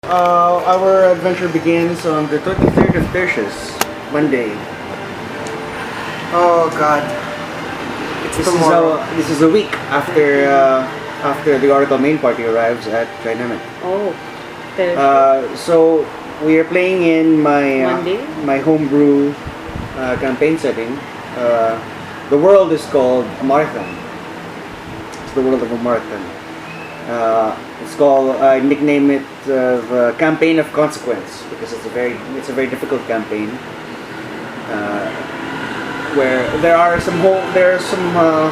Our adventure begins on the 23rd of Tertius, Monday. Oh God. This is a week after the Oracle main party arrives at Dynamic. Oh, Thursday. So we are playing in my homebrew campaign setting. The world is called Marathon. It's the world of a marathon. It's called, I nickname it Campaign of Consequence because it's a very difficult campaign where there are some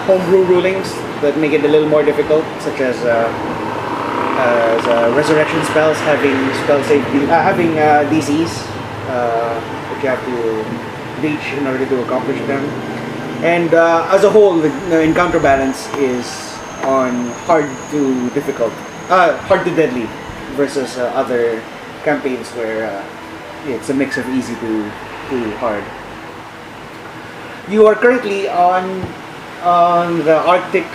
homebrew rulings that make it a little more difficult, such as resurrection spells having DCs that you have to reach in order to accomplish them, and as a whole, the encounter balance is on hard to deadly versus other campaigns where it's a mix of easy to hard. You are currently on the Arctic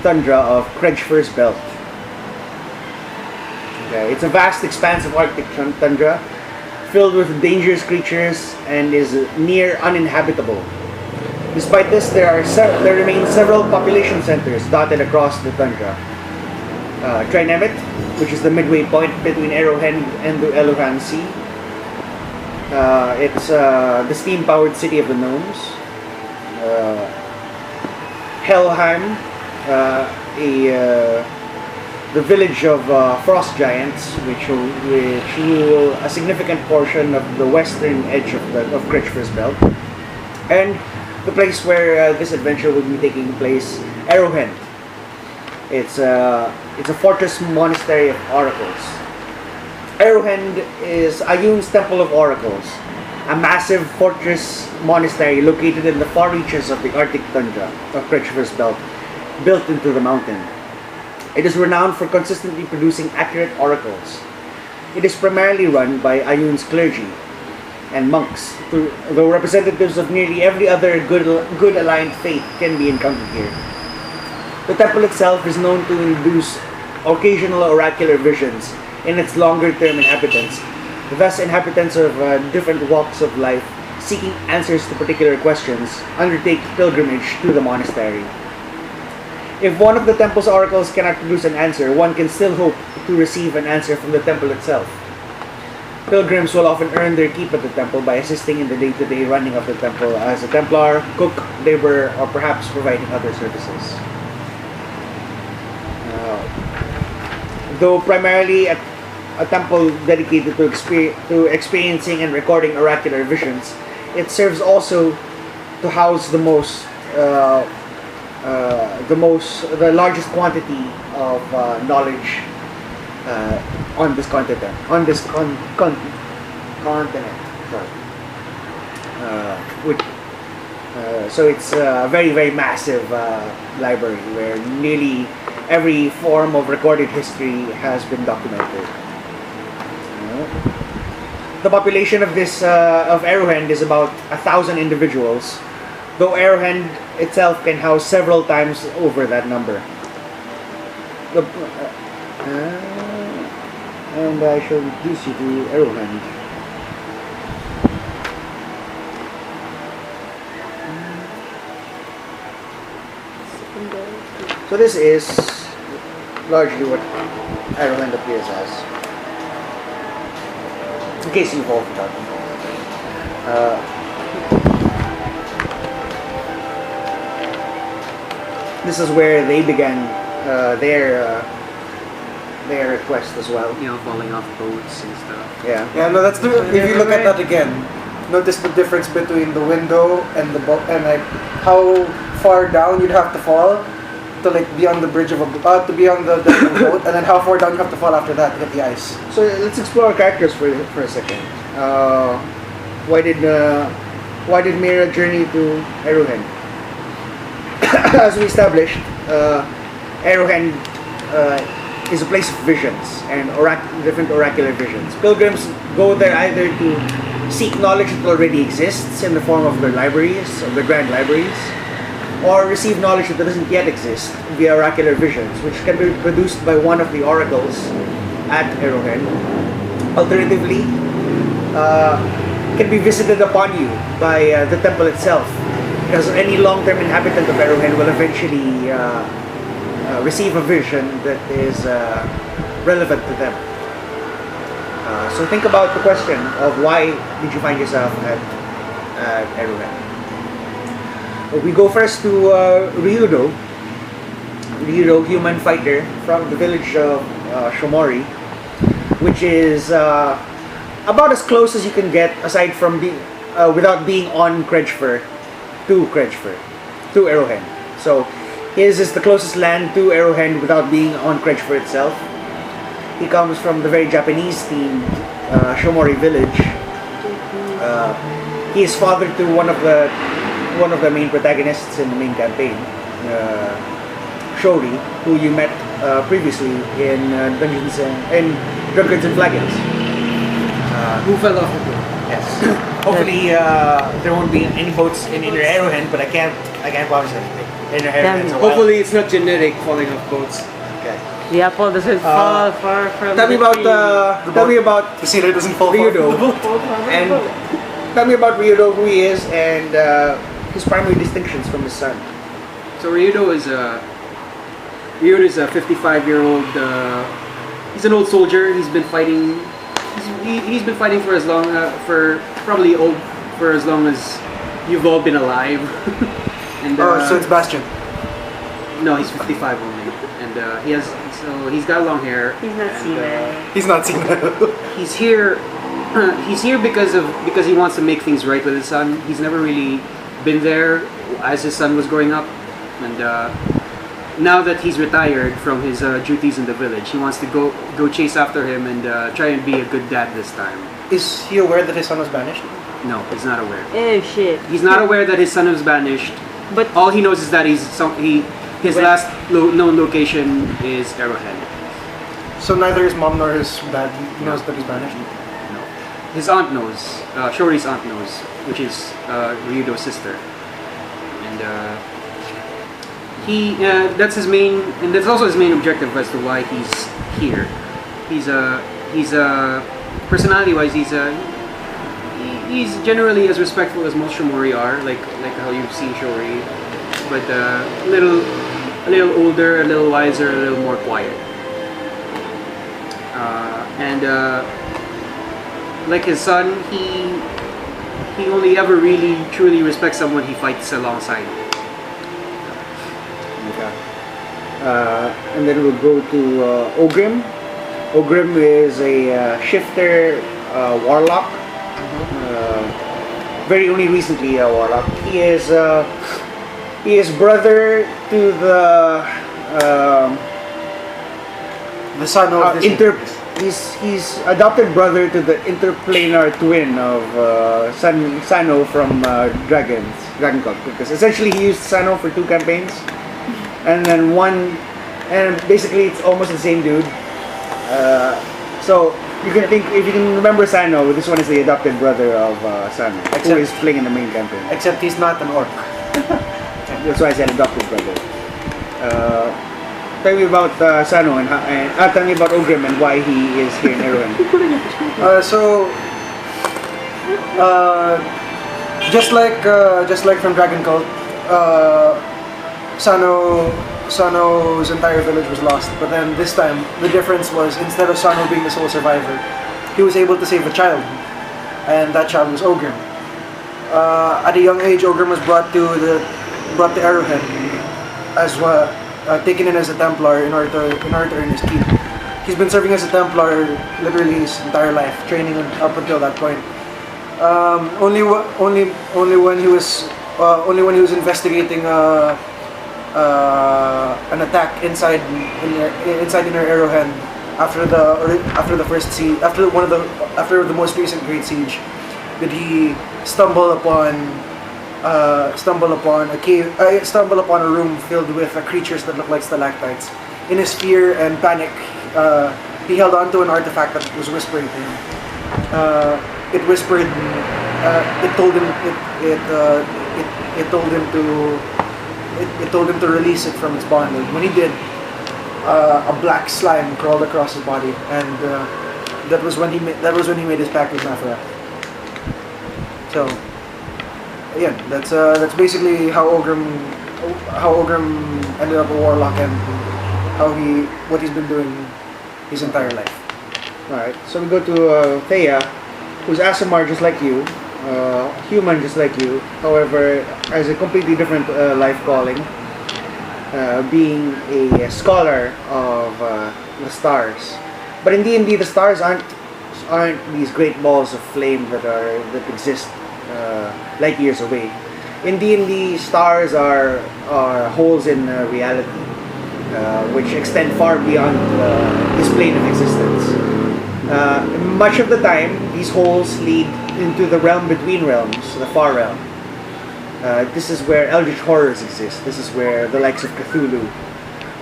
tundra of Kretschfer's Belt. Okay, it's a vast expanse of Arctic tundra filled with dangerous creatures and is near uninhabitable. Despite this, there remain several population centers dotted across the tundra. Trinemet, which is the midway point between Eruhend and the Eluhan Sea. It's the steam-powered city of the gnomes. Helheim, the village of frost giants, which rule a significant portion of the western edge of Kretschfer's Belt, and the place where this adventure will be taking place, Eruhend. It's a fortress monastery of oracles. Eruhend is Ayun's Temple of Oracles, a massive fortress monastery located in the far reaches of the Arctic tundra of Kretschfer's Belt, built into the mountain. It is renowned for consistently producing accurate oracles. It is primarily run by Ayun's clergy and monks, though representatives of nearly every other good aligned faith can be encountered here. The temple itself is known to induce occasional oracular visions in its longer-term inhabitants. Thus, inhabitants of different walks of life seeking answers to particular questions undertake pilgrimage to the monastery. If one of the temple's oracles cannot produce an answer, one can still hope to receive an answer from the temple itself. Pilgrims will often earn their keep at the temple by assisting in the day-to-day running of the temple as a Templar, cook, laborer, or perhaps providing other services. Though primarily a temple dedicated to experiencing and recording oracular visions, it serves also to house the largest quantity of knowledge on this continent. So it's a very, very massive library where nearly every form of recorded history has been documented. The population of Eruhend is about 1,000 individuals, though Eruhend itself can house several times over that number. And I shall introduce you to Eruhend. So this is largely what Eruhend appears as. In case you've all forgotten. This is where they began their quest as well. You know, falling off boats and stuff. Yeah. Yeah, no, that's the. If you look at that again, notice the difference between the window and the boat, and like how far down you'd have to fall to like be on the bridge of to be on the deck of a boat, and then how far down you have to fall after that to get the ice. So let's explore characters for a second. Why did Mira journey to Eruhend? As we established, Eruhend is a place of visions and different oracular visions. Pilgrims go there either to seek knowledge that already exists in the form of their libraries, of their grand libraries, or receive knowledge that doesn't yet exist via oracular visions, which can be produced by one of the oracles at Eruhend. Alternatively, can be visited upon you by the temple itself, because any long-term inhabitant of Eruhend will eventually receive a vision that is relevant to them. So think about the question of why did you find yourself at Eruhend. We go first to Ryudo, human fighter from the village of Shomori, which is about as close as you can get, aside from without being on Kredgfer, to Eruhend. So his is the closest land to Eruhend without being on Kredgfer itself. He comes from the very Japanese-themed Shomori village. He is father to one of the main protagonists in the main campaign, Shori, who you met previously in Dungeons and Drunkards and Flagons. Who fell off the boat? Yes. Hopefully there won't be any boats in Inner Eruhend, but I can't promise anything. Inner Eruhend. So Hopefully it's not generic falling off boats. okay. The apple doesn't fall far from Tell me the about tree. tell me about The sailor doesn't fall Ryudo. off the boat. Fall far from And the boat. tell me about Ryudo, who he is, and his primary distinctions from his son. So Ryudo is a 55-year-old. He's an old soldier. He's been fighting. He's been fighting for as long for as long as you've all been alive. And So it's Bastion. no, he's 55 only, and he's got long hair. He's not and, seaman. He's not seen that. He's here. He's here because he wants to make things right with his son. He's never really been there as his son was growing up, and now that he's retired from his duties in the village, he wants to go chase after him and try and be a good dad this time. Is he aware that his son was banished? No, he's not aware. Oh shit. He's not aware that his son was banished. But All he knows is that his last known location is Eruhend. So neither his mom nor his dad knows that he's banished? No, his aunt knows. Shori's aunt knows, which is Ryudo's sister, and that's his main, and that's also his main objective as to why he's here. He's personality-wise, he's generally as respectful as most Shomori are, like how you've seen Shori, but a little older, a little wiser, a little more quiet. Like his son, he only ever really truly respects someone he fights alongside. Okay. And then we'll go to Ogrim. Ogrim is a shifter warlock. Very only recently a warlock. He is brother to The son of this he's adopted brother to the interplanar twin of Sano from Dragon Cult, because essentially he used Sano for 2 campaigns, and then basically it's almost the same dude. So you can think, if you can remember Sano, this one is the adopted brother of Sano, who is playing in the main campaign. Except he's not an orc. That's why I said adopted brother. Tell me about Sano and tell me about Ogrim and why he is here in Eruhend. Just like from Dragon Cult, Sano's entire village was lost. But then this time, the difference was, instead of Sano being the sole survivor, he was able to save a child, and that child was Ogrim. At a young age, Ogrim was brought to Eruhend as taken in as a Templar in order to earn his keep. He's been serving as a Templar literally his entire life, training up until that point. Only when he was investigating an attack inside Inner Eruhend after the most recent Great Siege did he stumble upon a room filled with creatures that look like stalactites. In his fear and panic, he held onto an artifact that was whispering to him. It whispered. It told him to release it from its bondage. When he did, a black slime crawled across his body, and that was when he made his pact with Nathra. So, yeah, that's basically how Ogrim ended up a warlock and what he's been doing his entire life. Alright, so we go to Theia, who's Asimar just like you, human just like you, however, has a completely different life calling, being a scholar of the stars. But in D&D, the stars aren't these great balls of flame that exist light years away. In D&D, stars are holes in reality, which extend far beyond this plane of existence. Much of the time, these holes lead into the realm between realms, the far realm. This is where eldritch horrors exist. This is where the likes of Cthulhu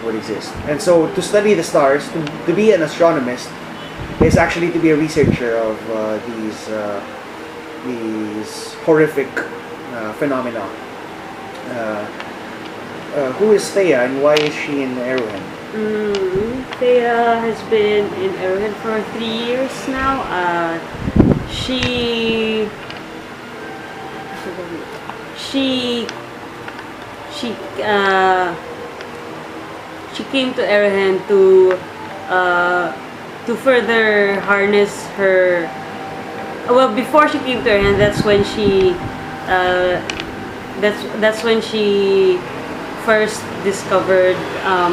would exist. And so, to study the stars, to be an astronomist, is actually to be a researcher of these horrific phenomena. Who is Theia and why is she in Eruhend? Theia has been in Eruhend for 3 years now. She came to Eruhend to further harness her. Well, before she came to Eruhend, that's when she first discovered.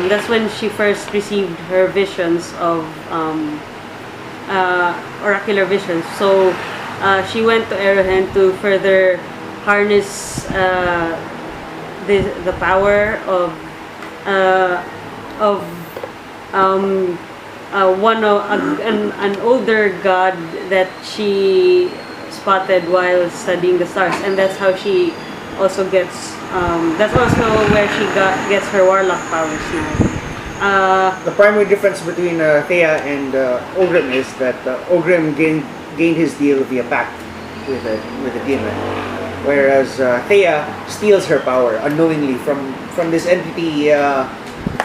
That's when she first received her visions of oracular visions. So she went to Eruhend to further harness the power of an older god that she spotted while studying the stars, and that's how she also gets. That's also where she gets her warlock powers now. The primary difference between Theia and Ogrim is that Ogrim gained his deal via pact with a demon, whereas Theia steals her power unknowingly from this entity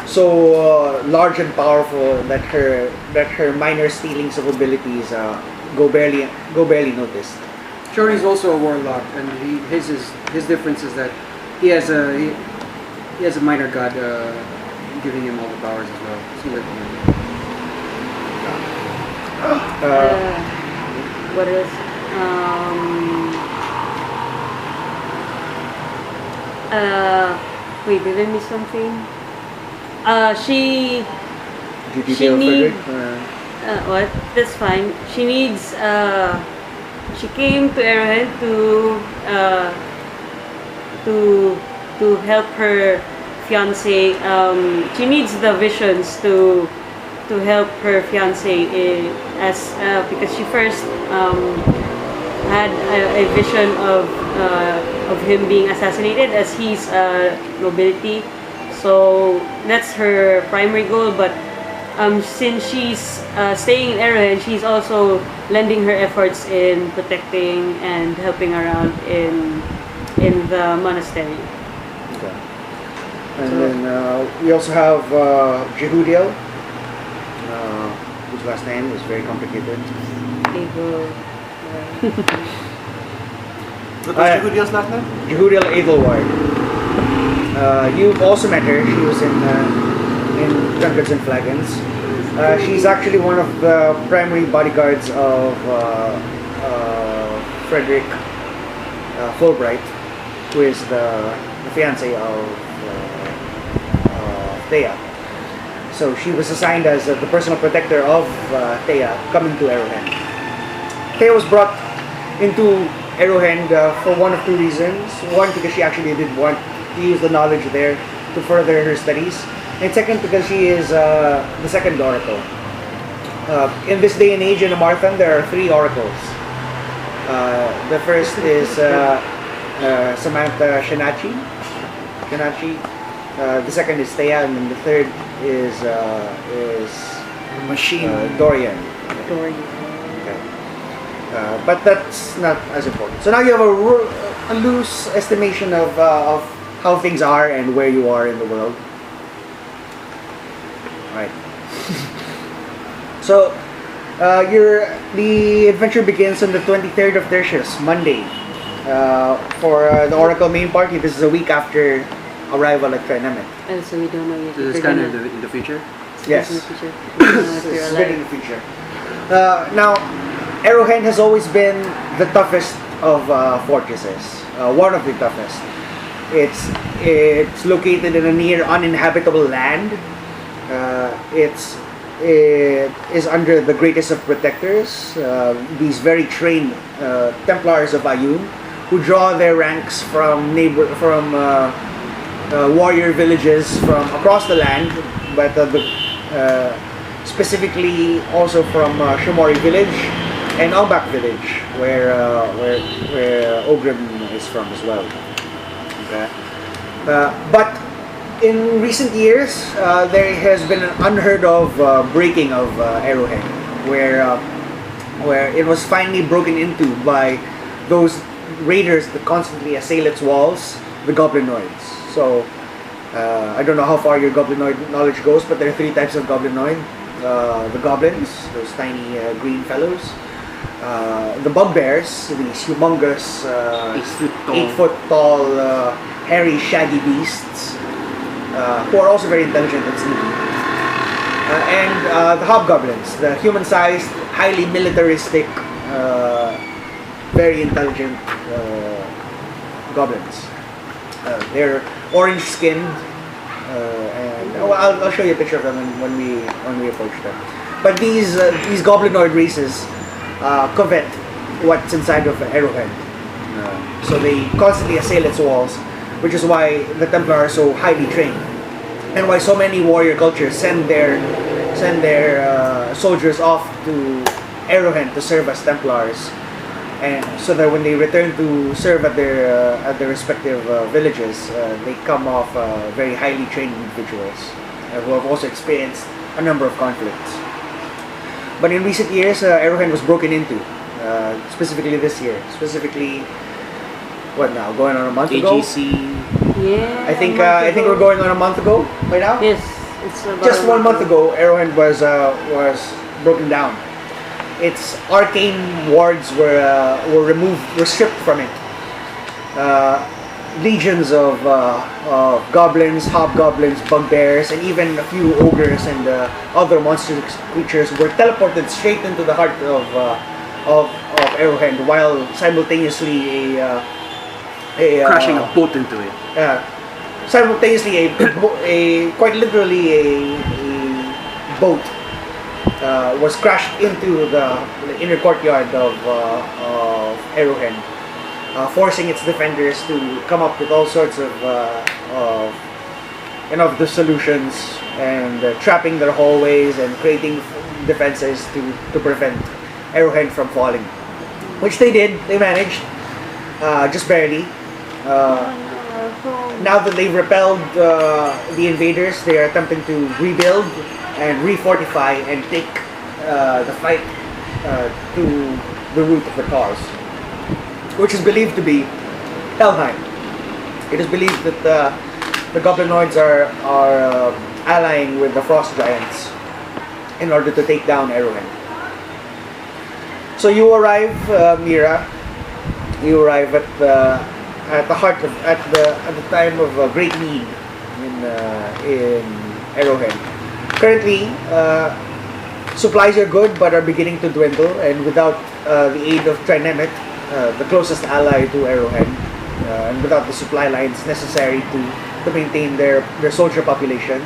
so large and powerful that her minor stealings of abilities go barely noticed. Sure, he's also a warlock, and his difference is that he has a minor god giving him all the powers as well. Similar to him. What else? Wait, did I miss something? She needs. What? That's fine. She needs. She came to Eruhend to help her fiance. She needs the visions to help her fiance because she first had a vision of him being assassinated as he's nobility. So that's her primary goal. But since she's staying in Eruhend, she's also lending her efforts in protecting and helping around in the monastery. Okay. And then we also have Jehudiel, whose last name is very complicated. What was Jehudiel's last name? Jehudiel Edelward. You've also met her. She was in Drunkards and Flagons. She's actually one of the primary bodyguards of Frederick Fulbright, who is the fiance of Theia. So she was assigned as the personal protector of Theia coming to Eruhend. Theia was brought into Eruhend for one of two reasons. One, because she actually did want to use the knowledge there to further her studies. And second, because she is the second oracle. In this day and age in Amarthan, there are 3 oracles. The first is Samantha Shinachi. The second is Theia, and then the third is Machine. Dorian. Okay. But that's not as important. So now you have a loose estimation of how things are and where you are in the world. Right. So, the adventure begins on the 23rd of Tertius, Monday. For the Oracle main party, this is a week after arrival at Trinemet. And so we don't know yet. This is kind of in the future. Yes. In the future. We don't know if It's they're been in alive. the future. Now, Eruhend has always been the toughest of fortresses. One of the toughest. It's located in a near uninhabitable land. It is under the greatest of protectors, these very trained Templars of Ayun, who draw their ranks from warrior villages from across the land, but specifically also from Shomori village and Albak village, where Ogrim is from as well. Okay. But in recent years, there has been an unheard of breaking of Eruhend, where it was finally broken into by those raiders that constantly assail its walls, the goblinoids. So, I don't know how far your goblinoid knowledge goes, but there are 3 types of goblinoid. The goblins, those tiny green fellows. The bugbears, these humongous 8 foot tall hairy shaggy beasts, who are also very intelligent and sneaky. And the hobgoblins, the human-sized, highly militaristic, very intelligent goblins. They're orange-skinned, and I'll show you a picture of them when we approach them. But these goblinoid races covet what's inside of Eruhend. So they constantly assail its walls, which is why the Templar are so highly trained, and why so many warrior cultures send their soldiers off to Eruhend to serve as Templars, and so that when they return to serve at their respective villages, they come off very highly trained individuals who have also experienced a number of conflicts. But in recent years, Eruhend was broken into, specifically this year. Specifically, what now? Going on a month ago? AGC. Yeah. I think we're going on a month ago by now. Yes. It's about Just 1 month ago, Eruhend was broken down. Its arcane wards were removed, were stripped from it. Legions of goblins, hobgoblins, bugbears, and even a few ogres and other monstrous creatures were teleported straight into the heart of Eruhend, while simultaneously Crashing a boat into it. simultaneously quite literally a boat was crashed into the inner courtyard of Eruhend, forcing its defenders to come up with all sorts of the solutions and trapping their hallways and creating defenses to prevent Eruhend from falling, which they did. They managed, just barely. Now that they've repelled the invaders, they are attempting to rebuild and refortify and take the fight to the root of the cause, which is believed to be Helheim. It is believed that the goblinoids are allying with the frost giants in order to take down Eruhend. So you arrive, Mira. You arrive at the time of great need in Eruhend. Currently, supplies are good but are beginning to dwindle, and without the aid of Trinemet, the closest ally to Eruhend, and without the supply lines necessary to maintain their soldier population,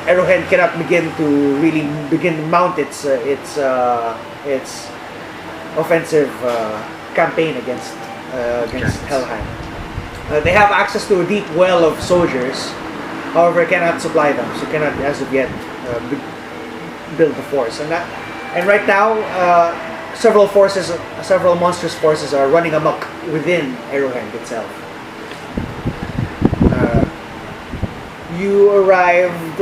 Eruhend cannot begin to mount its offensive campaign against Helheim. They have access to a deep well of soldiers, however, cannot supply them, so cannot as of yet build the force. And right now, several monstrous forces are running amok within Eruhend itself. You arrived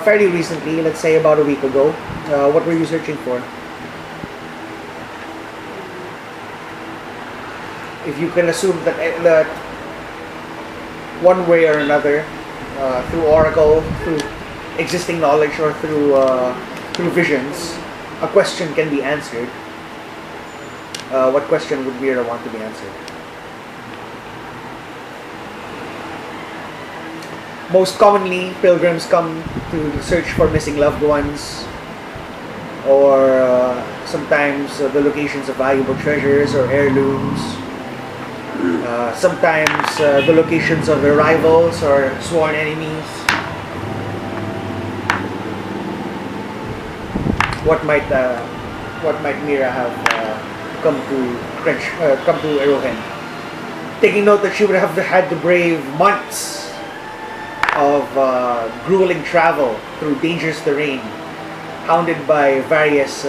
fairly recently, let's say about a week ago. What were you searching for? If you can assume that one way or another, through Oracle, through existing knowledge or through visions, a question can be answered. What question would Mira want to be answered? Most commonly, pilgrims come to search for missing loved ones, or sometimes the locations of valuable treasures or heirlooms. Sometimes the locations of their rivals or sworn enemies. What might Mira have come to Eruhend? Taking note that she would have had to brave months of grueling travel through dangerous terrain, hounded by various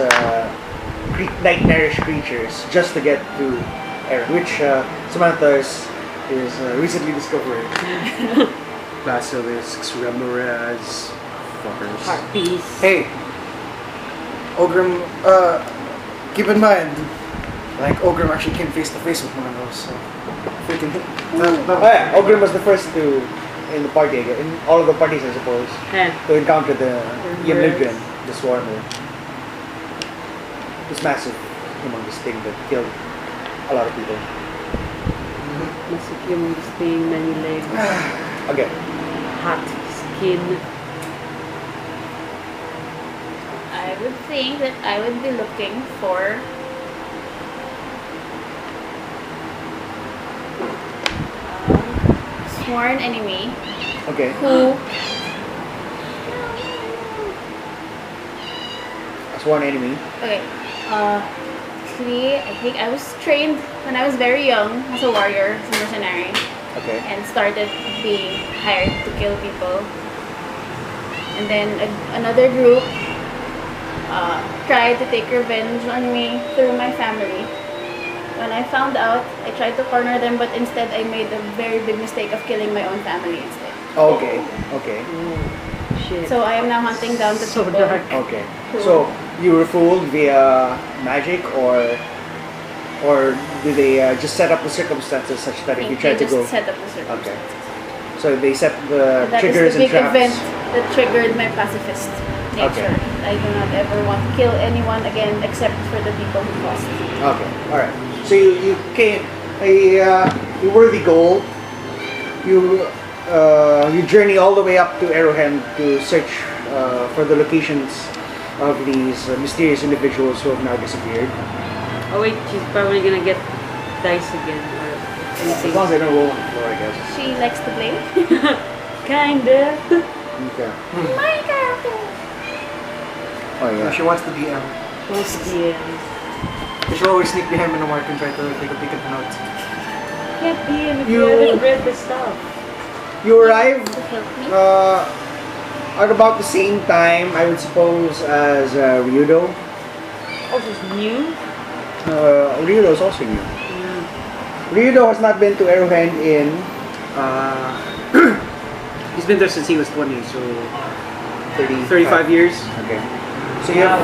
nightmarish creatures, just to get to Eruhend, which Samantha is recently discovering. Basilisks, remoras, fuckers. Harpies. Hey, Ogrim, keep in mind, like Ogrim actually came face to face with one of those, so freaking. Ogrim was the first in the party, in all of the parties, I suppose, to encounter the Yemligren, the Swarmer. This massive, humongous thing that killed a lot of people. Massive humongous thing, many legs, Again, hot skin. I would think that I would be looking for sworn enemy okay. who A sworn enemy. okay actually I think I was trained when I was very young as a warrior, as a mercenary, Okay. and started being hired to kill people, and then another group tried to take revenge on me through my family. When I found out, I tried to corner them, but instead I made a very big mistake of killing my own family instead. Okay. Okay. Shit. So I am now hunting down the So people. dark. Okay. So you were fooled via magic, or do they just set up the circumstances such that if you try to just go? set up the circumstances. Okay. So they set the That triggers is the and big traps. event that triggered my pacifist nature. Okay. I do not ever want to kill anyone again except for the people who caused it. Okay. All right. So you came a worthy goal. You journey all the way up to Eruhend to search for the locations of these mysterious individuals who have now disappeared. Oh wait, she's probably gonna get dice again or As anything. long as I don't roll on the floor, I guess. She likes to blame. Kinda. Okay. My character. Oh Yeah, yeah. she wants to DM. Yeah. She'll always sneak behind me in the mark and try to take a peek at the notes. Can't be him if You- you haven't read the stuff. You arrived To help me. at about the same time, I would suppose, as Ryudo. Oh, she's new? Ryudo is also new. Yeah. Ryudo has not been to Eruhend in He's been there since he was 20, so 35 35 years. Okay. So you have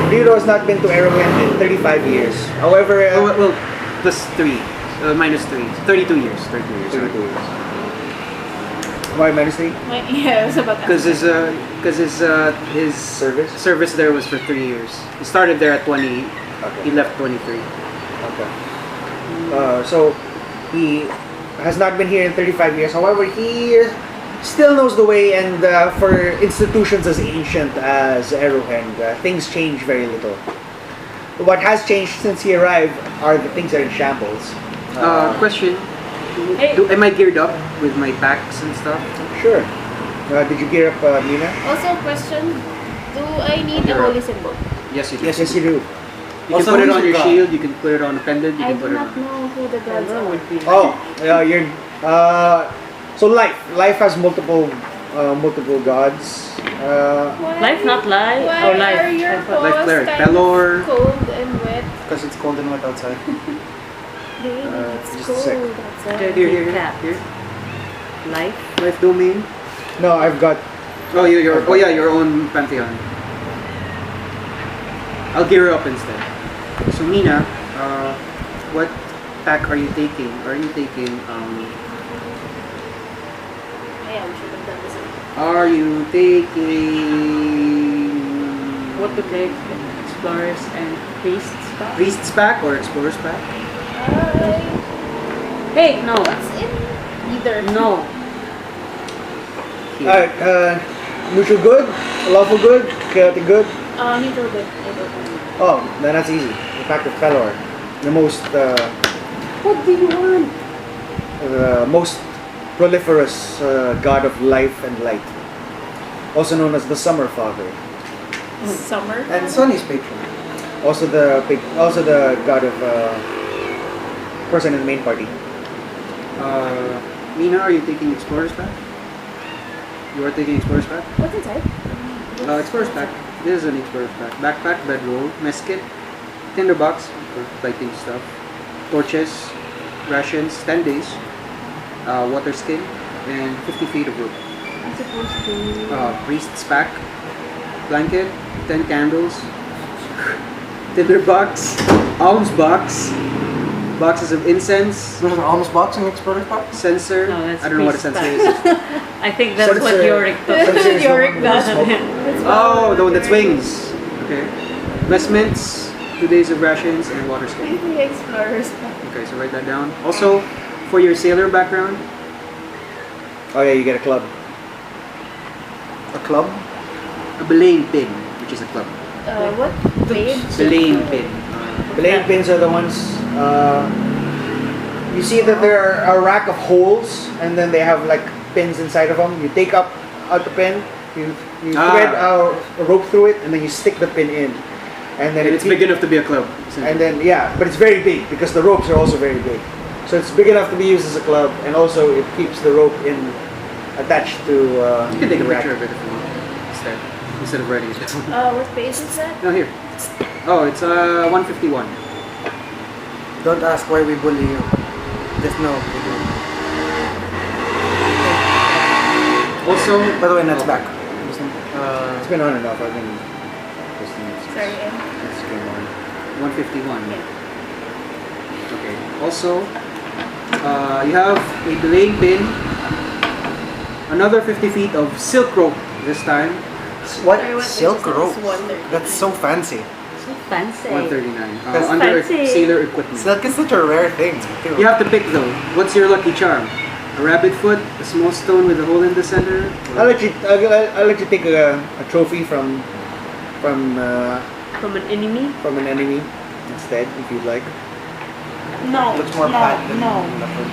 Ryudo has not been to Eruhend in 35 years. However, Oh, well, plus 3, minus 3, 32 years. 32 years. 32 years. Why minus 3? Yeah, I was about to Because his Service? there was for 3 years. He started there at 20. He Okay. left 23. Okay. So he has not been here in 35 years. However, he still knows the way, and for institutions as ancient as Eruhend, things change very little. What has changed since he arrived are the things that are in shambles. Question. Hey. Am I geared up with my packs and stuff? Sure. Did you gear up Mina? Also, question: do I need a You're holy up. symbol? Yes, you do. Yes, you do. You can Also, put it who's on the your god? shield, you can put it on a pendant, you I can put do it not on. know who the gods That are. would be Oh, yeah, you're. So life has multiple gods. Life, not lie. Why Or life. are your I thought- Life paws cleric, kind Pelor. of cold and wet? Because it's cold and wet outside. Baby, just it's a sec. cold outside. Dirty Here. cat. Life. Life domain. No, I've got. Oh, your own pantheon. I'll gear up instead. So Mina, what pack are you taking? Are you taking Yeah, we should have done this. Are you taking What to take? Explorers and priests pack? Priest's pack or Explorer's pack? Hey, no. What's in either? No. Here. Alright, neutral good, lawful good, chaotic good. Neutral good. I don't know. Oh, then that's easy. The Pact of Pelor. The What do you want? most proliferous god of life and light. Also known as the Summer Father. Summer. And Sunny's patron. Also the god of person in the main party. Mina, are you taking Explorer's pack? You are taking Explorer's pack? What's inside? Explorer's pack. This is an Explorer's pack. Backpack, bedroll, mess kit, tinderbox for lighting stuff, torches, rations, 10 days, water skin, and 50 feet of rope. I'm supposed to... Priest's pack, blanket, 10 candles, tinderbox, alms box, boxes of incense, There's an almost box in the Explorer box? censer. No, that's I don't know what a priest's censer is. I think that's what Censer. Yorick took. Censer is the Yorick one with the does. smoke. Oh, the one that swings. Okay. Vestments, 2 days of rations, and water skin. Maybe explorers. Okay, so write that down. Also, for your sailor background, Oh yeah, you get a club. A club? a belaying pin, which is a club. What? Babe? Belaying pin. Belaying pins are the ones. You see that there are a rack of holes, and then they have like pins inside of them. You take out the pin, you thread a rope through it, and then you stick the pin in, and then And it's big enough to be a club. And then yeah, but it's very big because the ropes are also very big. So it's big enough to be used as a club, and also it keeps the rope attached to. You can take a the rack. picture of it if you want instead of writing it down. What page is that? No, here. Oh, it's 151. Don't ask why we bully you. Just know we do. Also, By the way, Ned's back. It's been on and off. I've been listening. Sorry, Em. It's been on. 151. Yeah. Okay. Also, you have a belaying pin, another 50 feet of silk rope this time, What? Sorry, what Silk page is rope? this? 130. That's so fancy. So fancy. 139. That's Under fancy. sailor equipment. Silk is such a rare thing, too. You have to pick though. What's your lucky charm? A rabbit foot, a small stone with a hole in the center. I'll let you take a trophy from From an enemy? an enemy instead, if you'd like. No. Looks more no, fat than no. leopard.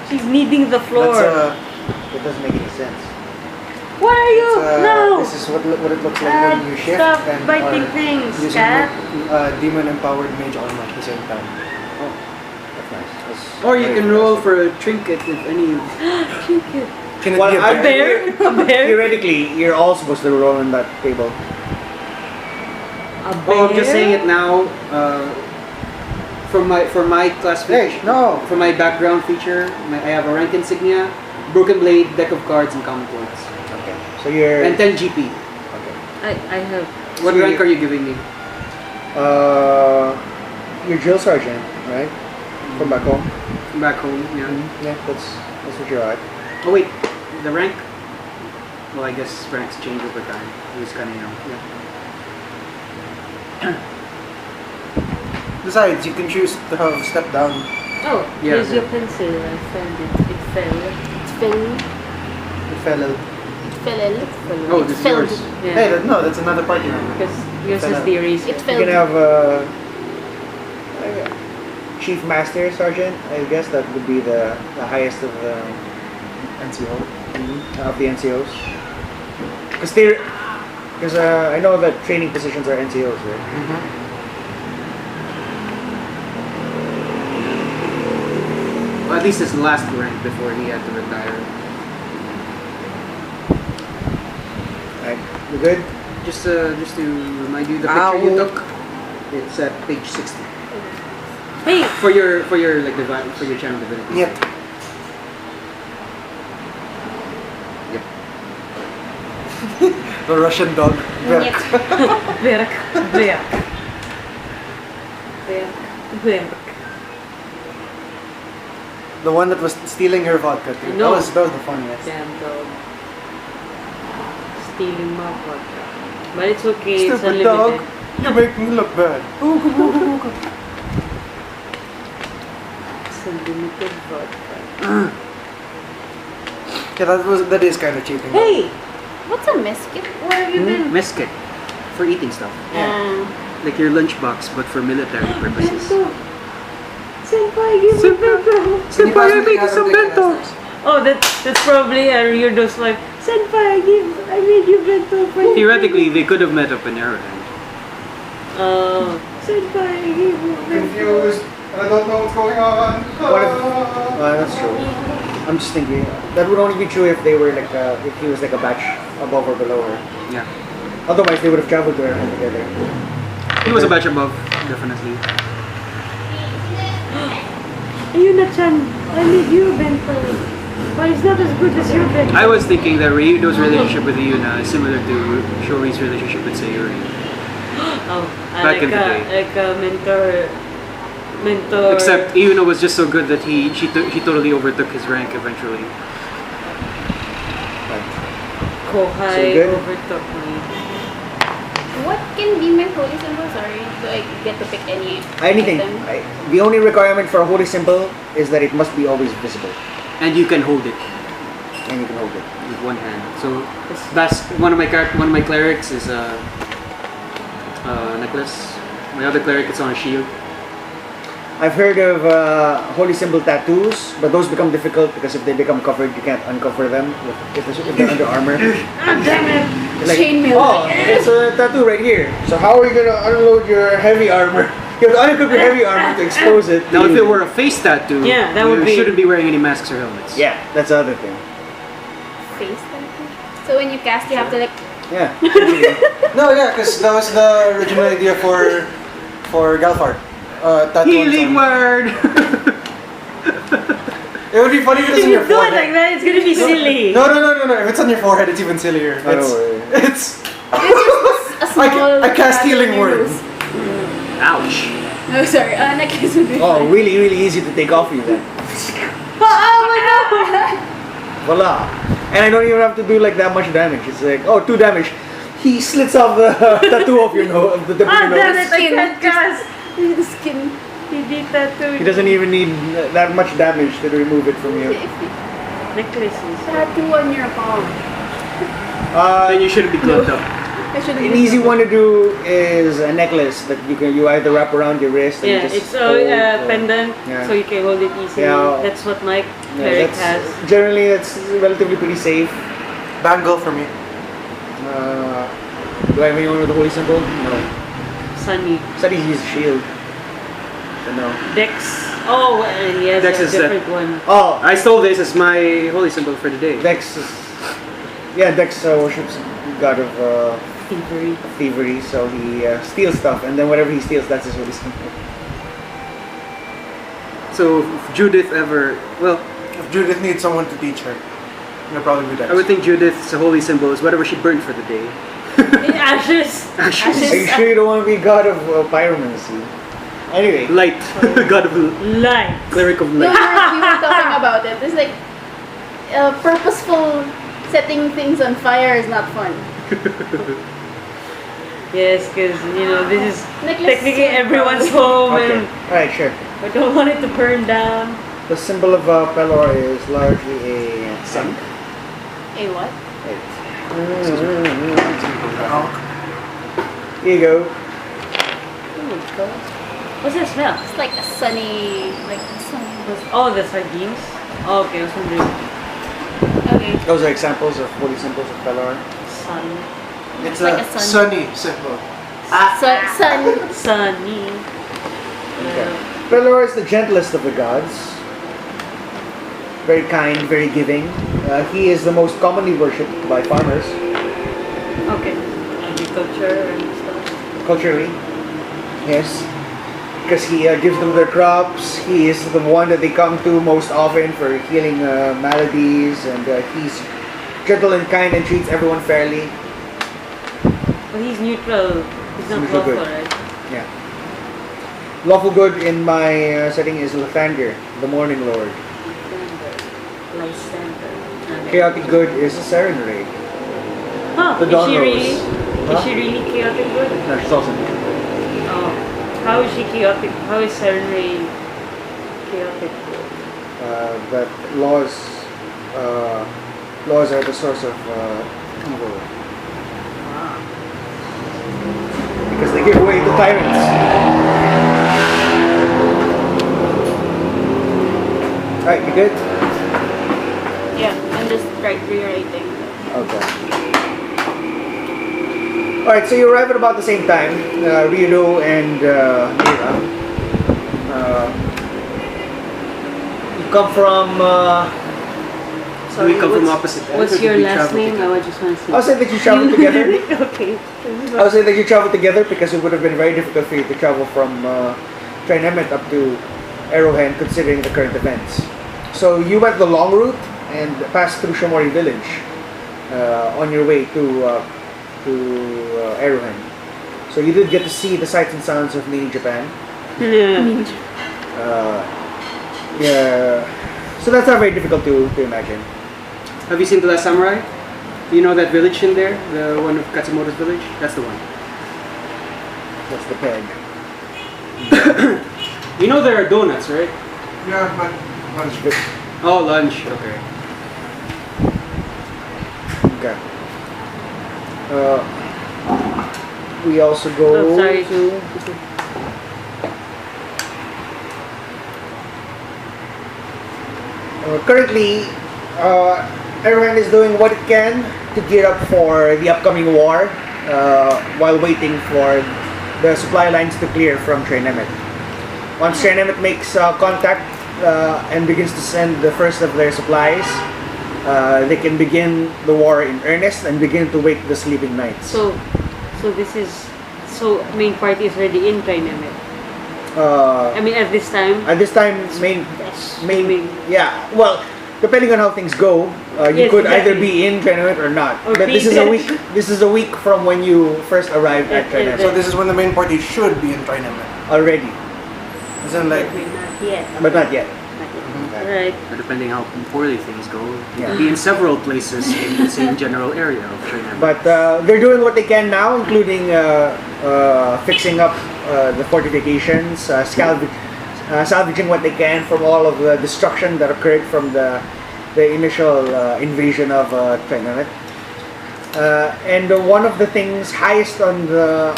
She's kneading the floor. That doesn't make any sense. What are you? No. This is what it looks like when you shift Stop and biting are things, Using cat. demon-empowered mage armor at the same time. Oh, that's nice. That's Or you very can roll impressive. for a trinket if any. Trinket. Can it Well, be a I'm bear? A bear? Theoretically, you're all supposed to roll on that table. A bear? Oh, I'm just saying it now. For my class Hey, no. for my background feature, I have a rank insignia, broken blade, deck of cards, and common points, Okay. So you're. and 10 GP. Okay. I have. What So rank are you giving me? You're drill sergeant, right? From back home. Back home, yeah. Yeah, that's what you're at. Oh wait, the rank? Well, I guess ranks change over time. It was kind of, yeah. Besides, you can choose to have step down. Oh, Yeah, here's yeah. your pencil. I found it. It fell. It fell. The fellow. It fell. It fell. Oh, It this is fell. yours. Yeah. Hey, no, that's another party member. Because yours Fell is out. the eraser. It You fell. can have chief master sergeant. I guess that would be the highest of the NCOs. Because I know that training positions are NCOs, right? Well, at least his last rank before he had to retire. Right. You good? Just to remind you, the picture you took, it's at page 60 Hey! for your like divine for your channel divinity. Yep. Yep. The Russian dog. Nyet. Berk. Berk. Berk. Berk. The one that was stealing your vodka too. No. That was the funniest. Damn dog. Stealing my vodka. But it's okay, it's Stupid unlimited. dog. You make me look bad. It's unlimited vodka. Yeah, that is kind of cheating. Hey! What's a mesquite? Where have you been? Mesket. For eating stuff. Like your lunchbox, but for military purposes. Bento! Senpai, give me bento! Senpai, I made you some bento! Oh, that's probably a Ryudo's wife. Senpai, I made you bento for you. Theoretically, they could have met up in Eruhend. Oh, Senpai, I gave you bento. Confused. I don't know what's going on. What if, that's true. I'm just thinking, that would only be true if they were like, if he was like a batch above or below her. Yeah. Otherwise, they would have traveled to Eruhend together. He was a batch above, definitely. Yuna-chan, I made you bento. But it's not as good as your bento. I was thinking that Ryudo's relationship with Yuna is similar to Shoei's relationship with Sayuri. Oh, Back in the day. Like a mentor. Except Yuna was just so good that he totally overtook his rank eventually. Kohai So good. overtook me. What can be my holy symbol? Sorry, do I get to pick any Anything. item? The only requirement for a holy symbol is that it must be always visible. And you can hold it And you can hold it. with one hand. So that's one of my clerics is a necklace. My other cleric is on a shield. I've heard of holy symbol tattoos, but those become difficult because if they become covered, you can't uncover them if they're under armor. Ah, damn it! Like, Chainmail. oh, it's a tattoo right here. So how are you gonna unload your heavy armor? You have to unequip your heavy armor to expose it. Now, if it were a face tattoo, Yeah, that you would be- shouldn't be wearing any masks or helmets. Yeah, that's the other thing. Face tattoo. So when you cast, you have to like. Yeah. No, yeah, because that was the original idea for Galfard. Tattoo on Healing his arm. word. It would be funny if it's If on you your do it like forehead. that, it's gonna be silly. No. If it's on your forehead, it's even sillier. Oh, don't worry. It's A small. I cast tattoo healing you word. use. Ouch. No, sorry. Necklace would be. Oh, really, really easy to take off you then. Oh my god! Voila. And I don't even have to do like that much damage. It's like, oh, 2 damage. He slits off the tattoo of your nose, of the tip of Ah, your damn nose. it! I can't cast. The skin. He did that too. He doesn't even need that much damage to remove it from you. Necklaces. Tattoo on your palm. Then you shouldn't be gloved up. I shouldn't. An easy one to do is a necklace that you either wrap around your wrist and Yeah, just it's hold, a pendant, yeah. so you can hold it easily. Yeah. That's what my Yeah, cleric that's- has. Generally, that's relatively pretty safe. Bangle for me. Do I have anyone with a holy symbol? No. Sunny. Studies use shield. So no. Dex. Oh, and he has Dex a is different one. Oh, I stole this as my holy symbol for the day. Dex is... Yeah, Dex worships god of Thievery. thievery, so he steals stuff, and then whatever he steals, that's his holy symbol. So if Judith ever, well, If Judith needs someone to teach her, it'll probably be that. I would think Judith's holy symbol is whatever she burnt for the day. Ashes. Ashes. Are you sure you don't want to be god of pyromancy? Anyway, Light. God of Light. cleric of We light. were talking about it. It's like purposeful setting things on fire is not fun. Yes, because this is Necklace technically is everyone's probably- home, okay. and Alright, sure. I don't want it to burn down. The symbol of Pelor is largely a sun. A what? Here you go. What's that smell? It's like a sunny, like sunny. Oh, the sardines. Oh, okay, I was wondering. Okay. Those are examples of holy symbols of Pelor. Sun. It's like a a sun. sunny symbol. Sun. Sunny. Pelor is the gentlest of the gods. Very kind, very giving. He is the most commonly worshipped by farmers, Okay. Agriculture and stuff. culturally. Yes. Because he gives them their crops. He is the one that they come to most often for healing maladies, and he's gentle and kind and treats everyone fairly. But he's neutral. He's not Neutral lawful, good. right? Yeah. Lawful good in my setting is Lathander, the Morning Lord. center. Okay. Chaotic good is a Seren Ray. Huh, The Dawn is she Rose. really? Huh? Is she really chaotic good? No, she's also neutral. Oh, how is she chaotic? How is Seren Ray chaotic good? That laws are the source of evil. Wow. Because they give way to tyrants. Alright, you good? Yeah, I'm just rewriting. Okay. Alright, so you arrive at about the same time, Ryudo and Mira. You come from... Do we come from opposite ends, or What's did your we last travel name? together? I just want to see. I'll say that you traveled together. Okay. I would say that you traveled together because it would have been very difficult for you to travel from Trinemet up to Eruhend considering the current events. So you went the long route and passed through Shomori village on your way to Eruhend. So you did get to see the sights and sounds of mini Japan. Yeah. Yeah. So that's not very difficult to imagine. Have you seen The Last Samurai? Do you know that village in there? The one of Katsumoto's village? That's the one. That's the peg. You know there are donuts, right? Yeah, but lunch. Oh, lunch. Okay. Okay. We also go. Oh, sorry. Currently, Eruhend is doing what it can to gear up for the upcoming war while waiting for the supply lines to clear from Trinemet. Once Trinemet makes contact and begins to send the first of their supplies, they can begin the war in earnest and begin to wake the sleeping knights. So main party is already in Trinemet. I mean, at this time. At this time, main, yeah. Well, depending on how things go, you Yes, could either exactly. be in Trinemet or not. Or But be this is a dead. week. This is a week from when you first arrived at Trinemet. So this is when the main party should be in Trinemet. Already, As in like, Not yet. but not yet. Alright. But depending how poorly things go, you Yeah. could be in several places in the same general area of China. But they're doing what they can now, including fixing up the fortifications, salvaging what they can from all of the destruction that occurred from the initial invasion of Trinemet. And one of the things highest on the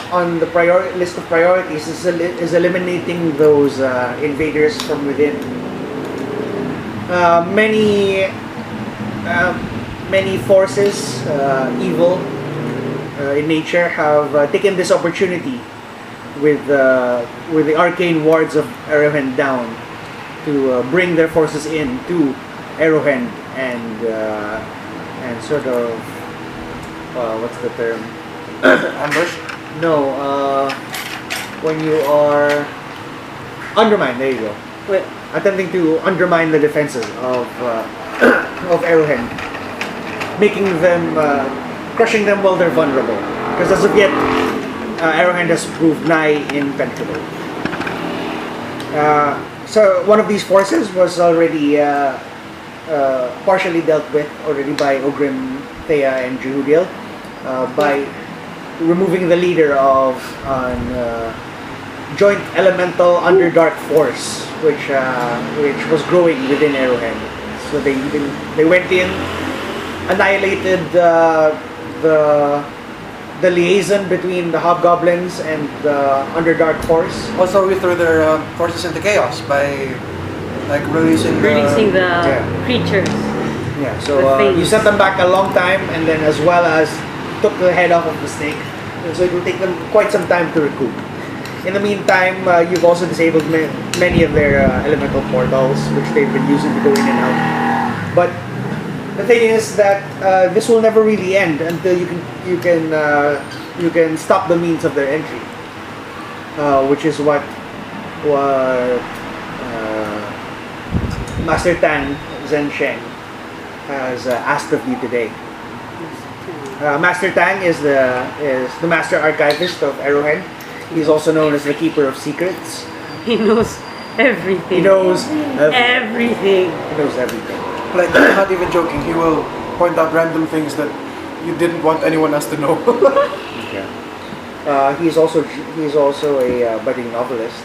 list of priorities is eliminating those invaders from within. Many forces, evil in nature, have taken this opportunity with the arcane wards of Eruhend down to bring their forces in to Eruhend and sort of what's the term? ambush. No, when you are undermine. There you go. Wait. Attempting to undermine the defenses of Eruhend, making them, crushing them while they're vulnerable. Because as of yet, Eruhend has proved nigh impenetrable. So one of these forces was already partially dealt with already by Ogrim, Theia, and Jehudiel by removing the leader of an joint elemental underdark force, which was growing within Eruhend. So they went in, annihilated the liaison between the hobgoblins and the underdark force. Also, we threw their forces into chaos by like releasing Releasing the Yeah. creatures. Yeah. The So things. you sent them back a long time, and then as well as took the head off of the snake. And so it will take them quite some time to recoup. In the meantime, you've also disabled many of their elemental portals, which they've been using to go in and out. But the thing is that this will never really end until you can stop the means of their entry, which is what Master Tang Zhen Sheng has asked of you today. Master Tang is the master archivist of Eruhend. He's also known as the Keeper of Secrets. He knows everything. He knows everything. He knows everything. Like, I'm not even joking. He will point out random things that you didn't want anyone else to know. Okay. He's also a budding novelist.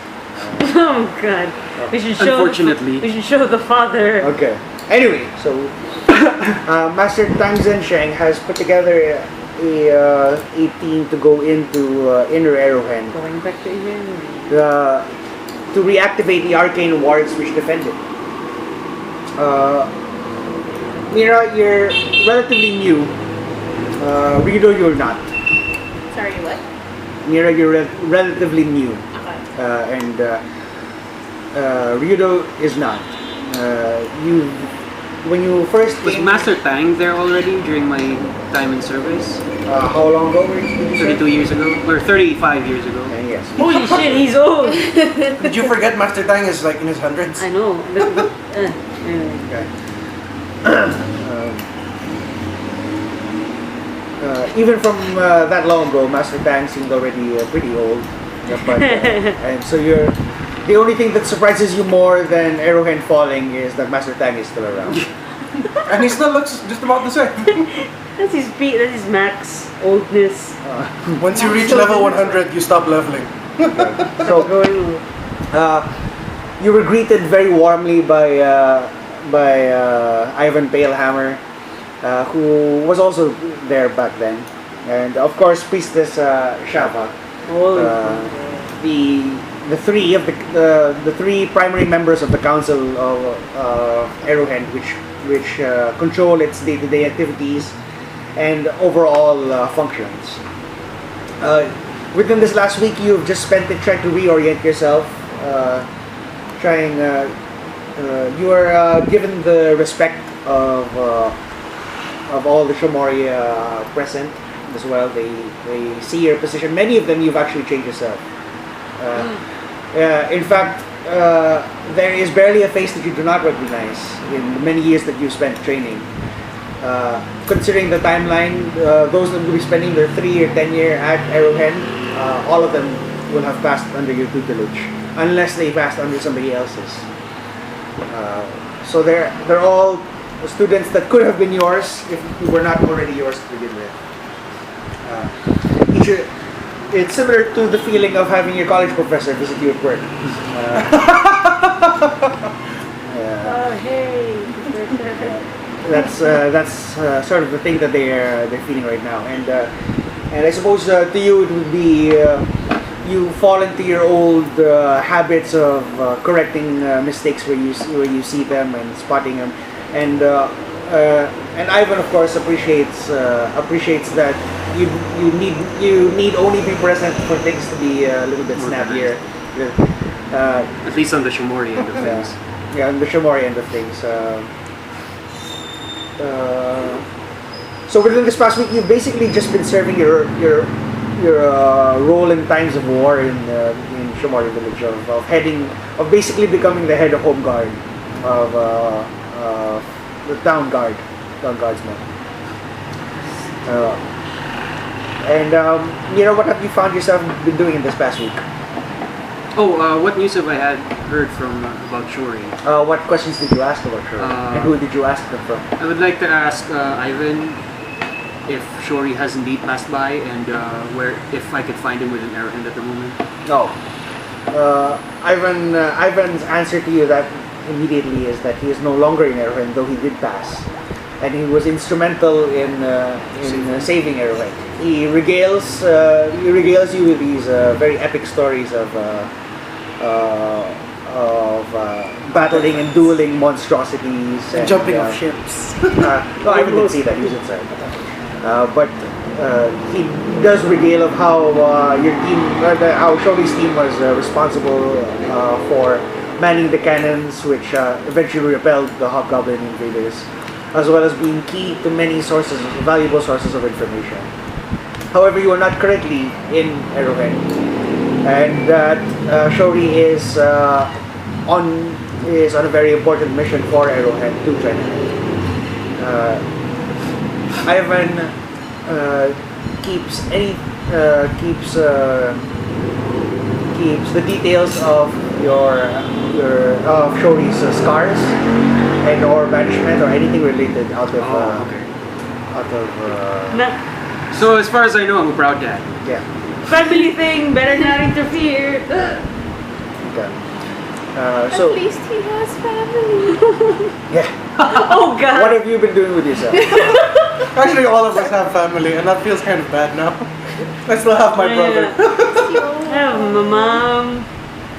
Oh God. We should show. Unfortunately. We should show the father. Okay. Anyway, so Master Tang Zhensheng has put together a team to go into Inner Eruhend Going back to him. to reactivate the arcane wards which defend it. Mira, you're relatively new. Ryudo, you're not. Sorry, what? Mira, you're relatively new. Okay. And Ryudo is not. When you first Was came, Master Tang there already during my time in service? how long ago did you say? 32 years ago? Or 35 years ago? Yes. Holy shit, he's old. Did you forget Master Tang is like in his hundreds? I know. Anyway. Okay. Even from that long ago, Master Tang seemed already pretty old. But, and so the only thing that surprises you more than Eruhend falling is that Master Tang is still around. And he still looks just about the same. That's his peak. That's his max oldness. Once you reach level 100, you stop leveling. So you were greeted very warmly by Ivan Palehammer, who was also there back then, and of course Priestess Shava. The three primary members of the Council of Eruhend, which control its day-to-day activities and overall functions. Within this last week, you've just spent it trying to reorient yourself, you are given the respect of all the Shamori present as well. They see your position. Many of them you've actually changed yourself. In fact, there is barely a face that you do not recognize in the many years that you've spent training. Considering the timeline, those that will be spending their 3 or 10 year at Eruhend, all of them will have passed under your tutelage, unless they passed under somebody else's. So they're all students that could have been yours if you were not already yours to begin with. It's similar to the feeling of having your college professor visit you at work. Oh hey. That's sort of the thing that they're feeling right now, and I suppose to you it would be you fall into your old habits of correcting mistakes where you see them and spotting them, and Ivan of course appreciates that you need only be present for things to be a little bit snappier. At least on the Shimori end of things. Yeah, on the Shamori end of things. So within this past week, you've basically just been serving your role in times of war in Shamori village of basically becoming the head of home guard of the town guardsman. What have you found yourself been doing in this past week? What news have I heard from about Shori? What questions did you ask about Shori? And who did you ask them from? I would like to ask Ivan if Shori has indeed passed by, and if I could find him within Eruhend at the moment. No. Ivan's answer to you that immediately is that he is no longer in Eruhend, though he did pass, and he was instrumental in saving Eruhend. He regales you with these very epic stories of battling and dueling monstrosities and jumping off ships. No, I didn't see that. He was inside. But he does regale of how your team, how Shori's team was responsible for manning the cannons, which eventually repelled the Hobgoblin invaders, as well as being key to many valuable sources of information. However, you are not currently in Eruhend, and that Shori is on a very important mission for Eruhend to Trinity. Ivan keeps the details of of Shori's scars and or banishment or anything related out of Okay. Na, So as far as I know, I'm a proud dad. yeah. family thing, better not interfere. Okay. At So least he has family. yeah. Oh God. What have you been doing with yourself? Actually, all of us have family, and that feels kind of bad now. I still have my brother. I have my mom.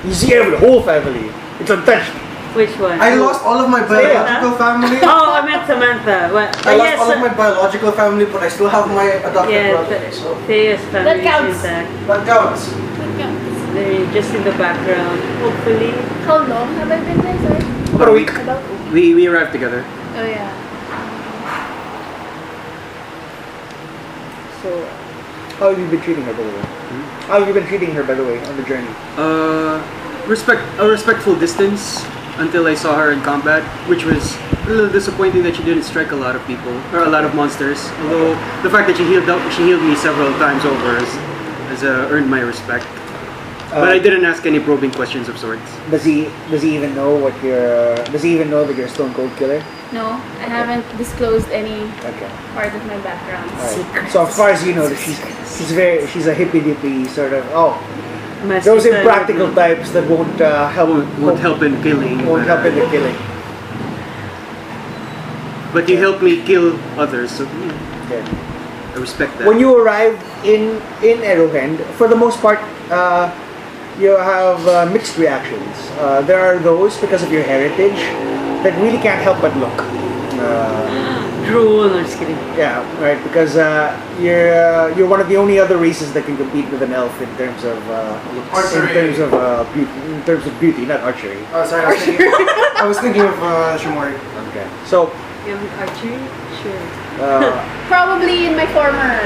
You see, I have the whole family. It's untouched. Which one? I lost all of my biological family. Oh, I meant Samantha. What? I lost all of my biological family, but I still have my adopted yeah, brother. So Thea's family That counts. is intact. that counts. They're just in the background. Hopefully. How long have I been there, sir? About a week. About We arrived together. Oh yeah. So, how have you been treating her, by the way? How have you been treating her, by the way, on the journey? A respectful distance until I saw her in combat, which was a little disappointing that she didn't strike a lot of people or a lot of monsters. Although the fact that she healed me several times over has earned my respect. But I didn't ask any probing questions of sorts. Does he even know what you're? Does he even know that you're a Stone Cold Killer? No, I haven't disclosed any Okay. part of my background. Alright. So as far as you know, she's a hippy dippy sort of Must those be impractical types that won't help Won't help in killing. won't but, help in the killing. But you helped me kill others, so Okay. I respect that. When you arrive in Eruhend, for the most part, you have mixed reactions. There are those because of your heritage that really can't help but look. Drool. No, just kidding. Yeah, right. Because you're one of the only other races that can compete with an elf in terms of in terms of beauty, not archery. Oh, sorry, I was thinking of Shimori. Okay. So You have archery? Sure. Probably in my former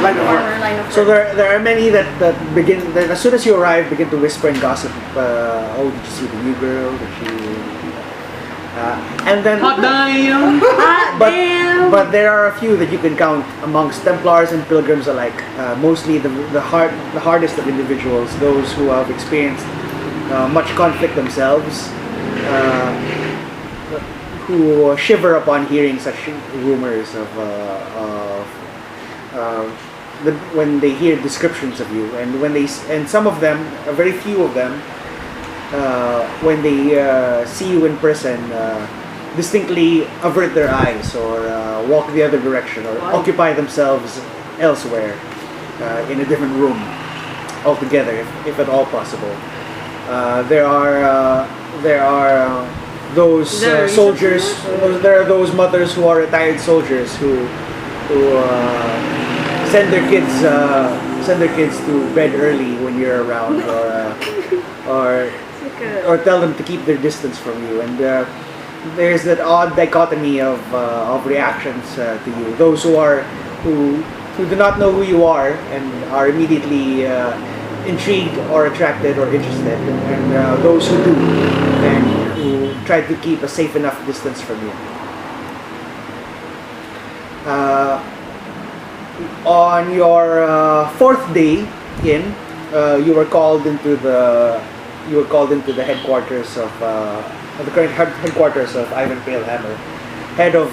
Line of work. line of so work. there are many that begin that as soon as you arrive begin to whisper and gossip. Oh, did you see the new girl? Did she? And then. Hot damn! But there are a few that you can count amongst Templars and Pilgrims alike. Mostly the hardest of individuals, those who have experienced much conflict themselves, who shiver upon hearing such rumors of when they hear descriptions of you, and some of them, a very few of them, when they see you in person, distinctly avert their eyes or walk the other direction or occupy themselves elsewhere in a different room altogether, if at all possible. There are those soldiers. There are those mothers who are retired soldiers who send their kids to bed early when you're around, or tell them to keep their distance from you. And there's that odd dichotomy of reactions to you. Those who do not know who you are and are immediately intrigued or attracted or interested, and those who do and who try to keep a safe enough distance from you. On your fourth day in, you were called into the headquarters of the current headquarters of Ivan Palehammer, head of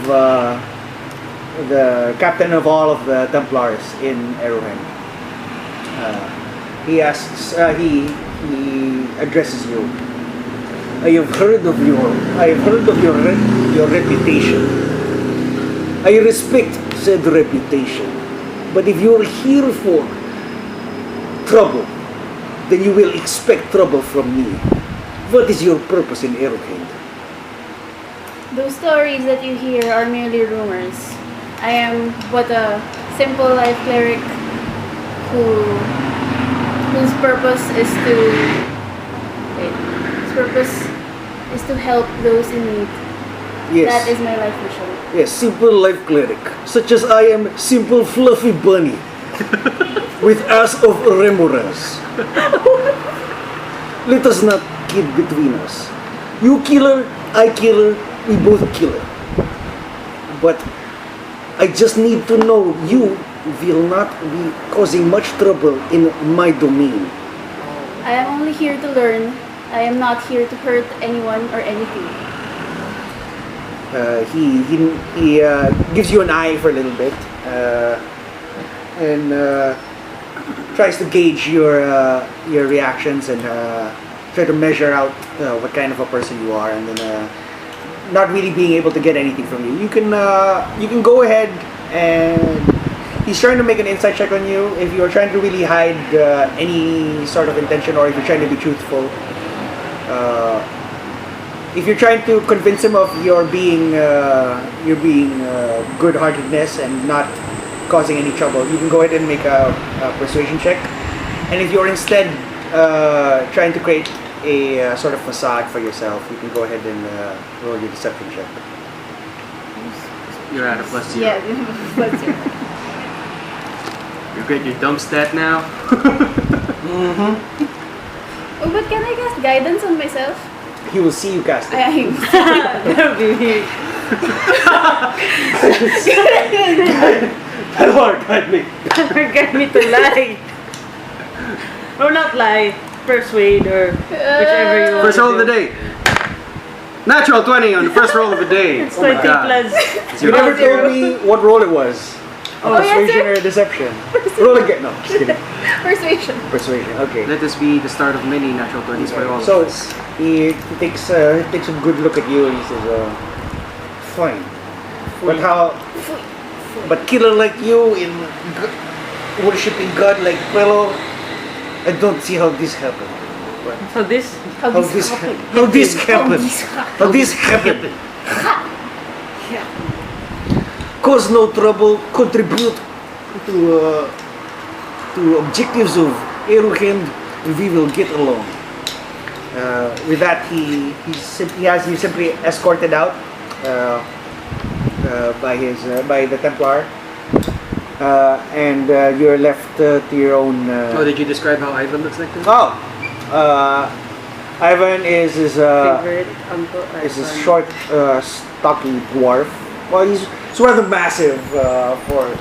the captain of all of the Templars in Eruhend. He addresses you. I have heard of your reputation. I respect said reputation. But if you're here for trouble, then you will expect trouble from me. What is your purpose in Eruhend? Those stories that you hear are merely rumors. I am but a simple life cleric whose purpose is to help those in need. Yes. That is my life mission. Yes, simple life cleric, such as I am, simple fluffy bunny, with ass of remoras. Let us not kid between us. You killer, I killer, we both killer. But I just need to know you will not be causing much trouble in my domain. I am only here to learn. I am not here to hurt anyone or anything. He gives you an eye for a little bit and tries to gauge your reactions and try to measure out what kind of a person you are, and then not really being able to get anything from you. You can go ahead, and he's trying to make an insight check on you. If you're trying to really hide any sort of intention, or if you're trying to be truthful. If you're trying to convince him of your being good-heartedness and not causing any trouble, you can go ahead and make a persuasion check. And if you're instead trying to create a sort of facade for yourself, you can go ahead and roll your deception check. You're at a +0. Yeah, +0. You get your dump stat now. Oh, but can I cast guidance on myself? He will see you cast it. That would be weird. Guide me. Get me to lie. Or not lie. Persuade or whichever you want. First roll of the day. Natural 20 on the first roll of the day. It's Oh my 20 God. plus. It's You your never told me what roll it was. Oh, yes, Persuasion sir. or deception? Roll again. No, just kidding. Persuasion. Persuasion. Okay. Let this be the start of many natural 20s for all So of us. he takes a good look at you and he says, "Fine, but but killer like you in worshipping God like fellow, I don't see how this happened. So this. How How this this happened. how this happened? this happened. How this happened? Cause no trouble, contribute to objectives of Eruhend, and we will get along." With that, he has you simply escorted out by the Templar, and you're left to your own. Oh, did you describe how Ivan looks like? Ivan is Favorite uncle. a short, stocky dwarf. Well, he's rather massive for a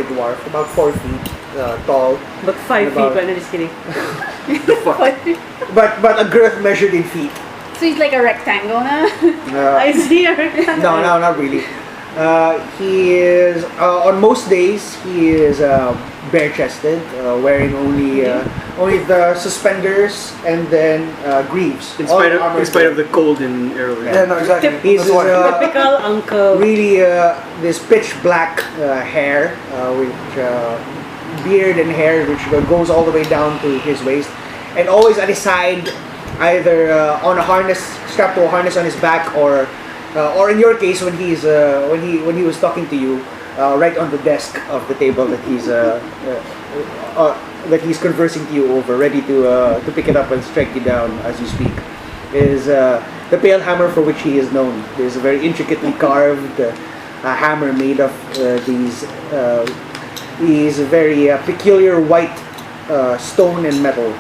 dwarf, about 4 feet tall. But 5 feet. About- No, just kidding. But a girth measured in feet. So he's like a rectangle na? I see her. No, not really. He is on most days he is bare-chested, wearing only the suspenders and then greaves. In All spite armored. of the cold in Eruhend. Yeah, no, exactly. He's That's why. Typical uncle. really this pitch black hair, which beard and hair which goes all the way down to his waist, and always at his side, either on a harness, strapped to a harness on his back, or in your case when he was talking to you, right on the desk of the table that he's conversing to you over, ready to pick it up and strike you down as you speak, is the pale hammer for which he is known. There's a very intricately carved hammer made of these very peculiar white stone and metal.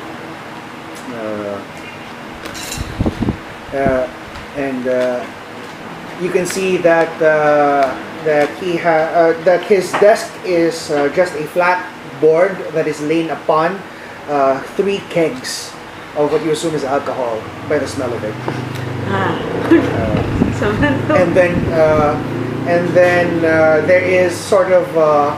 And you can see that that his desk is just a flat board that is laid upon 3 kegs of what you assume is alcohol by the smell of it. And then there is sort of a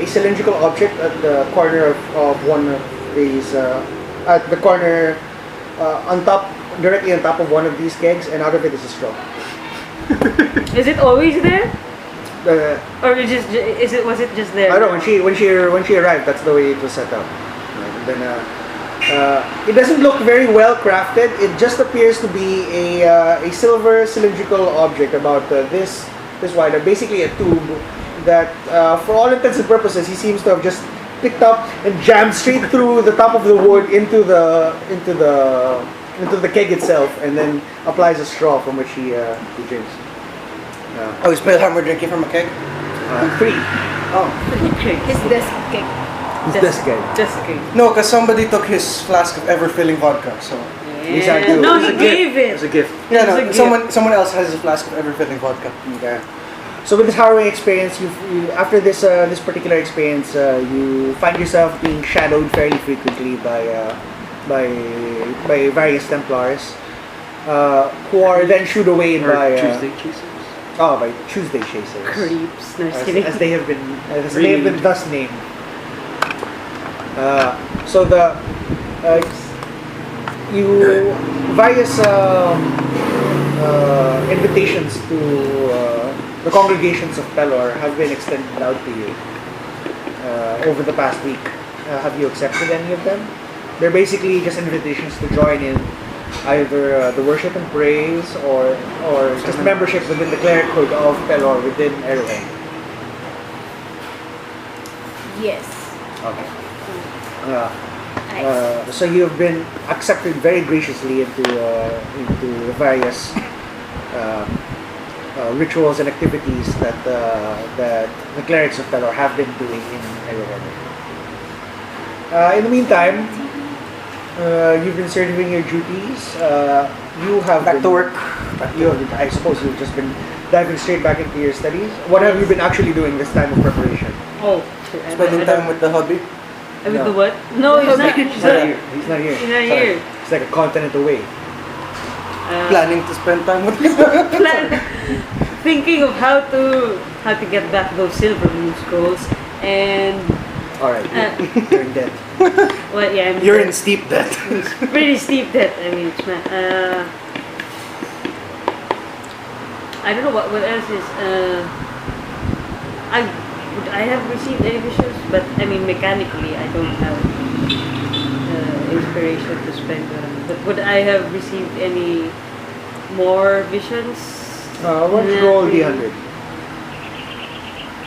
cylindrical object at the corner of one of these at the corner directly on top of one of these kegs, and out of it is a straw. Is it always there? Uh, Or was it just there? I don't know, when she arrived, that's the way it was set up. And then it doesn't look very well crafted. It just appears to be a silver cylindrical object about this wide, basically a tube that, for all intents and purposes, he seems to have just picked up and jammed straight through the top of the wood into the keg itself, and then applies a straw from which he drinks. Oh, is Palehammer drinking from a keg? 3. Oh. His desk cake. This guy. Just kidding. No, because somebody took his flask of ever-filling vodka, so... These are two. No, It's he a gave It's a it. gift. Yeah, It's a no, gift. someone else has a flask of ever-filling vodka. Okay. So with this harrowing experience, you after this particular experience, you find yourself being shadowed fairly frequently by various Templars. who are then shooed away Or by Tuesday chasers. by Tuesday chasers, Creeps. No, just kidding. as they have been Really? thus named. So the you various invitations to the congregations of Pelor have been extended out to you over the past week. Have you accepted any of them? They're basically just invitations to join in either the worship and praise or just membership within the clerichood of Pelor within Eruhend. Yes. Okay. Nice. So you have been accepted very graciously into the various rituals and activities that the clerics of Pelor have been doing in Eruhend. In the meantime, you've been serving your duties. You have Back to work. I suppose you've just been diving straight back into your studies. What have you been actually doing this time of preparation? Oh, sure. Spending time with the hobby. With No. the what? No, he's not. He's not here. He's not here. He's not Sorry. here. He's like a continent away. Planning to spend time with Thinking of how to get back those silver moon scrolls, and All right, you're in debt. well, yeah, I'm You're in steep debt. pretty steep debt. I mean, it's not, I don't know what else is. I have received any visions, but I mean mechanically I don't have inspiration to spend. But would I have received any more visions? Why don't you roll D100?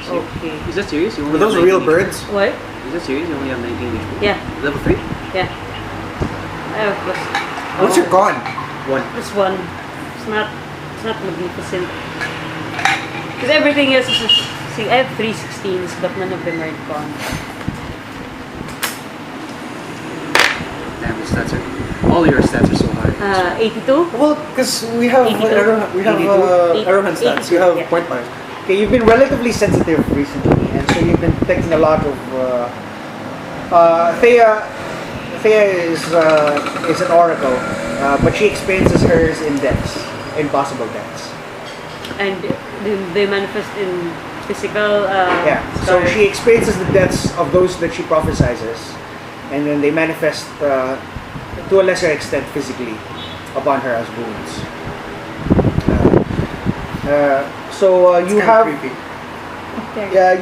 Okay. Is that serious? You only Were those have real 19 birds? What? Is that serious? You only have 19 HP? Yeah. Level 3? Yeah. I have plus. What's your con? 1. Plus one. It's not magnificent. Because everything else is just, see, I have 3 16s, but none of them are gone. Damn, the stats are... All your stats are so high. 82. Well, because we have 82. Eruhend stats. You have Yeah. point bars. Okay, you've been relatively sensitive recently, and so you've been taking a lot of. Theia is an oracle, but she experiences hers in deaths, in possible deaths. And they manifest in physical. Yeah. So scars. she experiences the deaths of those that she prophesizes, and then they manifest to a lesser extent physically upon her as wounds. It's You kinda have. creepy.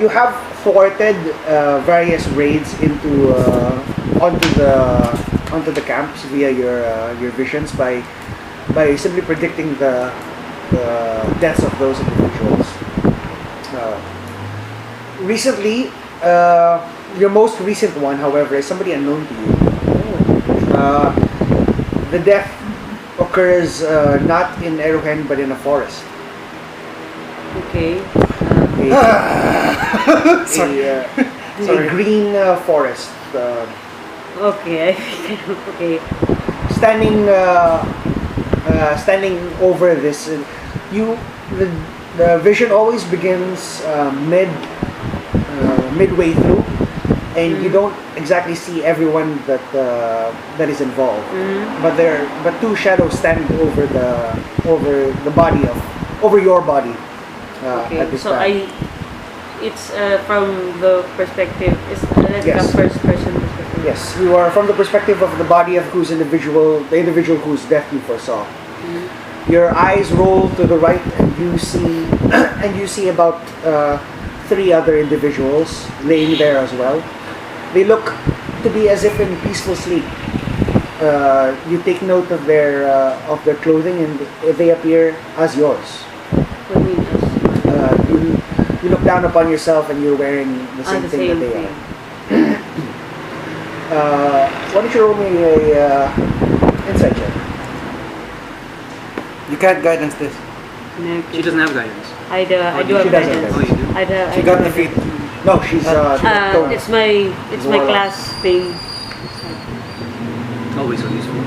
You have thwarted various raids into onto the camps via your visions by simply predicting the deaths of those individuals. Recently, your most recent one, however, is somebody unknown to you. The death occurs not in Eruhend but in a forest. Okay. Sorry. A green forest. Okay. Okay. Standing over this, the vision always begins midway through, and you don't exactly see everyone that is involved. But two shadows stand over your body Okay. at this So time. it's from the perspective. It's like Yes. a first person perspective. Yes, you are from the perspective of the body of the individual whose death you foresaw. Your eyes roll to the right, and you see about 3 other individuals laying there as well. They look to be as if in peaceful sleep. You take note of their clothing, and they appear as yours. What means? You look down upon yourself, and you're wearing the same The thing same that they thing. are. Why don't you roll me a insight check? You can't guidance this. No, She doesn't have guidance. I do she have doesn't guidance. Oh, you do? She got the feet. No, she's toned. It's my Warlock. class thing. Always so useful.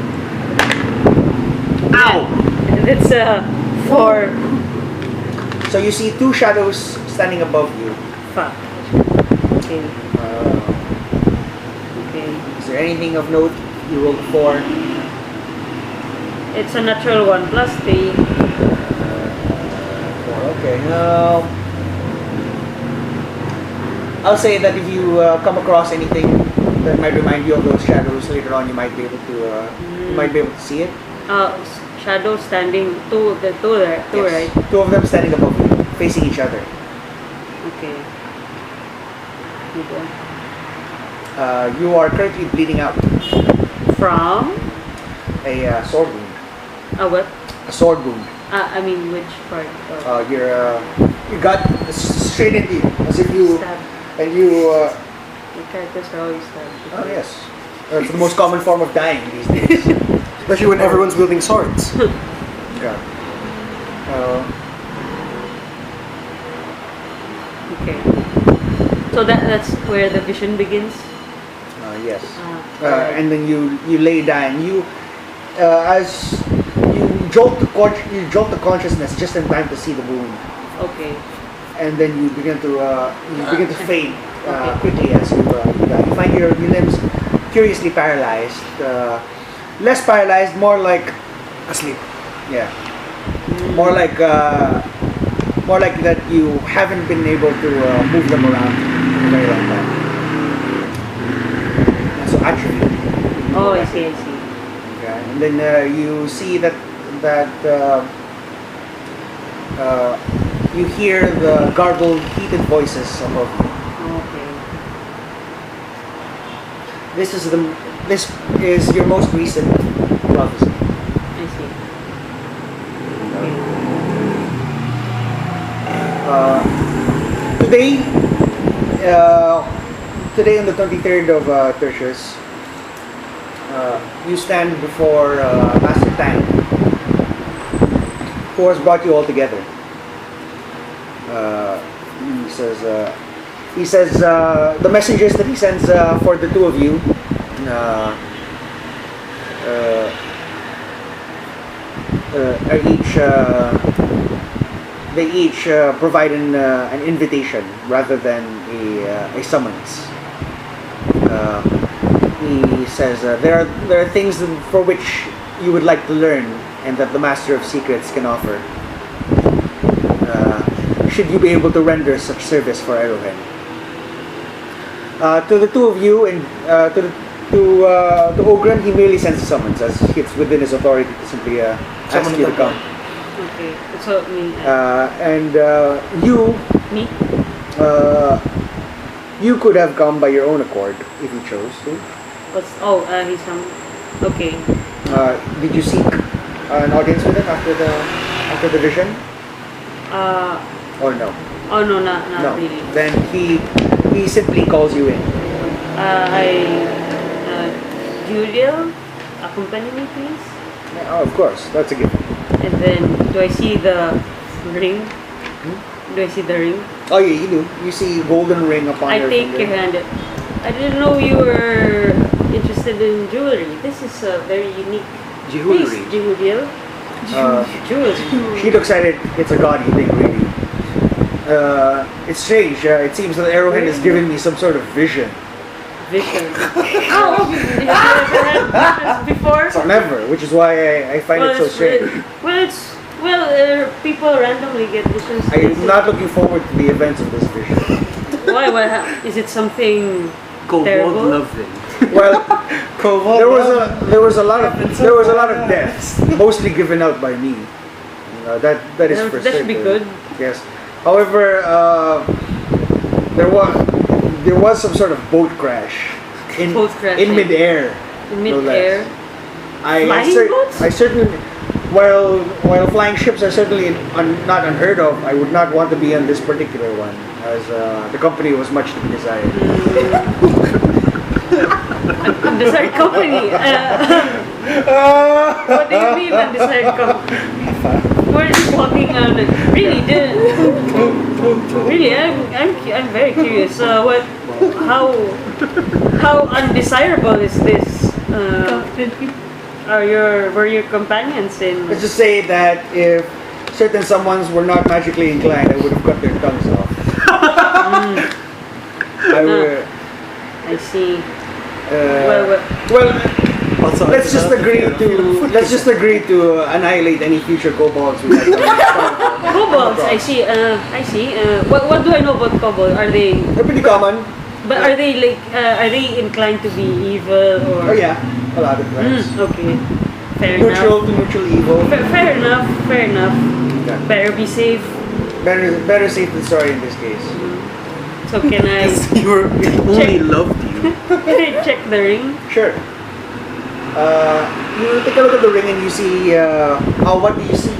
Ow! It's 4. So you see 2 shadows standing above you. Fuck. Okay. Okay. Is there anything of note? You rolled a 4. It's a natural 1 plus 3. Okay, now I'll say that if you come across anything that might remind you of those shadows later on, you might be able to see it. Shadow standing, two there, two Yes. right? Two of them standing above you, facing each other. Okay. Okay. You are currently bleeding out From a sword wound. what? A sword wound. I mean which part? You got straight into you, as if you Stab. and you. The characters are always stabbed. Oh yes, it's the most common form of dying these days. Especially when everyone's wielding swords. Yeah. Okay. So that's where the vision begins. Yes. Alright. And then you lay down. You as you jolt the consciousness just in time to see the wound, Okay. and then you begin to fade Okay. quickly as you die. You find your limbs curiously paralyzed. Less paralyzed, more like Asleep. yeah, more like that you haven't been able to move them around in a very long time. So atrophy. Oh, I see. Okay. And then you see that you hear the garbled, heated voices above you. Okay. This is your most recent prophecy. I see. Today on the 23rd of Tertius, you stand before Master Tang, who has brought you all together. He says the messages that he sends for the two of you they each provide an invitation rather than a summons. He says there are things for which you would like to learn and that the Master of Secrets can offer. Should you be able to render such service for Eruhend. To the two of you and to Ogrim, he merely sends a summons as it's within his authority to simply ask you to come. Okay. So me. Me? You could have come by your own accord if you chose to. He's some. Okay. Did you seek an audience with him after the vision? Or no? Oh no, not No. really. Then he simply calls you in. Jehudiel, accompany me, please. Oh, of course, that's a given. And then, do I see the ring? Do I see the ring? Oh yeah, you do. You see golden ring upon I your take finger. your hand. I didn't know you were interested in jewelry. This is a very unique Jewelry. piece, Jehudiel. Jewelry. She looks at it. It's a gaudy thing, really. It's strange. It seems that Eruhend is giving me some sort of vision. Vision. Oh, have you ever had visions before? Never, which is why I find it so strange. People randomly get visions. I am not looking forward to the events of this vision. Why? Is it something Kobold terrible? loving. Well, there was a lot of deaths, mostly given out by me. That is for That should be certain. good. Yes. However, there was some sort of boat crash in midair. In no mid-air. less. Flying boats? I certainly, while flying ships are certainly not unheard of, I would not want to be on this particular one, as the company was much to be desired. Undesired company. What do you mean undesired company? We're just walking on it. Really, really, I'm very curious. How undesirable is this? Were your companions in? Let's just say that if certain someones were not magically inclined, I would have cut their tongues off. I would. I see. Well, let's just agree to annihilate any future kobolds. Kobolds, I see. What do I know about kobolds? They're pretty common. But are they inclined to be evil or? Oh yeah, a lot of times. Okay, fair Neutral enough. to neutral evil. Fair enough. Okay. Better be safe. Better safe than sorry in this case. So can I Only loved you. can I check the ring? Sure. You take a look at the ring and you see. What do you see?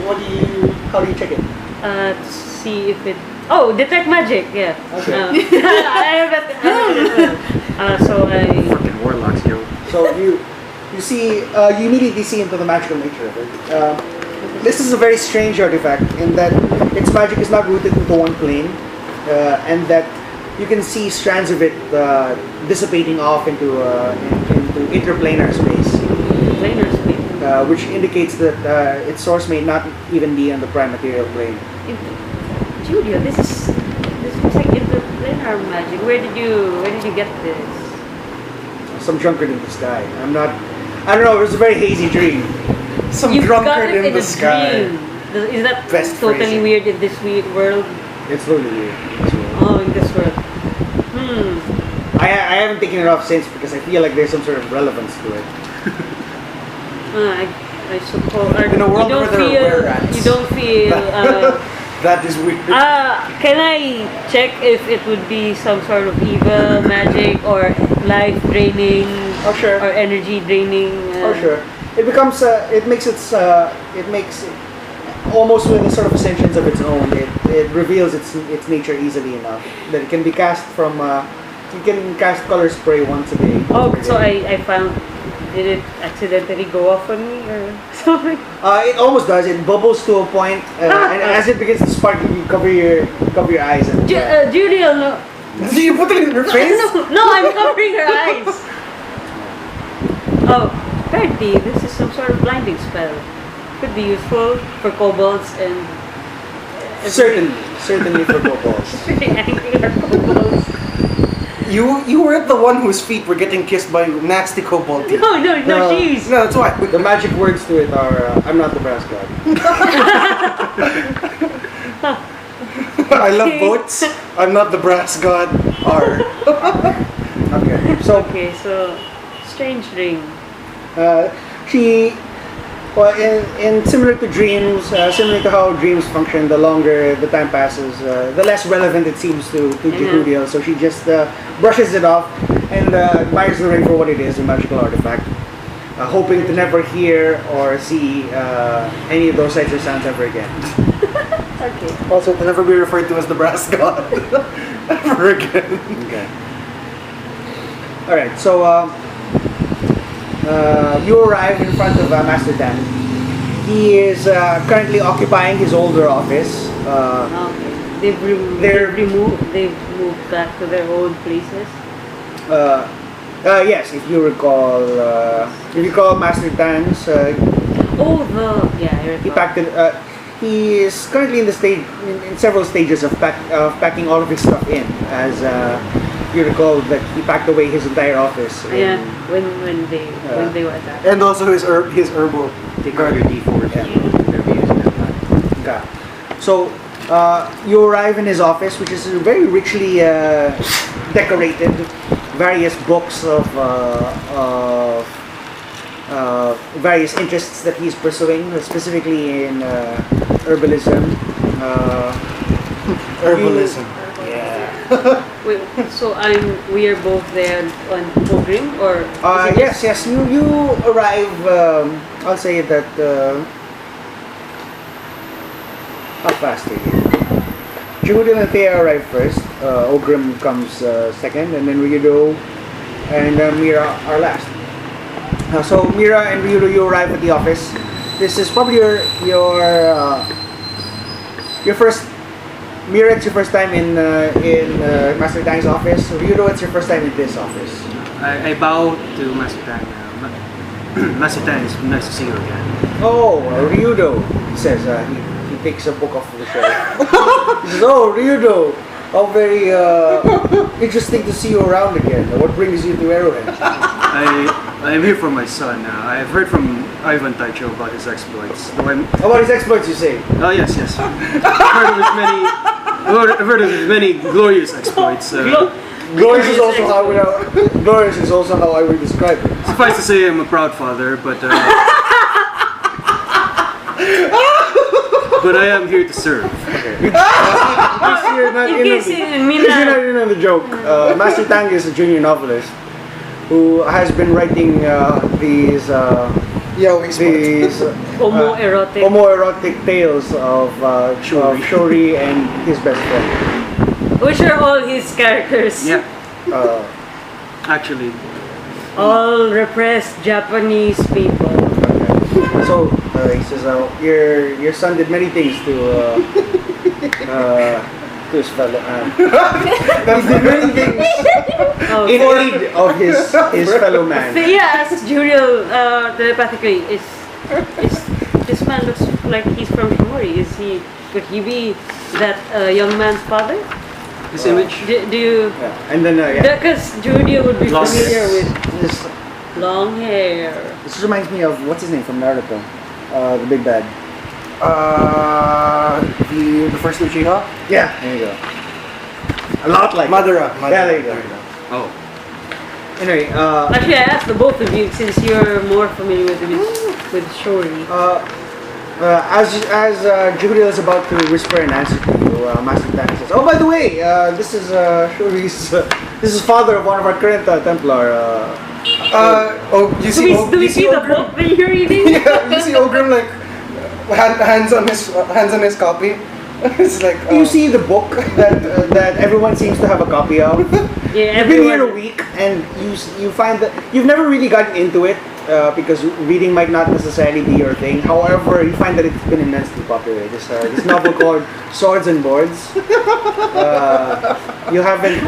How do you check it? To see if it. Oh, detect magic. Yeah. Okay. I have that. So I. Fucking warlocks, yo. So you see. You immediately see into the magical nature of it. This is a very strange artifact in that its magic is not rooted into one plane, and that you can see strands of it dissipating off into interplanar space. Planar space. Which indicates that its source may not even be on the prime material plane. Julia, this looks like interplanar magic. Where did you get this? Some drunkard in the sky. I don't know. It was a very hazy dream. Some You got drunkard it in the a sky. dream. Is that Best totally phrasing. weird in this weird world? It's really weird. Oh, in this world. I haven't taken it off since because I feel like there's some sort of relevance to it. I suppose. In a world where there are were-rats. You don't feel. That is weird. Can I check if it would be some sort of evil magic or life draining? Oh sure. Or energy draining? Oh sure. It becomes. It makes it almost with a sort of ascensions of its own. It reveals its nature easily enough that it can be cast from. You can cast color spray once a day. Oh, so I found. Did it accidentally go off on me or something? It almost does. It bubbles to a point, and as it begins to spark, you cover your eyes. And, Juliel, no. Do you put it in her face? No, I'm covering her eyes. Oh, apparently this is some sort of blinding spell. Could be useful for kobolds and certainly for kobolds. pretty angular kobolds. You weren't the one whose feet were getting kissed by nasty kobold teeth. No, she's. No, that's why. The magic words to it are, "I'm not the brass god." I love boats. I'm not the brass god. R. Okay, so Okay, so strange ring. she, well, in similar to dreams, similar to how dreams function, the longer the time passes, the less relevant it seems to Jehudiel. So she just brushes it off and admires the ring for what it is, a magical artifact, hoping to never hear or see any of those sights or sounds ever again. Okay. Also, to never be referred to as the brass god ever again. Okay. All right. So you arrive in front of Master Dan. He is currently occupying his older office. Okay. They've moved back to their old places. Yes, if you recall, Master Dan's, I he recall. packed it. He is currently in the in several stages of packing all of his stuff in. As you recall, that he packed away his entire office. Yeah, when they were attacked. And also his herbal. Take out your D4s. Yeah. They're using that plan. Okay. So you arrive in his office, which is very richly decorated. Various books of various interests that he's pursuing, specifically in herbalism. Herbalism. Yeah. Wait, so we are both there on Ogrim or? is it Yes. You arrive. I'll say that. How fast are you? Jehudiel and Theia arrive first. Ogrim comes second, and then Ryudo and Mira are last. So Mira and Ryudo, you arrive at the office. This is probably your first. Mira, it's your first time in Master Tang's office. Ryudo, it's your first time in this office. I bow to Master Tang. Master Tang, it's nice to see you again. Oh, Ryudo, he says. He takes a book off the shelf. He says, "Oh, Ryudo, how very interesting to see you around again. What brings you to Eruhend?" I'm here for my son. I've heard from Ivan Taicho about his exploits. About his exploits, you say? Oh yes, yes. I've heard of his many glorious exploits. Glorious is also how I would describe it. Suffice to say, I'm a proud father, but but I am here to serve. Okay. You're not in on the joke. Master Tang is a junior novelist who has been writing these homoerotic tales of Shori and his best friend. Which are all his characters. Yeah. Actually. All repressed Japanese people. Okay. So he says, your son did many things to his fellow. He did many things in aid of his fellow man. Theia asked Jehudiel telepathically, is this man looks like he's from Shimori? Could he be that young man's father? This image? Do you? Yeah. And then Because Jehudiel would be Long familiar hair. with this long hair. this reminds me of what's his name from Naruto, the big bad. The first Uchiha? Yeah, there you go. A lot like Madara. Yeah, there you go. Oh. Anyway, Actually, I asked the both of you since you're more familiar with Shori. as Jehudiel is about to whisper an answer to you, Master Tang says, "Oh, by the way, this is Shuri's. This is father of one of our current Templar. You see, Do we see the book that you're reading? Yeah, you see Ogrim like hands on his copy. It's like You see the book that everyone seems to have a copy of. Yeah, You've been here a everyone. week, and you find that you've never really gotten into it because reading might not necessarily be your thing. However, you find that it's been immensely popular. This novel called Swords and Boards. You haven't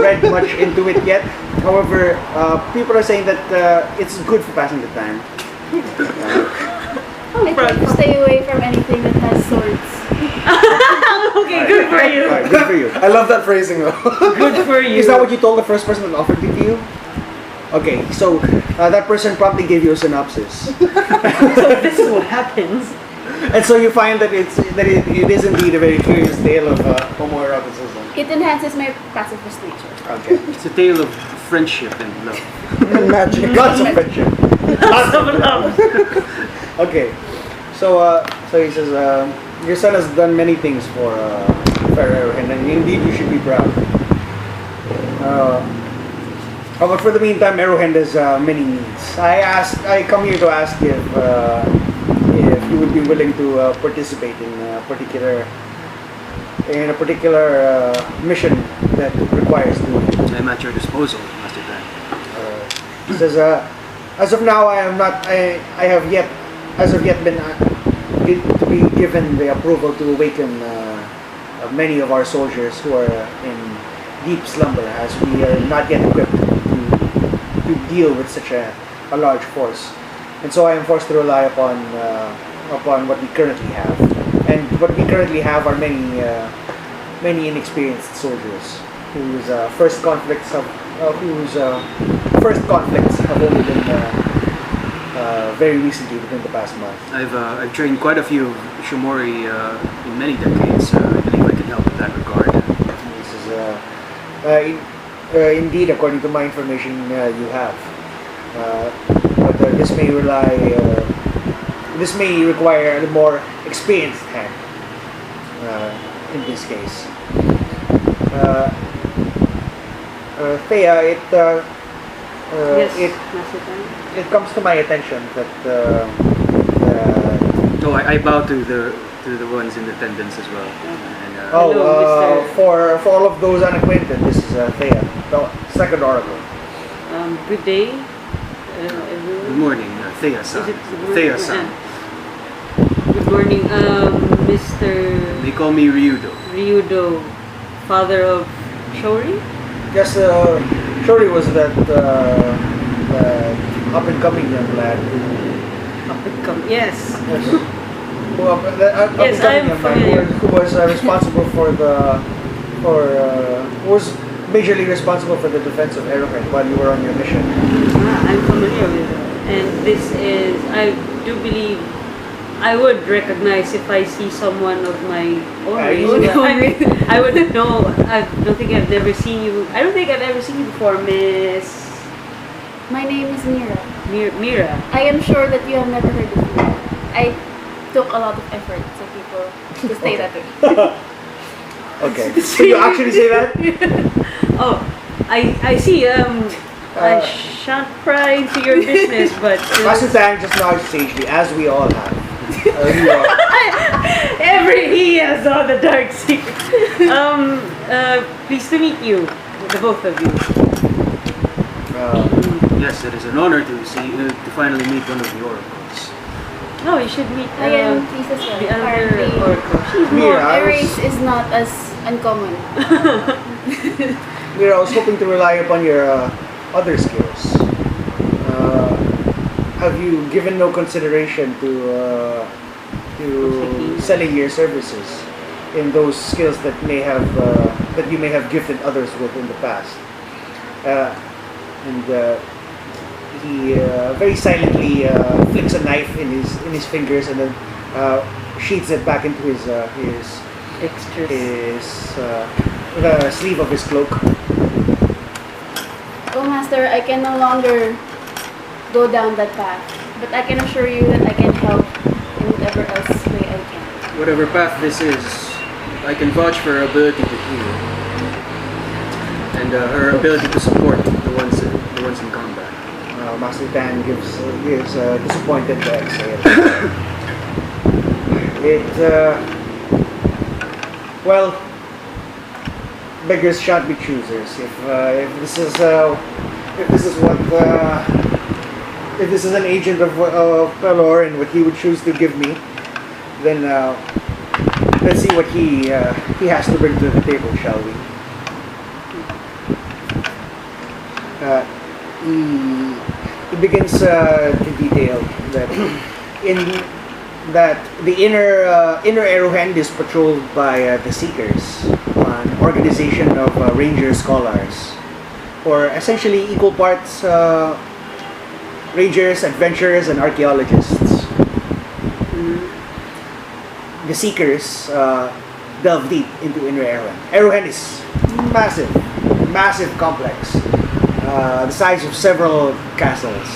read much into it yet. However, people are saying that it's good for passing the time. I try to stay away from anything that has swords. Okay, good for you. Alright, good for you. I love that phrasing though. Good for you. Is that what you told the first person that offered it to you? Okay, so that person promptly gave you a synopsis. So this is what happens. And so you find that it is indeed a very curious tale of homoeroticism. It enhances my pacifist nature. Okay. It's a tale of friendship and love. And magic. Lots of friendship. Lots of love. Okay. So he says, your son has done many things for Eruhend, and indeed you should be proud. But for the meantime, Eruhend has many needs. I come here to ask if you would be willing to participate in a particular mission that requires doing. I'm at your disposal, Master Tang. He says, as of now, I have yet been to be given the approval to awaken many of our soldiers who are in deep slumber, as we are not yet equipped to deal with such a large force. And so I am forced to rely upon what we currently have. And what we currently have are many inexperienced soldiers whose first conflicts have only been very recently, within the past month. I've trained quite a few Shomori in many decades. I believe I can help in that regard. This is indeed, according to my information, you have. But this may require a more experienced hand in this case. Theia, Yes, Master Tang. it comes to my attention that Oh, I bow to the ones in attendance as well. And, Hello, Mr. for all of those unacquainted, this is Theia, the second oracle. Good day, Good everyone. morning, Theia-san. Is it good morning? Theia-san. Good morning, Mr. They call me Ryudo. Ryudo, father of Shori? Yes, Shori was that up and coming young lad. Yes. Well, Yes, I am familiar. who was responsible who was majorly responsible for the defense of Eruhend while you were on your mission. I'm familiar with this is, I do believe, I would recognize if I see someone of my own race. I would know. I don't think I've ever seen you. I don't think I've ever seen you before, Miss My name is Mira. Mira. I am sure that you have never heard of me. I took a lot of effort to people to say that to me. Okay. So you actually say that? Oh, I see. I shan't pry into your business, but Master Tang just nods sagely, as we all have. he has all the dark secrets. Pleased to meet you, the both of you. Yes, it is an honor to finally meet one of your oracles. No, you should meet I am pleased as well. the other Apparently, oracle. Mira, my race is not as uncommon. Mira, I was hoping to rely upon your other skills. Have you given no consideration to selling your services in those skills that you may have gifted others with in the past? He very silently flicks a knife in his fingers and then sheaths it back into the sleeve of his cloak. Oh, Master, I can no longer go down that path, but I can assure you that I can help in whatever else way I can. Whatever path this is, I can vouch for her ability to heal and her ability to support the ones in combat. Master Tan gives a disappointed exhale. Beggars shan't be choosers. If this is an agent of Pelor and what he would choose to give me, then let's see what he has to bring to the table, shall we? He begins to detail that the inner Eruhend is patrolled by the Seekers, an organization of ranger scholars, or essentially equal parts rangers, adventurers, and archaeologists. The Seekers delve deep into Inner Eruhend. Eruhend is massive complex, the size of several castles.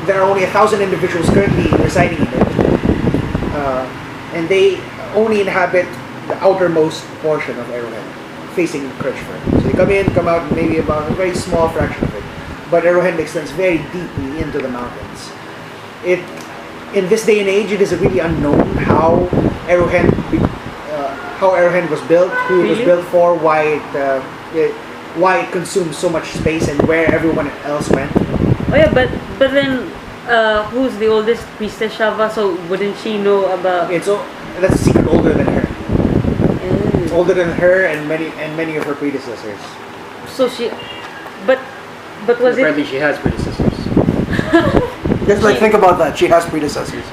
There are only 1,000 individuals currently residing in it, and they only inhabit the outermost portion of Eruhend, facing Kirchford. So they come in, come out, maybe about a very small fraction of it. But Eruhend extends very deeply into the mountains. In this day and age, it is really unknown how Eruhend was built, who it was built for, why it consumes so much space, and where everyone else went. Oh yeah, but then who's the oldest priestess, Shava? So wouldn't she know about? That's a secret older than her. It's older than her and many of her predecessors. So but was Apparently she has predecessors. Just think about that. She has predecessors.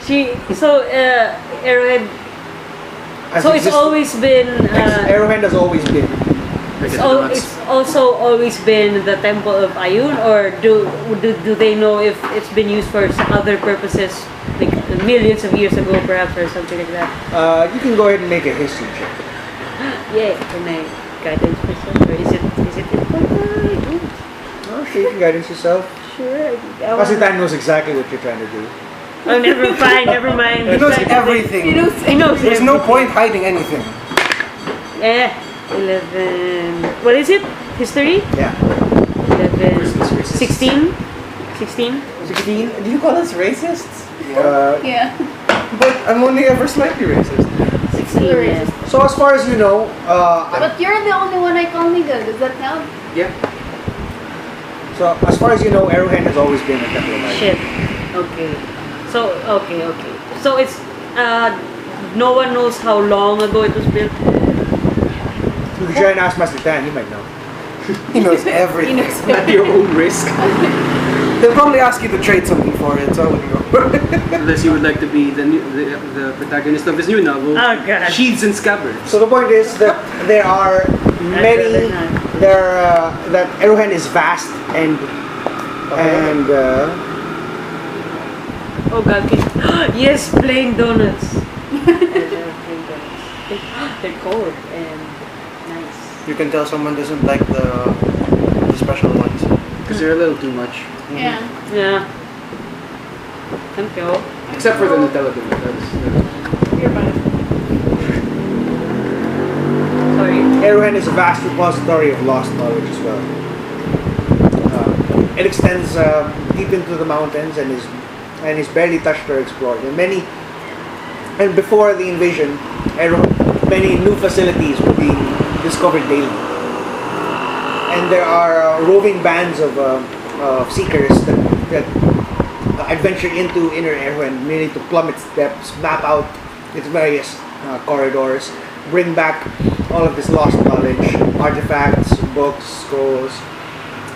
Eruhend. So it's always been. Eruhend has always been. It's also always been the temple of Ayun, or do they know if it's been used for other purposes, like millions of years ago, perhaps, or something like that? You can go ahead and make a history check. Yeah, can I guidance myself, or is it important? Oh, sure, you can guidance yourself. Sure. Master Tan knows exactly what you're trying to do. Oh, never mind. He knows everything. He knows. There's no point hiding anything. 11. What is it? History? Yeah. 11. 16? 16? 16? Do you call us racists? Yeah. But I'm only ever slightly racist. 16, yeah. So as far as you know, But you're the only one I call nigga. Does that count? Yeah. so as far as you know, Eruhend has always been a temple of Ayun. Shit. Okay. So, okay. So it's, no one knows how long ago it was built. You can try and ask Master Tan, he might know. He knows everything. At your own risk. They'll probably ask you to trade something for it, so I wouldn't go. Unless you would like to be the protagonist of his new novel, Oh, God. Sheaths and Scabbards. So the point is that there are many, that Eruhend is vast and And Oh god, yes, plain donuts. I love plain donuts. They're cold and nice. You can tell someone doesn't like the special ones. Because they're a little too much. Yeah. Yeah. Thank you. Except for the Nutella donut. That's You're fine. Sorry. Eruhend is a vast repository of lost knowledge as well. It extends deep into the mountains and is barely touched or explored. And before the invasion, many new facilities were being discovered daily. And there are roving bands of seekers that adventure into Inner Eruhend merely to plumb its depths, map out its various corridors, bring back all of this lost knowledge, artifacts, books, scrolls,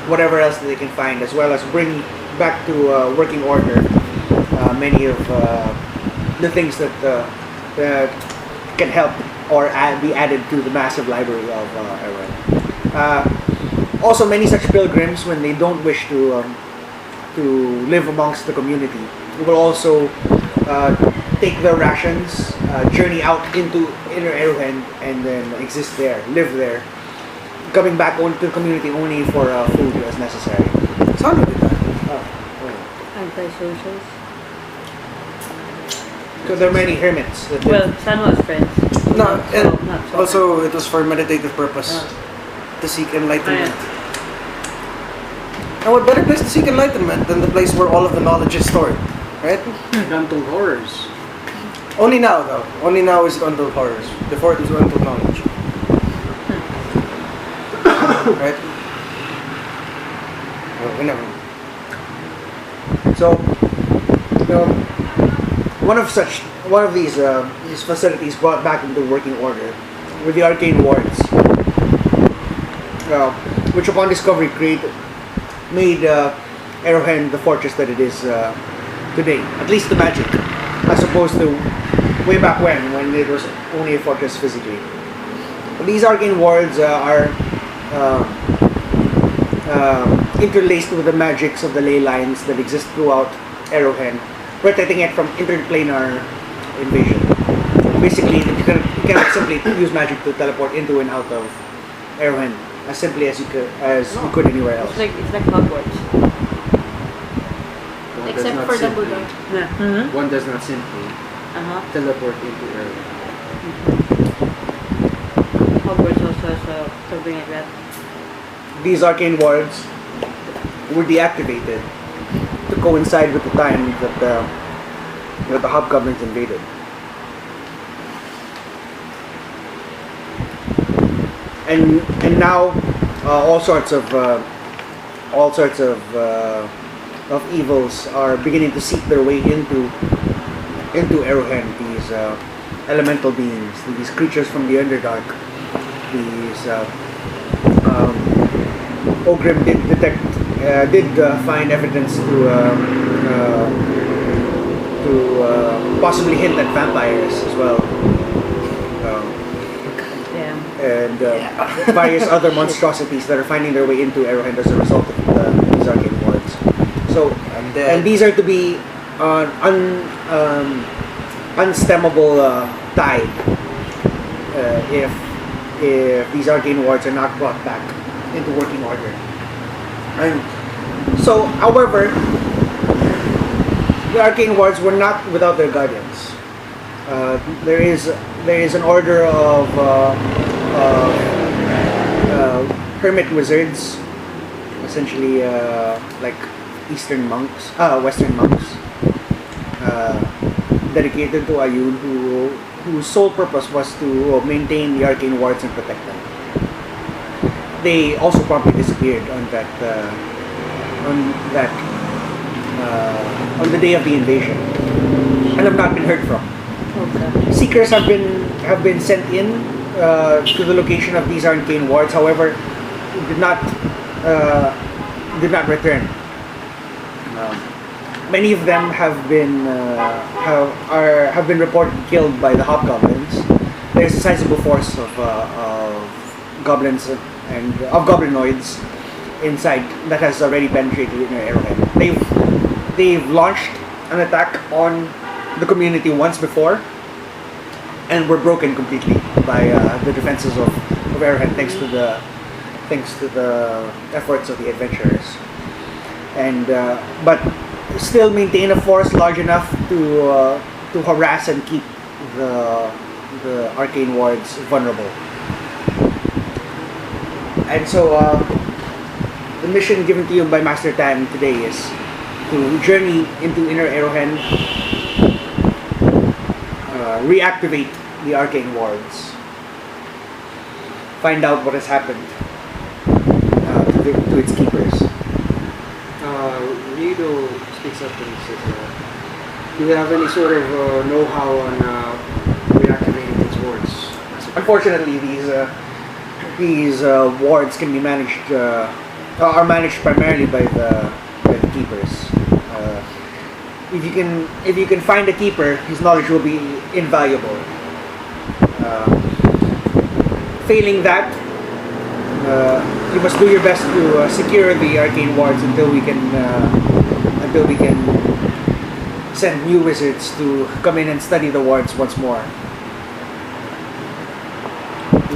whatever else that they can find, as well as bring back to working order many of the things that can help or be added to the massive library of Eruhend. Also, many such pilgrims, when they don't wish to live amongst the community, will also take their rations, journey out into Inner Eruhend, and then exist there, live there, coming back to the community only for food as necessary. Sana did that. Anti-socials. So there are many hermits that Well, San was friends. No, and not so also it was for meditative purpose, to seek enlightenment. And what better place to seek enlightenment than the place where all of the knowledge is stored, right? Untold horrors. Only now, though. Only now is it untold horrors. Before it was untold knowledge. Right? Well, we never. So, one of these facilities brought back into working order were the arcane wards, which upon discovery made Eruhend the fortress that it is today. At least the magic, as opposed to way back when it was only a fortress physically. But these arcane wards are interlaced with the magics of the ley lines that exist throughout Eruhend, protecting it from interplanar invasion. Basically, you cannot simply use magic to teleport into and out of Eruhend as simply as you could anywhere else. It's like Hogwarts. One does Except not for simply- Dumbledore. Yeah. One does not simply teleport into Eruhend. Hogwarts also has something like that. These arcane wards were deactivated to coincide with the time that the hobgoblins invaded. And now all sorts of evils are beginning to seek their way into Eruhend. These elemental beings, these creatures from the Underdark, these Ogrim did find evidence to possibly hint at vampires as well. Damn. And various other monstrosities that are finding their way into Eruhend as a result of these arcane wards. So, and these are to be unstemmable tide if these arcane wards are not brought back into working order. And so, however, the arcane wards were not without their guardians. There is an order of hermit wizards, essentially like Western monks, dedicated to Ayun, whose sole purpose was to maintain the arcane wards and protect them. They also promptly disappeared on the day of the invasion, and have not been heard from. Okay. Seekers have been sent in to the location of these arcane wards. However, did not return. Many of them have been reported killed by the hobgoblins. There's a sizable force of goblins and of goblinoids inside that has already penetrated Inner Eruhend. They've launched an attack on the community once before, and were broken completely by the defenses of Eruhend, thanks to the efforts of the adventurers. And but still maintain a force large enough to harass and keep the arcane wards vulnerable. And so the mission given to you by Master Tan today is to journey into Inner Eruhend, reactivate the arcane wards, find out what has happened to its keepers. Ryudo speaks up and says, do you have any sort of know-how on reactivating these wards? Unfortunately, these wards can be managed are managed primarily by the keepers. If you can find a keeper, his knowledge will be invaluable. Failing that, you must do your best to secure the arcane wards until we can send new wizards to come in and study the wards once more.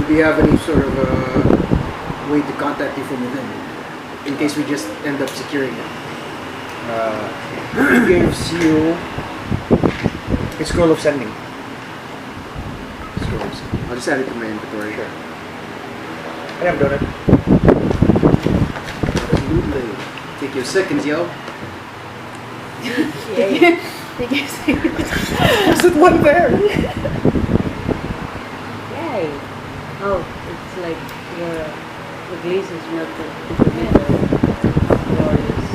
Do you have any sort of way to contact you from within, in case we just end up securing it? It gives you a scroll of sending. I'll just add it to my inventory. Sure. I have done it. Absolutely. Take your seconds, yo. Yay. Is it one there? Yay. Oh, it's like the glaze is melted in the middle. Glorious.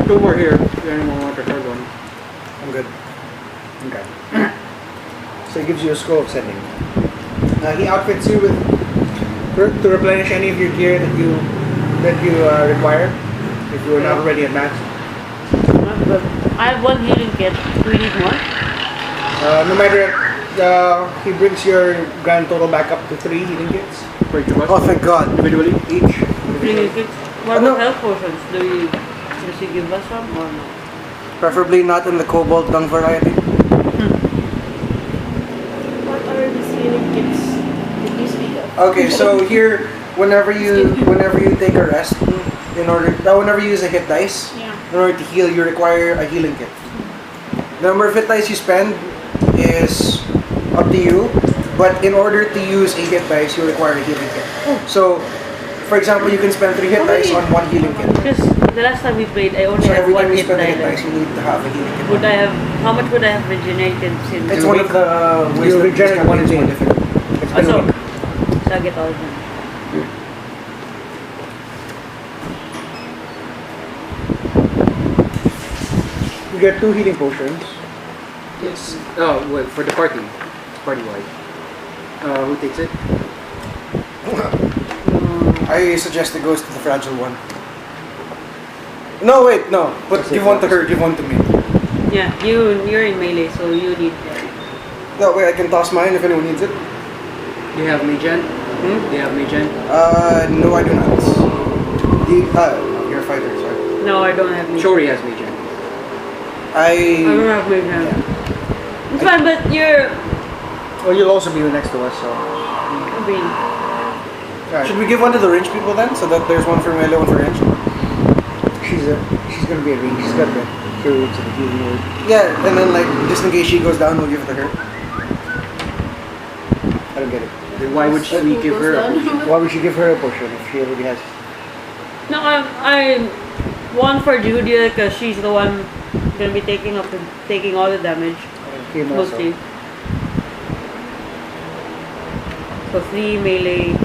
Two more here. If anyone want a third one. I'm good. Okay. So he gives you a scroll of sending. He outfits you with to replenish any of your gear that you require if you are not already advanced. I have one healing kit. Do we need more? No matter, he brings your grand total back up to 3 healing kits. For each of us? Oh, thank God. Individually? Each. Healing kits. What Ano? about health potions? Does he give us some or no? Preferably not in the cobalt dung variety. What are these healing kits that you speak of? Okay, so here, whenever you take a rest, whenever you use a hit dice, Yeah. in order to heal, you require a healing kit. The number of hit dice you spend is up to you, but in order to use a hit dice, you require a healing kit. So, for example, you can spend 3 hit dice on 1 healing kit. Because the last time we played, I only So had every one time you hit spend a hit die. dice, you need to have a healing kit. Would I have? How much would I have regenerated since? It's one of the ways You that regenerate this one campaign is more day. difficult. It's been a Also, week. so I get all of them. You get 2 healing potions. Yes. Oh, well, for the party. It's party-wide. Who takes it? I suggest it goes to the fragile one. No, wait, no. But give one to her, give one to me. Yeah, you're in melee, so you need that. No, wait, I can toss mine if anyone needs it. Do you have Magen? Do you have Magen? No, I do not. You're a fighter, sorry. No, I don't have melee. Shori has Magen. I don't I... have melee. It's fine, but you're Well, you'll also be next to us, so. green. Alright. Should we give one to the ranged people then? So that there's one for melee, one for ranged? She's gonna be a range. She's got the courage and the healing word. Yeah, and then like, just in case she goes down, we'll give it to her. I don't get it. Then why would we give her a potion? Why would you give her a potion if she already has? No, I one for Jehudiel because she's the one gonna be taking all the damage Him also. mostly. So 3 melee.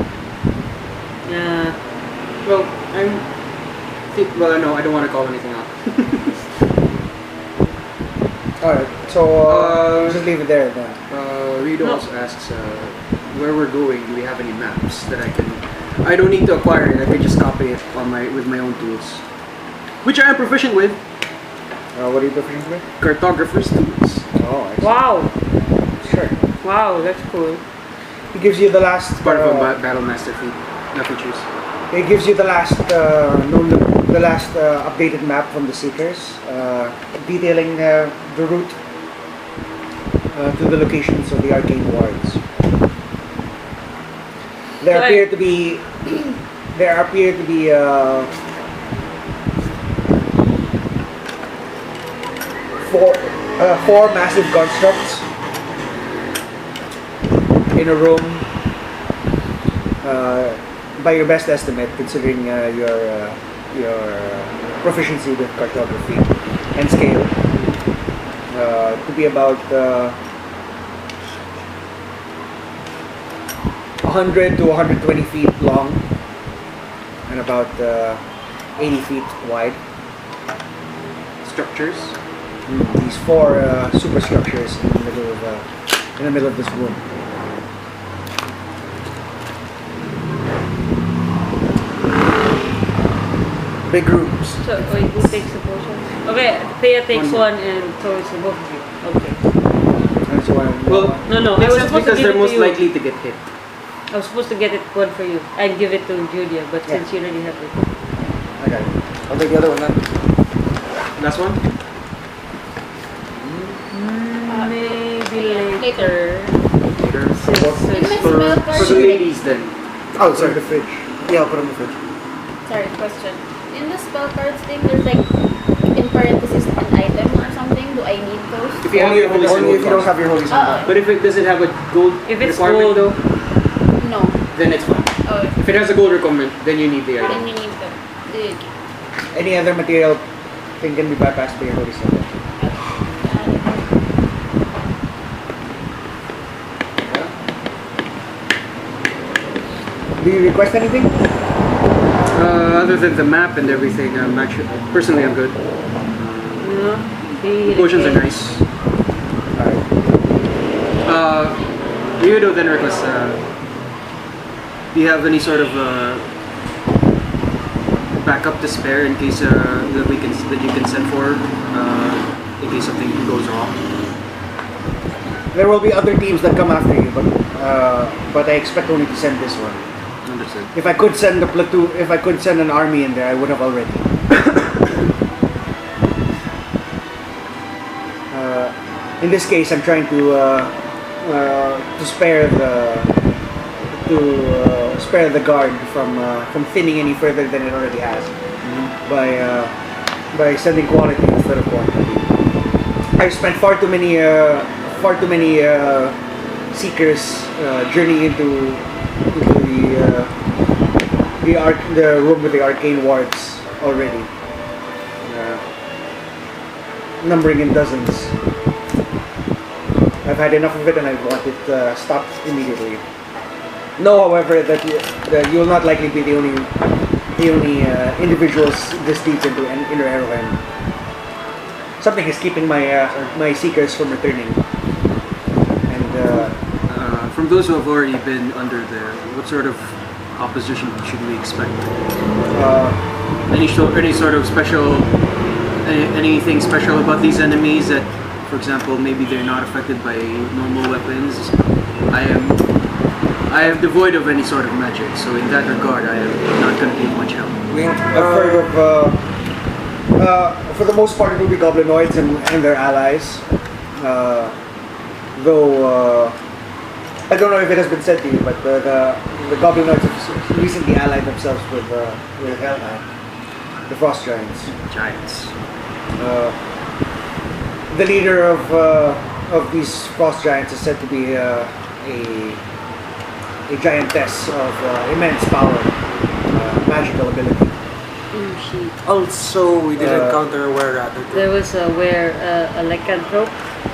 Well, no, I don't want to call anything out. Alright, so just leave it there then. Ryudo No. also asks where we're going. Do we have any maps that I can? I don't need to acquire it. I can just copy it with my own tools, which I am proficient with. What are you proficient with? Cartographer's tools. Oh, excellent. Wow, Sure. wow, that's cool. It gives you the last. It's part of a battle master features. It gives you the last updated map from the Seekers, detailing the route to the locations of the arcane wards. There appear to be four massive constructs in a room. By your best estimate, considering your proficiency with cartography and scale, to be about 100 to 120 feet long and about 80 feet wide. Structures. These four superstructures in the middle of this room. Big rooms. So wait, who takes the potion? Okay, Theia takes one, and so it's both of you. Okay. That's why Well, No, I makes was sense supposed to because give they're it to most you. likely to get hit. I was supposed to get it one for you. I'd give it to Julia, but Yeah. since you already have it. I got it. I'll take the other one then. Last one. Maybe later. Later. Since In my it's For, spell for card, the ladies then. Oh, Sorry, sorry. the fridge. Yeah, I'll put it in the fridge. sorry, question. In the spell cards thing, there's like in parentheses an item or something. Do I need those? If you have your holy Only if you symbol don't have your holy symbol. But if it doesn't have a gold If it's requirement gold. though, No. then it's fine. Oh, If it has a gold requirement, then you need the then item. you need them. Any other material thing can be bypassed by your holy symbol. Do you request anything? Other than the map and everything, personally I'm good. Be Potions are nice. Alright. Ryudo then requests, do you have any sort of backup to spare in case that you can send for in case something goes wrong? There will be other teams that come after you, but I expect only to send this one. Understood. If I could send a platoon, if I could send an army in there, I would have already. In this case, I'm trying to spare the guard from thinning any further than it already has by sending quality instead of quantity. I've spent far too many seekers journeying into the room with the arcane wards already, numbering in dozens. I've had enough of it, and I want it stopped immediately. Know, however, that you will not likely be the only individuals this deep into Inner Eruhend. Something is keeping my seekers from returning, and From those who have already been under there, what sort of opposition should we expect? Any sort of special, anything special about these enemies that, for example, maybe they're not affected by normal weapons. I am devoid of any sort of magic, so in that regard, I am not going to be much help. I've heard of, for the most part, it will be goblinoids and their allies. Though I don't know if it has been said to you, but the goblinoids have recently allied themselves with Hellheim, the frost giants. Giants. The leader of these frost giants is said to be a a giantess of immense power, magical ability. Oh, shit. Also, we did Uh, encounter a were-rat. There was a lycanthrope.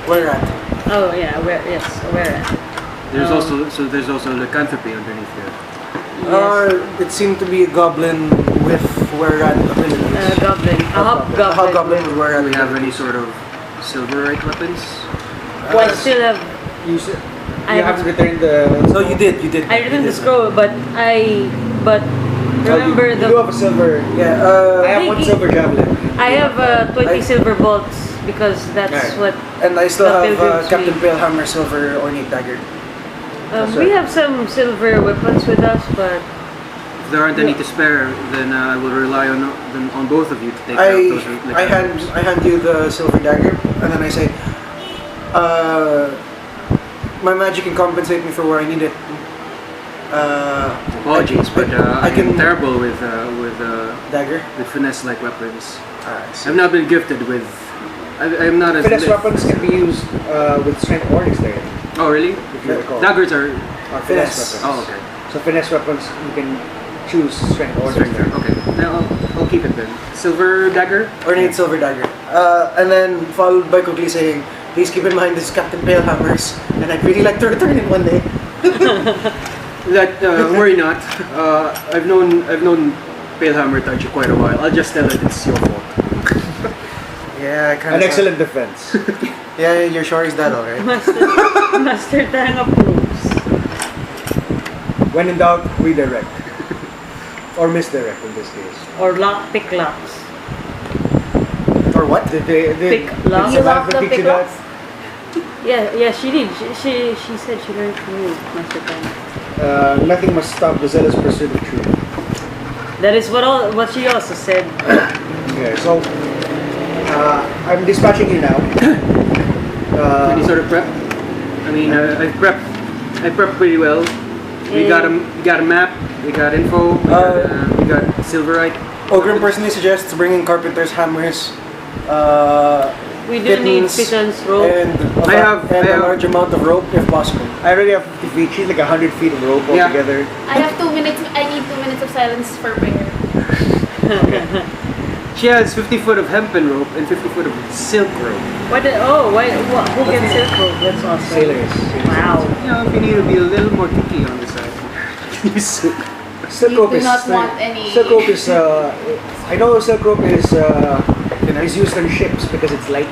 Were-rat. Oh yeah, yes, a were-rat. There's also lycanthropy underneath there. Yes. It seemed to be a goblin with were-rat abilities. Goblin. A hobgoblin. Hobgoblin with were-rat. Do we have any sort of silverite weapons? I still have. You I haven't returned the. No, you did. I returned the scroll, but remember you do have a silver. Yeah. I have one silver javelin. I have 20 silver bolts because that's Right. what. And I still The have pilgrims Captain made. Palehammer silver ornate dagger. That's We right. have some silver weapons with us, but If there aren't any to spare, then I will rely on both of you to take out those lycanthropes. I hand you the silver dagger, and then I say, my magic can compensate me for where I need it. Apologies, but I can I'm terrible with dagger. finesse-like weapons. Alright. I've not been gifted with. I'm not as. Finesse weapons can be used with strength or dexterity, Oh really? if you recall. Daggers are. Finesse Finesse. weapons. Oh okay. So finesse weapons, you can choose strength or Strength. dexterity. Okay. Now I'll keep it then. Silver dagger. Ornate silver dagger. And then followed by quickly saying, please keep in mind this is Captain Palehammer's, and I'd really like to return it one day. That worry not. I've known Palehammer Tachi quite a while. I'll just tell her it's your fault. Yeah, kind An excellent defense. Yeah, you're sure he's dead, alright? Master Tang approves. When in doubt, redirect. Or misdirect in this case. Or pick locks. Or what? Did Pick lock. You lock Samantha the teach you pick that? locks? Yeah, she did. She said she learned from you, Master Tang. Nothing must stop the zealous pursuit of truth. That is what she also said. Okay, so I'm dispatching you now. Any sort of prep? I mean, I prepped pretty well. We got a map. We got info. We got silverite. Ogrim personally suggests bringing carpenter's hammers, We do need kittens, pittance rope. and I have a large amount of rope if possible. I already have 50 feet. She's like 100 feet of rope Yeah. altogether. I have 2 minutes. I need 2 minutes of silence for prayer. She has 50 foot of hempen rope and 50 foot of silk rope. Who gets silk rope? That's awesome. Sailors. Wow. You know, if you need to be a little more tricky on the side, use silk. Silk You rope do is not want any- Silk rope is I know silk rope is used on ships because it's light.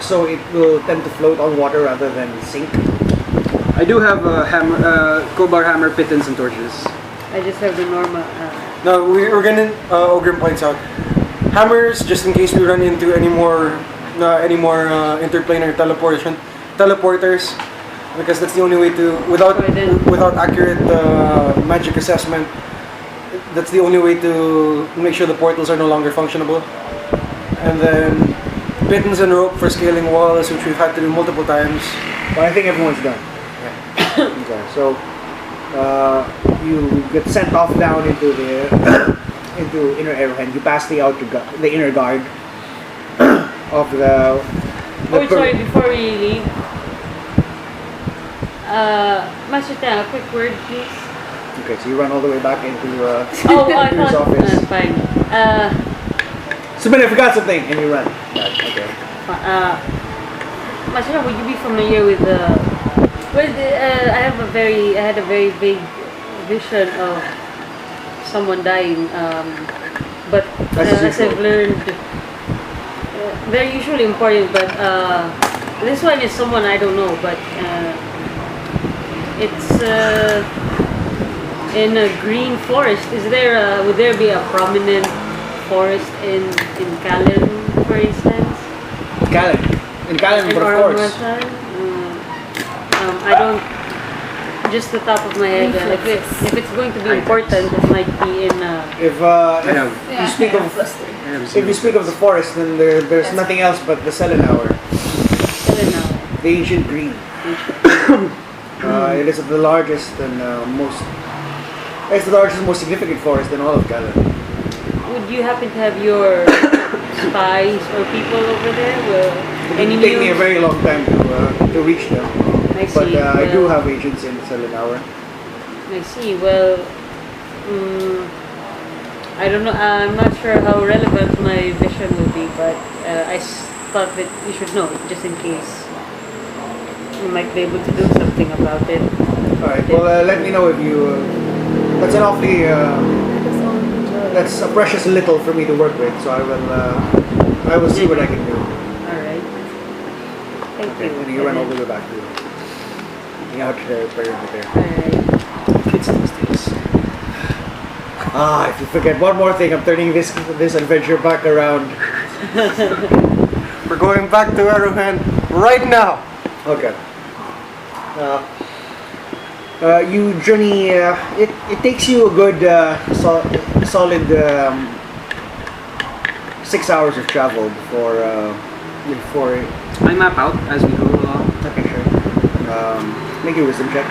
So it will tend to float on water rather than sink. I do have a crowbar hammer, pittance, and torches. I just have the normal. No, we're gonna. Ogrim points out hammers just in case we run into any more interplanar teleporters, because that's the only way to without accurate magic assessment. That's the only way to make sure the portals are no longer functionable. And then pittance and rope for scaling walls, which we've had to do multiple times. But I think everyone's done. Okay, so you get sent off down into Inner Eruhend. You pass the inner guard of the. Sorry, before we leave. Master Tang, a quick word, please. Okay, so you run all the way back into I his thought. office. Fine. Submit, I forgot something, and you run. Okay. Master Tang, would you be familiar with the? I had a very vague vision of someone dying, but as I've learned, they're usually important. But this one is someone I don't know, but it's in a green forest. Would there be a prominent forest in Callan, for instance? In Callan, but of course. I don't. Just the top of my head. If it's going to be important, it might be in. If you speak of the forest, then there's nothing else but the Selenauer, the ancient green. It is the largest and most. It's the largest and most significant forest in all of Callan. Would you happen to have your spies or people over there? It would take me a very long time to reach them. I see. But I do Well, have agents in Salinawa. I see. Well, I don't know. I'm not sure how relevant my vision will be, but thought that you should know just in case you might be able to do something about it. Alright, well, let me know if you. That's an awfully. That's a precious little for me to work with, so I will see what I can do. All right. Thank Okay, you. and you run all the way back to the out there, there. All right. Kids these days. If you forget one more thing, I'm turning this adventure back around. We're going back to Eruhend right now. Okay. You journey. It takes you a good solid 6 hours of travel before. I map out as we go along. Okay, sure. Make your wisdom check.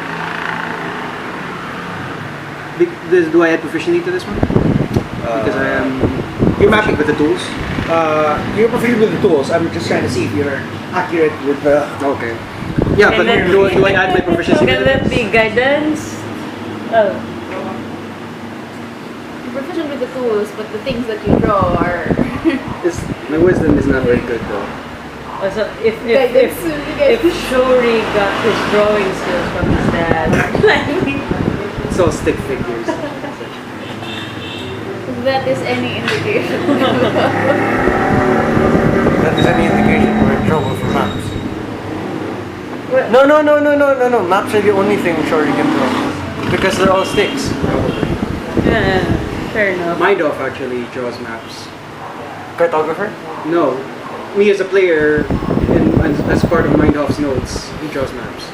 Do I add proficiency to this one? Because I am You're mapping with the tools. You're proficient with the tools. I'm just trying to see if you're accurate with the. Okay. Yeah, but then- do I add my proficiency? Can that be guidance? Oh. You're proficient with the tools, but the things that you draw are My wisdom is not very good though. Also, if guidance. Shuri got his drawing skills from his dad, It's all stick figures. If that is any indication. That is any indication we're in trouble for maps. Well- No. Maps are the only thing Shori can draw. Because they're all sticks. yeah, fair enough. Mindoff actually draws maps. Cartographer? No, me as a player, and as part of Mindoff's notes, he draws maps.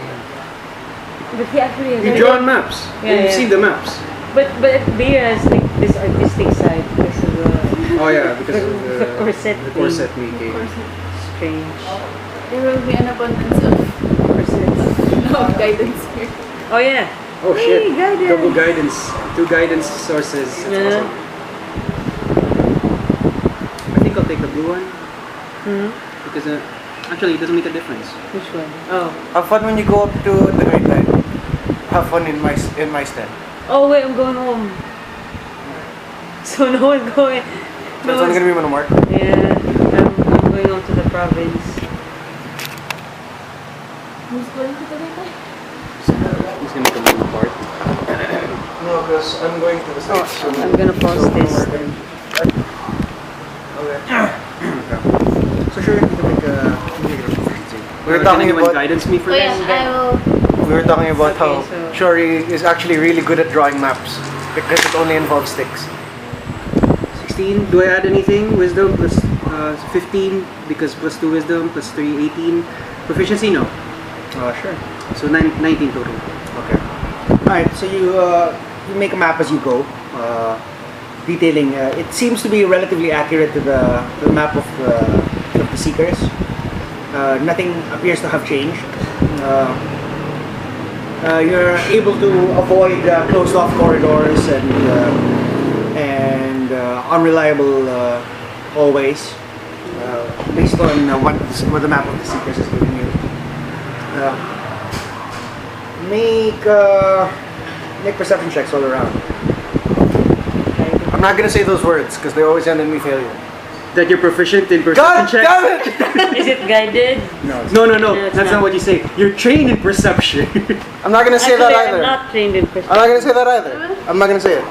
But he actually has You've drawn maps. Yeah, You've yeah. seen the maps. But Theia has like this artistic side because of Oh yeah, because of the corset the thing. corset making. Strange. There will be an abundance of guidance here. Oh yeah. Oh Hey, shit! guidance. Double guidance. 2 guidance sources. That's Yeah. awesome. I think I'll take the blue one because actually it doesn't make a difference. Which one? Oh. Have fun when you go up to the right side. Have fun in my stead. Oh wait, I'm going home. So no one's going. So it's only gonna be Monomark. Yeah, I'm going on to the province. Who's going to the right? He's gonna come in apart. No, because I'm going to the Oh, side. I'm gonna pause this then. So sure, you can make a proficiency. We're Can talking anyone about guidance me for Oh this? yeah, I will. we were talking about Okay, how so- Shori is actually really good at drawing maps because it only involves sticks. 16. Do I add anything? Wisdom plus 15 because plus 2 wisdom plus 3 18. Proficiency no. Sure. So 19 total. Okay. Alright, so you make a map as you go, detailing. It seems to be relatively accurate to the map of the seekers. Nothing appears to have changed. You're able to avoid closed off corridors and unreliable hallways based on what the map of the seekers is giving you. Make perception checks all around. I'm not gonna say those words because they always end in me failure. That you're proficient in perception God checks? damn it! Is it guided? No, it's No, it's that's not. not what you say. You're trained in perception. I'm not gonna say Actually, that either. I'm not trained in perception. I'm not gonna say that either. I'm not gonna say it.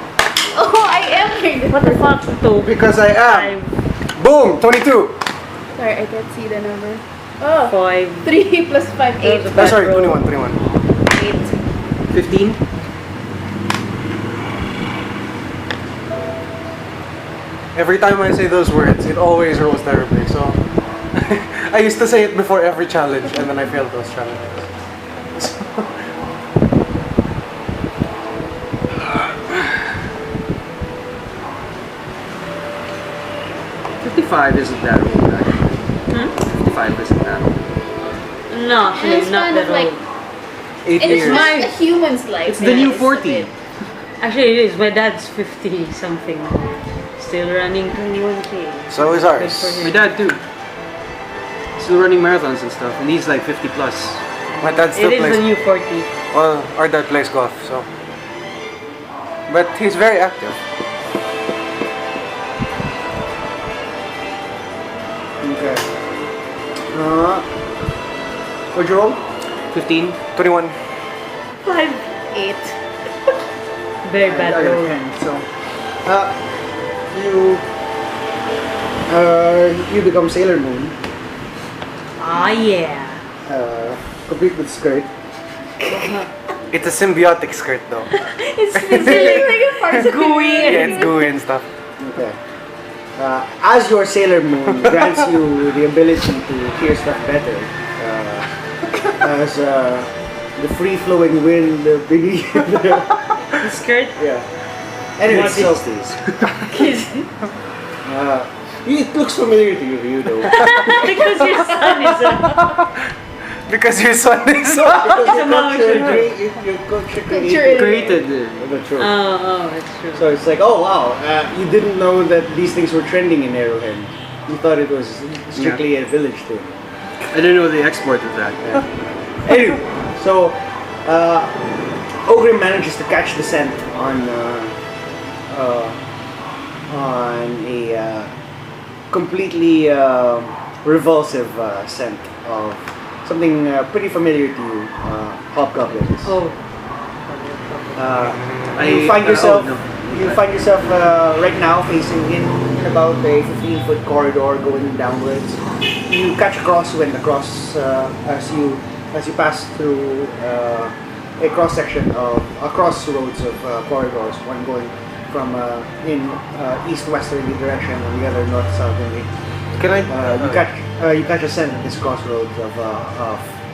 Oh, I am trained. What the fuck? Two. because I am. Boom! 22! Sorry, I can't see the number. Oh, 5. 3 plus 5, 8. Oh, sorry, 21. 8. 15. Every time I say those words, it always rolls terribly. So I used to say it before every challenge, and then I failed those challenges. 55 isn't that old actually. 55 isn't that old. No, actually, It's not kind that of like, old. 8 it's years. not a human's life. It's the new It's a 40. bit- Actually, it is. My dad's 50 something. Still running 21K. So is Good ours. for him. My dad too. Still running marathons and stuff, and he's like 50 plus. My dad still It is plays. the new 40. Well, our dad plays golf, so. But he's very active. Okay. What'd you roll? 15. 21. 5'8". Very bad I got a roll. 10. So, you become Sailor Moon. Ah, yeah. Complete with skirt. It's a symbiotic skirt though. It's It's like a farce of gooey. Yeah, it's gooey and stuff. Okay. As your Sailor Moon grants you the ability to hear stuff better, as the free-flowing wind beneath. The skirt. Yeah. Anyway, What so Kiss. it looks familiar to you, Ryudo. Because your son is a... Because your son is. Because your motion. culture Created. That's true. Oh, that's true. So it's like, oh wow, you didn't know that these things were trending in Eruhend. You thought it was strictly a village thing. I didn't know the export of that. Anyway, so Ogrim manages to catch the scent on a completely revulsive scent of something pretty familiar to you, hobgoblins. Oh. You find yourself no. right now facing in about a 15-foot corridor going downwards. You catch a crosswind across as you pass through a cross section of crossroads of corridors, one going from in east-westerly direction and the other north-southerly. Can I? You catch a scent at this crossroads of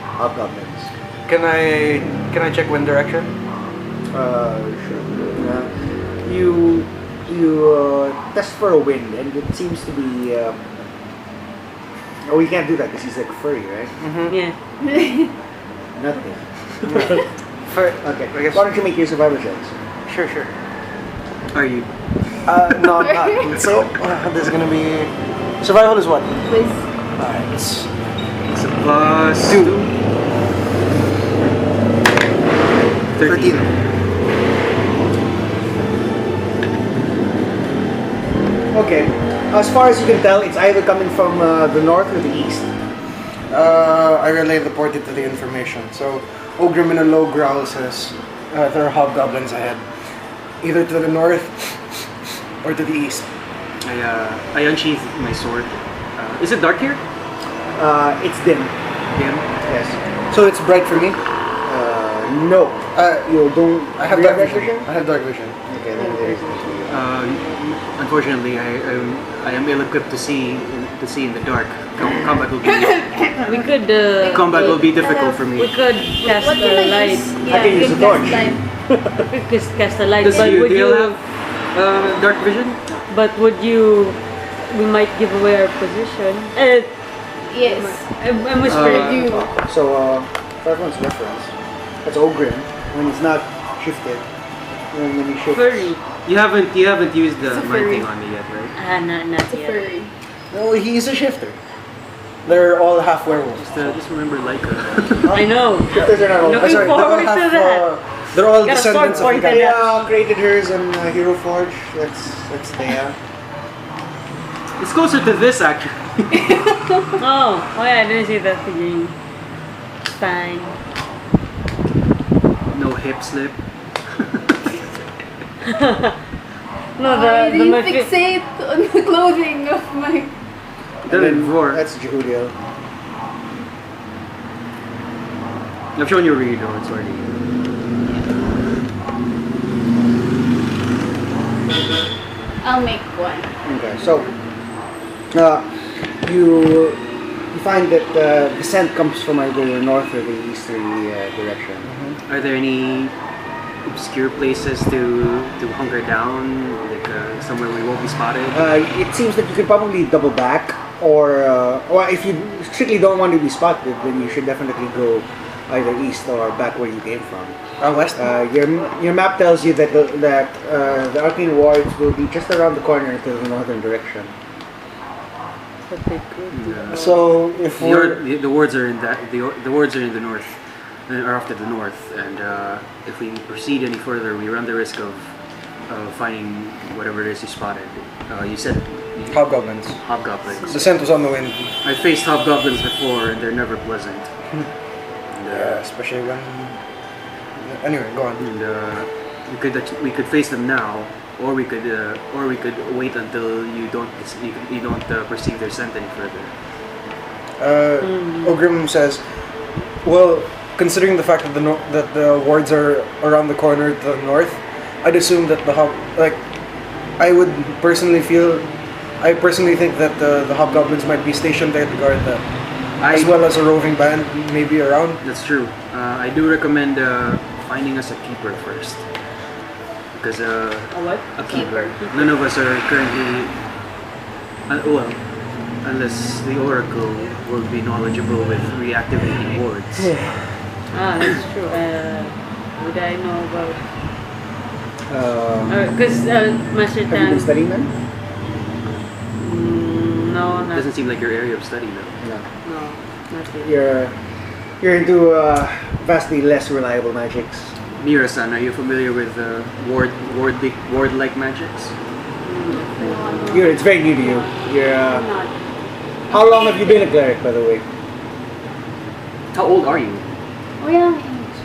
hobgoblins. Can I check wind direction? Sure. You test for a wind, and it seems to be. Oh, you can't do that because he's like furry, right? Yeah. Nothing. Okay. Okay. Why don't you make your survival checks? Sure. Are you? No, I'm not. So there's gonna be survival is what? With Alright. It's a plus 2. 13. Okay. As far as you can tell, it's either coming from the north or the east. I relay the portent to the information. So Ogrim in a low growl says there are hobgoblins ahead, either to the north or to the east. I unsheath my sword. Is it dark here? It's dim. Dim. Yes. So it's bright for me. No. You don't. I have do you dark vision. I have dark vision. Okay, then there is. Unfortunately, I am ill-equipped to see in the dark. Combat will be combat will be difficult for me. We could cast what a can I light. use? I can use a torch. We could cast a light. Does But would Jehudiel you? have dark vision? But would you? We might give away our position. yes. I'm whispering. You. So, for everyone's reference, that's Ogrim when he's not shifted. When he shifts. Furry. You haven't used the It's a mind furry. thing on me yet, right? Not It's a yet. furry. No, he's a shifter. They're all half werewolves. Just remember Leica. I know. Shifters are not all. Looking They're all forward to half. that. They're all Got a sword descendants of the pointed guy. at- Theia created hers on Hero Forge. That's Theia. It's closer to this actually. Oh yeah, I didn't see that figurine. It's fine. No hip slip. No, I the didn't my fixate on the clothing of my. Done it before. That's Jehudiel. I've shown you Ryudo, it's already. I'll make one. Okay, so you find that the scent comes from either the north or the easterly direction. Are there any obscure places to hunker down, like somewhere we won't be spotted? It seems that you could probably double back, or if you strictly don't want to be spotted, then you should definitely go either east or back where you came from. West. Your map tells you that the arcane wards will be just around the corner to the northern direction. But they could. Yeah. So if we're The words are in that the words are in the north. are off to the north, and if we proceed any further, we run the risk of finding whatever it is you spotted. You said Hobgoblins. hobgoblins. The scent was on the wind. I faced hobgoblins before, and they're never pleasant. And, Especially when. Anyway, go on. and we could face them now, or we could wait until you don't perceive their scent any further. Ogrim says, "Well, considering the fact that the wards are around the corner to the north, I'd assume that I personally think that the hobgoblins might be stationed there to guard that, as well as a roving band maybe around." That's true. I do recommend finding us a keeper first, because A what? a keeper. None of us are currently. Unless the Oracle will be knowledgeable with reactivating wards. That's true. Would I know about? Because Master Have you been Tan. studying them? No, not. Doesn't seem like your area of study, though. No. No, not really. You're into vastly less reliable magics. Mira-san, are you familiar with ward-like magics? It's very new to you. I'm not. How long have you been a cleric, by the way? How old are you? Oh yeah, my age.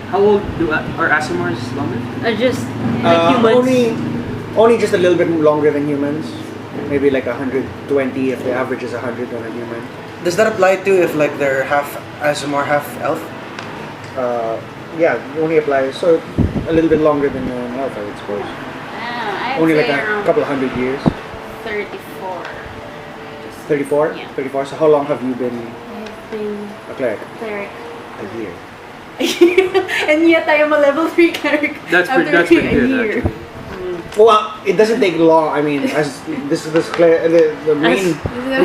How old are Asimars longer? Just like humans. Only just a little bit longer than humans. Maybe like 120 if the average is 100 on a human. Does that apply to if like they're half Azumar, half elf? Yeah, it only applies. So a little bit longer than an elf, I would suppose. I'd Only say like a around couple of hundred years. 34. 34? Yeah. 34. So how long have you been I've been a cleric? cleric. A year. And yet I am a level 3 cleric. That's after pretty a good, year. actually. Well, it doesn't take long. I mean, as the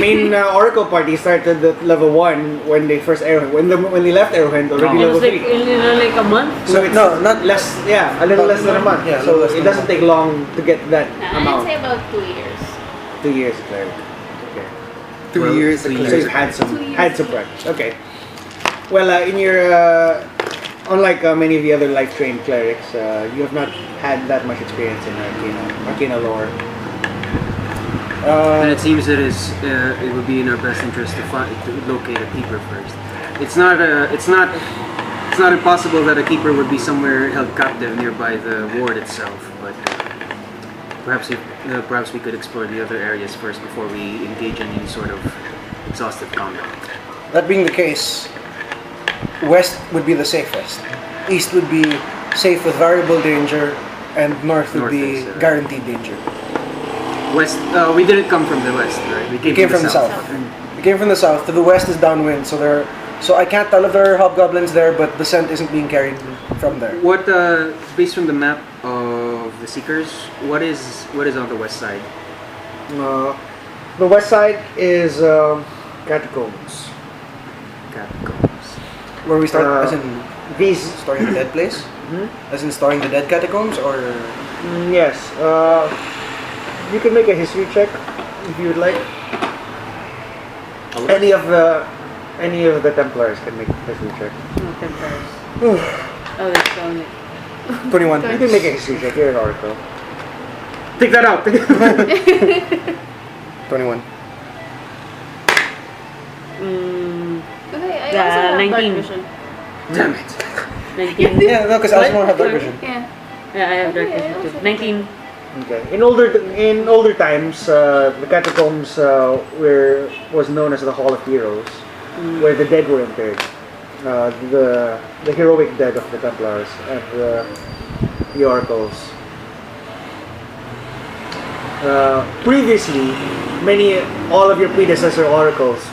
main Oracle party started at level 1 when they first Eruhend. When they left Eruhend, already It level was like 3. like a month. So it's not less. Yeah, a little less than a month. Yeah, a so little less it than a doesn't month. take long to get that I'd amount. say about 2 years. 2 years cleric. Okay. 2 years. So you've had some 2 years. practice. Okay. Well, in your unlike many of the other life-trained clerics, you have not had that much experience in arcana lore. And it seems that it would be in our best interest to locate a keeper first. It's not impossible that a keeper would be somewhere held captive nearby the ward itself, but perhaps we could explore the other areas first before we engage in any sort of exhaustive combat. That being the case, west would be the safest. East would be safe with variable danger, and north would North be is, guaranteed danger. West. We didn't come from the west, right? We came from the south. We came from the south. To the west is downwind, so I can't tell if there are hobgoblins there, but the scent isn't being carried from there. What, based from the map of the Seekers, what is on the west side? The west side is catacombs. Catacombs. Where we start, as in These storing the dead place? As in storing the dead catacombs, or yes. You can make a history check if you would like. Any of the Templars can make a history check. No Templars. Oh, that's only. 21. You can make a history check. You're an oracle. Take that out. 21. Okay, I also have 19. dark vision. Damn it. 19. Yeah, no, because I also have dark vision. Yeah. Yeah, I have dark Okay, I vision also too. have 19. Okay. In older times, the catacombs was known as the Hall of Heroes, where the dead were interred. The heroic dead of the Templars and the oracles. Previously, all of your predecessor oracles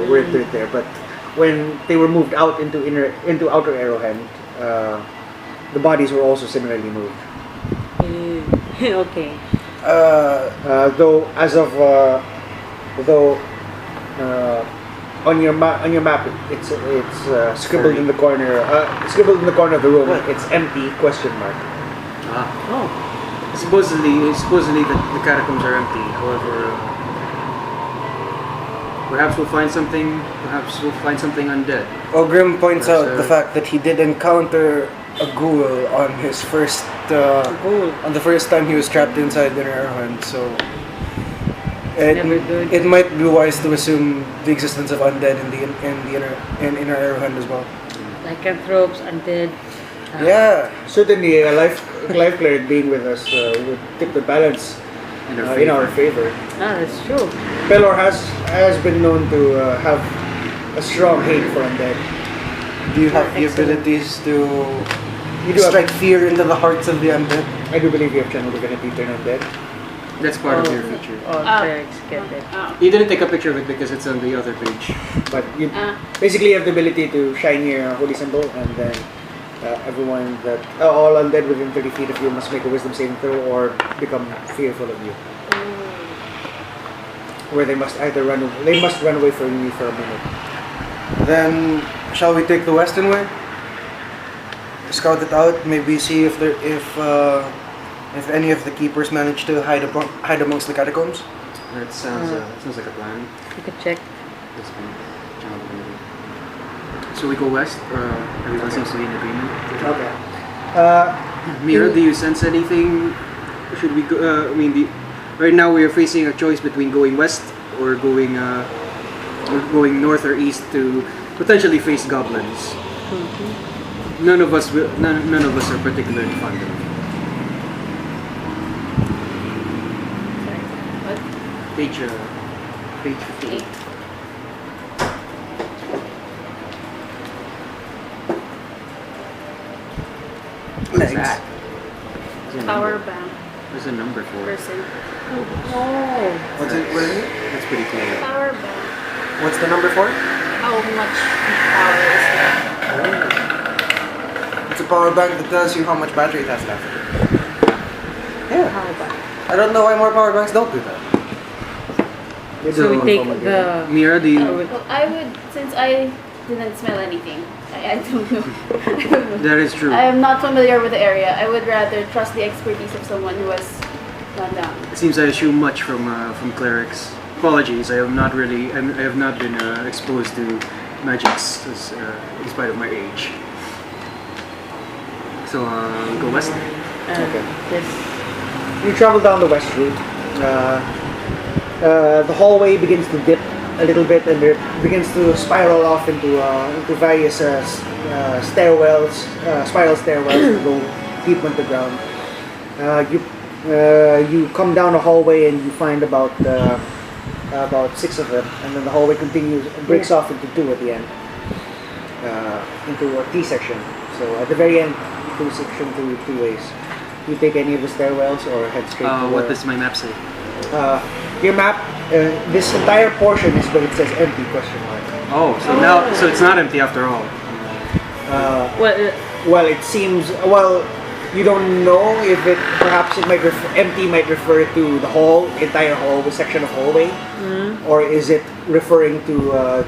were interred there, but when they were moved out into outer Eruhend, the bodies were also similarly moved. Okay. Though on your map it's scribbled in the corner of the room. It's empty ? Oh. Supposedly the catacombs are empty. However, Perhaps we'll find something. Perhaps we'll find something undead. Ogrim points Yes, out the fact that he did encounter a ghoul on his first Ghoul. on the first time he was trapped inside the Inner Eruhend, so Never good. it might be wise to assume the existence of undead in the Inner Eruhend as well. Lycanthropes, undead. Yeah. Certainly, life cleric being with us would tip the balance in our favor. That's true. Pelor has been known to have a strong hate for undead. Do you have the Excellent. abilities to You do strike fear into the hearts of the undead? I do believe you have channel divinity turn undead. That's part of your feature. Oh, clerics get it. You didn't take a picture of it because it's on the other page. But you basically have the ability to shine your holy symbol, and then everyone that all undead within 30 feet of you must make a wisdom saving throw or become fearful of you. Where they must either run away from you for a minute. Then shall we take the western way? Scout it out, maybe see if any of the keepers manage to hide amongst the catacombs. That sounds like a plan. You could check. That's fine. So we go west. Everyone seems to be in agreement. Okay. Mira, do you sense anything? Should we go? Right now we are facing a choice between going west or going north or east to potentially face goblins. None of us are particularly fond of it. What? Page 15. What is that? There's a Power number. bank There's a number for it. person. Oh. What's it? What is it? That's pretty cool. Power bank. What's the number for? How much power is that? It's a power bank that tells you how much battery it has left. Yeah. How about? I don't know why more power banks don't do that. So we take the. Mira, do you? Well, I would, since I didn't smell anything. I don't know. I don't know. That is true. I am not familiar with the area. I would rather trust the expertise of someone who has gone down. It seems I assume much from clerics. Apologies, I have not been exposed to magics in spite of my age. So go west. Okay. Yes. You travel down the west route. The hallway begins to dip a little bit, and it begins to spiral off into various stairwells, spiral stairwells that go deep underground. You come down a hallway and you find about 6 of them, and then the hallway breaks off into 2 at the end, into a T section. So at the very end, you do section 2 ways. You take any of the stairwells or head straight to What does my map say? your map. This entire portion is where it says empty question mark. Oh, so it's not empty after all. Well, it seems. Well, you don't know if it. Perhaps it might empty might refer to the entire hallway section of hallway, or is it referring to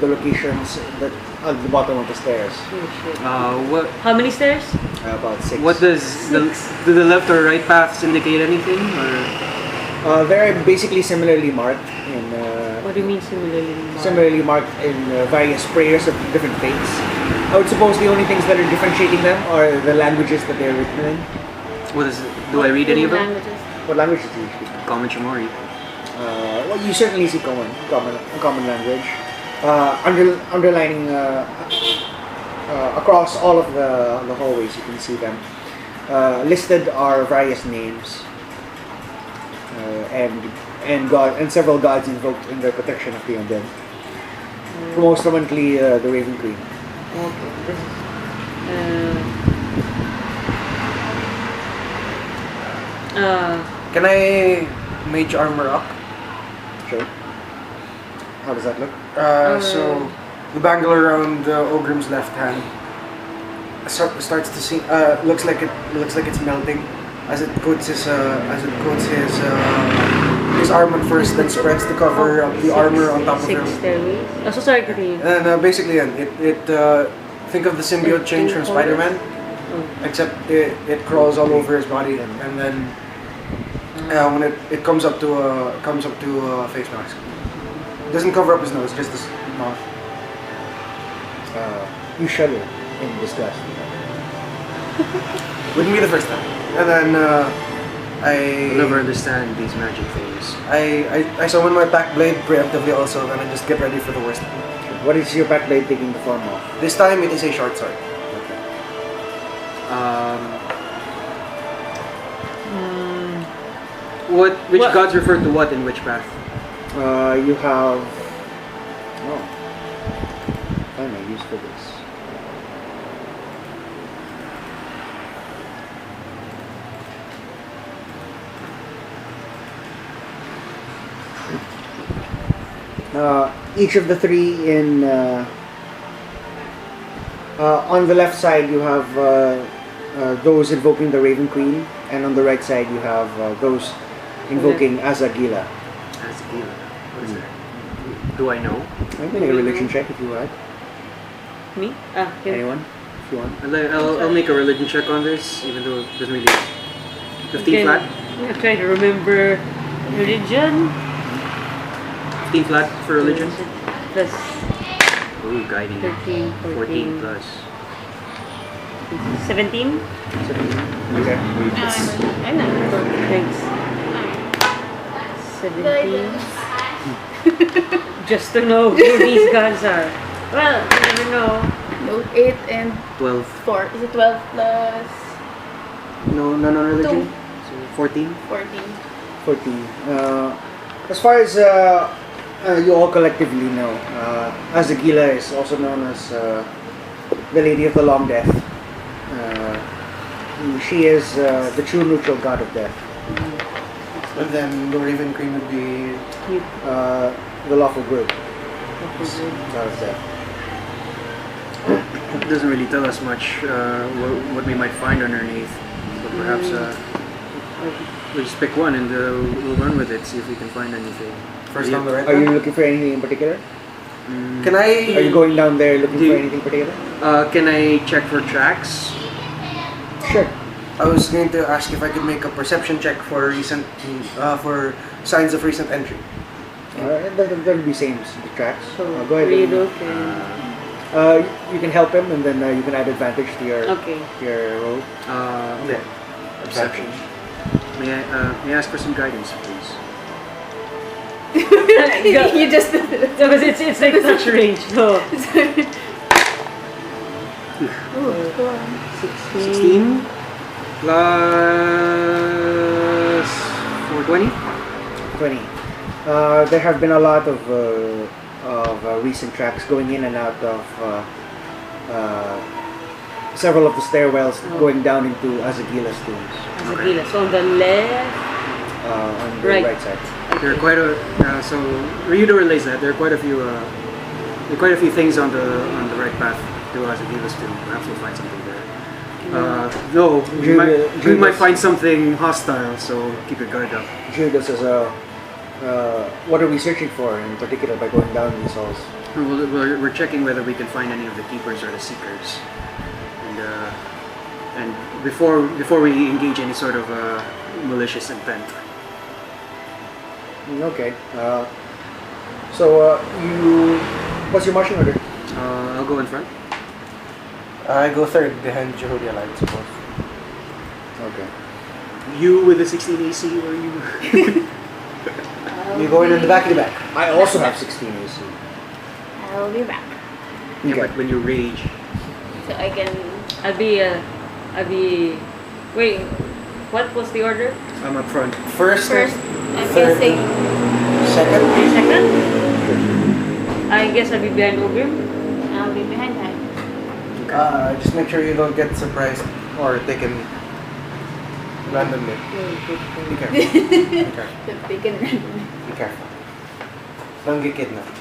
the locations that at the bottom of the stairs? What? How many stairs? About 6. What does do the left or right paths indicate anything? Or They're basically similarly marked in. What do you mean similarly? Similarly marked in various prayers of different faiths. I would suppose the only things that are differentiating them are the languages that they're written in. what is? Do I read any of them? Languages. What languages do you speak? Common Chamori. Well, you certainly see common language. Underlining across all of the hallways, you can see them. Listed are various names and several gods invoked in the protection of the undead. Most prominently, the Raven Queen. Okay. Can I mage armor up? Sure. How does that look? So the bangle around Ogrim's left hand starts to see. Looks like it's melting as it coats his arm at first, then spreads to cover up the armor on top of 6 him. stairways. Oh, so sorry, continue. And basically, think of the symbiote change from Spider-Man, except it crawls all over his body, and then when it comes up to a face mask. Doesn't cover up his nose, just his mouth. You shudder in disgust. Wouldn't be the first time. And then I'll never understand these magic things. I summon my pack blade preemptively also, and I just get ready for the worst. What is your back blade taking the form of? This time it is a short sword. Which gods refer to what in which path? You have. Oh. Find my use for this. Each of the three in. On the left side, you have those invoking the Raven Queen, and on the right side, you have those invoking Azagila. Azagila. What is that? Do I know? I'm going to make a religion check if you like. Me? Anyone? If you want. I'll make a religion check on this, even though it doesn't really. 15 flat? I'm trying to remember religion. 15 flat for religion? Plus Ooh, guiding. 13, 14 plus. 17? Okay. I'm not. Thanks. 17. Just to know who these gods are. Well, you never know. No, 8 and 12. 4. Is it 12 plus No, none on religion? 2? So 14? 14. 14. As far as you all collectively know, Azagila is also known as the Lady of the Long Death. She is the true neutral god of death. And then the Raven Queen would be The lawful good. God of death. It doesn't really tell us much what we might find underneath, but perhaps we'll just pick one and we'll run with it, see if we can find anything. first on the right. Are you looking for anything in particular? Can I? Are you going down there looking for anything particular? Can I check for tracks? Sure. I was going to ask if I could make a perception check for recent, for signs of recent entry. That'll be same as the tracks. So, Go ahead. Ryudo can... You can help him, and then you can add advantage to your roll. Okay. Perception. May I ask for some guidance, please? You just... It's like touch range, so... Ooh, go on. 16 plus 420. 20. There have been a lot of recent tracks going in and out of several of the stairwells going down into Azagila's tombs. Azagila. So on the left... On the right side. There are quite a so Ryudo relays that there are quite a few things on the right path to Azagila's tomb. Perhaps we'll find something there. No, we might find something hostile, so keep your guard up. Jehudiel says, what are we searching for in particular by going down these halls? We're checking whether we can find any of the keepers or the seekers, and before we engage any sort of malicious intent. Okay. So what's your marching order? I'll go in front. I go third behind Jehudiel, I suppose. Okay. You with the 16 AC, or you? You go in the back of the back. I also have 16 AC. I'll be back. Yeah, but when you rage. So I can... I'll be... Wait, what was the order? I'm up front. First, First, I'm third, guessing... second. Second? I guess I'll be behind Ogrim. I'll be behind that. Just make sure you don't get surprised or taken randomly. Be careful. Be careful. Taken Be careful. Don't get kidnapped.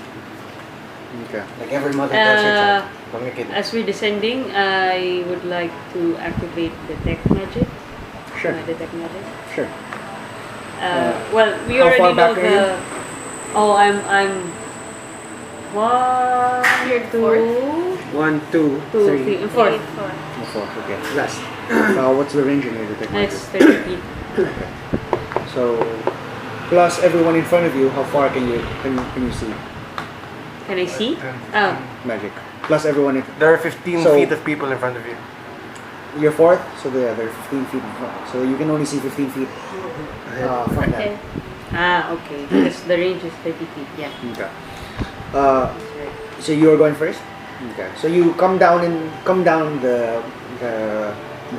Okay. Like every mother tells her child. Uh, Don't get kidnapped. As we're descending, I would like to activate detect magic. Sure. Detect magic. Sure. Well, we how far already know back are you? Oh, I'm... 1, You're 2, 1, 2, 2, 3. 3, and 4. Oh, 4. Okay. Last. What's the range in your detect Next magic? 30 feet. Okay. So, plus everyone in front of you, how far can you see? Can I see? Oh. magic. Plus everyone in There are 15 So- feet of people in front of you. you're fourth, so there are 15 feet in front. So you can only see 15 feet from Okay. that. Okay. Because the range is 30 feet. Yeah. Okay. So you are going first. Okay. So you come down the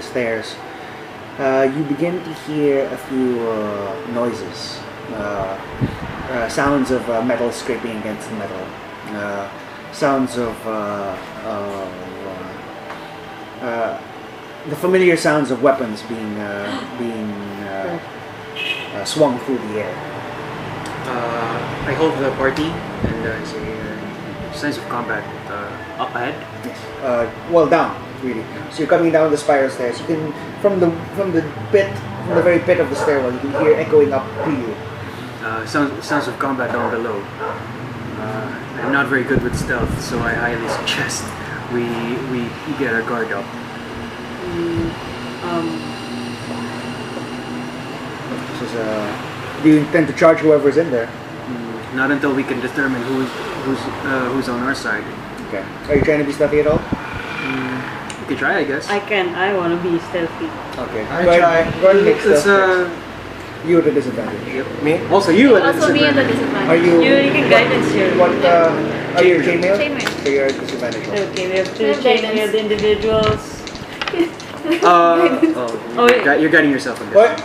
stairs. You begin to hear a few noises, sounds of metal scraping against metal, sounds of the familiar sounds of weapons being swung through the air. I hold the party and say signs of combat up ahead. Yes. Well, down really. So you're coming down the spiral stairs. You can from the very pit of the stairwell. You can hear echoing up to you. Sounds of combat down below. I'm not very good with stealth, so I highly suggest we get our guard up. This is, do you intend to charge whoever's in there? Not until we can determine who's on our side. Okay. Are you trying to be stealthy at all? We can try, I guess. I want to be stealthy. Okay. I Go ahead try. and make stealth Let's checks. You at a disadvantage. Me? also you at a Also me at a disadvantage. Are disadvantage. you? You can guidance here. What? Are you chainmail? Chainmail. So you're at disadvantage. Okay, we have two We have guidance. chainmailed individuals. Oh, wait. you're guiding yourself on this. What?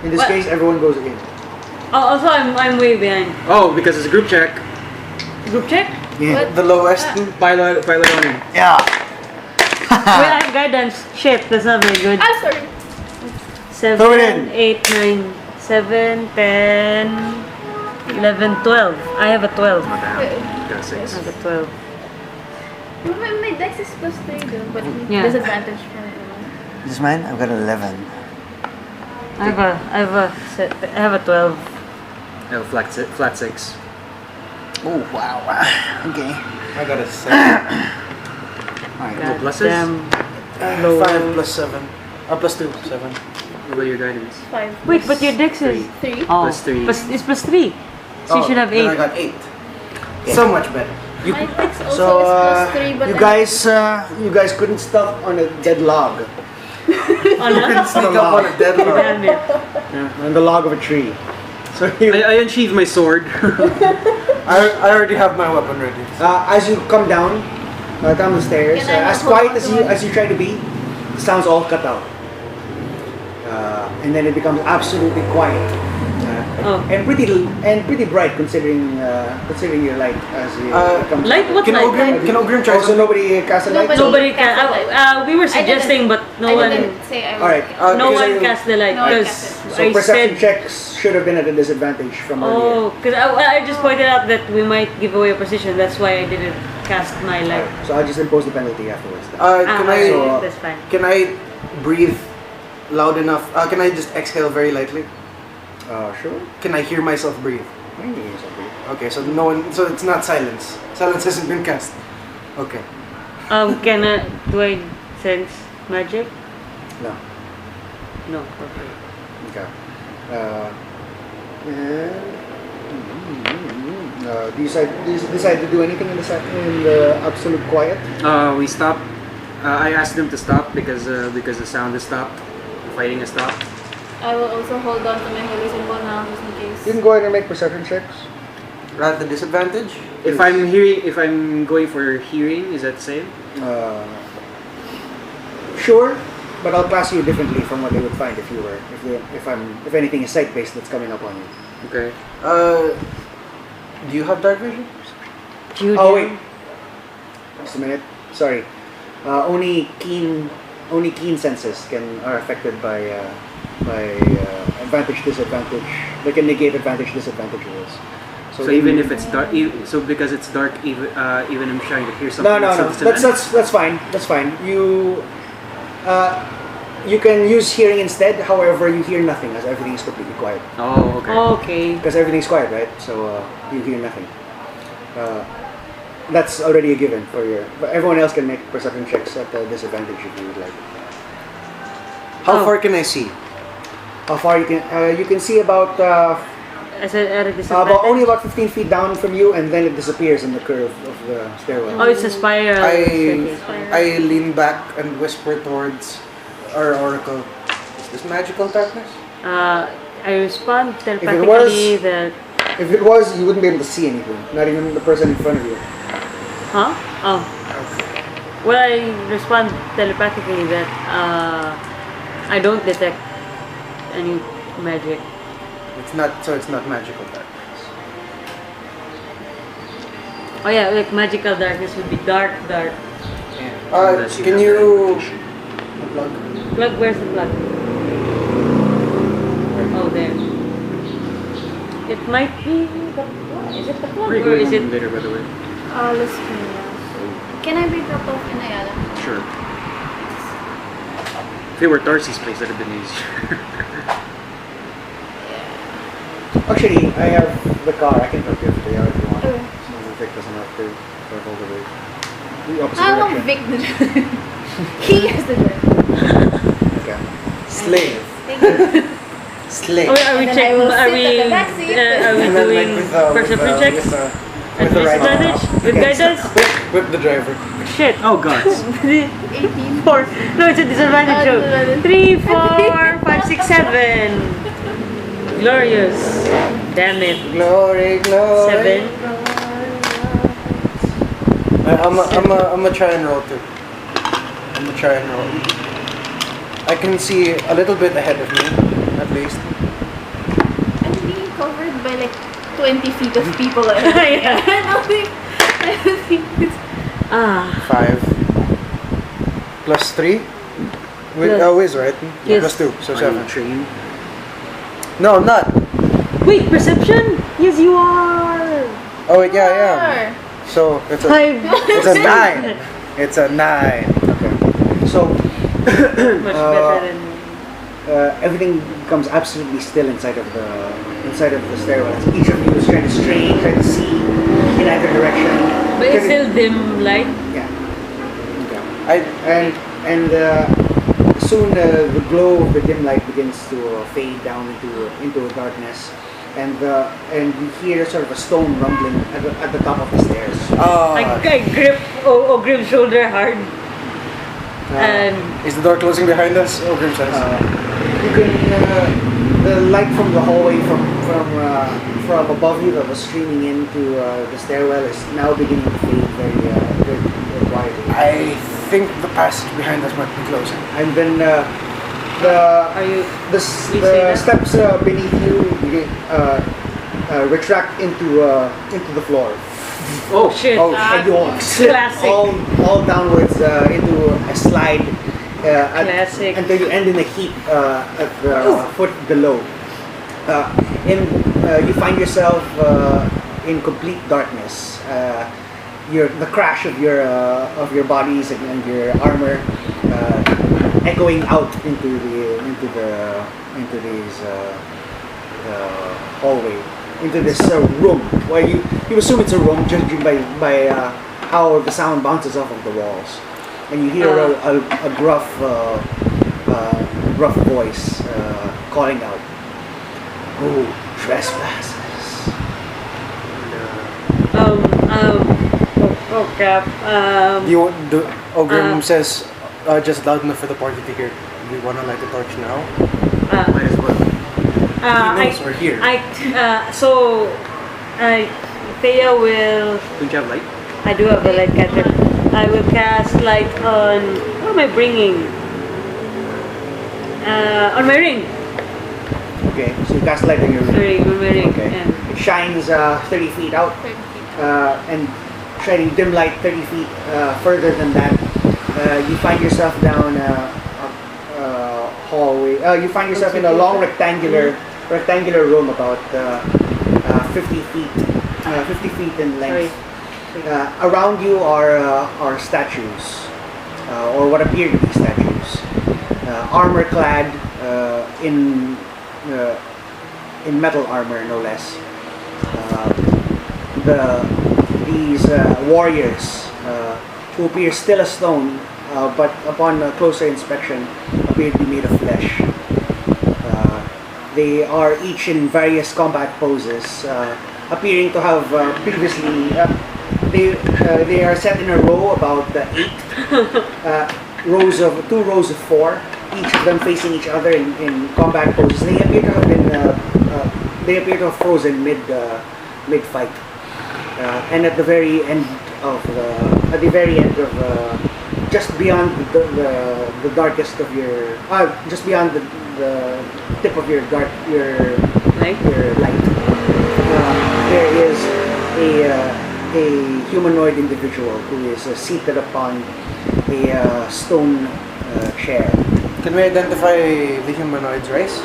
In this What? case, everyone goes in. Oh, also I'm way behind. Oh, because it's a group check. Group check? What? The lowest. Pilot on in. Yeah. Wait, I have guidance. Shit, that's not very good. I'm sorry. Throw it in. 7, 8, 9, 7, 10, 11, 12. I have a 12. Oh, damn. Got a I 6. have a 12. My dex is +3 though, but Yeah. disadvantage for This is mine. I've got 11. I have a 12. I have a flat 6. Oh wow. Okay. I got a 7. Alright. No pluses? Damn. Low. 5 plus 7. +2, 7. What about your guidance? 5. Wait, but your dex is 3. oh, +3. It's +3. So you should have Then I 8. got 8. So much better. My dex also So is +3, but you guys couldn't stop on a dead log. Sneak up on a dead log. Damn it. Yeah, on the log of a tree. So you, I unsheathe my sword. I already have my weapon ready. as you come down the stairs, Can I as hold quiet on as to you one? as you try to be, the sounds all cut out, and then it becomes absolutely quiet. Oh. And pretty bright considering your light as you come. Light? What Can light? Ogrim try Also, something? nobody cast a light. Nobody Nobody- can. We were suggesting, but no I one. didn't say I was. All right. No because one cast the light No one because cast So I perception said. checks should have been at a disadvantage from Oh, earlier. because I just pointed out that we might give away a position. That's why I didn't cast my light. Alright, so I'll just impose the penalty afterwards. Then. Can I so- that's fine. can I breathe loud enough? Can I just exhale very lightly? Sure. Can I hear myself breathe? Maybe it's okay. Okay, so no one. So it's not silence. Silence hasn't been cast. Okay. Do I sense magic? No. No. Okay. Okay. Do you decide to do anything in the absolute quiet? We stop. I asked them to stop because the sound has stopped. The fighting has stopped. I will also hold on to my holy symbol now, just in case. You can go ahead and make perception checks. At the disadvantage? If I'm going for hearing, is that the same? Sure, but I'll class you differently from what they would find if anything is sight based that's coming up on you. Okay. Do you have dark vision? Jehudiel. Oh wait, just a minute. Sorry. Only keen senses are affected by advantage disadvantage. They can negate advantage disadvantage rules. So even if it's dark, so because it's dark, even I'm trying to hear something. No. it's still disadvantage? That's fine. That's fine. You can use hearing instead. However, you hear nothing as everything is completely quiet. Oh, okay. Okay. Because everything's quiet, right? So you hear nothing. That's already a given for your. But everyone else can make perception checks at a disadvantage if you would like. How Oh. far can I see? How far you can see about at a About disadvantage? only about 15 feet down from you, and then it disappears in the curve of the stairwell. Oh, it's a spiral. staircase. I lean back and whisper towards our oracle. Is this magical darkness? I respond was- telepathically that. If it was, you wouldn't be able to see anything. Not even the person in front of you. Huh? Oh. Well, I respond telepathically that I don't detect any magic. It's not magical darkness. Oh yeah, like magical darkness would be dark. Unless Can have you verification. plug? Plug, where's the plug? Oh, there. It might be the plug. Is it the plug Where are you or going is it? later, by the way? Let's see. Can I be dropped off in Ayala? Sure. If it were Darcy's place, that'd have been easier. Actually, I have the car. I can drop you if you want. Okay. So Vic doesn't have to drive all the way. The opposite I want direction. Vic the driver. He is the driver. Okay. Slave. Thank you. Slave. Oh, are we And then I checking? will Are sit we? at the back seat. Are we And then, doing perception checks? At the right disadvantage with Okay, guidance? Whip the driver. Shit. Oh god. 18. 4. No, it's a disadvantage joke. Disadvantage. 3, 4, 5, 6, 7. Glorious. Damn it. Glory, glory. 7. I'm gonna try and roll too. I'm gonna try and roll. I can see a little bit ahead of me, at least. I'm being covered by like 20 feet of people ahead. Yeah. I don't think it's... 5 plus 3. Whiz, right? Yes. Plus 2, so Are you 7. trained? No, I'm not. Wait, perception? Yes, you are. Oh wait, yeah, I am. So it's a 5. it's a 9. It's a 9. Okay. So Much better than. everything becomes absolutely still inside of the stairwell. Each of you is trying to strain, trying to see in either direction. But it's still dim light. Yeah. Okay. And soon the glow of the dim light begins to fade down into darkness, and you hear sort of a stone rumbling at the top of the stairs. I grip Ogrim's shoulder hard. And Is the door closing behind us? Ogrim says. You can the light from the hallway from above you that was streaming into the stairwell is now beginning to fade very quietly. I think the passage behind us might be closing. And then are you? the say that? steps beneath you retract into the floor. Oh shit! And you all slip Classic. all downwards into a slide Classic. until you end in a heap at the foot below. You find yourself in complete darkness. The crash of your bodies and your armor echoing out into these hallway, into this room. Well, you assume it's a room judging by how the sound bounces off of the walls, and you hear a gruff voice calling out, "Who trespass?" Oh crap. Ogrim says just loud enough for the party to hear. Do you want to light the torch now? Might as well. He knows we're here. Theia will. Don't you have light? I do have a light cantrip. I will cast light on. What am I bringing? On my ring. Okay, so you cast light on your ring. Sorry, on my ring. Okay. Yeah. It shines 30 feet out, and shining dim light 30 feet further than that. You find yourself down a hallway. You find yourself in a long rectangular room about 50 feet in length. Around you are statues, or what appear to be statues, armor clad in metal armor, no less. These warriors who appear still as stone, but upon closer inspection appear to be made of flesh. They are each in various combat poses, appearing to have previously. They are set in a row, about 8 rows of 4, each of them facing each other in combat poses. They appear to have been. They appear to have frozen mid fight, and at the very end of just beyond the darkest of your just beyond the tip of your Light? light, there is a humanoid individual who is seated upon a stone chair. Can we identify the humanoid's race?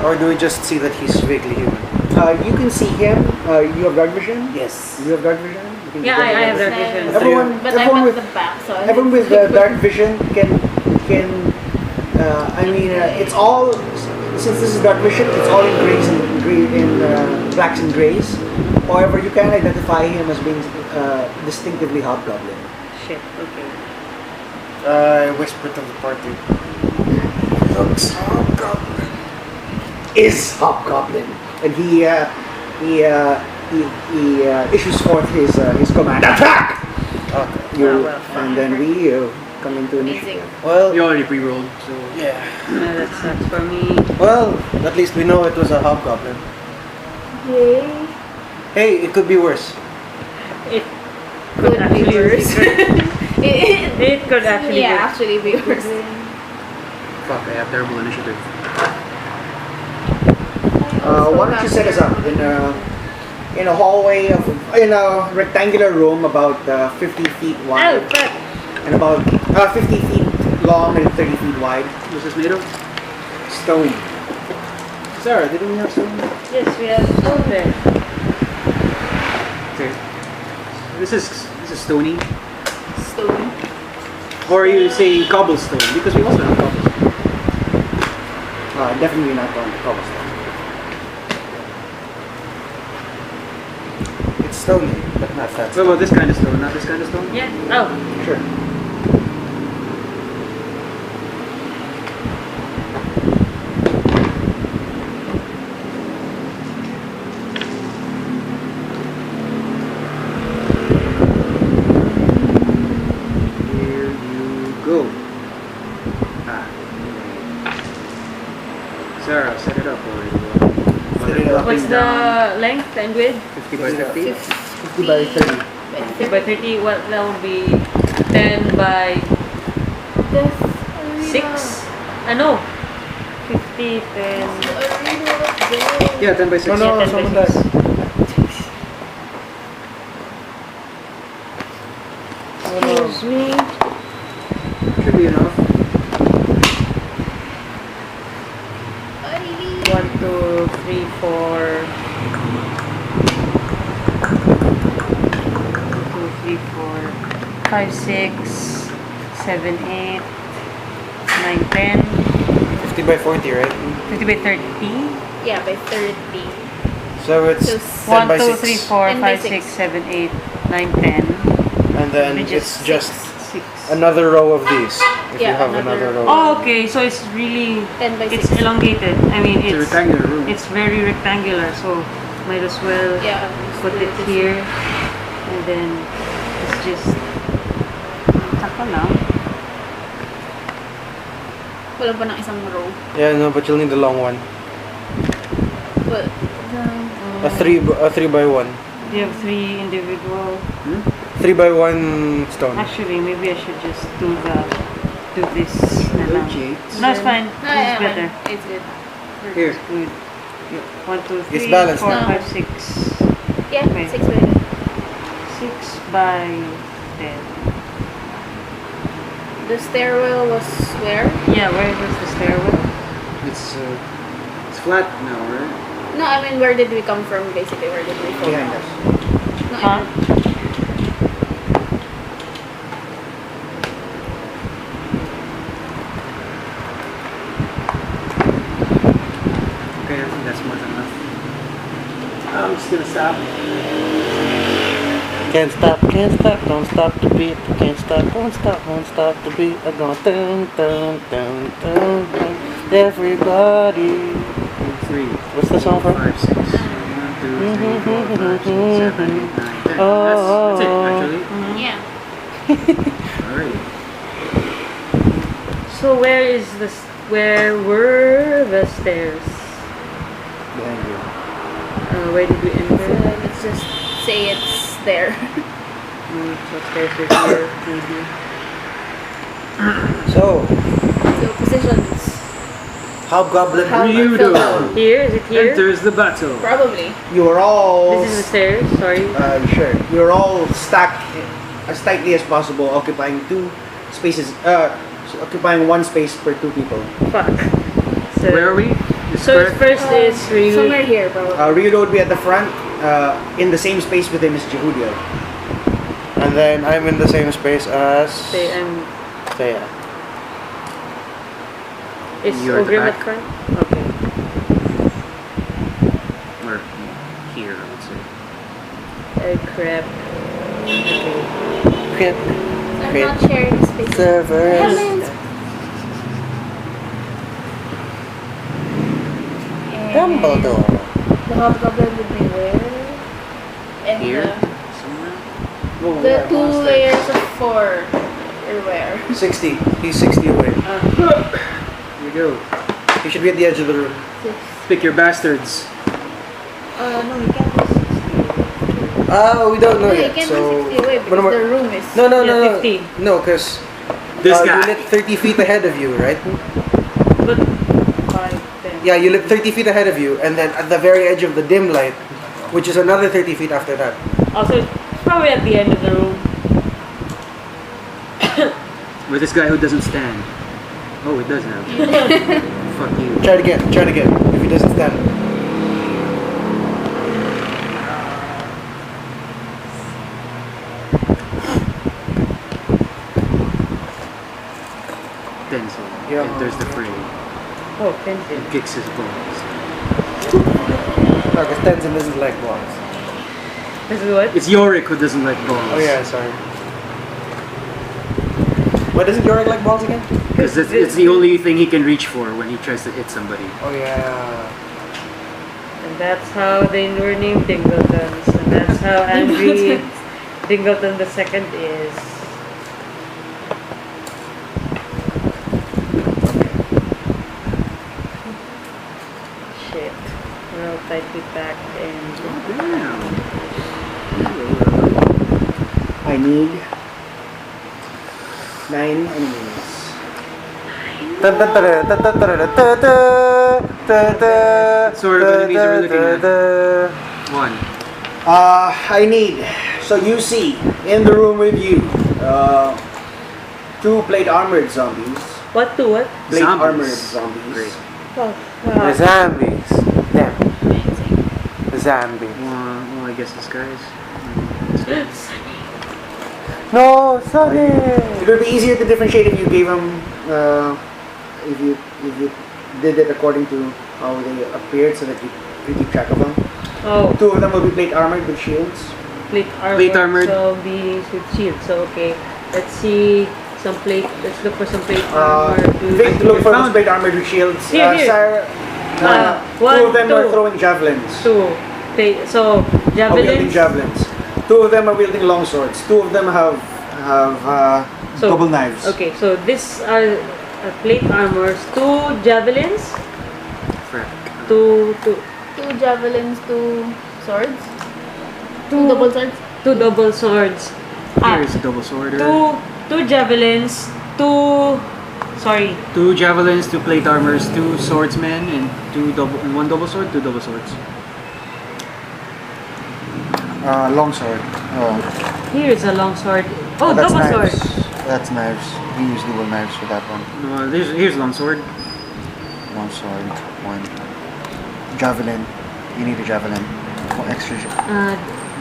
Or do we just see that he's vaguely human? You can see him. You have dark vision? Yes. You have dark vision? You can Yeah, see I have dark dark vision. Everyone, But everyone I'm with at the back, so I everyone with dark vision can it's all, since this is dark vision, it's all in grays and blacks and grays. However, you can identify him as being distinctively hobgoblin. Shit, okay. I whispered to the party. Looks hobgoblin. Is hobgoblin, and he issues forth his command, attack. Okay. And then we come into Amazing. initiative. Well, You already pre-rolled, so yeah. That sucks for me. Well, at least we know it was a hobgoblin. Yay. Hey, it could be worse. It Could be actually worse. It could actually Yeah, be actually be worse. fuck, I have terrible initiative. Why don't you set us up in a hallway in a rectangular room about 50 feet Oh, wide fuck. and about 50 feet long and 30 feet wide. What's this made of? Stone. Sarah, didn't we have stone? Yes, we have stone there. Okay. This is stony. Stone. Or are you saying cobblestone? Because we also have cobblestone. Definitely not on the cobblestone. It's stony, but not that. What about this kind of stone? Not this kind of stone? Yeah. Oh. Sure. Here you go. Sarah, set it up already. Set it up. What's the length and width? 50 by 50? 50 by 30. 50 by 30. Well, that would be 10 by 6. No. 50, 10. Yeah, 10 by 6. No, no, Yeah, 10 by someone 6. died. Excuse me. Should be enough. 1, 2, 3, 4. 2, 3, 4, 5, 6, 7, 8, 9, 10. 50 by 40, right? 50 by 30. Yeah, by 30. So it's So 10 1, by 2, 6. 3, 4, 10 by 5, 6. 6, 7, 8, 9, 10. And then Maybe it's just 6. another row of these. If Yeah, you have another- another row. Oh, okay. So it's really, 10 by 6. it's elongated. I mean, It's a it's rectangular room. it's very rectangular. So might as well Yeah. put it here, and then it's just tako lang. Wala pa ng isang row. Yeah, no, but you'll need a long one. Well, A 3 by 1. You have 3 individual. 3 by 1 stone. Actually, maybe I should just do this na lang. Legit. No, it's fine. no, This is yeah, better. it's good. Here. Good. 1, 2, 3, It's balanced 4, now. 5, 6. Yeah, Okay. 6 by 10. 6 by 10. The stairwell was where? Yeah, where was the stairwell? It's flat now, right? No, I mean, where did we come from, basically? Where did we come Behind from? us. No, I Huh? mean, Okay, I think that's more than enough. I'm just gonna stop. Can't stop, don't stop the beat. Can't stop, won't stop the beat. I'm going dun dun dun dun dun. Everybody. 3. What's the song from? 5, 6. 1, 2, 3, 4, 5, 6, 7, 8, 9, 10. That's it, actually. Yeah. Alright. So where were the stairs? Behind you. Where did we So enter? let's just say it's there. So stairs are here, maybe. So, So positions. Hobgoblin. How- Ryudo Here? Is it here? enters the battle. Probably. You are all. This is the stairs, sorry. Sure. You're all stacked as tightly as possible, occupying two spaces. Occupying one space per two people. Fuck. So, Where are we? The So square? first is Ryu. Somewhere here, probably. Ryudo would be at the front. In the same space with him is Jehudiel. And then I'm in the same space as Say I'm. Theia. Is You're at the Ogrim at back. front? Okay. Or here, I would say. Crap. Okay. Pit. I'm not sharing space. Servers. And Dumbledore. the hobgoblin would be where? And Here? Somewhere? the 2 layers of 4 are where? 60. He's 60 away. Here we go. He should be at the edge of the room. 6. Pick your bastards. No, you can't be 60. We don't know No, you yet. can't So, be 60 away what because am I- the room is. No. 50. No, because This you guy. lit 30 feet ahead of you, right? But 5, 10. Yeah, you lit 30 feet ahead of you, and then at the very edge of the dim light, which is another 30 feet after that. Also, it's probably at the end of the room. With this guy who doesn't stand. Oh, it does now. Fuck you. Try it again, if he doesn't stand. Denzel Yeah. enters the fray Oh, pencil. and kicks his balls. No, because Tenzin doesn't like balls. This is what? It's Yorick who doesn't like balls. Oh yeah, sorry. Why doesn't Yorick like balls again? Because it's the only thing he can reach for when he tries to hit somebody. Oh yeah. And that's how they were named Dingletons. And that's how angry Dingleton the second is. Shit. We're all tightly packed and... Damn. I need 9 enemies. Sort of enemies are we looking at? 1. I need. So you see in the room with you, 2 plate armored zombies. What to what? Plate Zombies. armored zombies. Great. Oh, The zombies. Damn. Amazing. The zombies. Well, I guess this guy's. No, Sonny! It would be easier to differentiate if you gave them, if you did it according to how they appeared, so that you keep track of them. Oh, 2 of them will be plate armored with shields. plate Plate armored. zombies with shields. So okay, let's see some plate. Let's look for some plate armor. Vic, look for those found- plate armored with shields. Here, here. Sarah, 2 1, of them are 2. throwing javelins. 2. So Are wielding javelins. javelins. 2 of them are wielding long swords. 2 of them have So- double knives. Okay, so these are plate armors. 2 javelins. Frick. 2 2 javelins, 2 swords. 2 double swords. 2 double swords. Here's a double sworder. 2 javelins. 2. Sorry. 2 javelins, 2 plate armors, 2 swordsmen, and 1 double sword, 2 double swords. Long sword. Here is a long sword. Oh, that's double knives. sword. That's knives. We use dual knives for that one. No, here's long sword. One sword, 1 javelin. You need a javelin. 1 extra.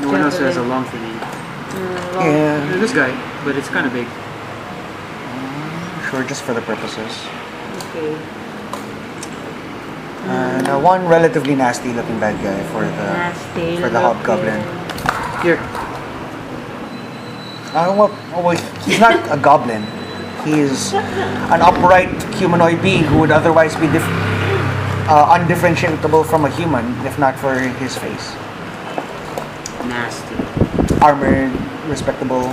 No one else has a javelin. long thingy. Long. Yeah. This guy, but it's kind of big. Sure, just for the purposes. Okay. And 1 relatively nasty looking bad guy for Nasty the hobgoblin. Here. Well, he's not a goblin. He is an upright humanoid being who would otherwise be undifferentiable from a human if not for his face. Nasty. Armored, respectable.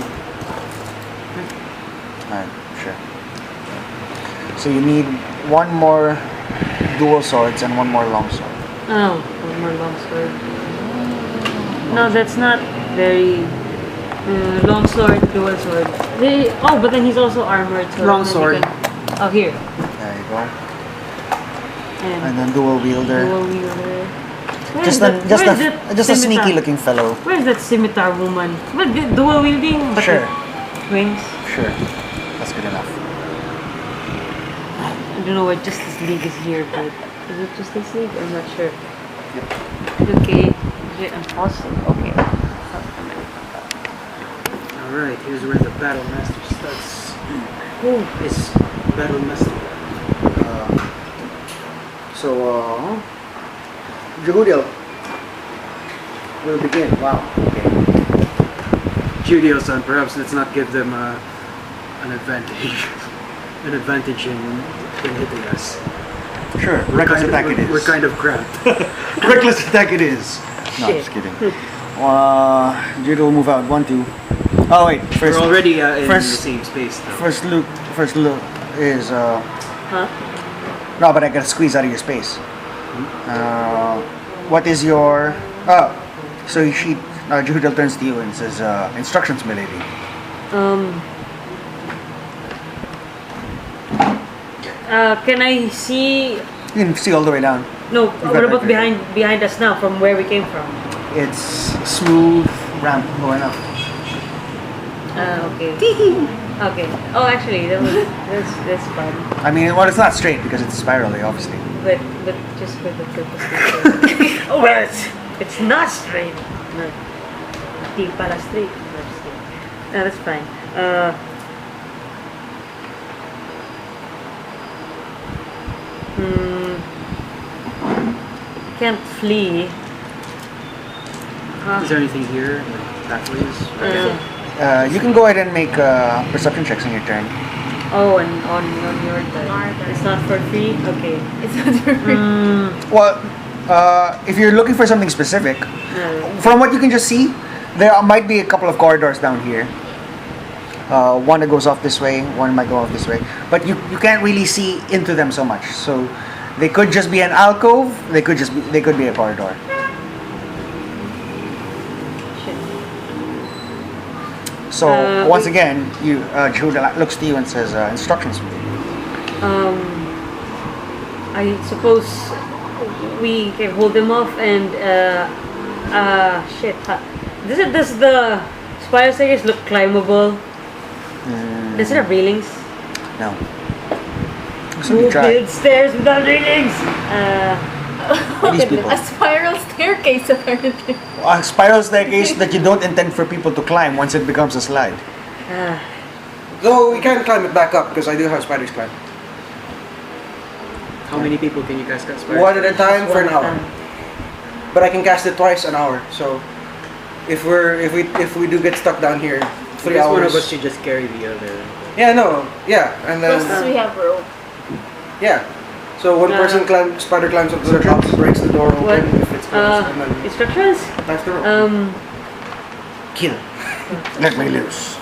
Sure. So you need one more dual swords and one more long sword. Oh, one more long sword. No, that's not very long sword, dual sword. But then he's also armored. So Long maybe sword. Oh, here. There you go. And And then dual wielder. dual wielder. Just a sneaky looking fellow. Where's that scimitar woman? But dual wielding, but Sure. with wings. Sure. That's good enough. I don't know why Justice League is here, but is it Justice League? I'm not sure. Okay. I'm pausing. Okay. Alright, here's where the Battle Master starts. Who is Battle Master? Jehudiel will begin. Wow. Okay. Jehudiel-san, perhaps let's not give them an advantage. An advantage in hitting us. Sure. Reckless attack it is. We're kind of cramped. Reckless attack it is. No, Shit. just kidding. Judo will move out. 1, 2. Oh wait. First, We're already in first- the same space though. First look is Huh? no, but I gotta squeeze out of your space. What is your? Oh, so Jehudiel turns to you and says, "Instructions, milady." Can I see? You can see all the way down. No, got what about that behind us now, from where we came from? It's smooth ramp going up. Okay. Okay. Oh, actually, that's fun. I mean, well, it's not straight because it's spirally, obviously. But just for the purpose of oh, well, it's not straight. No, di pala straight. No, just kidding. No, that's fine. Can't flee. Is there anything here? Like pathways? You can go ahead and make perception checks on your turn. Oh, and on your turn. Our turn. It's not for free? Okay. It's not for free. Well, if you're looking for something specific, No. from what you can just see, there might be a couple of corridors down here. One that goes off this way, one might go off this way, but you can't really see into them so much. So they could just be an alcove. They could be a corridor. Shit. So once again, Jehudiel looks to you and says, "Instructions." I suppose we can hold them off and shit. Does the spiral staircase look climbable? Does it have railings? No. Who builds stairs without railings? These people. A spiral staircase, apparently. A spiral staircase that you don't intend for people to climb once it becomes a slide. Though we can climb it back up because I do have spiders climb. How many people can you cast that spell? One at a time for an One hour. time. But I can cast it twice an hour. So if we do get stuck down here, 3 Because hours. one of us should just carry the other. Yeah, no, yeah, and then Plus we have rope. yeah. So one person spider climbs up to the top, breaks the door open What? if it's closed, and then Instructions? that's the rope. Kill. Let me loose.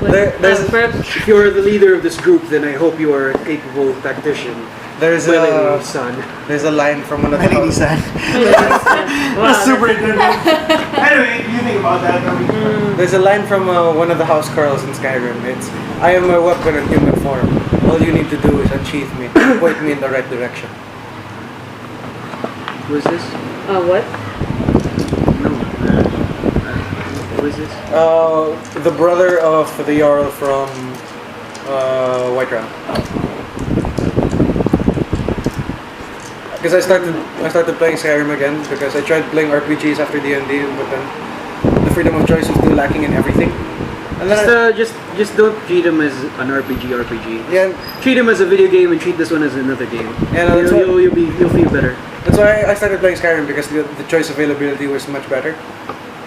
There's- perhaps If you're the leader of this group, then I hope you are a capable tactician. There's Willingly, a son. there's a line from one of the My lady said. wow, Super Anyway, you think about that. There's a line from one of the house girls in Skyrim. It's, "I am a weapon in human form. All you need to do is unsheath me, point me in the right direction." Who is this? what? No. Who is this? The brother of the Jarl from Whiterun. Because I started playing Skyrim again because I tried playing RPGs after D&D, but then the freedom of choice was still lacking in everything. And then Just don't treat him as an RPG. yeah, Treat him as a video game and treat this one as another game. Yeah, no, that's You'll feel better. that's why I started playing Skyrim because the choice availability was much better,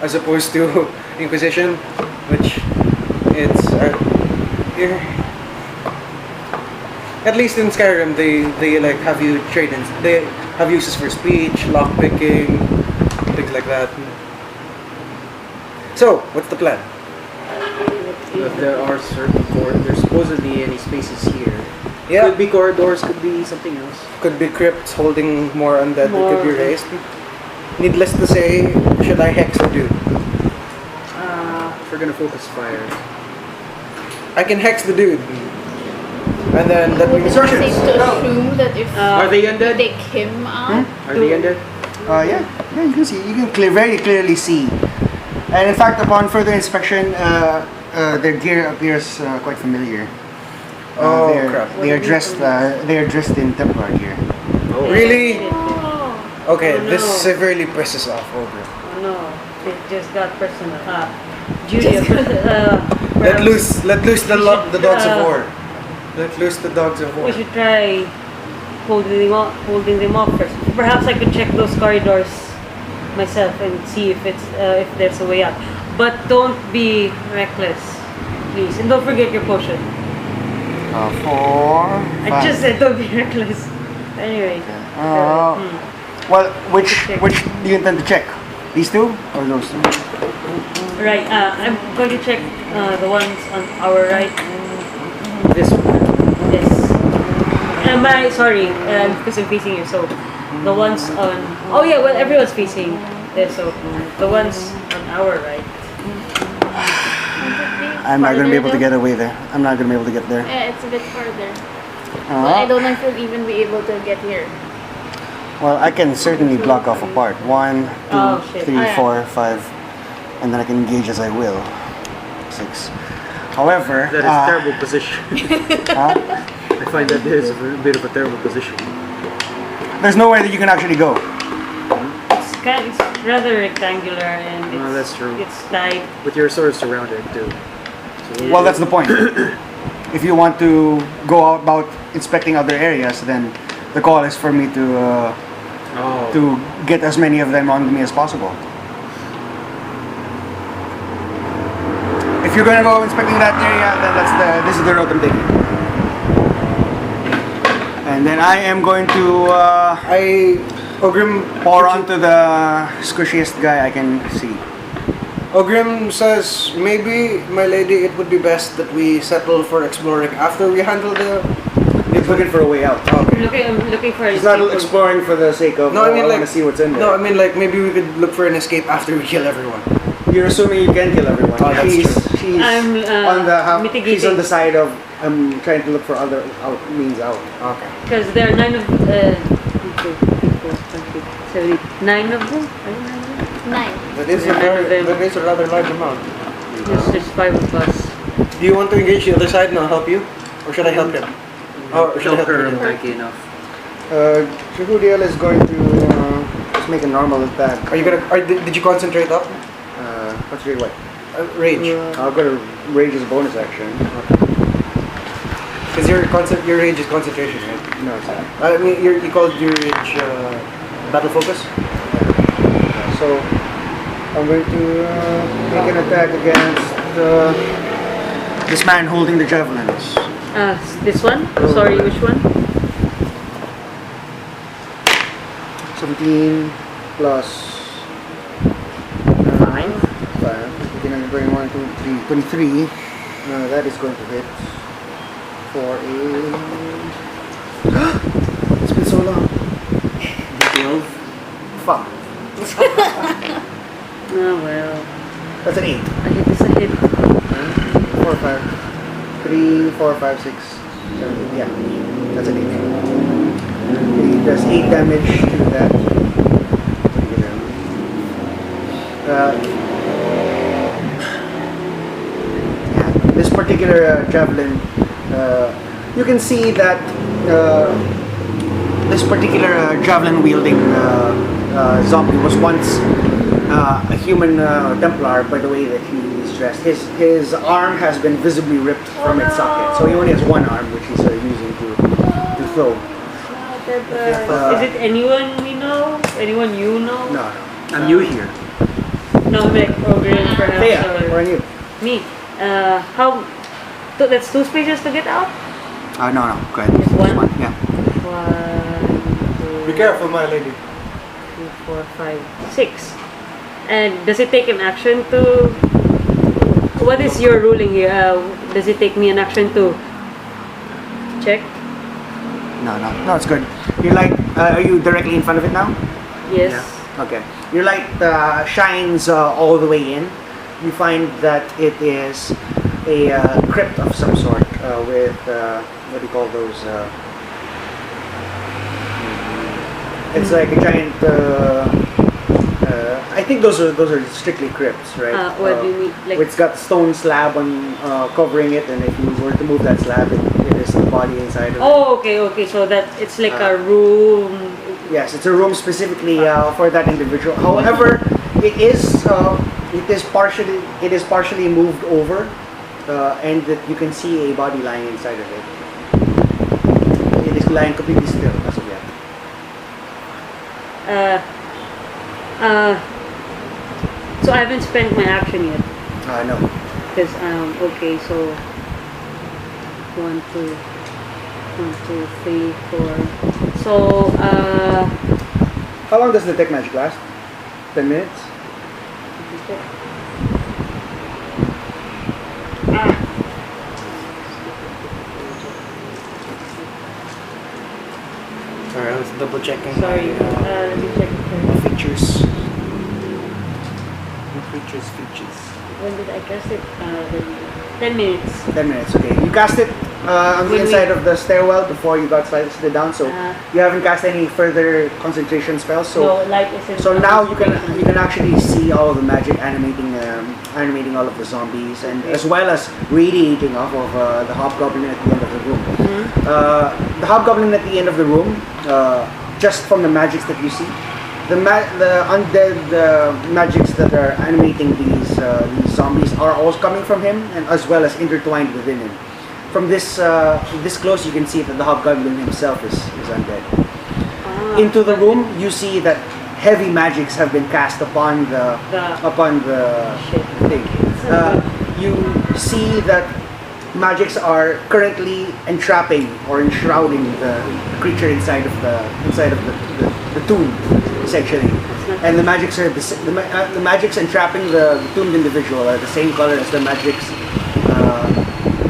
as opposed to Inquisition, which it's you're, at least in Skyrim, they like have you trade in. They have uses for speech, lock picking, things like that. So, what's the plan? If there are certain there's supposedly any spaces here. Yeah, Could be corridors, could be something else. could be crypts holding more undead that could be More. raised. Needless to say, should I hex the dude? If we're gonna focus fire. I can hex the dude. And then that Would it be means safe to assume that if Are they you undead? take him out? Are they undead? Yeah, you can see. You can very clearly see. And in fact, upon further inspection, their gear appears quite familiar. Oh, they're, crap. They are dressed. They are dressed in Templar gear. Oh. Really? Oh. Okay, Oh, this no. severely pisses off Ogrim. Oh no, it just got personal. Julia, Let loose the dogs of uh, war. Let loose the dogs of war. we should try holding them off first. Perhaps I could check those corridors myself and see if if there's a way out. But don't be reckless, please, and don't forget your potion. 4. I just said don't be reckless. Anyway. Well, which Check. do you intend to check? These two or those two? Right. I'm going to check the ones on our right. This one. Yes. Sorry, because I'm facing you. So the ones on. Oh yeah, well everyone's facing there. So the ones on our right. I'm not gonna be able to get away there. I'm not gonna be able to get there. Yeah, it's a bit farther. But I don't know if we'll even be able to get here. Well, I can certainly block off a part. 1, 2, Oh, shit. 3, Oh, yeah. 4, 5, and then I can engage as I will. 6. However, That is a terrible position. huh? I find that is a bit of a terrible position. There's nowhere that you can actually go. It's rather rectangular and it's, Oh, that's true. It's tight. With your sword surrounded too. So Well, that's the point. If you want to go about inspecting other areas, then the call is for me to get as many of them on me as possible. If you're gonna go inspecting that area, then this is the route I'm taking. And then I am going to Ogrim pour onto the squishiest guy I can see. Ogrim says, maybe, my lady, it would be best that we settle for exploring after we handle the... He's looking for a way out. Okay. I'm looking for a He's not staple. exploring for the sake of, No, I mean I like... want to see what's in there. No, I mean like, maybe we could look for an escape after we kill everyone. You're assuming you can kill everyone. Oh, that's she's true. I'm mitigating. She's on the side of I'm trying to look for other means out. Okay. Because there are 9 of 9 of them. Are there 9 of them? 9. That is a rather large amount. Yes, there's 5 of us. Do you want to engage the other side and I'll help you? Or should I help him? Or should I help help her, him? I'm tanky enough. Jehudiel is going to just make a normal attack. Are you gonna... did you concentrate up? What's your what? Rage. I'll go to rage as a bonus action. Because your rage is concentration, right? No, it's not. I mean, you called your rage battle focus? So I'm going to make an attack against this man holding the javelins. This one? Sorry, which one? 17 plus 5. 15 and bring 1, 2, 3, 23. That is going to hit for a. It's been so long. 12. Fuck. Oh well. That's an 8. I hit this a hit. 4, 5. 3, 4, 5, 6, 7. Yeah, that's an 8. It does 8 damage to that. This particular javelin, you can see that this particular javelin wielding zombie was once a human Templar by the way that he is dressed. His arm has been visibly ripped from its socket, so he only has one arm which he's using to throw. Is it anyone we know? Anyone you know? No. I'm new here. No, like Ogrim perhaps. Theia, or or you? me. That's 2 spaces to get out? No, go ahead. Just one? Yeah. 1, 2, Be careful, my lady. 3, 4, 5, 6. And does it take an action to... What is your ruling here? Does it take me an action to check? No, it's good. Your light, are you directly in front of it now? Yes. Okay. Your light shines all the way in. You find that it is a crypt of some sort with, what do you call those? It's like a giant, I think those are strictly crypts, right? What do you mean? Like, It's got stone slab on covering it, and if you were to move that slab, it is a body inside of it. oh, okay. So that it's like a room. Yes, it's a room specifically for that individual. However, it is partially moved over, and that you can see a body lying inside of it. It is lying completely still as of yet. So I haven't spent my action yet. No. Because okay, so 1, 2, 3, 4. So How long does the tech magic last? 10 minutes? Alright, I was double checking. sorry, let me check first. Features. Features. When did I cast it? 10 minutes. 10 minutes, okay. You cast it on the When we- inside of the stairwell before you got slid down, so Uh, you haven't cast any further concentration spells. So no, light isn't. So now you can actually see all of the magic animating all of the zombies, and as well as radiating off of the hobgoblin at the end of the room. The hobgoblin at the end of the room, just from the magics that you see, the undead magics that are animating these zombies are also coming from him, and as well as intertwined within him. From this close, you can see that the hobgoblin himself is undead. Into the room, you see that heavy magics have been cast upon the Shit. thing. You see that magics are currently entrapping or enshrouding the creature inside of the tomb, essentially. And the magics are the magics entrapping the doomed individual are the same color as the magics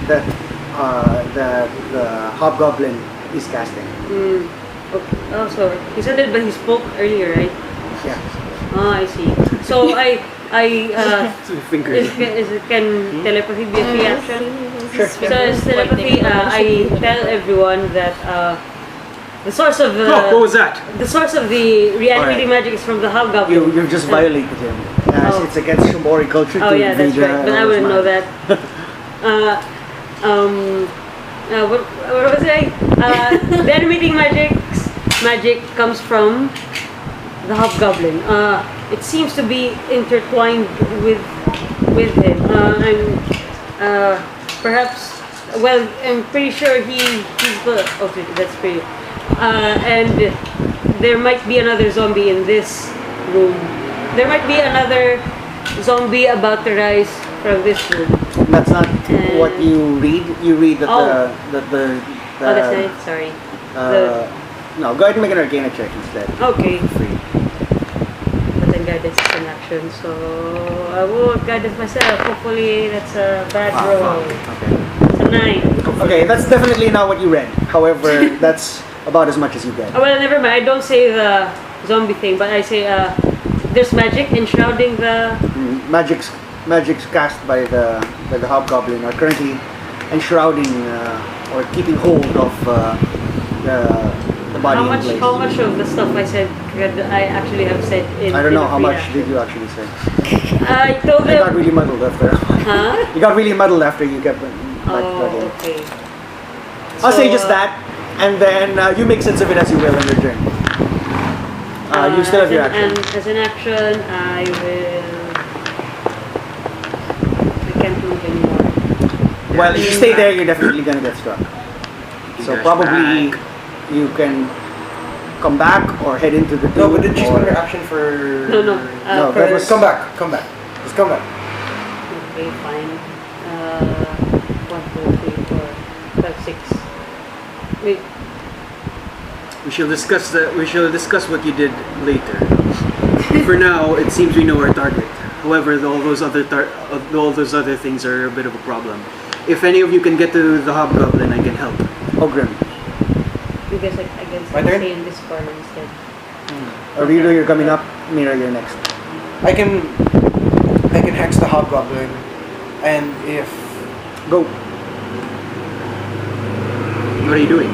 that the hobgoblin is casting. Okay. Oh, so he said it, but he spoke earlier, right? Yeah. Oh, I see. So I Fingers. can telepathy be a free action? Sure. So as telepathy, I tell everyone that the source of the Oh, what was that? the source of the reanimating Alright. magic is from the hobgoblin. You've just violated him. Oh. It's against Shomori culture Oh to yeah, that's invade right. But I another's wouldn't know mind. that. What was I? The animating magic comes from the hobgoblin. It seems to be intertwined with him. Perhaps. Well, I'm pretty sure he's the. Okay, that's pretty. And there might be another zombie in this room. There might be another zombie about to rise from this room. That's not what you read. You read that Oh. the Oh, that's it. Sorry. no, go ahead and make an Arcana check instead. Okay. Free. But then guidance is an action, so I will guidance myself. Hopefully that's a bad roll. Okay. It's a 9. Okay, that's definitely not what you read. However, that's about as much as you get. Oh, well, never mind. I don't say the zombie thing, but I say there's magic enshrouding the. Magics cast by the hobgoblin are currently enshrouding or keeping hold of the body in place. How much of the stuff I said could I actually have said in? I don't in know a how free much action? did you actually say. I told You got them. really muddled after. Huh? You got really muddled after you kept Oh, okay. I'll say So, just that, and then you make sense of it as you will on your turn. You still have your action. And as an action, I can't move anymore. Well, if you stay there, you're definitely gonna get struck. So Dash probably back. you can come back or head into the No, tomb, but didn't you or- spend your action for... No. No, that was- Come back. Just come back. Okay, fine. 1, 2, 6. Wait. We shall discuss what you did later. For now, it seems we know our target. However, all those other things are a bit of a problem. If any of you can get to the hobgoblin, I can help. Ogrim. You guys, I guess, My turn? stay in this corner instead. Ryudo, you're coming up. Mira, you're next. I can hex the hobgoblin, and if Go. What are you doing?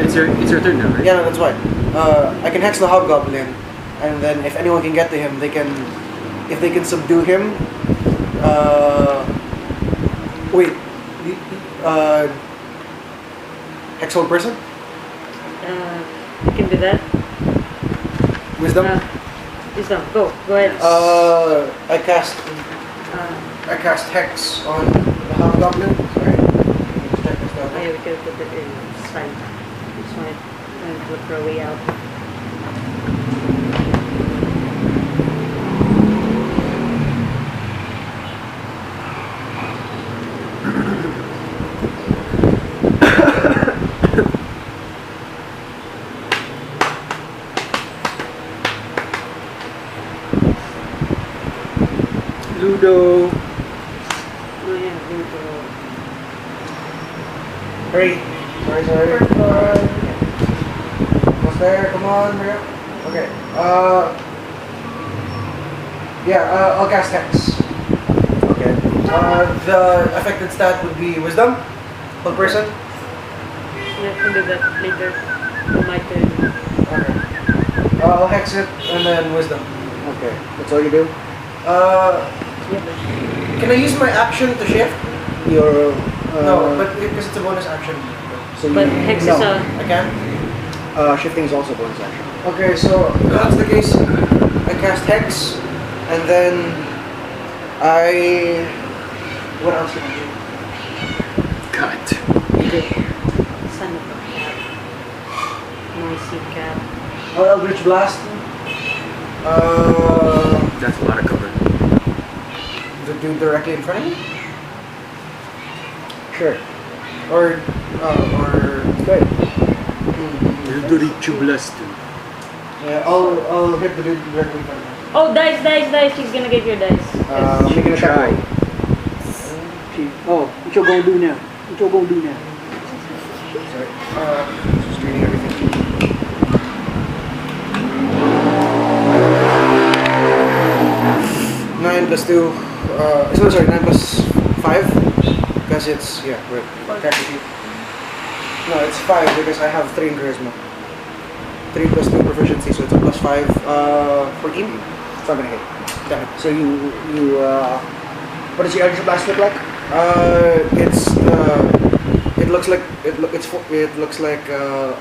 It's your turn now, right? yeah, no, that's why. I can hex the hobgoblin, and then if anyone can get to him, if they can subdue him. Wait, hex whole person? You can do that. Wisdom. Wisdom. Go ahead. I cast hex on the hobgoblin. Sorry. Let me just check this out. Oh, yeah, we could put it in. It's fine. It's fine. And look for a way out. Ludo. Oh yeah, Ludo. Hurry. Sorry. Almost there. Come on, Mira. Okay. I'll cast hex. Okay. The affected stat would be wisdom. Whole person. Yeah, I can do that later. On my turn. Okay. I'll hex it and then wisdom. Okay. That's all you do? Can I use my action to shift? Your... No, but because it's a bonus action. So But you, hex no. is a... I can? Shifting is also bonus action. Okay, so if that's the case, I cast hex, and then what else can I do? Cut. Son of a cat. Noisy cat. Eldritch Blast. That's a lot of cover. The dude directly in front of me? Sure. Or Good. Ludo Tsurugi. yeah, I'll hit the dude directly in front of me. Oh, dice. She's gonna get your dice. Make an attack roll. What you gonna do now? What you gonna do now? Sorry. Just reading everything. Nine plus 2. Sorry, 9 plus 5. Because it's, yeah, right. Technically. No, it's 5 because I have 3 in charisma. 3 plus 2 proficiency, so it's a plus 5. 14? It's not gonna hit. Damn it. So what does your Eldritch Blast look like? It looks like the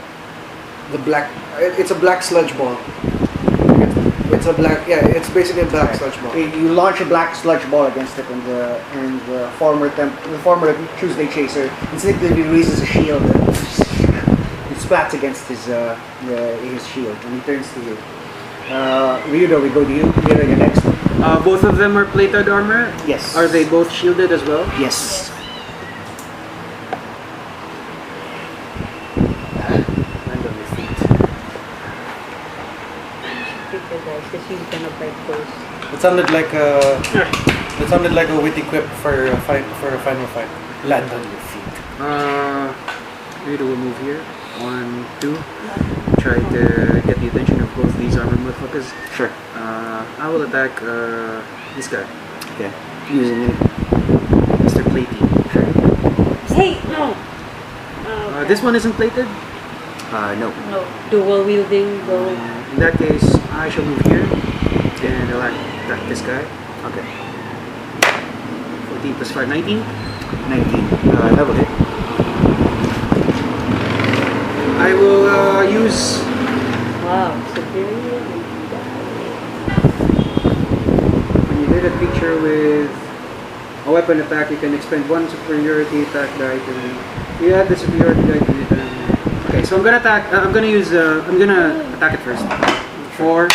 black. It's a black sludge ball. It's basically a black sludge ball. You launch a black sludge ball against it, and the former Tuesday chaser instinctively raises a shield. It splats against his shield, and he turns to you. Ryudo, we go to you. Mira, you're next. Both of them are plated armor? Yes. Are they both shielded as well? Yes. Land on your feet. Take the dice because she's gonna break those. It sounded like a witty quip for a final fight. Land on your feet. Ryudo will move here. 1, 2. Try to get the attention of both these armored motherfuckers. Sure. I will attack this guy. Okay. Using it. Mr. Platy. Hey, no. This one isn't plated? No. No. Dual wielding. Go. In that case, I shall move here. And I'll attack this guy. Okay. 14 plus 5, 19. 19. Level hit. I will use... Wow. Superior. When you hit a creature with a weapon attack, you can expend 1 superiority attack die to... You add the superiority die to it. Okay, so I'm gonna attack... I'm gonna attack it first. 4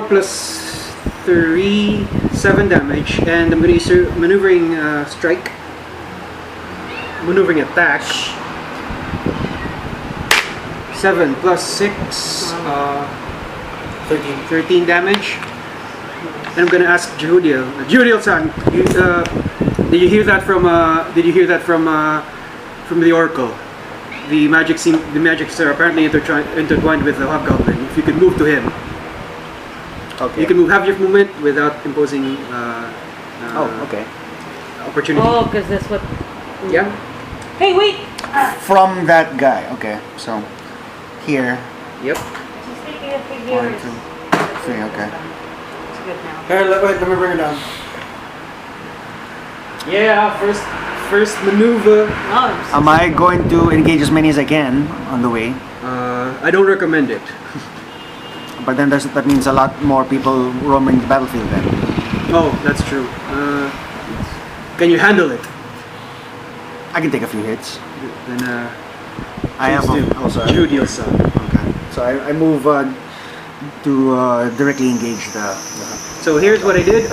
plus 3, 7 damage, and I'm gonna use maneuvering strike. maneuvering attack. 7 plus 6, 13 damage. And I'm gonna ask Jehudiel. Jehudiel-san, did you hear that from? From the Oracle? The magics are apparently intertwined with the Hobgoblin. If you could move to him, Okay. you can move half your movement without imposing. Okay. Opportunity. Oh, because that's what. Yeah. Hey, wait! From that guy. Okay. So here. Yep. She's taking a 1, figure. 2, 3. Okay. It's good now. Here, let me bring it down. Yeah. First maneuver. Oh, Am I going to engage as many as I can on the way? I don't recommend it. But then that means a lot more people roaming the battlefield then. Oh, that's true. Can you handle it? I can take a few hits. Then I have please do. also. Jehudiel-san. Okay. So I move to directly engage the. So here's what I did.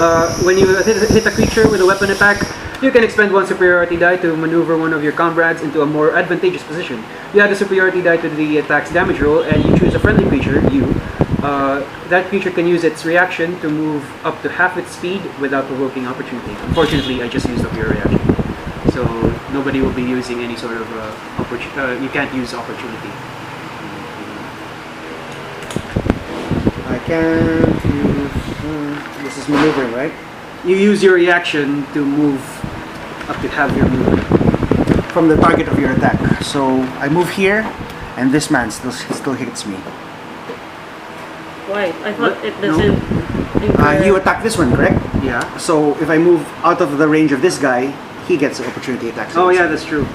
When you hit a creature with a weapon attack, you can expend 1 superiority die to maneuver one of your comrades into a more advantageous position. You add a superiority die to the attack's damage roll, and you choose a friendly creature, that creature can use its reaction to move up to half its speed without provoking opportunity. Unfortunately, I just used up your reaction. So nobody will be using any sort of opportunity. You can't use opportunity. I can't use. This is maneuvering, right? You use your reaction to move up to half your movement. From the target of your attack. So I move here, and this man still hits me. why? I thought What? it doesn't. You attack this one, correct? Yeah. So if I move out of the range of this guy, he gets opportunity attacks. Oh yeah, that's true.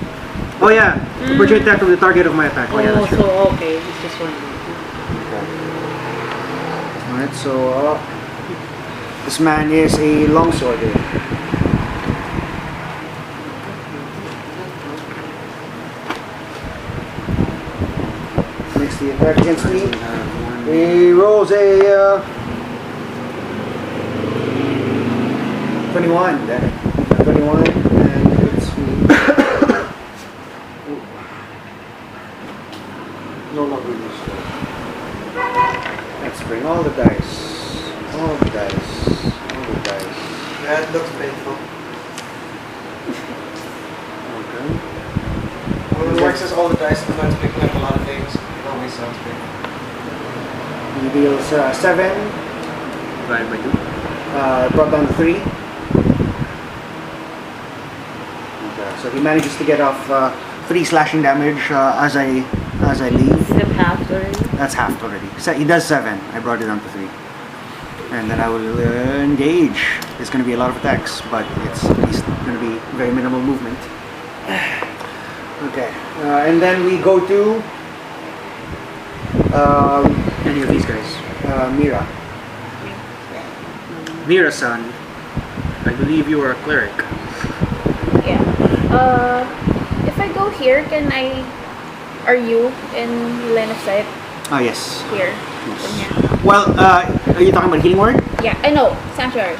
Oh yeah, opportunity attack from the target of my attack. Oh yeah, that's true. so okay. It's just one. Alright, so this man is a longsworder. Makes the attack against me. He rolls a 21. Then 21 and hits me. No longer use that. Let's bring all the dice. All the dice. All the dice. That looks painful. Okay. When it works as all the dice, sometimes picking up a lot of things. It always sounds painful. He deals 7. Divided by 2. Brought down to 3. Okay. So he manages to get off 3 slashing damage as I leave. Is it half already? That's half already. So he does 7. I brought it down to 3. And then I will engage. There's going to be a lot of attacks, but it's at least going to be very minimal movement. Okay. And then we go to Any of these guys. Mira. Mira-san, I believe you are a cleric. Yeah. If I go here, can I? Are you in line of sight Oh, yes. here? Yes. From here? Well, are you talking about healing word? Yeah, I know. Sanctuary.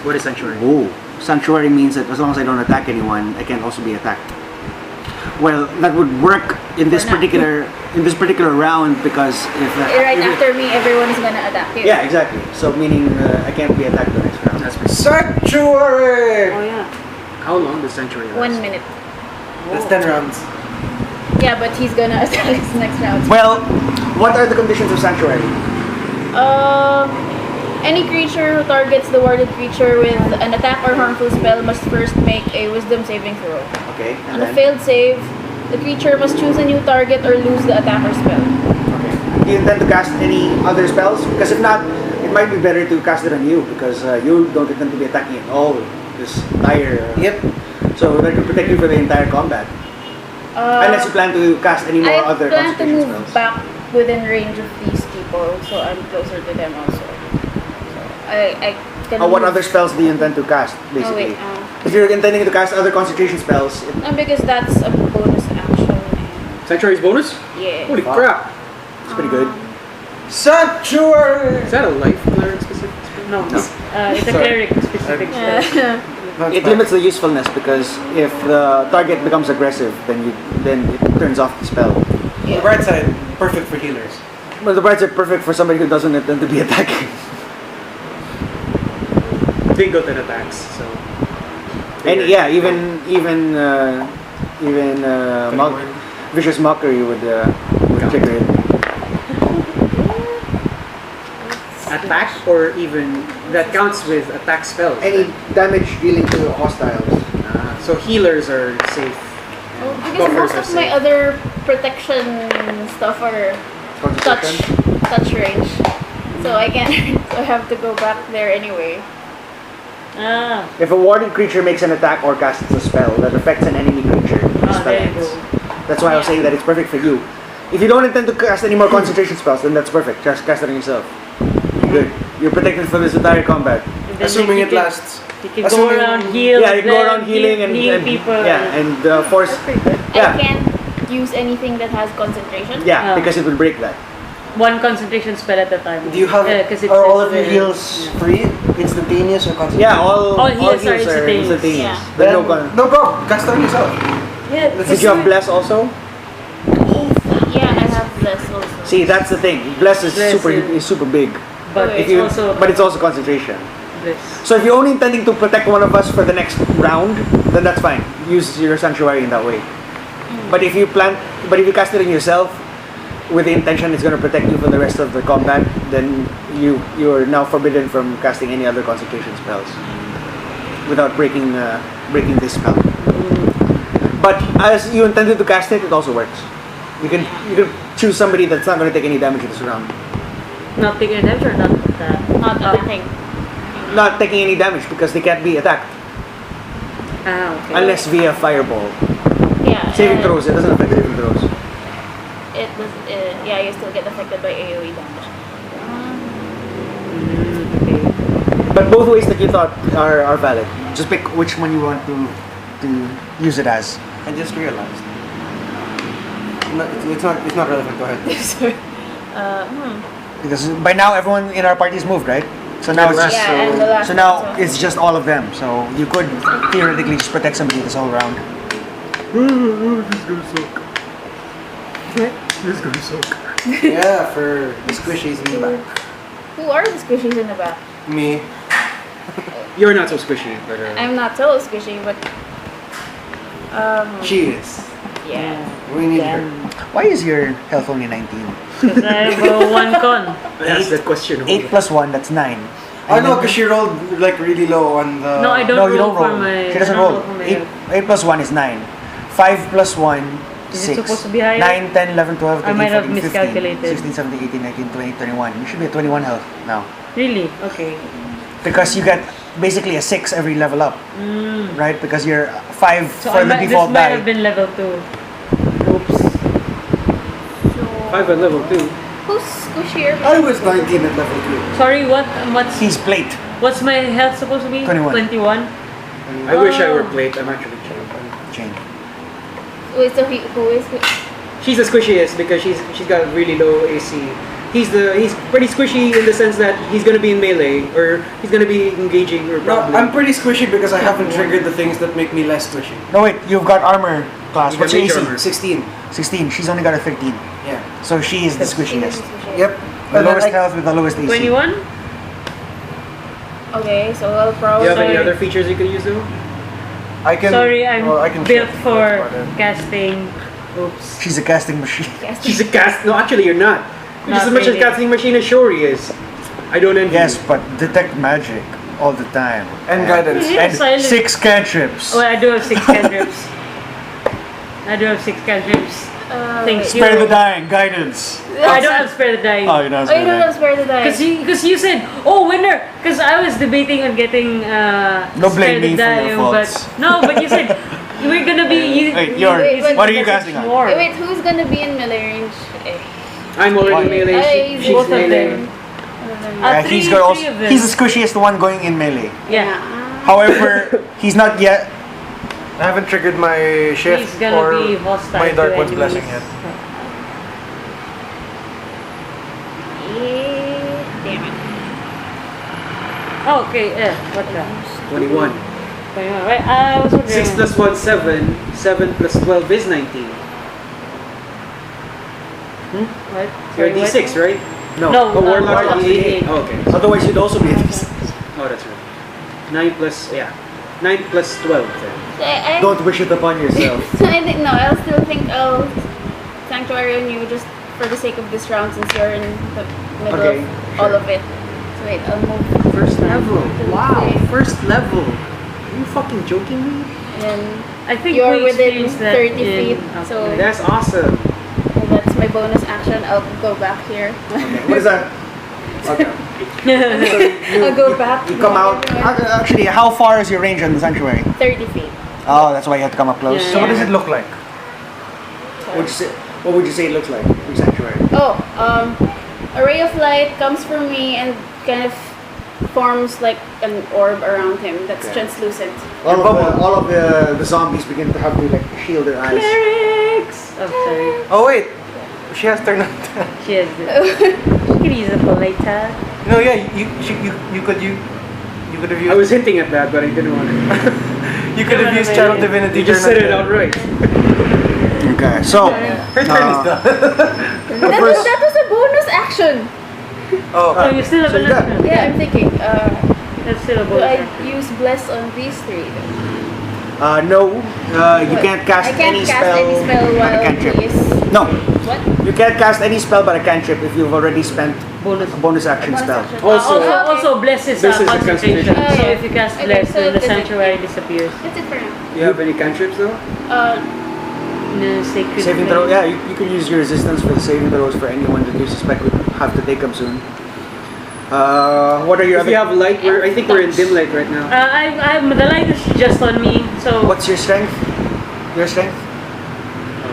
What is sanctuary? Oh. Sanctuary means that as long as I don't attack anyone, I can also be attacked. Well, that would work in this For now. particular round because if Right if- after me, everyone's gonna attack you. Yeah, exactly. So meaning I can't be attacked the next round. That's pretty. Sanctuary! Oh yeah. How long does sanctuary last? 1 minute. That's 10 rounds. Yeah, but he's gonna attack us next round. Well, what are the conditions of sanctuary? Any creature who targets the warded creature with an attack or harmful spell must first make a wisdom saving throw. Okay, and On a then failed save, the creature must choose a new target or lose the attack or spell. okay. Do you intend to cast any other spells? Because if not, it might be better to cast it on you because you don't intend to be attacking at all this entire. Yep. So that could protect you for the entire combat. Unless you plan to cast any more I other plan to concentration move spells. back within range of these people, so I'm closer to them also. So I can. What move- other spells do you intend to cast, Oh basically? wait. If you're intending to cast other concentration spells, No, because that's a bonus action. Sanctuary's bonus? Yeah. Holy Fuck. crap! it's pretty good. Sanctuary! Is that a life cleric specific spell? No. No. It's a Sorry. cleric specific spell. it limits the usefulness because if the target becomes aggressive, then it turns off the spell. The bright side, perfect for healers. But the brights are perfect for somebody who doesn't intend to be attacking. They go to the attacks, so. And yeah, even vicious mockery would trigger it. Attack or even that counts with attack spells. Any damage dealing to hostiles. So healers are safe. Well, because most of my other protection stuff are touch range. So I can't. I have to go back there anyway. If a warded creature makes an attack or casts a spell that affects an enemy creature, the spell there you ends. go. That's why I was saying that it's perfect for you. If you don't intend to cast any more concentration spells, then that's perfect. Just cast it on yourself. You're good. You're protected for this entire combat. And then Assuming you it can- lasts. You can go around heal. Yeah, you can go around healing and heal people. force. I Yeah, can't use anything that has concentration. yeah, because it will break that. One concentration spell at a time. Do you have? Because Are all of your heals free, instantaneous, or concentration? Yeah, all heals are instantaneous. Yeah. There's Then, no problem. Cast on yourself. Yeah. Did you have bless also? Yeah, I have this also. See, that's the thing. Bless is Bless super big. But Okay. it's It's also concentration. bliss. So if you're only intending to protect one of us for the next round, then that's fine. Use your sanctuary in that way. But if you cast it on yourself with the intention it's going to protect you for the rest of the combat, then you are now forbidden from casting any other concentration spells without breaking this spell. But as you intended to cast it, it also works. You can choose somebody that's not going to take any damage this round. Not taking a damage or not Not anything. Not taking any damage because they can't be attacked okay. unless via fireball. Yeah. Saving and throws, it doesn't affect saving throws. It does. Yeah, you still get affected by AOE damage. Okay. But both ways that you thought are valid. Just pick which one you want to use it as. I just realized. No, it's not relevant. Go ahead. Sorry. Because by now everyone in our party is moved, right? So now it's just Yeah, and the last so now one, it's just all of them. So you could theoretically just protect somebody this whole round. This is gonna suck. Yeah, for the squishies in the back. Who are the squishies in the back? Me. You're not so squishy, but I'm not so squishy, but She is. yeah. We need her. Why is your health only 19? Because I have one con. that's the question. 8 plus 1, that's 9. I know, because she rolled like really low on the. No, I don't No, roll you don't for roll. my. She doesn't I don't roll. for my 8 plus 1 is 9. 5 plus 1, Is 6. it supposed to be higher? 9, 10, 11, 12, 13, I might have 14, 15, miscalculated. 16, 17, 18, 19, 20, 21. You should be at 21 health now. Really? Okay. Because you get basically a 6 every level up. Right? Because you're 5 So for the default this might have die. been level 2. Oops. So 5 at level 2. who's squishier? I was 19 at level 2. Sorry, what's He's plate. what's my health supposed to be? 21. 21? I wish I were plate. I'm actually chain. Chain. Wait, so who is? She's the squishiest because she's got really low AC. He's pretty squishy in the sense that he's gonna be in melee or he's gonna be engaging or No, probably. I'm pretty squishy because I haven't triggered the things that make me less squishy. No, wait. You've got armor class. You What's got your mage AC? armor. 16. 16. She's only got a 13. Yeah. So she is the squishiest. Yep. The And then lowest I- health with the lowest AC. 21? Okay, so I'll Do probably. you have any Sorry. other features you can use though? I can. Sorry, I'm well, I can built check. for That's about it. casting. Oops. She's a casting machine. She's a cast. No, actually, you're not. You're just Not as much really. a casting machine as Shori is. I don't envy. Yes, you. but detect magic all the time. And guidance. Yeah, And silent. 6 cantrips. Oh, I do have 6 cantrips. I do have 6 cantrips. Thank you. Spare the dying. Guidance. I don't have spare the dying. Oh, you know, Oh, you don't have spare the die. Because you said, oh, winner. Because I was debating on getting Don't spare blame the me for your dying, faults. but no, but you said we're gonna be. Wait, what are you casting on? More. Wait, who's gonna be in melee range? I'm already Why? melee. Ay, She's both of melee. them. He's Three got also, of them. he's the squishiest one going in melee. Yeah. However, he's not yet. I haven't triggered my shift He's gonna or be hostile my to Dark One's enemies. Blessing yet. Damn it. Oh, okay. What the? 21. Right, I was wondering. 6 plus 1, 7. 7 plus 12 is 19. What? You're Sorry, D6, right? No. No, Warlock Warlock is is D8. D8. Oh, okay. Otherwise, you'd also be a D6. Oh, that's right. 9 plus, yeah. 9 plus 12 then. So I Don't wish it upon yourself. so I think no, I'll still think I'll sanctuary on you just for the sake of this round since you're in the middle Okay, of all of it. So wait, I'll move. First level. Wow. Okay. First level. Are you fucking joking me? And I think you're we within experienced that 30 in- feet, so That's awesome. that's my bonus action. I'll go back here. What is that? Okay. I'll go back. You come out. Actually, how far is your range on the sanctuary? 30 feet. Oh, that's why you have to come up close. Yeah. So what does it look like? What would you say it looks like? Your sanctuary. Oh, a ray of light comes from me and kind of forms like an orb around him that's Okay. translucent. All of the zombies begin to have to like shield their eyes. Clerics! Oh, sorry. Oh wait, she has turned on. She has it. She could use a polite tag. No, yeah, you could have I used was hinting at that, but I didn't want to. you could have used Channel Divinity. You just turn said it on. outright. Okay, so Her turn is done. That was a bonus action. Oh, Oh, you still have So you got- another. Yeah, I'm thinking. That's still a Do bonus I action. use bless on these three? no, you can't cast I can't any cast spell. any spell but a while cantrip. he is. No, What? you can't cast any spell but a cantrip if you've already spent Bonus. a bonus action Bonus spell. action. Also- Also, bless is Bless is a concentration. concentration. So yeah. if you cast Okay, bless, so then the that's it. sanctuary disappears. That's it for now. You have any cantrips though? No, sacred Saving flame. throw. Yeah, you can use your resistance for the saving throws for anyone that you suspect would have to take them soon. What are your If other? you have light, I think we're in dim light right now. The light is just on me, so What's your strength? Your strength?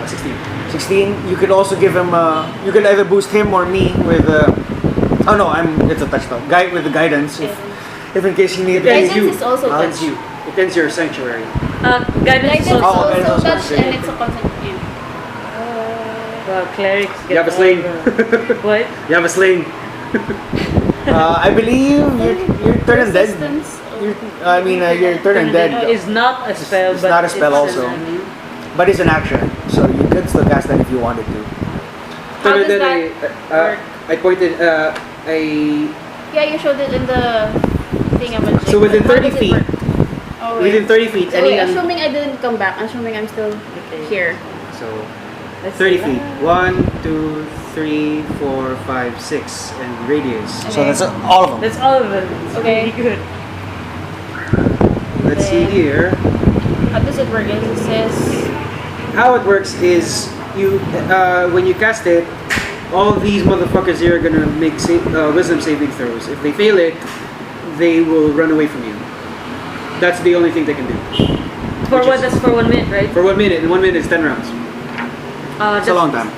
16. 16. You could also give him. You could either boost him or me with. Oh no, it's a touch spell. Guide with the guidance. If in case you need. Guidance Guidance is also I'll touch. You. It ends your sanctuary. guidance Guidance is is Oh, also. guidance also is touch also and it's a concentration. Well, clerics get You have a sling. What? You have a sling. I believe you're turn undead. Resistance. You're turn undead. Is not a spell, It's but not a spell it's also. an- But it's an action, so you could still cast that if you wanted to. How does Then that I pointed. Yeah, you showed it in the thing I'm gonna check. So within How 30 does it feet. work? Oh, wait. Within 30 feet. So wait, assuming I didn't come back, assuming I'm still Okay. here. So Let's 30 see. feet. 1, 2, 3, 4, 5, 6, and radius. So that's all of them. That's all of it. It's Okay. really good. Let's see here. How does it work? It says How it works is you when you cast it, all these motherfuckers here are gonna make wisdom saving throws. If they fail it, they will run away from you. That's the only thing they can do. For Which what? is- That's for 1 minute, right? For 1 minute, and 1 minute is 10 rounds. It's a long time.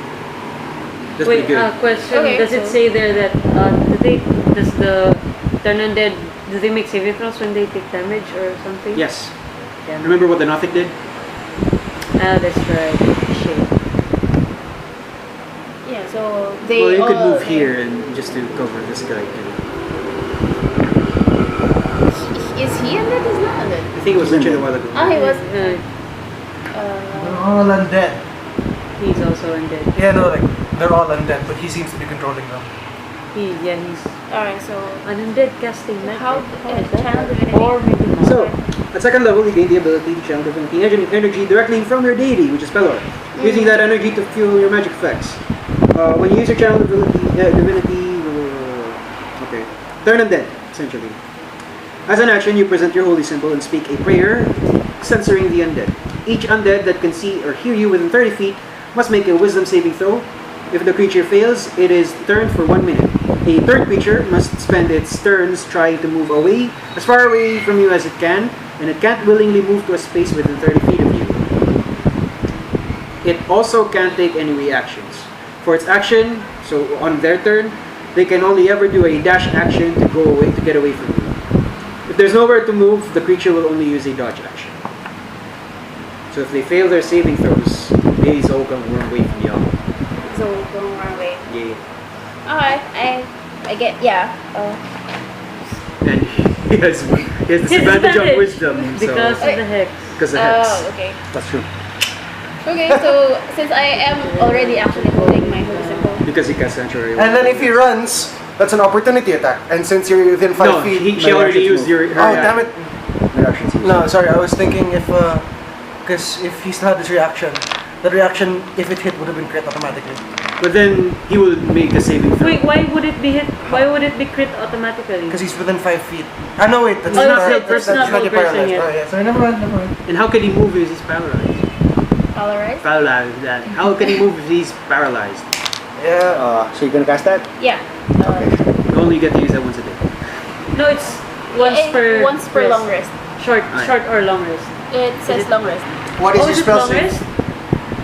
That's Wait, pretty good. question. Okay, Does it so- say there that does the turn undead, do they make saving throws when they take damage or something? Yes. Yeah. Remember what the Nothic did? That's right. Shit. yeah. So they. Well, you could all- move here and just to cover this guy. Is he undead? He's not undead. I think it was mentioned a while ago. Ah, he was. They're all undead. He's also undead. Yeah, no, like they're all undead, but he seems to be controlling them. He's Alright, so an undead casting magic. How- is that? channel divinity. Or maybe not. So, at second level, you gain the ability to channel divinity energy directly from your deity, which is Pelor, using that energy to fuel your magic effects. When you use your channel divinity, okay, turn undead, essentially. As an action, you present your holy symbol and speak a prayer, censoring the undead. Each undead that can see or hear you within 30 feet must make a wisdom saving throw. If the creature fails, it is turned for 1 minute. A third creature must spend its turns trying to move away, as far away from you as it can, and it can't willingly move to a space within 30 feet of you. It also can't take any reactions. For its action, so on their turn, they can only ever do a dash action to go away, to get away from you. If there's nowhere to move, the creature will only use a dodge action. So if they fail their saving throws, they all gonna run away from y'all. so don't run away. Yeah. Alright, I get yeah. And He has disadvantage on wisdom. Because So, of the hex. because of hex. Oh, okay. That's true. Okay, so since I am already actually holding my holy symbol. Because he cast Sanctuary. And then if he runs, that's an opportunity attack. And since you're within 5 No, feet... she already used her Oh, damn it. Reactions. No, sorry, I was thinking if, because if he still had this reaction, the reaction, if it hit, would have been crit automatically. But then he will make a saving throw. Wait, why would it be hit? Why would it be crit automatically? Because he's within 5 feet. Ah, no, wait, that's Oh, not it's hit, not not full paralyzed. person yet. Oh, yeah, sorry, never mind. And how can he move if he's paralyzed? Alright? Paralyzed. That. How can he move if he's paralyzed? Yeah. So you're gonna cast that? Yeah. You only get to use that once a day. No, it's once per long rest. Short, Alright. short or long rest. It says long rest. What is Oh, your is it spell long save? rest?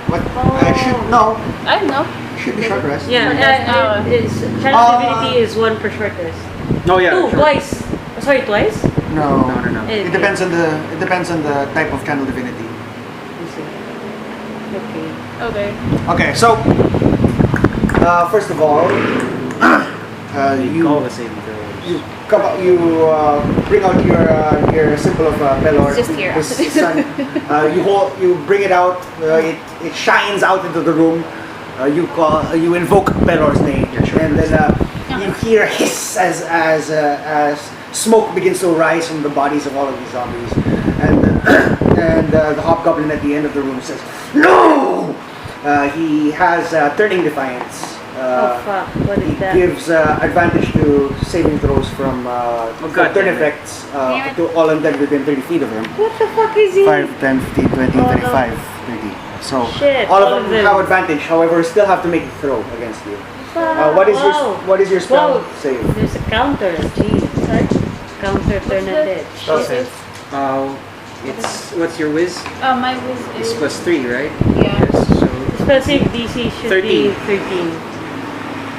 What? Oh. Should no. I don't know. Should be short rest. Yeah, Short rest. it's channel divinity is 1 per short rest. Oh yeah. Two, sure. twice. Sorry, twice? No. No. It depends on the type of channel divinity. Okay. Okay. Okay, so first of all, You call the saving throws. you come up, you bring out your symbol of Pelor. It's just here. the sun. You bring it out. It shines out into the room. You invoke Pelor's name, and then you hear a hiss as smoke begins to rise from the bodies of all of these zombies, and the hobgoblin at the end of the room says, "No!" He has turning defiance. Oh fuck, what is He that? gives advantage to saving throws from God turn damn it. effects Damn it. to all undead within 30 feet of him. What the fuck is he? 5, 10, 15, 20, Oh, no. 25, 30. So Shit, all of them have advantage. However, still have to make a throw against you. Fuck. What is your spell Wow. save? There's a counter. Jeez. Counter turn dead. Spell save? What's your whiz? My whiz It's is... +3, right? Yeah. Yes. So Spell save DC should 13. be 13.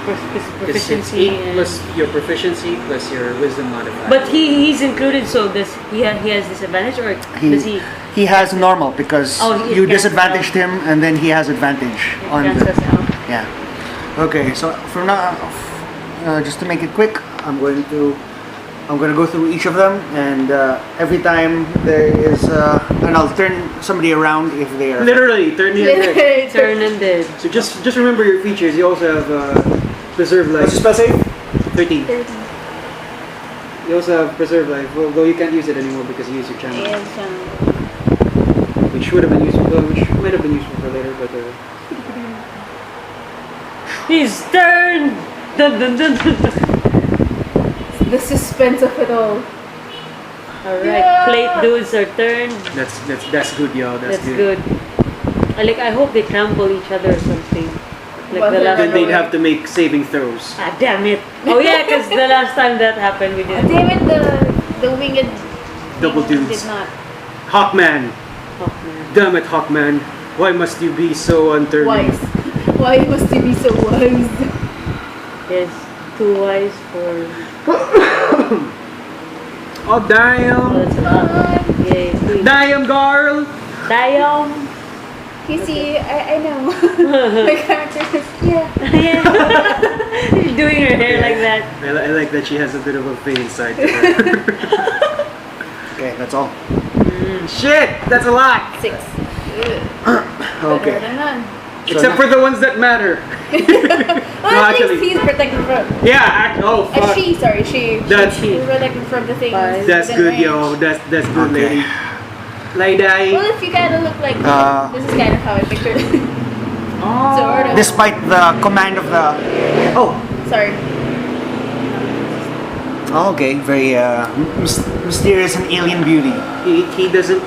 it's Proficiency 8 plus your proficiency plus your wisdom modifier. But he's included, so does he has disadvantage or does he He has normal because Oh, he you cancels disadvantaged him, and then he has advantage on cancels the. out? Yeah. Okay, so from now, just to make it quick, I'm going to go through each of them, and every time there is, and I'll turn somebody around if they are. Literally, turn the other way. Turn and dead. So just remember your features. You also have preserve life. What's your spell save? 13. 30. You also have preserve life, though you can't use it anymore because you use your channel, Yes, which would have been useful, which might have been useful for later, but His turn. Dun, dun, dun, dun. the suspense of it all. All right, Yeah. plate dudes are turned. that's good, yo. That's, That's good. I hope they trample each other or something. Like Well, the last Then they'd one. have to make saving throws. Ah, damn it. Oh yeah, because the last time that happened, we did. Damn it, the winged Double thing dudes. did not. Hawkman, Oh, man. damn it, Hawkman. Why must you be so unturning? Wise. Why must you be so wise? Yes, too wise for. Oh Oh, damn, that's a lot. Yay, queen. damn girl. Diam. You see, I know. My character is, yeah. Yeah. She's doing her hair like that. I like that she has a bit of a vein side to her. Okay, that's all. Shit, that's a lot. 6. Better Okay. than none. Except for the ones that matter. Well, at actually- least he's protected from. Yeah. Oh fuck. She, sorry, she. That's- She's protected from the things. That's within good, range. yo. That's good, Okay. lady. Lady. Well, if you kind of look like this is kind of how I pictured it. Sort of. Despite the command of the. Oh. Sorry. Oh, okay. Very mysterious and alien beauty. He doesn't.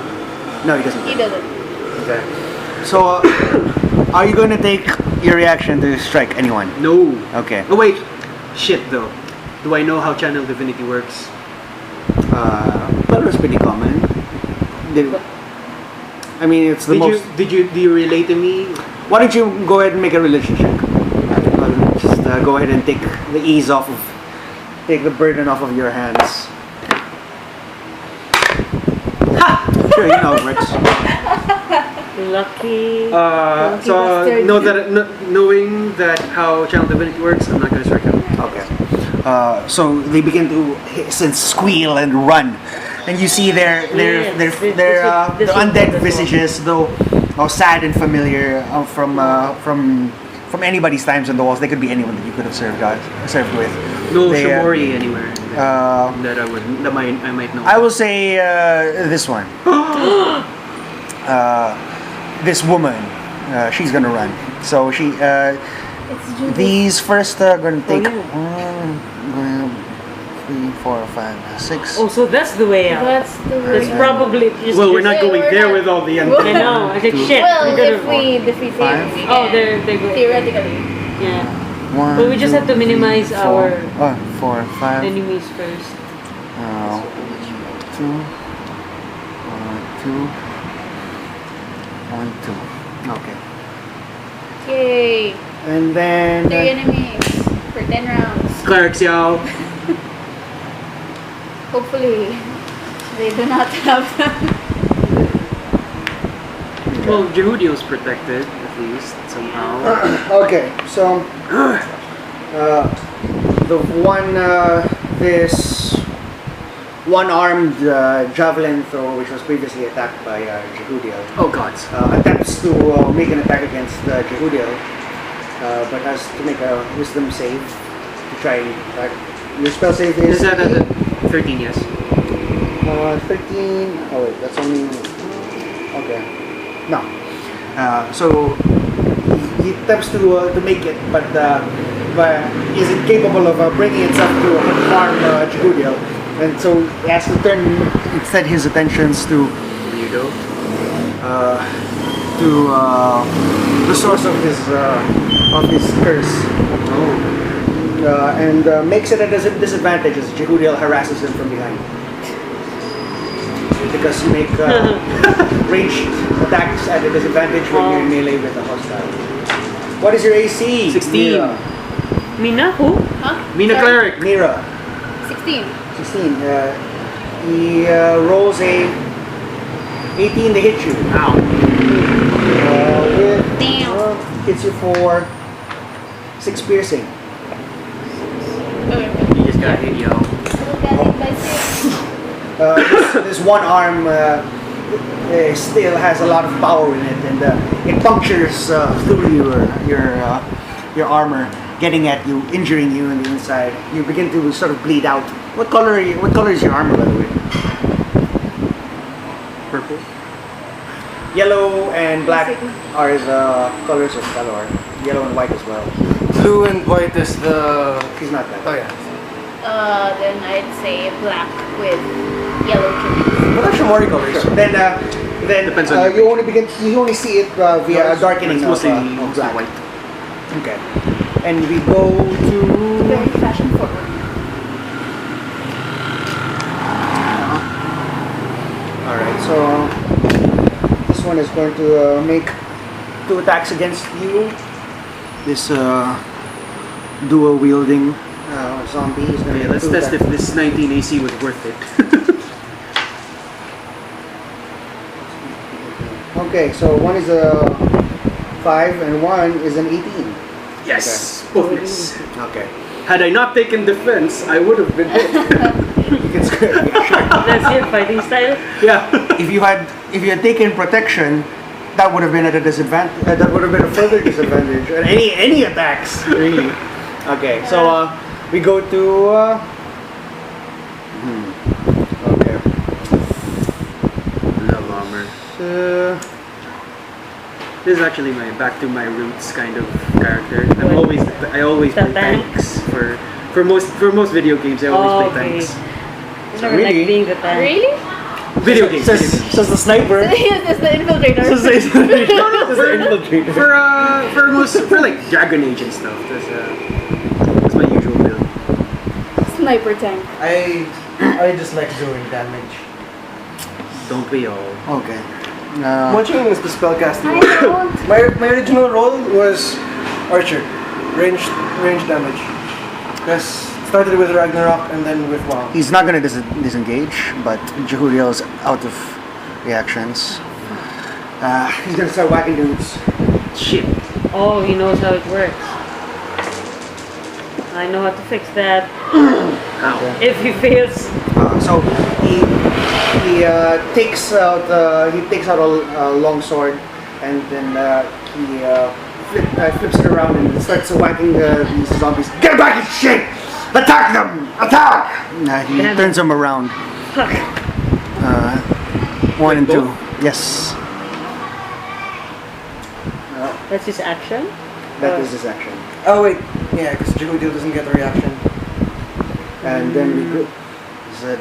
No, he doesn't. He doesn't. Okay. So, are you going to take your reaction to strike anyone? No. Okay. Oh wait. Shit though. Do I know how channel divinity works? That was pretty common. I mean, it's the most. Do you relate to me? Why don't you go ahead and make a religion check? Just go ahead and take the ease off of, take the burden off of your hands. Ha! Sure, you know it works. Lucky. So knowing that how channel divinity works, I'm not gonna strike him. Okay. So they begin to hiss and squeal and run. and you see their Yes, this the would undead work as well. visages, though sad and familiar from anybody's times on the walls. They could be anyone that you could have served with. No They, Shimori anywhere Uh, that I might know. I will say this one. This woman, she's gonna run. So she. It's Judy. These first are gonna take yeah. 1, 2, 3, 4, 5, 6. Oh, so that's the way out. That's the That's way. probably just. Well, we're not Wait, going we're there not- with all the I undead. know. I said shit. Well, we if could've- we defeat him, we Oh, can. they're good. Theoretically. Yeah. 1, But we just have to minimize 2, our 4, 5. enemies first. 2, 2, 1, 2. Okay. Yay! And then 3 enemies for 10 rounds. Clerics, y'all. Hopefully, they do not have them. Well, Jehudiel's protected at least somehow. okay, so the one this one-armed javelin thrower, which was previously attacked by Jehudiel, Oh gods. attempts to make an attack against Jehudiel, but has to make a wisdom save to try and attack. Your spell save is Is that at 13? Yes. 13. Oh wait, that's only okay. No. So he attempts to make it, but is incapable of bringing itself to harm Jehudiel, and so he has to turn instead his attentions to Ryudo. the source of his curse. Oh. And makes it at a disadvantage as Jehudiel harasses him from behind. Because you make ranged attacks at a disadvantage when you're in melee with a hostile. What is your AC? 16. Mira. Mina, who? Huh? Mira Sorry? Q'Leric. Mira. 16. 16. He rolls a 18 to hit you. Ow. Damn. Hits you for 6 piercing. Okay. You just got hit, yo. So got hit by 6. This one arm still has a lot of power in it, and it punctures through your armor, getting at you, injuring you on the inside. You begin to sort of bleed out. What color is your armor, by the way? Purple. Yellow and black are the colors of Kalor. Yellow and white as well. Blue and white is the. He's not that. Oh yeah. Then I'd say black with yellow trimmings. What are Shimori colors? Sure. Then Depends on you only see it via darkening It's of mostly black. white. Okay. And we go to Very fashion forward. Alright, so this one is going to make 2 attacks against you. This dual wielding zombie is going to Okay, let's test if this 19 AC was worth it. Okay, so one is a 5 and one is an 18. Yes, both miss. Okay. Had I not taken defense, I would have been hit. It's good. Yeah, sure. That's your fighting style? Yeah. If you had taken protection, that would have been at a disadvantage. That would have been a further disadvantage. And any attacks, really. Okay, so we go to. Okay. Love armor. This is actually my back to my roots kind of character. I always The play tanks for most video games. I always play tanks. I never really? like being the tank. Really? Video games. Says the sniper. Yes, the infiltrator. Says the infiltrator. For like Dragon Age and stuff. That's my usual build. Sniper tank. I just like doing damage. Don't we all? Okay. Watching is the spellcaster. I don't. My original role was archer, ranged damage. Because started with Ragnarok and then with WoW. He's not gonna disengage, but Jehudiel's out of reactions. He's gonna start whacking dudes. Shit. Oh, he knows how it works. I know how to fix that. Ow. If he fails. So he takes out a long sword, and then he flips it around and starts whacking these zombies. Get back in shape! Attack them! Attack! He turns them around. Fuck. 1 and 2. Yes. That's his action? That is his action. Oh wait, yeah, because Jehudiel doesn't get a reaction. And then we said,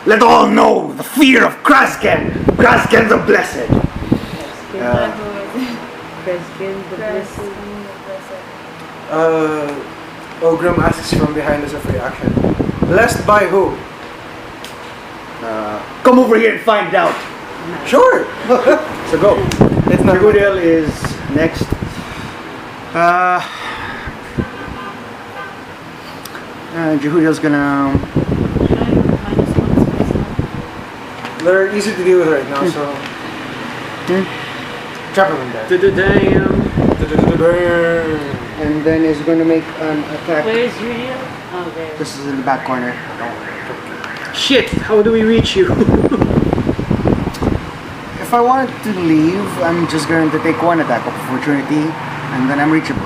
let all know the fear of Krasken! Krasken the Blessed! Kreskin, the Blessed. Ogrim asks from behind as a free action. Blessed by who? Come over here and find out! Sure! So go. It's not Jehudiel is next. Jehudiel's gonna... They're easy to deal with right now, so... Trap them in there. Damn. And then is going to make an attack. Where's Ryudo? Oh, there. This is in the back corner. Shit, how do we reach you? If I wanted to leave, I'm just going to take one attack of opportunity, and then I'm reachable.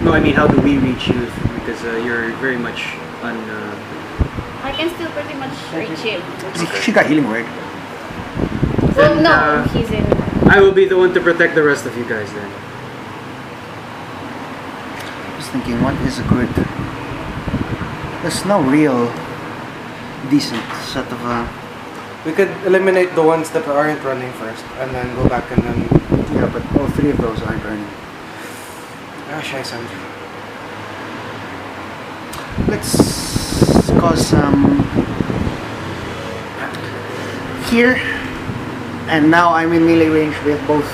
No, I mean, how do we reach you? Because you're very much on... I can still pretty much reach him. She got healing word. Well, Then, no, he's in. I will be the one to protect the rest of you guys then. Just thinking, what is a good... There's no real decent set of... We could eliminate the ones that aren't running first, and then go back and then... Yeah, but all 3 of those aren't running. Ah, scheiße. Let's cause some... Here. And now I'm in melee range with both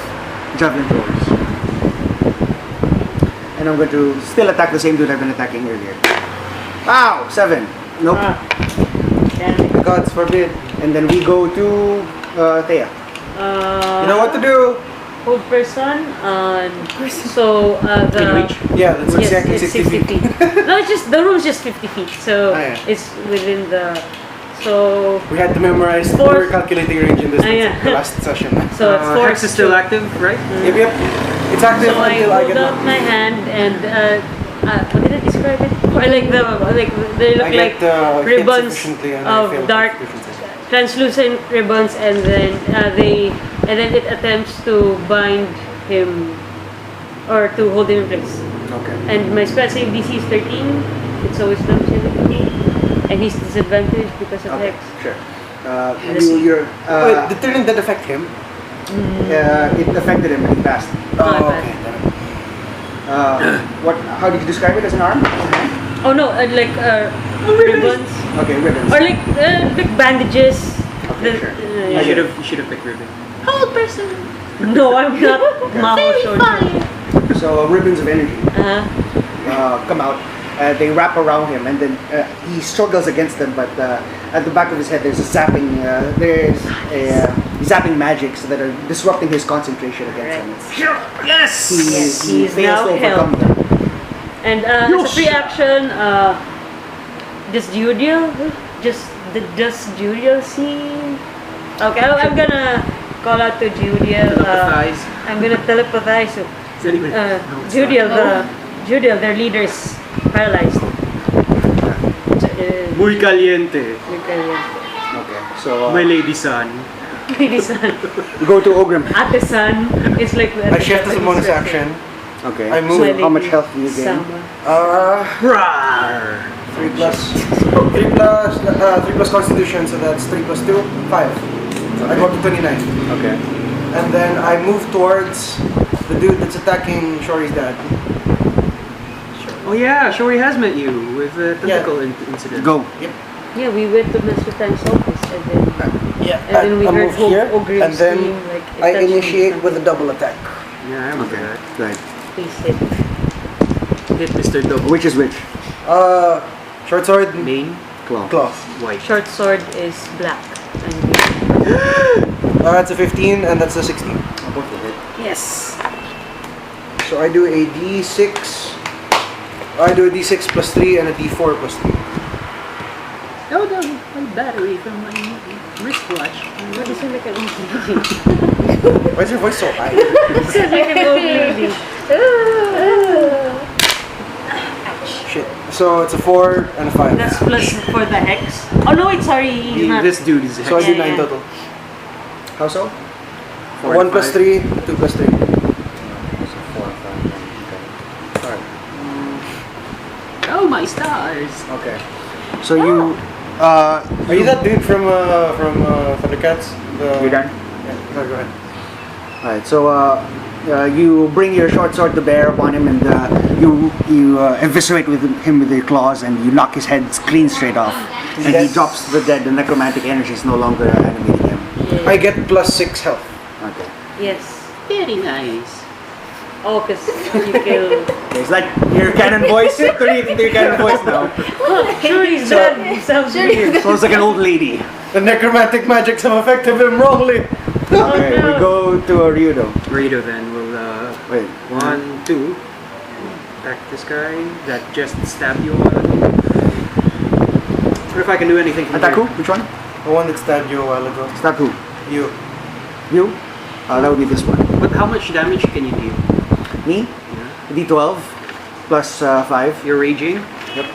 javelin throwers. And I'm going to still attack the same dude I've been attacking earlier. Ow! 7. Nope. Damn it. Gods forbid. And then we go to Theia. You know what to do! Hold person. So the... Can reach? Yeah, that's Yes, exactly it's 60 feet. No, it's just the room's just 50 feet, so yeah. it's within the. So We had to memorize Four. we were calculating range in this Yeah. the last session. so it's four. Hex is still active, right? Yep. It's active So I until I hold get out my hand and what did I describe it? Or like they look I like get hit ribbons sufficiently and I fail of dark, sufficiently. translucent ribbons, and then it attempts to bind him or to hold him in place. Okay. And my spell save DC is 13. It's always done and he's disadvantaged because of Okay, hex. sure. Wait, the turn did affect him? It affected him when he passed. Oh, bad. okay. What? How did you describe it? As an arm? Oh no, like ribbons Okay, ribbons. or like bandages. Okay, sure. You should have picked ribbon. Hold person. No, I'm not Maho Very Shoujo. fine. So ribbons of energy Uh-huh. come out. They wrap around him, and then he struggles against them. But at the back of his head, there's a zapping. Zapping magics that are disrupting his concentration against them. Yes! He He's fails now to overcome held. them. And as a free action, does Jehudiel? Does Jehudiel see? Okay, I'm gonna call out to Jehudiel. Telepathize. I'm gonna telepathize. So, Is that even- No, it's Jehudiel, not. Jehudiel, their leader is paralyzed. Muy caliente. Okay, so My lady son. Lady San. we go to Ogrim. Ate San. It's like I shift as a bonus action. Okay. I move. So how much health do you gain? Sama. Rawr. 3 plus Constitution, so that's 3 plus 2, 5. So I go up to 29. Okay. And then I move towards the dude that's attacking Shori's dad. Oh yeah, Shori has met you with the tentacle incident. Go. Yeah, we went to Mr. Time's office and then Yeah. And then we I heard move here, Ogrim and then scream, like, it I touched me initiate something. with a double attack. Yeah, I remember Okay. that. Right. Please hit. Hit Mr. Double. Which is which? Short sword, Main, Claw. claw. white. Short sword is black. And That's a 15 and that's a 16. Both of it. yes. So I do a D6. I do a D6 plus 3 and a D4 plus 3. Oh no, my battery from my wristwatch. What is it like an old lady? Why is your voice so high? It sounds like an old lady. Shit. So it's a 4 and a 5. That's plus for the hex. Oh no, wait, sorry, he's not. This dude is So I did 9 Yeah. total. How so? 1 plus 3, 2 plus 3. So 4 and 5. Okay. Sorry. Oh my stars! Okay. So you Are you that dude from Thundercats? you done? Yeah. No, go ahead. Alright, so you bring your short sword to bear upon him, and you eviscerate him with your claws, and you knock his head clean straight off, and he Yes. drops to the dead. The necromantic energy is no longer animating him. I get plus 6 health. Okay. Yes. Very nice. Oh, because you kill. It's like your cannon voice. Turn it into your cannon voice now. Sure, he's dead. It sounds weird. So it's like an old lady. The necromantic magics have affected him wrongly. Okay, we go to a Ryudo. Rito then will Wait, 1, 2. Attack this guy that just stabbed you a while ago. Or if I can do anything from attack who? here. Which one? The one that stabbed you a while ago. Stab who? You. You? That would be this one. But how much damage can you deal? Me? D12 plus 5. You're raging? Yep.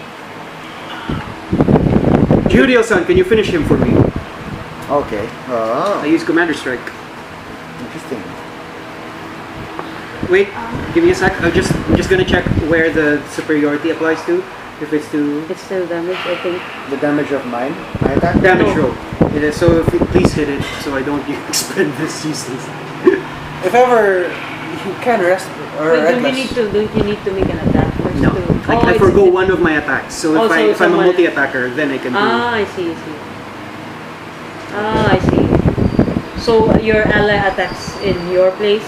Jehudiel-san, can you finish him for me? Okay. I use Commander Strike. Interesting. Wait, give me a sec. I'm just gonna check where the superiority applies to. If it's to It's still damage, I think. The damage of mine. My attack? damage roll. It is, so if you, please hit it so I don't expend this useless. If ever you can rest or Wait, don't reckless. you need to make an attack first? No, to- I Oh, it's- forgo one of my attacks. So Oh, if so if I'm a someone- multi-attacker, then I can do. Ah, I see. Ah, I see. So your ally attacks in your place?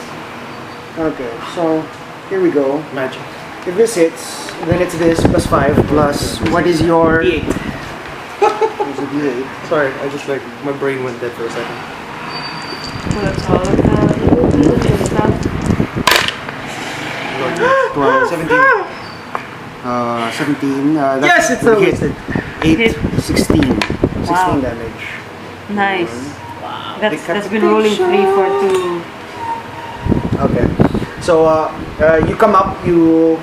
Okay, so here we go. Magic. If this hits, then it's this plus 5 plus what is your. D8. Is it D8? Sorry, I just like my brain went dead for a second. So that's all of the stuff. 12, 17. 17. Yes, it's a hit. 8, 16. 16 Wow. damage. Nice. That's been Decapitation. rolling 3 for 2. Okay. So you come up, you.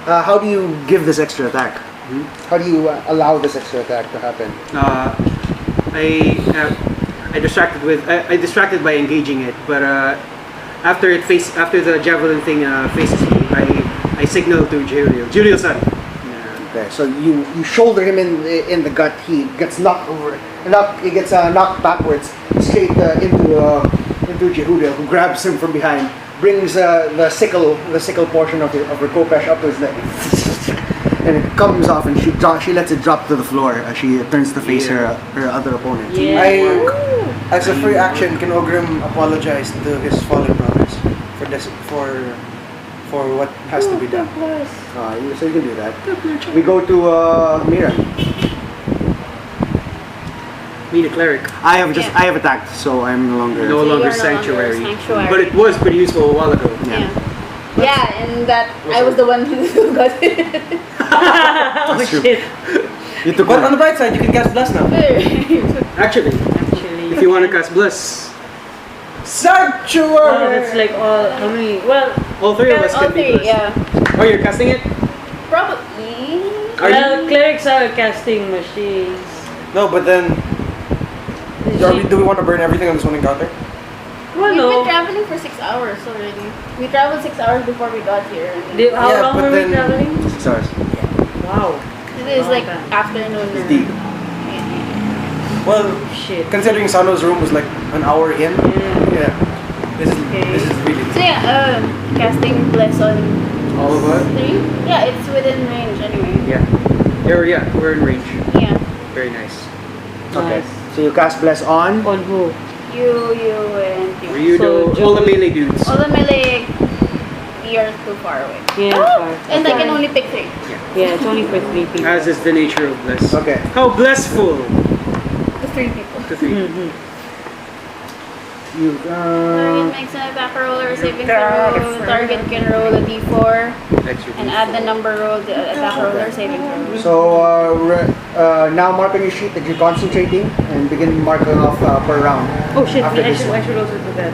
How do you give this extra attack? How do you allow this extra attack to happen? I distracted by engaging it, but after the javelin thing faces me, I signal to Jehudiel. Jehudiel-san. Okay, so you shoulder him in the gut. He gets knocked over. He gets knocked backwards straight into Jehudiel, who grabs him from behind, brings the sickle portion of her kopesh up to his neck, and it comes off, and she lets it drop to the floor as she turns to face her other opponent. Yeah. As a free action, can Ogrim apologize to his fallen brothers for what has to be done? So you can do that. We go to Mira. Mira Q'Leric. I have attacked, so I'm no longer. No So you longer are no longer sanctuary. sanctuary. But it was pretty useful a while ago. Yeah. Yeah, and that I was the one who got it. Oh That's true. shit. You took But on one. the bright side, you can cast Bless now. Actually, if you want to cast Bless, Sanctuary! Oh, that's like all. How many? Well, all three of us All can be three, Blessed. yeah. Oh, you're casting it? Probably. Are you? clerics are casting machines. No, but then, do we want to burn everything on this one encounter? Well, We've no. been traveling for 6 hours already. We traveled 6 hours before we got here. And How Yeah, long but were we then- traveling? 6 hours. Wow. it is like Okay. afternoon. It's deep. Well, Shit. considering Sano's room was like an hour in, Yeah. yeah, this is really. So yeah, casting Bless on All of us? 3? Yeah, it's within range anyway. Yeah, we're in range. Yeah. Very nice. Okay. Nice. So you cast bless on. On who? You and you. Ryudo, So, all the melee dudes. All the melee, you're too far away. Yeah, far. And I can only pick 3. Yeah, it's only for 3 people. As is the nature of Bless. Okay. How blessful! The 3 people. To 3. Mhm. You Target makes an attack roll or saving throw. Target can roll a d4 and add the number rolled to attack roll or saving throw. So now mark on your sheet that you're concentrating and begin marking off per round. Oh shit, After I this should one. also do that.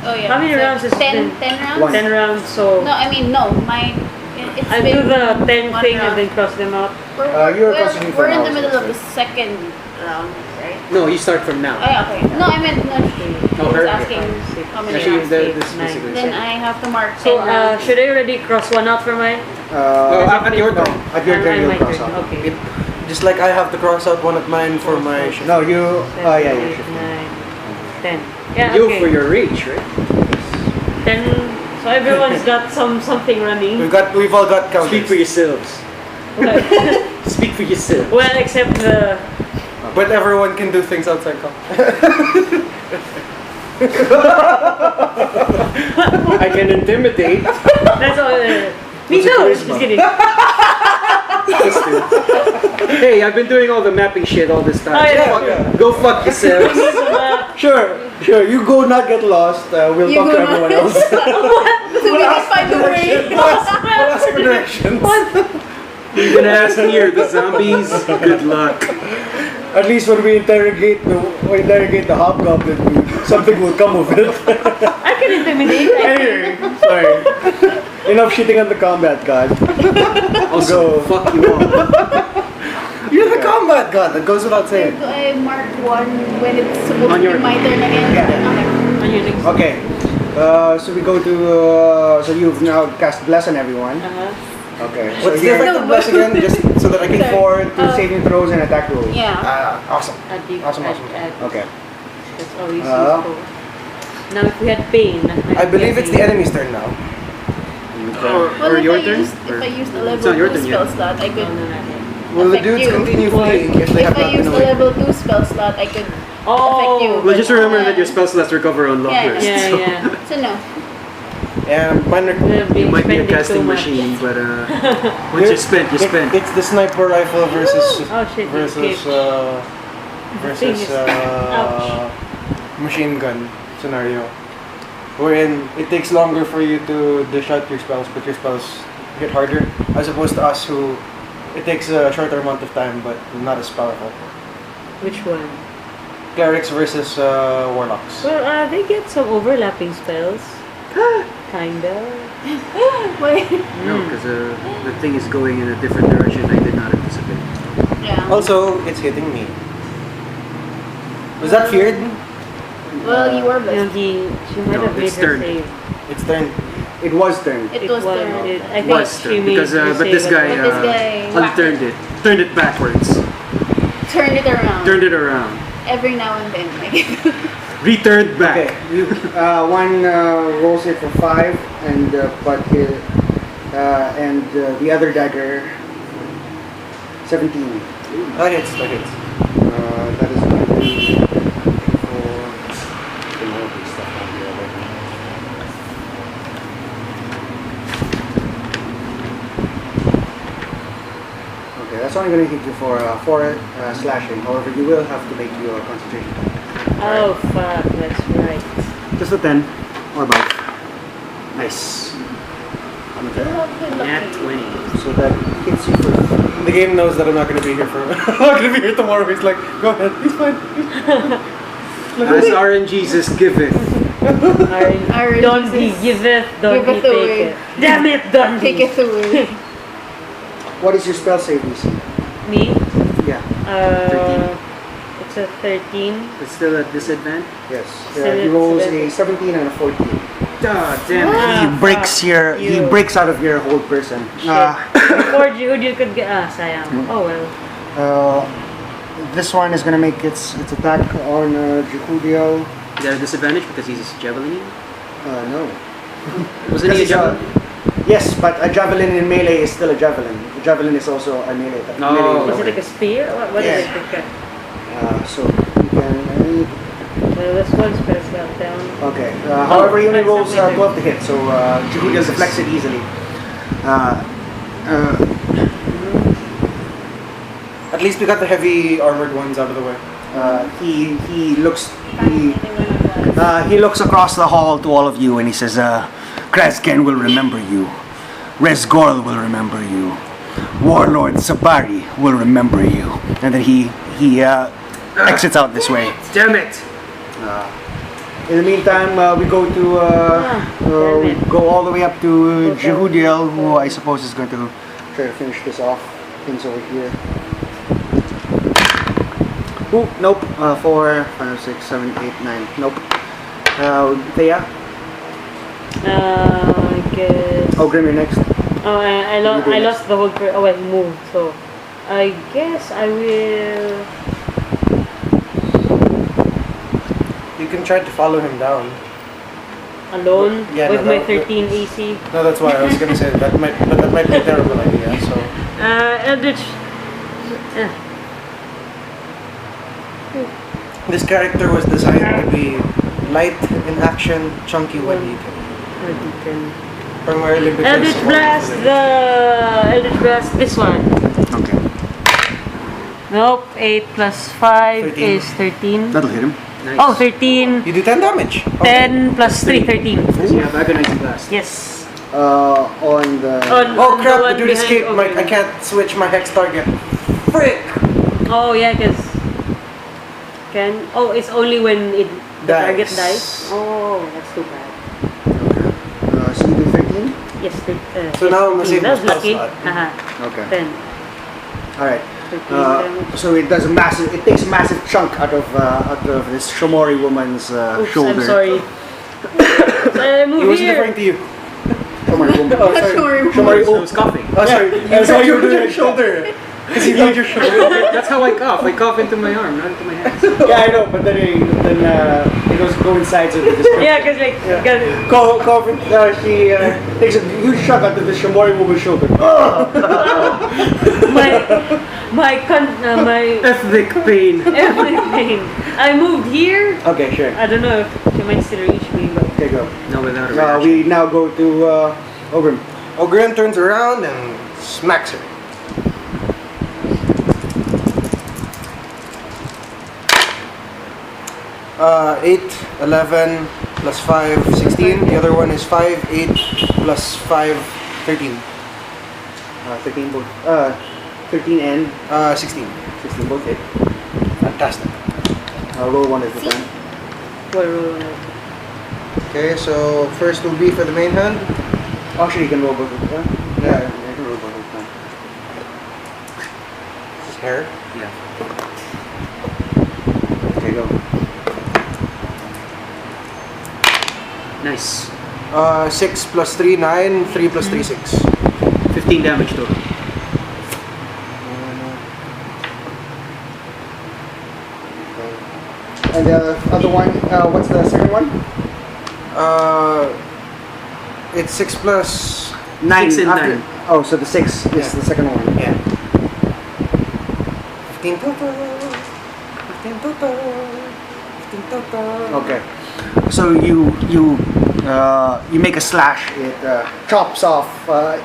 Oh yeah. How many So rounds is it 10, been? 10 rounds? One. 10 rounds, so No, I mean no. It's I'll been do the 10 one thing round. and then cross them out. You're concentrating for we're in now, the middle so of the second round, right? No, you start from now. Oh yeah, okay. No, I meant no. I was her? asking how many Actually, rounds. this Nine. basically. Then I have to mark 10 So rounds. should I already cross one out for mine? At your no, turn. at your turn And you'll my cross turn, out. okay. Just like I have to cross out one of mine for my shift. No, you. Seven, Yeah, eight, yeah. 9, 10. Yeah, You okay. for your reach, right? 10. So everyone's got something running. We've all got counters. Speak for yourselves. Speak for yourself. Well, except the. But everyone can do things outside comp. I can intimidate. That's all. Me too. Just kidding. Hey, I've been doing all the mapping shit all this time. Oh, yeah. Go fuck yourselves. Sure. You go not get lost. We'll You talk to go everyone not- else. So we can find the way. Ask for directions. You're gonna ask here the zombies. Good luck. At least when we interrogate the hobgoblin, something will come of it. I can intimidate. Anyway, sorry. Enough shitting on the combat god. Also, Go. fuck you all. You're the combat god. That goes without saying. Do I mark one when it's supposed On to your- be my turn again? Yeah. On your next. Okay. So we go to. So you've now cast bless on everyone. Okay. So What's the you're effect of bless again? Just so that I can. for to saving throws and attack rolls. Yeah. Awesome. Awesome. Okay. That's always Uh, useful. Now, if we had pain. I believe it's the enemy's turn now. Or Well, your if turn. If I used a It's level not your 2 turn spell yet. slot, I No, could no, no. Will the affect dudes you. continue fleeing if they If have I not been used a away? level 2 spell slot, I could affect you. Oh, Well, just remember that your Yeah. spell slots recover on long Yeah, rest. yeah, so yeah. So no. And mine are- We'll be You might be a spending too casting much. machine, but once you spent, you spent. It's the sniper rifle versus Oh shit, versus escaped. thing versus is- ouch. machine gun scenario, wherein it takes longer for you to dish out your spells, but your spells get harder, as opposed to us who it takes a shorter amount of time but not as powerful. Which one? Clerics versus warlocks. Well, they get some overlapping spells. Kinda. Wait. No, because the thing is going in a different direction I did not anticipate. Yeah. Also, it's hitting me. Was that feared? Well, you were You know, blessed. she might No, have made it's her turned. save. It's turned. It was turned. It was turned. I think Was she turned made because her but save this as guy, well. But this guy whacked unturned it, turned it backwards, Turn it around. turned it around, Every now and then. Like, returned back. Okay. You, one rolls it for 5, and the other dagger 17. That hits. That hits. That is going to be for the more stuff on the other. Okay, that's only going to hit you for 4 slashing. However, you will have to make your concentration. Oh fuck, that's right. Just a 10 or above. Nice. Okay. Nat 20. So that hits you for The game knows that I'm not going to be here for. I'm not going to be here tomorrow. He's like, go ahead. He's fine. As RNGesus giveth. Our Don't he Jesus, giveth, don't giveth he away. take it. Damn it, don't take he. it away. What is your spell save, DC? Me? Yeah. It's a 13. It's still at disadvantage. Yes. Seven- He rolls a seven. 17 and a 14. Ah, damn it. Ah, He breaks fuck he you. breaks out of your whole person. Before Jehudiel could get. Sayang. Oh well. This one is gonna make its attack on Jehudiel. Is that a disadvantage because he's javelin? No. Wasn't he a javelin? Yes, but a javelin in melee is still a javelin. A javelin is also a melee. No. melee Is it like a spear? What Yeah. is it? Okay. so you can. Well, this one spell slot down. Okay. However, he only that's rolls not my 12 to hit, so Jehudiel deflects it easily. At least we got the heavy armored ones out of the way. He looks. He He looks across the hall to all of you and he says, Kresgen will remember you. Resgorl will remember you. Warlord Sabari will remember you. And then he exits out this way. Damn it! In the meantime, we go to go all the way up to Jehudiel, who I suppose is going to try to finish this off. Things over here. Ooh, nope. 4, 5, 6, 7, 8, 9. Nope. Theia? I guess. Ogrim, you're next. Oh, I lost the whole. I moved, so I guess I will. You can try to follow him down. Alone Yeah, with no, my that- 13 AC. No, that's why I was gonna say that might be a terrible idea. So Eldritch. this character was designed to be light in action, chunky when needed. Primarily because Eldritch Blast. Eldritch Blast. This one. Okay. Nope. 8 plus 5 13. is 13. That'll hit him. Nice. Oh, 13. You do 10 damage. 10 plus 3, 13. Because you have agonizing blast. Yes. On the... Oh On crap! one The dude behind escaped. Ogrim. I can't switch my hex target. Frick! Oh yeah, because it's only when the target Dies. dies. Oh, that's too bad. so you do 13? Yes, So now I'm 13. saving That's my spell lucky. slot. Haha. Okay. 10. Alright. 13 damage. So it does a massive... It takes a massive chunk out of this Shomori woman's Oops, shoulder. I'm sorry. Move He wasn't here. referring to you. Shomori woman. Oh, sorry. Shomori So I was coughing. Oh, sorry. I saw you doing your shoulder. Because you moved your shoulder. That's how I cough. I cough into my arm, not into my hands. Yeah, I know, but then it goes coincides with the description. Yeah, because like, She takes a huge chunk out of the Shomori woman's shoulder. my Ethnic pain. everything. I moved here. Okay, sure. I don't know if she might still reach me, but Okay, go. No, without a reaction. We now go to Ogrim. Ogrim turns around and smacks her. Uh, 8, 11 plus 5, 16. The other one is 5, 8 plus 5, 13. 13 both. 13 and 16. 16 both hit. Fantastic. Roll one at a time. Okay, so first will be for the main hand. Actually, you can roll both at a time. Yeah. You can roll both at a time. This is hair. Yeah. Okay, go. Nice. 6 plus 3, 9. 3 plus 3, 6. 15 damage total. And the other one, what's the second one? It's 6 plus 9. 6 and after- 9. Oh, so the 6 is Yeah. the second one. Yeah. 15 total. 15 total. 15 total. Okay. So you make a slash. It chops off.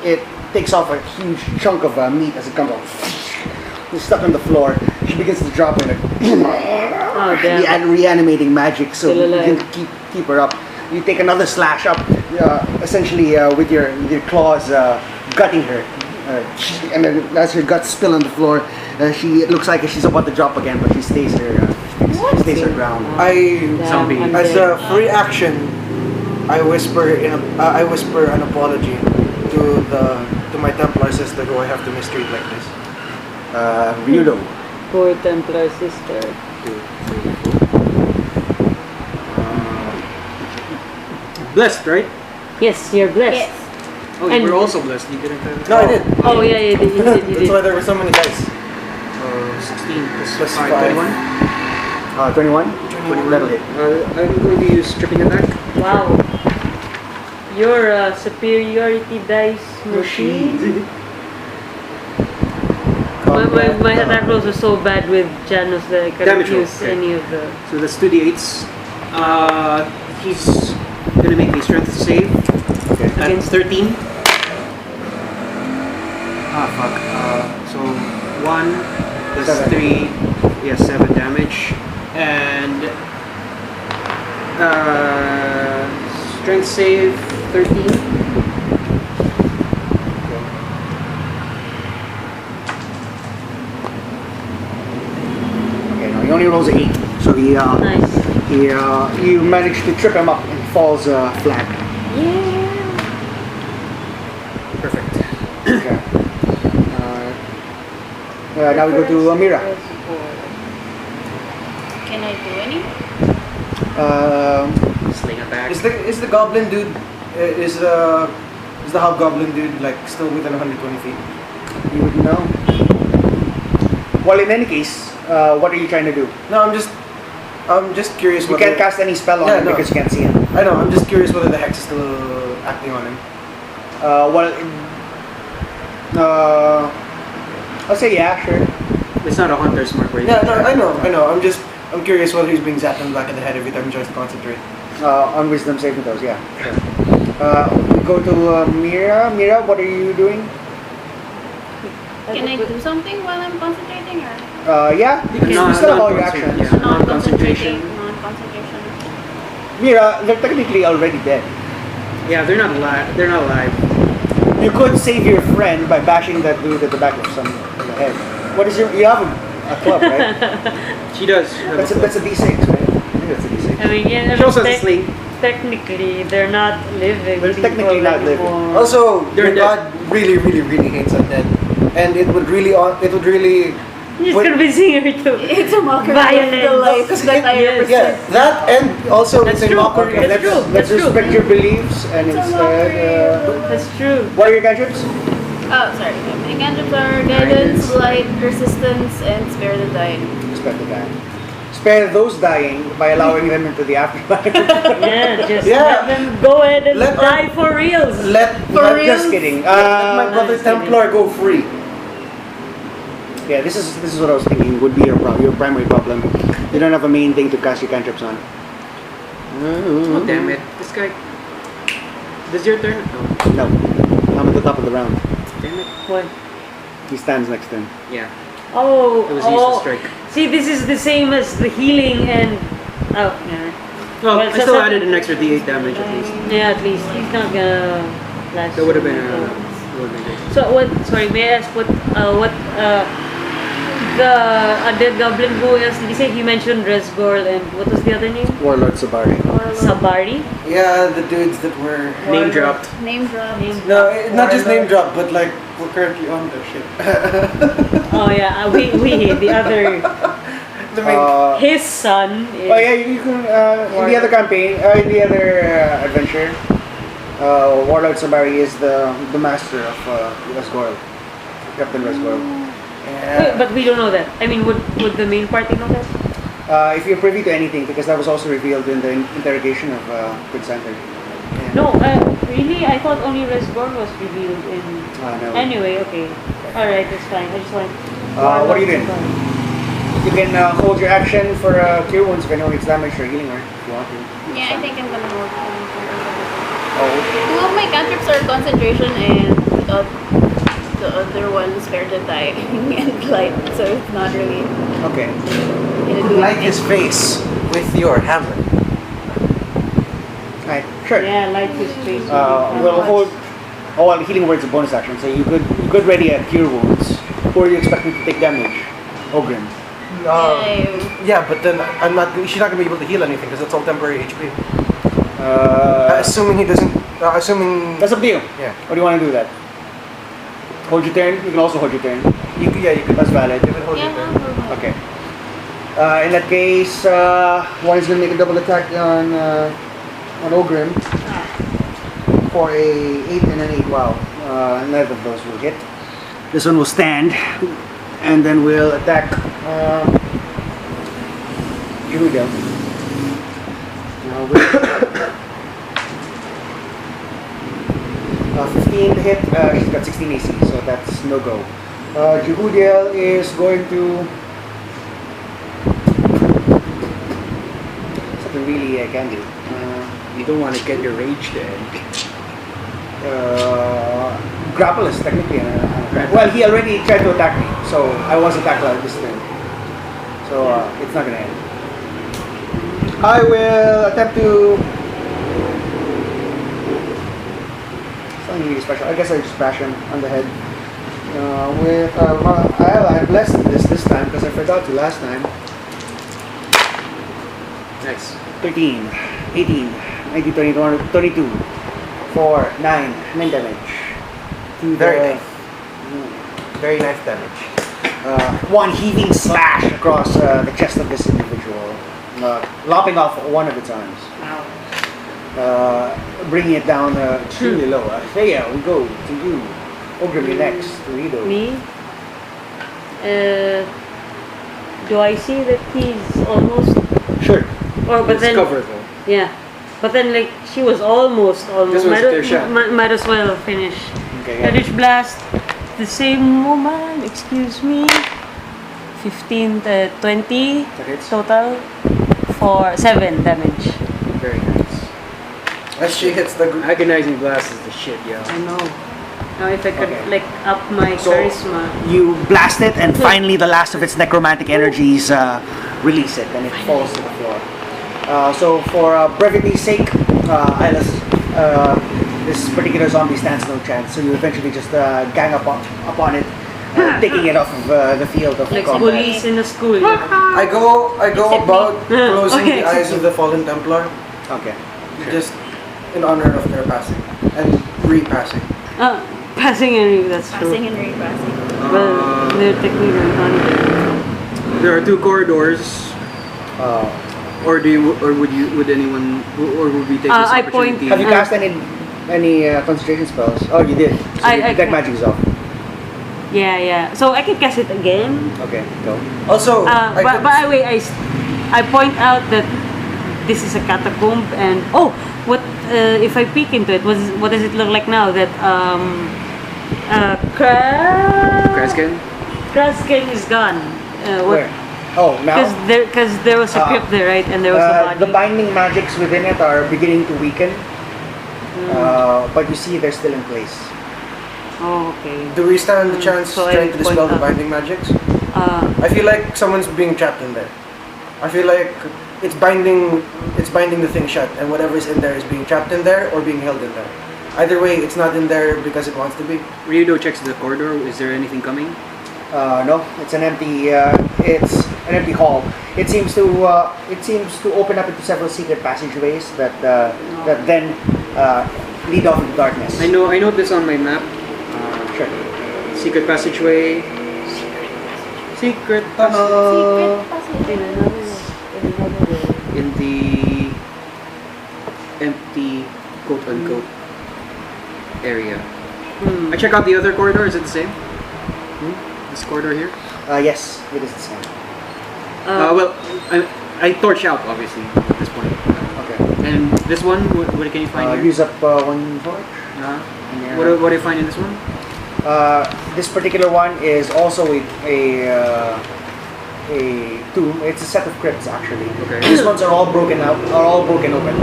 It takes off a huge chunk of meat as it comes off. It's stuck on the floor. She begins to drop in it. oh damn. Reanimating magic, so Still you alive. can keep her up. You take another slash up, essentially with your claws gutting her, and then as her guts spill on the floor, it looks like she's about to drop again, but she stays her ground. Zombie. As a free action, I whisper an apology to my Templar sister who I have to mistreat like this. Ryudo. Poor Templar sister. Blessed, right? Yes, you're blessed. Yes. Oh, you And- were also blessed. You didn't No, I did. Oh yeah, you did. You That's did. why there were so many dice. 16 Plus plus 5, five. 21. 21. 21. That'll hit. I'm going to use stripping attack. Wow. Your superiority dice machine. My attack rolls are so bad with Janus that I couldn't Damage roll, use okay. any of the. So that's 2d8s. He's gonna make a strength save. Okay. At Against- 13. Fuck. So 1 plus 7. 3. Yeah, 7 damage. And Strength save 13. Okay, no, he only rolls an 8. So Nice. you manage to trip him up and falls flat. Yeah. Perfect. Okay. Now we go to Mira. Can I do any? Sling attack. Is the goblin dude is the hobgoblin dude like still within 120 feet? You would know. Well, in any case, what are you trying to do? No, I'm just curious. You can't cast any spell on him because you can't see him. I know. I'm just curious whether the hex is still acting on him. I'll say yeah, sure. It's not a hunter's mark where you Yeah, can no, track. I know. I'm curious whether he's being zapped in the back of the head every time he tries to concentrate. On wisdom saving throws, yeah. Sure. We go to Mira. Mira, what are you doing? Can I do something while I'm concentrating or Yeah, you still have all your actions. Yeah, non-concentrating? non-concentration. Non-concentration. Mira, they're technically already dead. Yeah, they're not alive. They're not alive. You could save your friend by bashing that dude at the back of some in the head. What is your? You have a club, right? She does. That's a D6, right? I think that's a D6. I mean, yeah. She also has a sling. Technically, they're not living. They're technically people not living. anymore. Also, They're your god really hates undead, and it would really Just Wait. convincing her to. It's a mockery Violence. of the life that I Yes. represent. yeah, that and also That's it's a true. mockery. That's let's true. let's That's true. respect your beliefs and It's a instead. That's true. What are your cantrips? Oh, sorry. My cantrips are guidance, light, resistance, and spare the dying. Spare the dying. Spare those dying by allowing them into the afterlife. Yeah, just Yeah. let them go ahead and Let die for reals. Let For let- real? Just kidding. let my brother just kidding. Templar go free. Yeah, this is what I was thinking would be your primary problem. You don't have a main thing to cast your cantrips on. Oh, damn it. This guy. This is your turn? No. No, I'm at the top of the round. Damn it. What? He stands next to him. Yeah. Oh, It was used to strike. See, this is the same as the healing and. Oh, yeah. Well, Well, I so- still so- added an extra D8 damage at least. Yeah, at least he's not gonna last. That would have been so long. would have been great. So what? Sorry, may I ask what the undead goblin who else did you say? You mentioned Resgorl and what was the other name? Warlord Sabari. Sabari. Yeah, the dudes that were Name dropped. Name drop. no, not just name drop, but like we're currently on their ship. Oh yeah, we the other The main, his son. Is, Oh yeah, you can in the other campaign, in the other adventure, Warlord Sabari is the master of Resgorl, Captain Resgorl. Wait, but we don't know that. I mean, would the main party know that? If you're privy to anything, because that was also revealed in the interrogation of Good Santa. No, really, I thought only Resgorl was revealed in. No. Anyway, okay, all right, that's fine. I just want. What are you doing? You can hold your action for cure wounds if anyone needs damage or healing, or if you want to. Yeah, I think I'm gonna hold on. Oh, Two of my cantrips are concentration and the other one spare the dying and light, so it's not really okay. gonna do like anything. his face with your hammer. Alright, sure. Yeah, light his face. We'll hold. Oh, well, healing word's a bonus action, so you could ready a cure wounds, or you expect me to take damage. Ogrim. Yeah, but then I'm not. She's not gonna be able to heal anything because it's all temporary HP. Assuming he doesn't. Assuming. That's up to you. Yeah. What do you want to do with that? Hold your turn. You can also hold your turn. You could. That's valid. You can hold Yeah, your turn. Okay. In that case, one is gonna make a double attack on Ogrim for a 8 and an 8. Wow. Neither of those will hit. This one will stand, and then we'll attack Jehudiel. 15 to hit. She's got 16 AC, so that's no go. Jehudiel is going to. Something really I can do. You don't want to get your rage then. Grapple is technically well, he already tried to attack me, so I was attacked this turn. So it's not gonna end. I will attempt to. Something really special. I guess I just bash him on the head. I blessed this time because I forgot to last time. Nice. 13, 18, 19, 20, 22, 4, 9 damage. Very nice damage. One heaving slash across the chest of this individual, lopping off one of its arms. Bringing it down extremely low. Theia, we go to you. Ogrim, you next. To Ryudo. Me? Do I see that he's almost? Sure. Or but It's then cover though. yeah, but then like she was almost. This was their shot. Might as well finish. Okay. Eldritch Blast. The same moment. Excuse me. 15 to 20 hits. total for 7 damage. Very nice. As she hits the Agonizing blast is the shit, yo. I know. Now if I could like up my So- charisma. You blast it, and finally the last of its necromantic energies release it, and it falls to the floor. So for brevity's sake, Ilas, this particular zombie stands no chance. So you eventually just gang upon it, taking it off of the field of Like combat. bullies in a school. I go Except about closing Okay, the eyes of the fallen Templar, Okay. just in honor of their passing and repassing. Passing and that's true. Passing and repassing. Well, they're technically not there. There are 2 corridors. Or would anyone, or would we take this I opportunity? point- Have you cast any concentration spells? Oh, you did. So I your deck ca- magic is off. Yeah. So I can cast it again. Okay, go. Also, But by the way, I point out that this is a catacomb, and what if I peek into it? What does it look like now? That Krasken is gone. Where? Oh, now? Because there was a crypt there, right? And there was a body. the binding magics within it are beginning to weaken, but you see they're still in place. Oh, okay. do we stand the chance So I trying to dispel point the out. binding magics? Uh, I feel like someone's being trapped in there. I feel like it's binding the thing shut, and whatever's in there is being trapped in there or being held in there. Either way, it's not in there because it wants to be. Ryudo checks the corridor. Is there anything coming? No, it's an empty hall. It seems to open up into several secret passageways that then lead off into darkness. I know this on my map. Sure. Secret passageway. Secret Secret passage. in the empty quote unquote area. I check out the other corridor. Is it the same? This corridor here. Yes, it is the same. Well, I torch out obviously at this point. Okay. And this one, what can you find here? Use up one torch. Uh-huh. What do I find in this one? This particular one is also a tomb. It's a set of crypts actually. Okay. These ones are all broken open.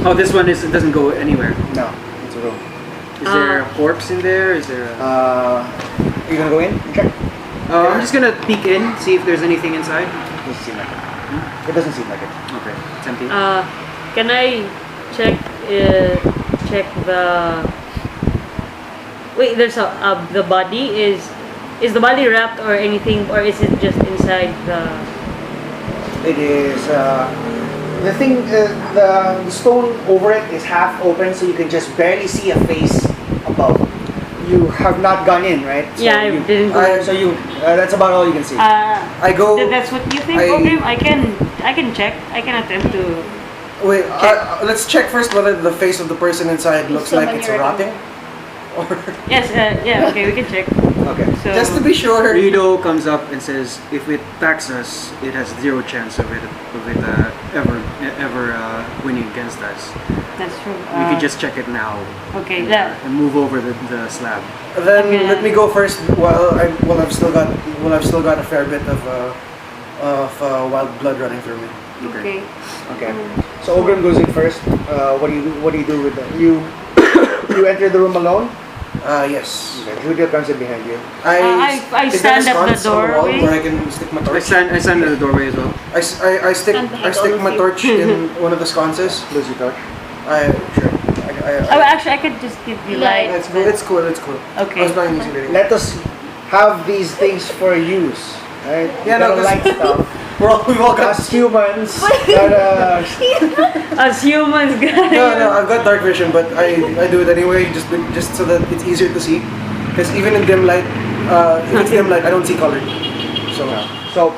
Oh, this one doesn't go anywhere. No, it's a room. Is there a corpse in there? Is there a... Are you gonna go in and check? I'm just gonna peek in, see if there's anything inside. Doesn't seem like it. It doesn't seem like it. Okay, it's empty. can I check the? Wait, there's the body is the body wrapped or anything, or is it just inside the? It is the thing. The stone over it is half open, so you can just barely see a face above. You have not gone in, right? So Yeah, I didn't go in. So you. That's about all you can see. I go. That's what you think, Ogrim? I can check. I can attempt to. Wait, let's check first whether the face of the person inside looks like it's rotting. Or Yes. Yeah. Okay, we can check. Okay. So just to be sure. Ryudo comes up and says, "If it attacks us, it has 0 chance of it ever winning against us. that's true. We could just check it now Okay. Yeah. and move over the slab." Then Okay. let me go first. I've still got a fair bit of wild blood running through me. Okay. Okay. So Ogrim goes in first. What do you do with that? You enter the room alone. Yes. Okay, Jehudiel comes in behind you. I is there stand at the sconce on wall doorway. where I can stick my I torch. stand at the doorway as well. I stick my torch in one of the sconces. Lose your touch. Sure. Oh, actually, I could just give you light. It's cool. It's cool. It's cool. Okay. I was planning to use it. Let us have these things for use. Right? Yeah, You no, don't like stuff. We've all got. As humans, gotta As humans, guys. No, I've got dark vision, but I do it anyway, just so that it's easier to see. Because even in dim light, if it's dim light, I don't see color. So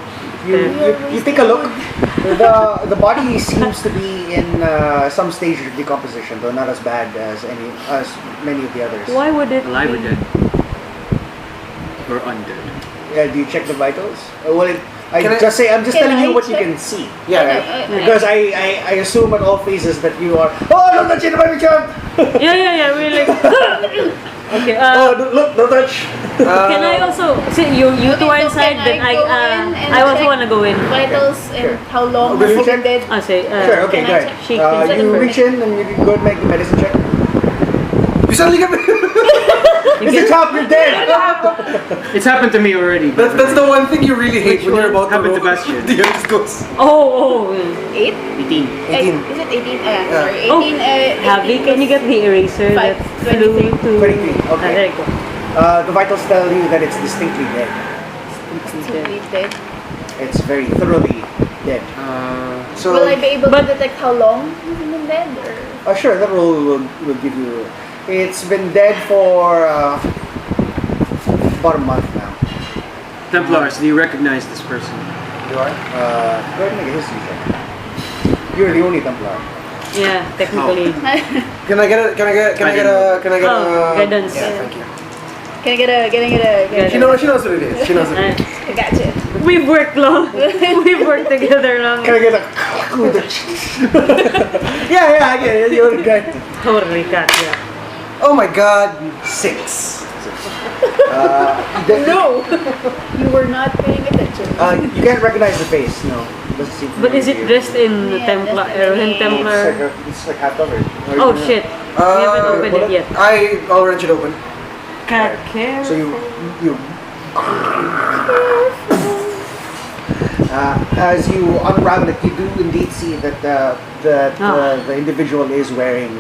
you take a look. The body seems to be in some stage of decomposition, though not as bad as many of the others. Why would it Alive or be? dead? Or undead? Yeah, do you check the vitals? I'm Can just Can telling you I what you check? can see. Yeah. Because I assume at all phases that you are. Oh, don't touch it, my child! Yeah, we're like. Okay. Oh, look, don't touch. Can I also see you two are so inside? can Then I go in and I also check want to go in. Vitals Sure. and how long Will has you he check? been dead? I say. Sure, okay, Can I go ahead. check? She You reach in and you go and make the medicine check. You suddenly get me. Mr. Top, you're dead! It's happened to me already. That's the one thing you really hate when you're about to Happened to roll. Bastion. The other goes. Oh. 8? 18. 18. Is it 18? Sorry. Oh, 18. Javi, can you get the eraser that Five, flew 23. to? 23, okay. There you go. The vitals tell you that it's distinctly dead. He's dead. It's very thoroughly dead. So Will I be able but- to detect how long he's been dead? Or? Sure, that roll will give you. It's been dead for about a month now. Templars, do you recognize this person? do I? Go ahead and make a history check. You're the only Templar. Yeah, technically. Can I get a Guidance. Yeah, thank you. Can I get a She knows what it is. She knows what it is. I gotcha. We've worked long. We've worked together long. Can I get a? yeah, I get it. You're the guy. Totally got yeah. Oh my god, 6. No! You were not paying attention. You can't recognize the face. No. Doesn't seem But is it familiar to you. dressed in Yeah, Templar, definitely. Eruhend Templar? It's like half covered. Oh shit. We haven't opened it yet. I'll wrench it open. God care. So you as you unravel it, you do indeed see that the individual is wearing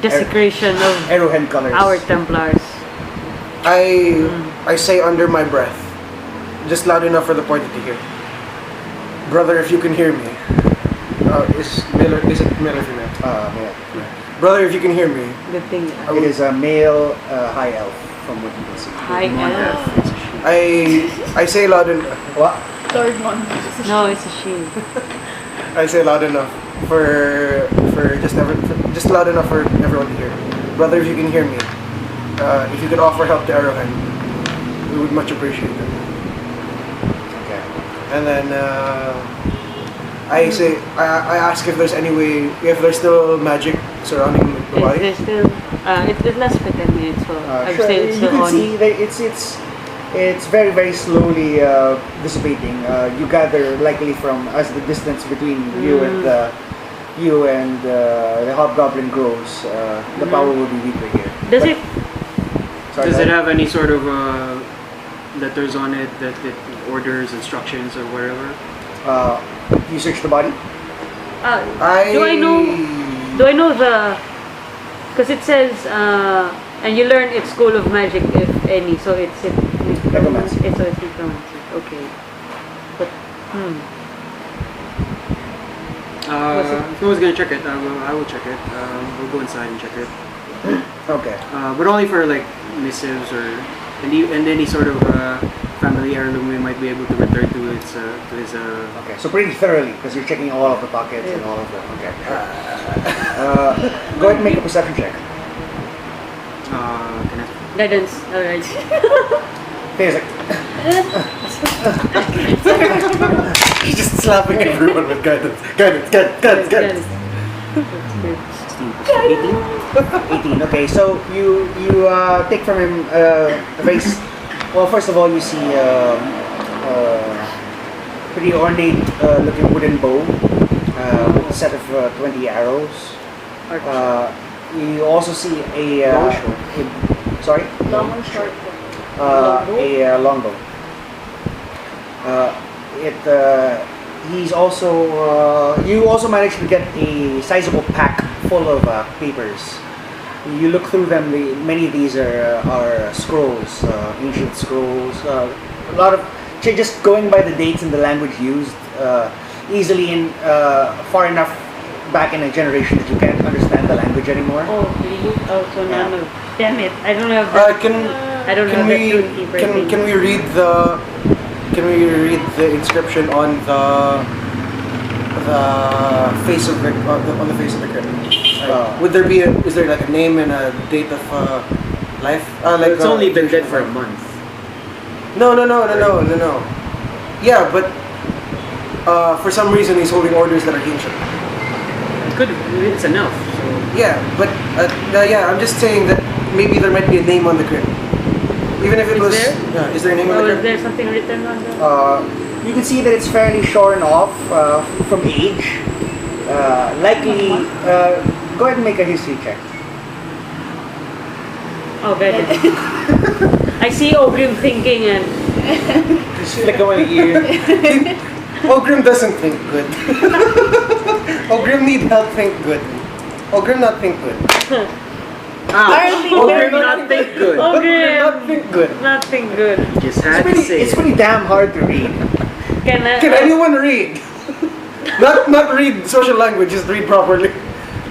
Desecration of Eruhend colors. our Templars. I say under my breath, just loud enough for the party to hear. Brother, if you can hear me. Is it male or female? Male. Brother, if you can hear me. Good thing. It is a male high elf, from what you can see. High elf. I say loud enough. What? Lord Mon. No, it's a she. I say loud enough for just loud enough for everyone to hear. Brother, if you can hear me, if you could offer help to Eruhend, we would much appreciate it. Okay. And then I ask if there's any way, if there's still magic surrounding the body. It's still, it lasts for 10 minutes, so I'm Sure, still, you still can on. see that it's very, very slowly dissipating. You gather likely from as the distance between you and the hobgoblin grows, the power will be weaker here. Does it? Sorry, Does it go have any sort of letters on it that orders, instructions, or whatever? ahead. You search the body. Do I know the? Because it says, and you learn its school of magic, if any. So it's Necromancy. It's necromancy. Okay, but If no one's gonna check it, I will check it. We'll go inside and check it. Okay. But only for like missives or and any sort of family heirloom we might be able to return to his. Okay. So pretty thoroughly because you're checking all of the pockets and all of the. Okay. Go ahead and make a perception check. Can I? guidance. All right. There's like. He's just slapping everyone with guidance. Guidance. 18. Okay, so you take from him a very well. First of all, you see pretty ornate looking wooden bow with a set of 20 arrows. You also see a Sorry? Long or short? A longbow. He's also. You also managed to get a sizable pack full of papers. You look through them. Many of these are scrolls, ancient scrolls. A lot of just going by the dates and the language used. Easily in far enough back in a generation that you can't understand the language anymore. Oh, really? Oh, so Yeah. no. Damn it! I don't have that. I don't have that Runekeeper thing. Can we read the inscription on the face of the on the face of the crypt? Would there be is there like a name and a date of life? Like It's only been dead for a month. No. Yeah, but for some reason he's holding orders that are ancient. It's enough. So. Yeah, but I'm just saying that maybe there might be a name on the crypt. Even if it was, there? yeah, is there a name on Oh, the is crypt? there something written on that? You can see that it's fairly shorn off from age. Likely, go ahead and make a history check. Oh, good. I see Ogrim thinking and Just flick away the ear. Ogrim doesn't think good. Ogrim need help think good. Ogrim not think good. Ogrim not think good. Ogrim not think good. nothing good. Just had to say It's it. pretty damn hard to read. Can Can anyone read? not read social language, just read properly.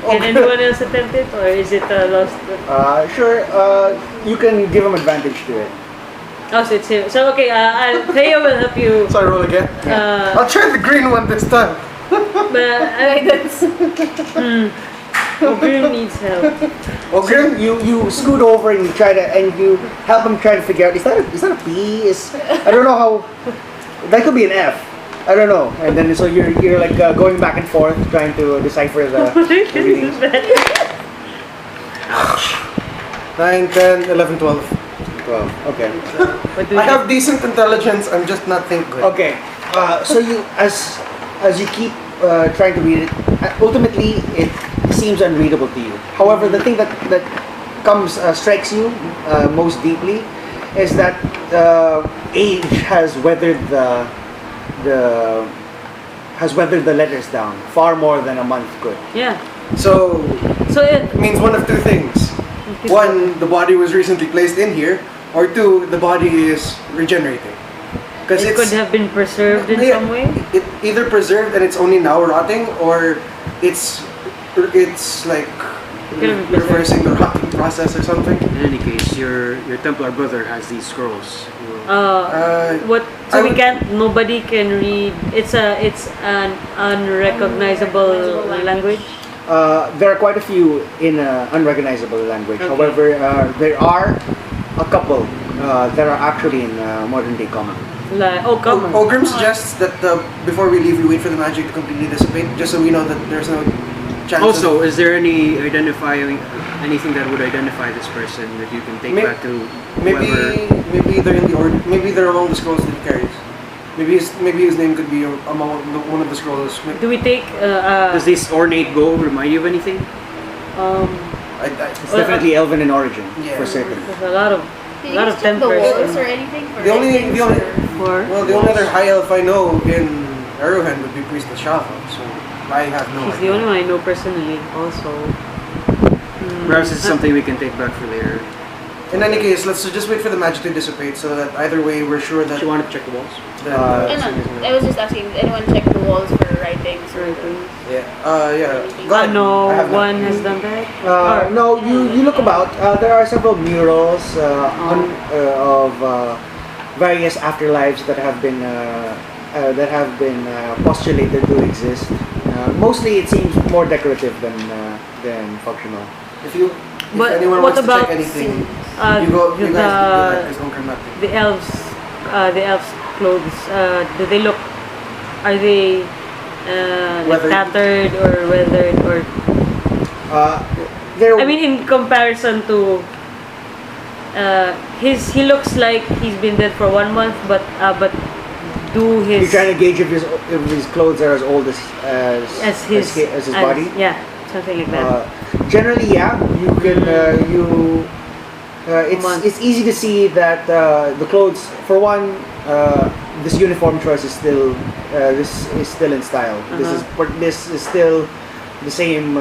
Can anyone else attempt it, or is it lost? Sure, you can give him advantage to it. Oh, so it's him. So okay, Theia will help you. So I roll again. I'll try the green one this time. But Guidance. Ogrim needs help. Ogrim, You scoot over and you help him try to figure out is that a P? I don't know how that could be an F. I don't know. And then so you're like going back and forth trying to decipher the readings. 9, 10, 11, 12. 12. Okay. What do I have decent intelligence. I'm just not think good. Okay. So you as you keep trying to read it, ultimately it seems unreadable to you. However, the thing that comes strikes you most deeply is that age has weathered the letters down far more than a month could. Yeah. So So it means one of two things. One, the body was recently placed in here, or two, the body is regenerating. Because it could have been preserved in some way. It either preserved and it's only now rotting, or it's like could have been reversing the rotting process or something. In any case, your Templar brother has these scrolls. What? So I we would- can't. Nobody can read. It's an unrecognizable language. There are quite a few in unrecognizable language. Okay. However, there are a couple that are actually in modern day common. Like, oh, come on. Ogrim suggests that before we leave, we wait for the magic to completely dissipate, just so we know that there's no chance. Also, is there anything that would identify this person that you can take back to whoever? Maybe they're in the order. Maybe they're among the scrolls that he carries. Maybe his name could be among one of the scrolls. Do we take? Does this ornate bow remind you of anything? It's definitely elven in origin, Yeah. for certain. There's a lot of Did lot you of check the tempers. walls or anything? For The only for the only other high elf I know in Eruhend would be Priestess Shafa. So I have no She's idea. the only one I know personally. Also. Perhaps it's something we can take back for later. In any case, let's just wait for the magic to dissipate, so that either way we're sure that. Do you want to check the walls? that, I was just asking, did anyone check the walls for writings? Yeah. Go ahead. No I have one none. has done that. No, you look about. There are several murals of various afterlives that have been postulated to exist. Mostly, it seems more decorative than functional. If anyone What wants about to check anything, you guys the do that because Ogrim nothing. the elves' clothes? Do they look? Are they like Weathered. tattered or weathered or? I mean, in comparison to he looks like he's been dead for 1 month, but do You're his trying to gauge if his clothes are as old as his body. Yeah, something like that. Generally, yeah, you can month. it's easy to see that the clothes, for one, this uniform choice is still in style. This is still the same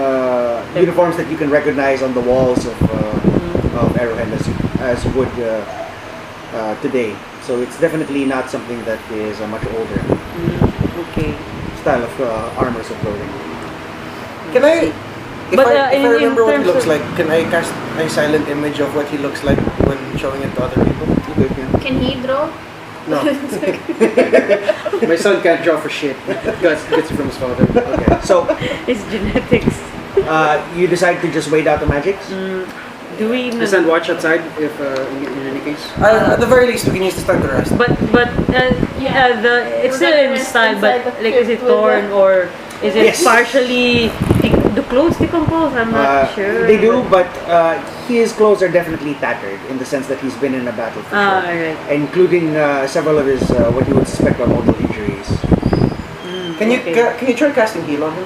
uniforms that you can recognize on the walls of Eruhend as you would today. So it's definitely not something that is a much older Okay. style of armors of clothing. Can I? If But, I in remember what he terms looks of- like, can I cast a silent image of what he looks like when showing it to other people? Can he draw? No. My son can't draw for shit. Gets it from his father. Okay. So It's genetics. you decide to just wait out the magics. Do we? My son watch outside if in any case. At the very least, we can use this time to rest. But it's still in style. But Inside the like, is it crypt with torn or is it Yes. partially? The clothes decompose. I'm not sure. They do, but his clothes are definitely tattered in the sense that he's been in a battle for sure, alright. including several of his what you would suspect are mortal injuries. Can you Okay. can you try casting heal on him?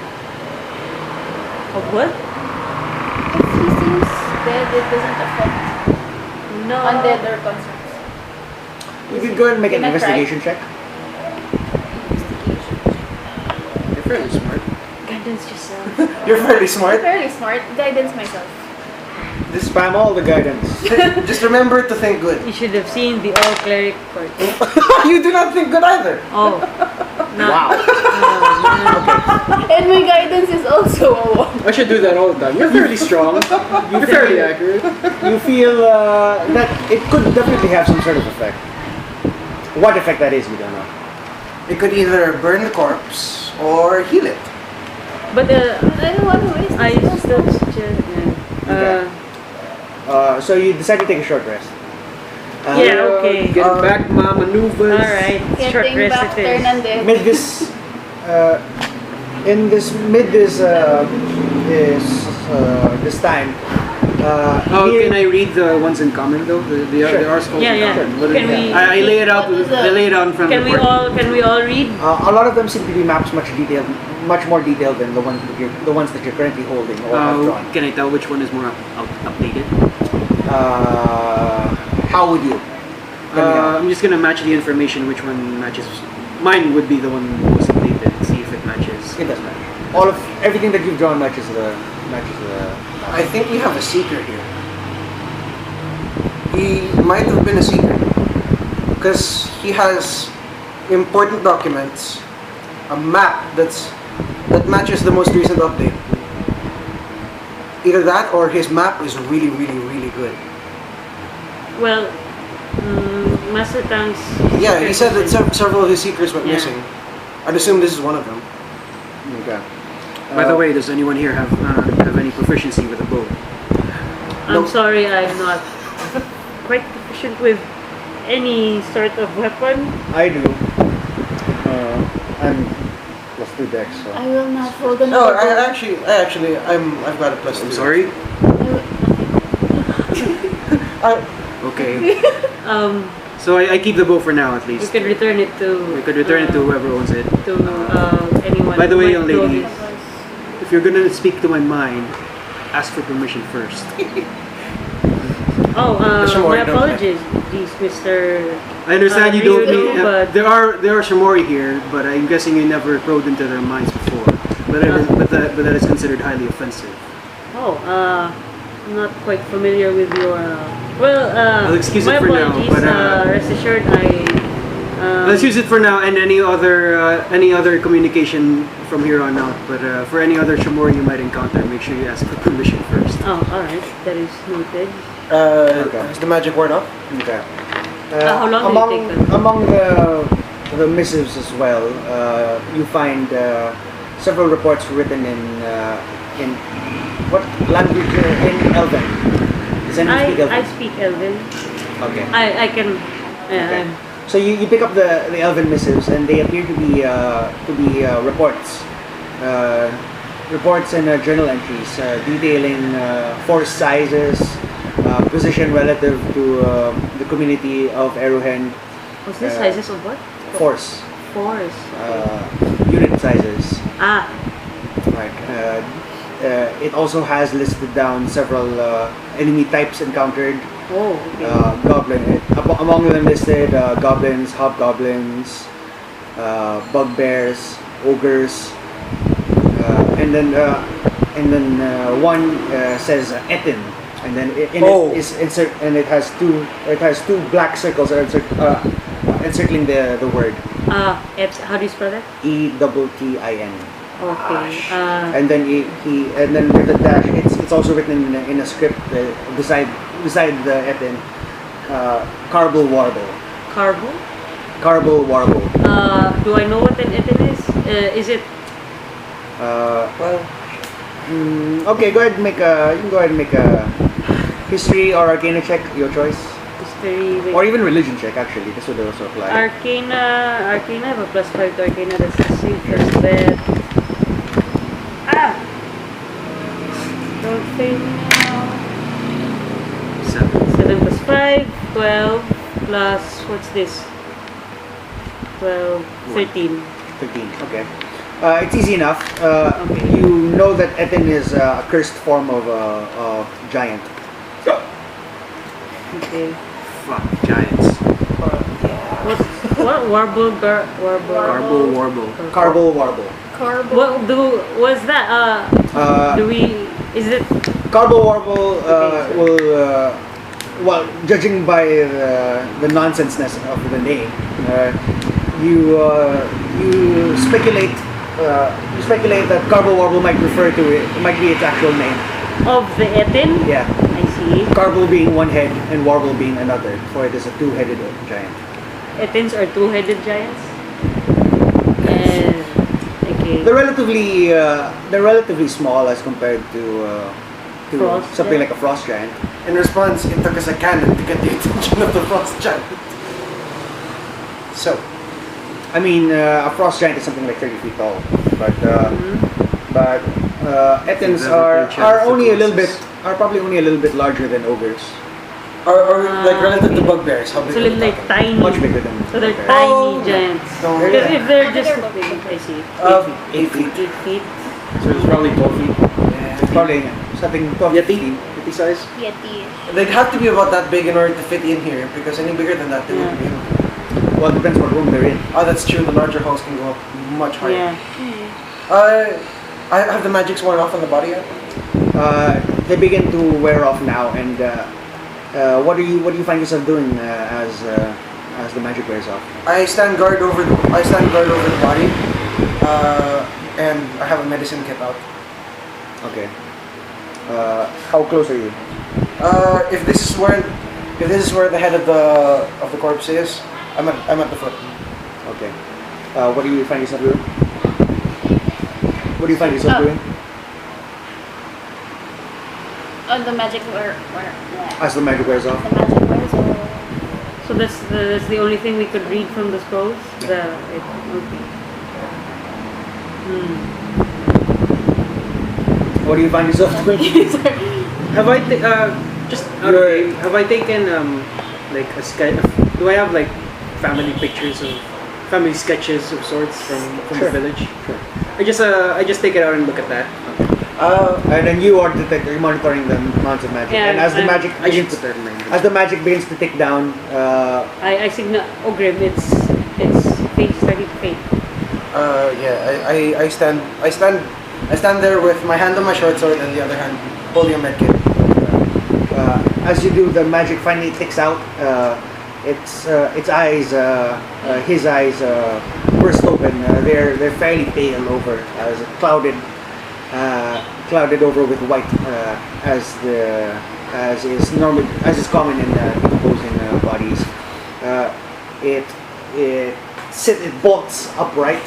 Of what? If he seems dead, it doesn't affect No. undead or concerns. You could go ahead and make an Can I try? investigation check. You're fairly smart. Guidance yourself. You're fairly smart. Fairly smart. Guidance myself. Spam all the guidance. Just remember to think good. You should have seen the all cleric part. You do not think good either. Oh. No. Wow. And my guidance is also a 1. I should do that all the time. You're fairly strong. You're fairly accurate. You feel that it could definitely have some sort of effect. What effect that is, we don't know. It could either burn the corpse or heal it. But I don't want to waste I this still spell. suggest. Okay. So you decide to take a short rest. Yeah, okay. Get back my maneuvers. Alright. Short Getting rest back, it turn is. undead. Mid this this time. Can I read the ones in common though? The are scrolls Yeah, in yeah. common. What Can are they? we- I lay it out. What is I lay it out in front Can of we the board. all read? A lot of them seem to be maps much more detailed than the ones that you're currently holding or have drawn. Can I tell which one is more updated? How would you? I'm just gonna match the information. Which one matches? Mine would be the one most updated. See if it matches. It does match. Everything that you've drawn matches the. I think we have a seeker here. He might have been a seeker because he has important documents, a map that matches the most recent update. Either that or his map is really, really, really good. Well, Master Tang's. Yeah, he said that several of his seekers went Yeah. missing. I'd assume this is one of them. Okay. By the way, does anyone here have any proficiency with a bow? I'm sorry, I'm not quite proficient with any sort of weapon. I do. I'm +2 dex, so. I will not hold No, another bow. I've got a +2. I'm sorry. Okay. So I keep the bow for now at We least. could return it to. We could return it to whoever owns it. To anyone. By the who way, might young know lady, this. if you're gonna speak to my mind, ask for permission first. Oh, Mr. my Morgan, apologies, please, Mr. I understand you don't Ryudo, mean. but- There are Shamori here, but I'm guessing you never probed into their minds before. But that is considered highly offensive. Oh, I'm not quite familiar with your. Well, excuse my it for now, apologies. but, Rest assured, I. Let's use it for now, and any other communication from here on out. But for any other Shamori you might encounter, make sure you ask for permission first. Oh, alright. That is noted. Is the magic worn off? Okay. How long did it take them? Among the missives as well, you find several reports written in what language? In Elven. Does anyone speak Elven? I speak Elven. Okay. I can. Okay. So you pick up the Elven missives, and they appear to be reports, reports and journal entries detailing force sizes, position relative to the community of Eruhend, What's the sizes of what? force, Force. unit sizes. Ah, Right. It also has listed down several enemy types encountered, Oh, okay. Goblin. Among them listed goblins, hobgoblins, bugbears, ogres, and then one says Etin, and then it has two black circles encircling the word. How do you spell that? ETTIN. Okay. And then and then with the dash, it's also written in a script beside the Etin. Carble warble. Carble warble. Do I know what an Etin is? Is it? Okay, go ahead and make a history or arcana check, your choice. History. Or even religion check, actually. This would also apply. Arcana, I have a +5 to Arcana. That's the same first bet. Don't fail now. 7 plus 5, 12 plus, what's this? 12, 13. 13, okay. It's easy enough. You know that Etin is a cursed form of giant. Okay. Fuck, giants. What? Warble? Carble warble. Carble warble. What was that? Is it? Carble warble will, judging by the nonsenseness of the name, you speculate that Carble warble might refer to it might be its actual name. Of the Etin? Yeah. I see. Carble being one head and warble being another, for it is a two-headed giant. Etins are two-headed giants? Okay. They're relatively small as compared to something like a frost giant. In response, it took us a cannon to get the attention of the frost giant. So, a frost giant is something like 30 feet tall, but Etins are probably only a little bit larger than ogres. Or like relative to bugbears, how big So are they? like tiny. Much bigger than. So they're okay. tiny giants. No, Because yeah. if they're just, They're I see. 8 feet. 8 feet. So it's probably 12 feet. Probably something 12 feet size. Yeti. They'd have to be about that big in order to fit in here, because any bigger than that, they wouldn't be able to. Well, it depends what room they're in. Oh, that's true. The larger halls can go up much higher. Yeah. I have the magics worn off on the body yet? They begin to wear off now, and what do you find yourself doing as the magic wears off? I stand guard over the body, and I have a medicine kit out. Okay. How close are you? If this is where the head of the corpse is, I'm at the foot. Okay. What do you find yourself doing? What do you find yourself doing? The magic where As the magic wears off? the magic wears off. So that's the only thing we could read from the scrolls? Okay. What do you find yourself doing? Have I have I taken like a sketch? Do I have like family sketches of sorts from Sure. the village? Sure. I just take it out and look at that. And then you are you're monitoring the amounts of magic. Yeah, and as the I'm- magic I should begins, put that in my as the magic begins to tick down, I signal Ogrim, it's starting to fade. Yeah. I stand there with my hand on my short sword and the other hand holding a medkit. as you do, the magic finally ticks out. Its eyes, his eyes, burst open. They're fairly pale over, as clouded over with white, as is common in decomposing bodies. It bolts upright,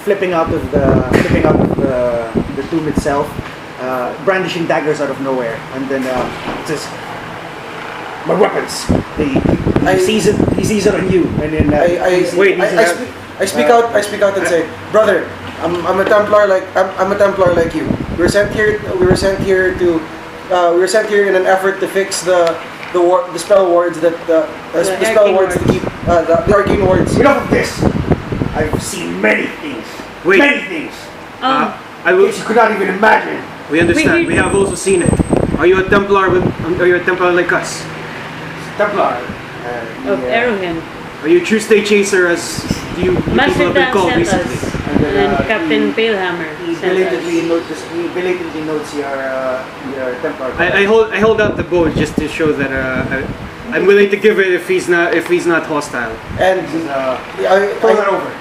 flipping out of the tomb itself, brandishing daggers out of nowhere, and then it says, "My weapons." He sees it on you, and then I speak out and say, "Brother, I'm a Templar like you. We were sent here in an effort to fix the spell wards that the spell wards to keep the arcane wards." Enough of this! I've seen many things. Wait. Many things. I will. Things you could not even imagine. We understand. We have also seen it. Are you a Templar like us? Templar. of Eruhend. Are you a true state chaser as you people Master have been Dan called sent recently? us. And then, And Captain Palehammer He sent belatedly us. notes your Templar. I hold out the bow just to show that I'm willing to give it if he's not hostile. And Throw it over.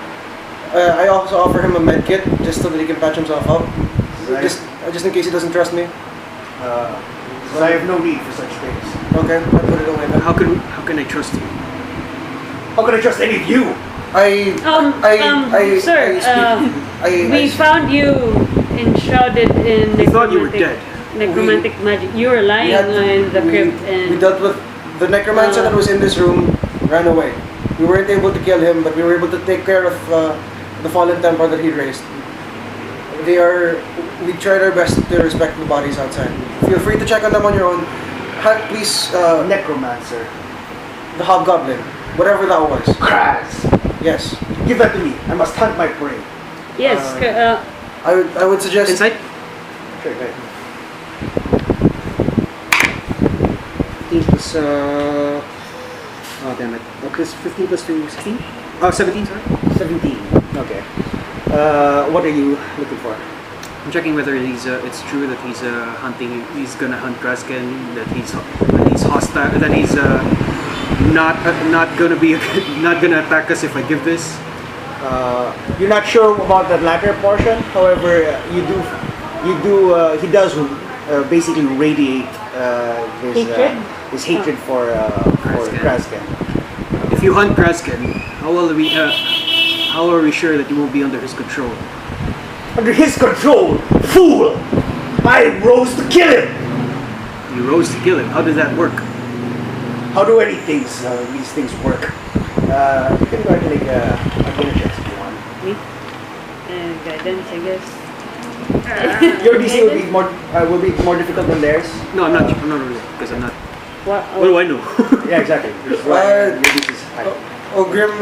I also offer him a med kit just so that he can patch himself up. Right. Just in case he doesn't trust me. But I have no need for such things. Okay, I put it away then. How can I trust you? How can I trust any of you? We found you enshrouded in We thought you were dead. necromantic magic. You were lying in the crypt we and dealt with the necromancer that was in this room, ran away. We weren't able to kill him, but we were able to take care of the fallen Templar that he raised. We tried our best to respect the bodies outside. Feel free to check on them on your own. Please, Necromancer. the hobgoblin, whatever that was. Kraz. Yes, Give that to me. I must hunt my prey. yes, I would suggest. Insight? Sure, go ahead. 15 plus oh damn it. Plus 15 plus 2, 16? Oh, 17, sorry. 17. Okay. What are you looking for? I'm checking whether it's true that he's gonna hunt Grasken, that he's hostile, that he's not gonna attack us if I give this. You're not sure about that latter portion. However, he does basically radiate his hatred for Krasken. If you hunt Grasken, how are we sure that you won't be under his control? Under his control, fool! I rose to kill him. You rose to kill him. How does that work? How do these things work? You can go ahead and make arcana checks if you want. me and guidance, I guess. Your DC will be more difficult than theirs. No, I'm not really, because I'm not. What? What do I know? Yeah, exactly. Which is why your DC is high. Ogrim,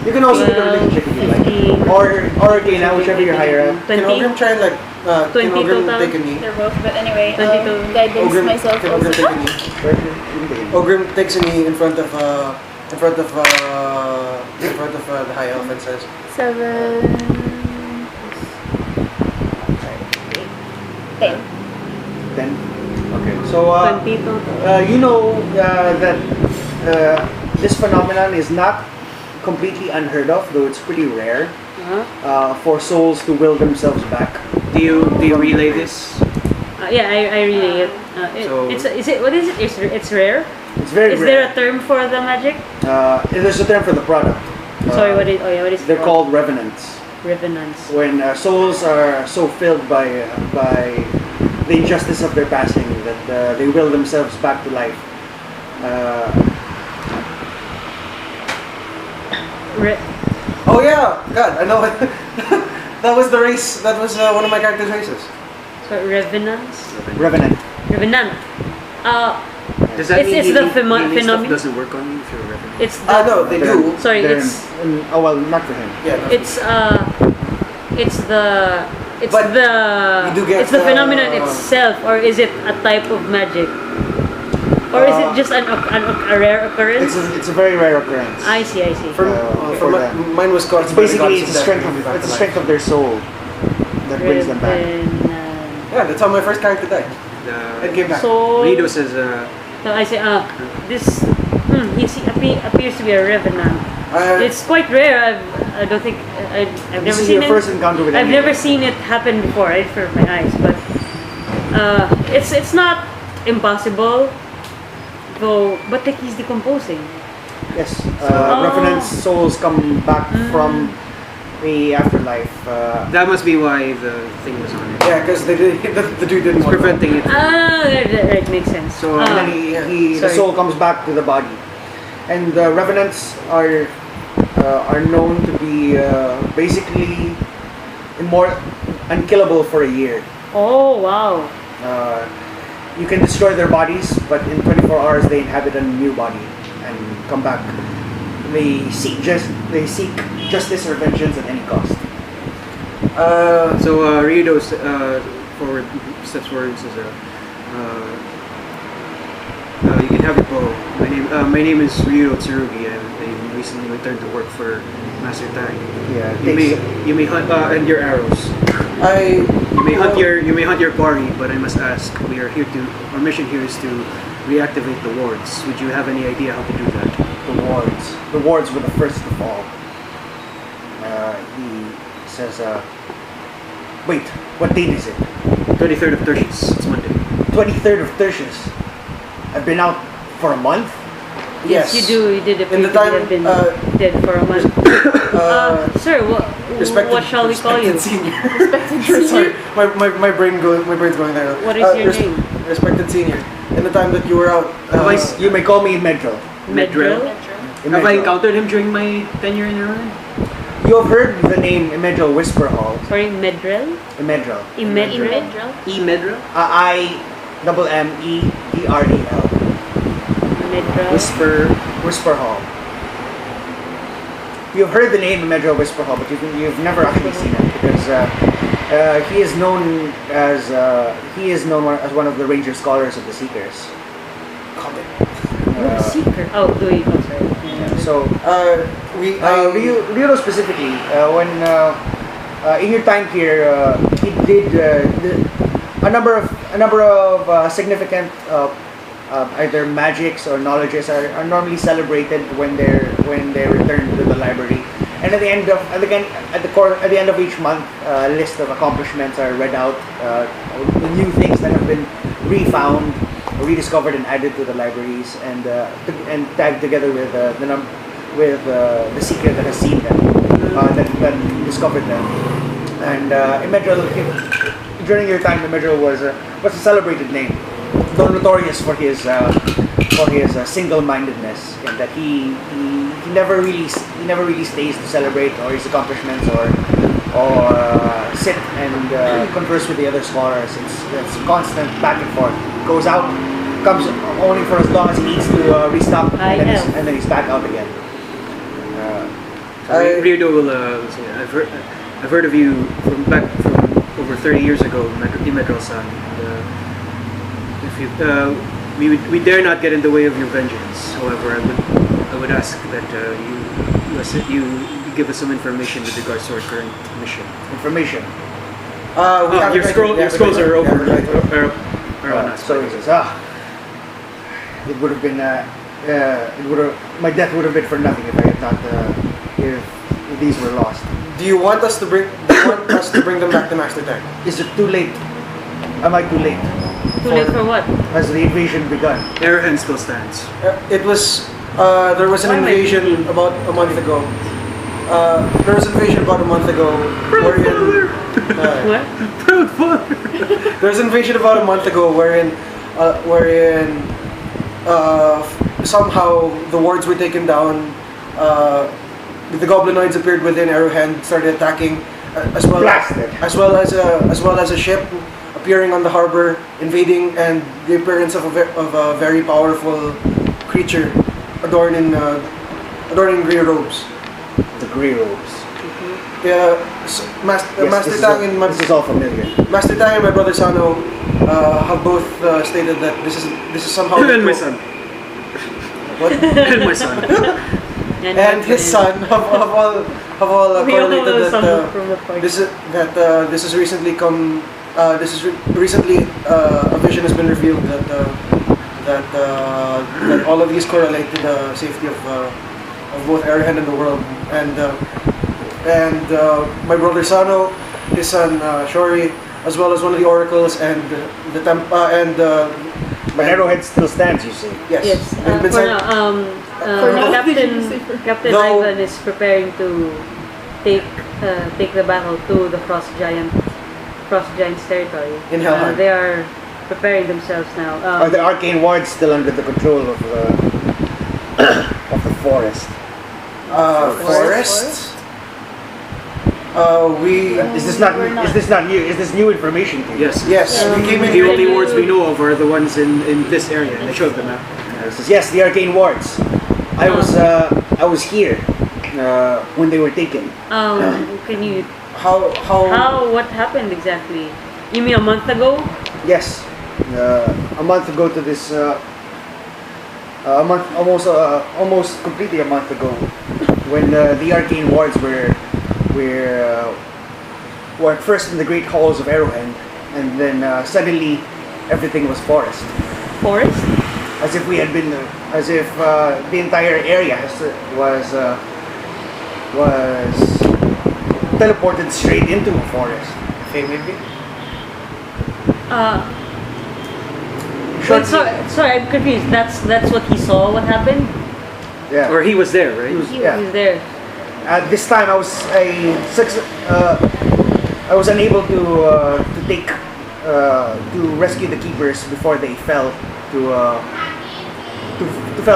You can also make a religion check if you like, or arcana, whichever you're higher at. can 20? Ogrim try and can 20 Ogrim total? take a knee? They're both, but anyway, 22. guidance Ogrim, myself can Ogrim also. take a knee? Sure, you can take it. Ogrim takes a knee in front of the high elf and says, 7, 10. 10. Okay, so 20 total. you know that this phenomenon is not completely unheard of, though it's pretty rare for souls to will themselves back. Do you relay this? Yeah, I relay it. So- What is it? It's rare? It's very Is rare. there a term for the magic? There's a term for the product. Sorry, what is what is it They're called revenants. Revenants. When souls are so filled by the injustice of their passing that they will themselves back to life. "Oh yeah, God, I know it. That was the race. That was one of my character's races." So revenants? Revenant. Revenant. Does that It's mean the healing stuff phenomenon. doesn't work on you if you're a revenant? It's the No, they do. Sorry, They're- it's oh well, not for him. Yeah, no. it's But the you do get it's the the- phenomenon itself, or is it a type of magic, or is it just a rare occurrence? It's a very rare occurrence. I see. For mine was caused It's by the basically gods it's of the death strength bringing me back of to life. strength of their soul that brings them back. Yeah, that's how my first character died. It came back. So Ryudo says, so I say, this appears to be a revenant. It's quite rare. I don't think I've This never is seen your it. first encounter with I've anyone. never seen it happen before, right, for my eyes. But it's not impossible, though. But like he's decomposing. Yes, revenant souls come back from the afterlife. that must be why the thing was on it. Yeah, because the dude didn't It's want to. preventing it. Right, makes sense. So, And then the sorry. soul comes back to the body, and the revenants are known to be basically unkillable for a year. Oh wow! You can destroy their bodies, but in 24 hours they inhabit a new body and come back. They seek justice or vengeance at any cost. so Ryudo steps forward and says, You can have your bow. My name is Ryudo Tsurugi. I recently returned to work for Master Tang. Yeah, You may hunt and your arrows. You may hunt your quarry, but I must ask. Our mission here is to reactivate the wards. Would you have any idea how to do that? The wards were the first to fall. He says, wait, what date is it? 23rd of Tertius. It's Monday. 23rd of Tertius. I've been out for a month. Yes, you do. You did In the time, have been dead for a month. Sir, what shall we call you? Senior. Respected senior. Sorry, my brain's going there. What is your name? Respected senior. In the time that you were out, You may call me Medril. Medril? Metro. Have I encountered him during my tenure in Ireland? You have heard the name Imedril Whisper Hall. Sorry, Medrel? Imedril. Imedrel? Medril? I-M-E-D-R-E-L. Medrel? Whisper Hall. You've heard the name Imedril Whisper Hall, but you've never actually seen him because he is known as one of the Ranger Scholars of the Seekers. Seeker. Oh, do we? Oh, sorry. So Ryudo specifically, when in your time here, he did a number of significant either magics or knowledges are normally celebrated when they return to the library. And at the end of each month, a list of accomplishments are read out, the new things that have been refound, rediscovered, and added to the libraries, and tagged together with the seeker that has seen them, that discovered them. And Imedril, during your time, Imedril was a celebrated name, though notorious for his single-mindedness, and that he never really stays to celebrate or his accomplishments or sit and converse with the other scholars. It's constant back and forth. Goes out, comes only for as long as he needs to restock, and then he's back out again. Ryudo will say, I've heard of you from over 30 years ago, Medril-san. We dare not get in the way of your vengeance. However, I would ask that you give us some information with regards to our current mission. Information. Your scrolls are over. Are on us. So he says, it would have been, my death would have been for nothing if I had not, if these were lost. do you want us to bring them back to Master Tang? Is it too late? Am I too late? Too late for what? Has the invasion begun? Eruhend still stands. There was an invasion about a month ago. There was an invasion about a month ago. What? Proud father. There was an invasion about a month ago wherein somehow the wards were taken down. The goblinoids appeared within Eruhend, started attacking, as well as a ship appearing on the harbor, invading, and the appearance of a very powerful creature adorned in grey robes. The grey robes. Yeah, Master Tang and this is all familiar. Master Tang and my brother Sano have both stated that this is somehow. And my son. What? And my son. And his son have all correlated that this is recently come. Recently a vision has been revealed that all of these correlate to the safety of both Eruhend and the world. And my brother Sano, his son Shori, as well as one of the oracles and But Eruhend still stands, you see. Yes. Yes. They've been For sent- now, Captain Though- Ivan is preparing to take the battle to the Frost Giants territory. In Helheim. They are preparing themselves now. Are the arcane wards still under the control of the forest? Forest. Is this new information to you? Yes. We came in. The only wards we know of are the ones in this area. And I showed the map. Says, yes, the arcane wards. I was here when they were taken. Can you? How? What happened exactly? You mean a month ago? Yes, a month ago to this almost completely a month ago, when the arcane wards were at first in the great halls of Eruhend, and then suddenly everything was forest. Forest? As if we had been, as if the entire area was teleported straight into a forest. Maybe? Wait, sorry, I'm confused. That's what he saw. What happened? Yeah. Or he was there, right? He Yeah. was there. At this time, I was unable to rescue the keepers before they fell to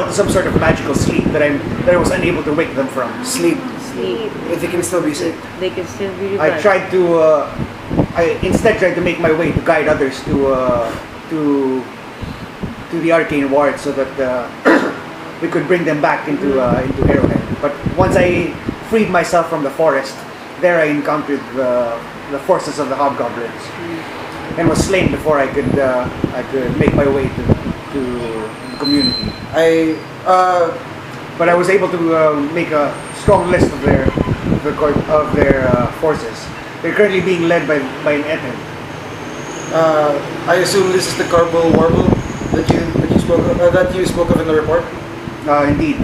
some sort of magical sleep that I was unable to wake them from. Sleep. Sleep. If they can still be safe. They can still be I revived. tried to I instead tried to make my way to guide others to the arcane ward so that we could bring them back into Eruhend. But once I freed myself from the forest, there I encountered the forces of the hobgoblins and was slain before I could make my way to the community. But I was able to make a strong list of their forces. They're currently being led by an Ethan. I assume this is the Garble Warble that you spoke of in the report. Indeed,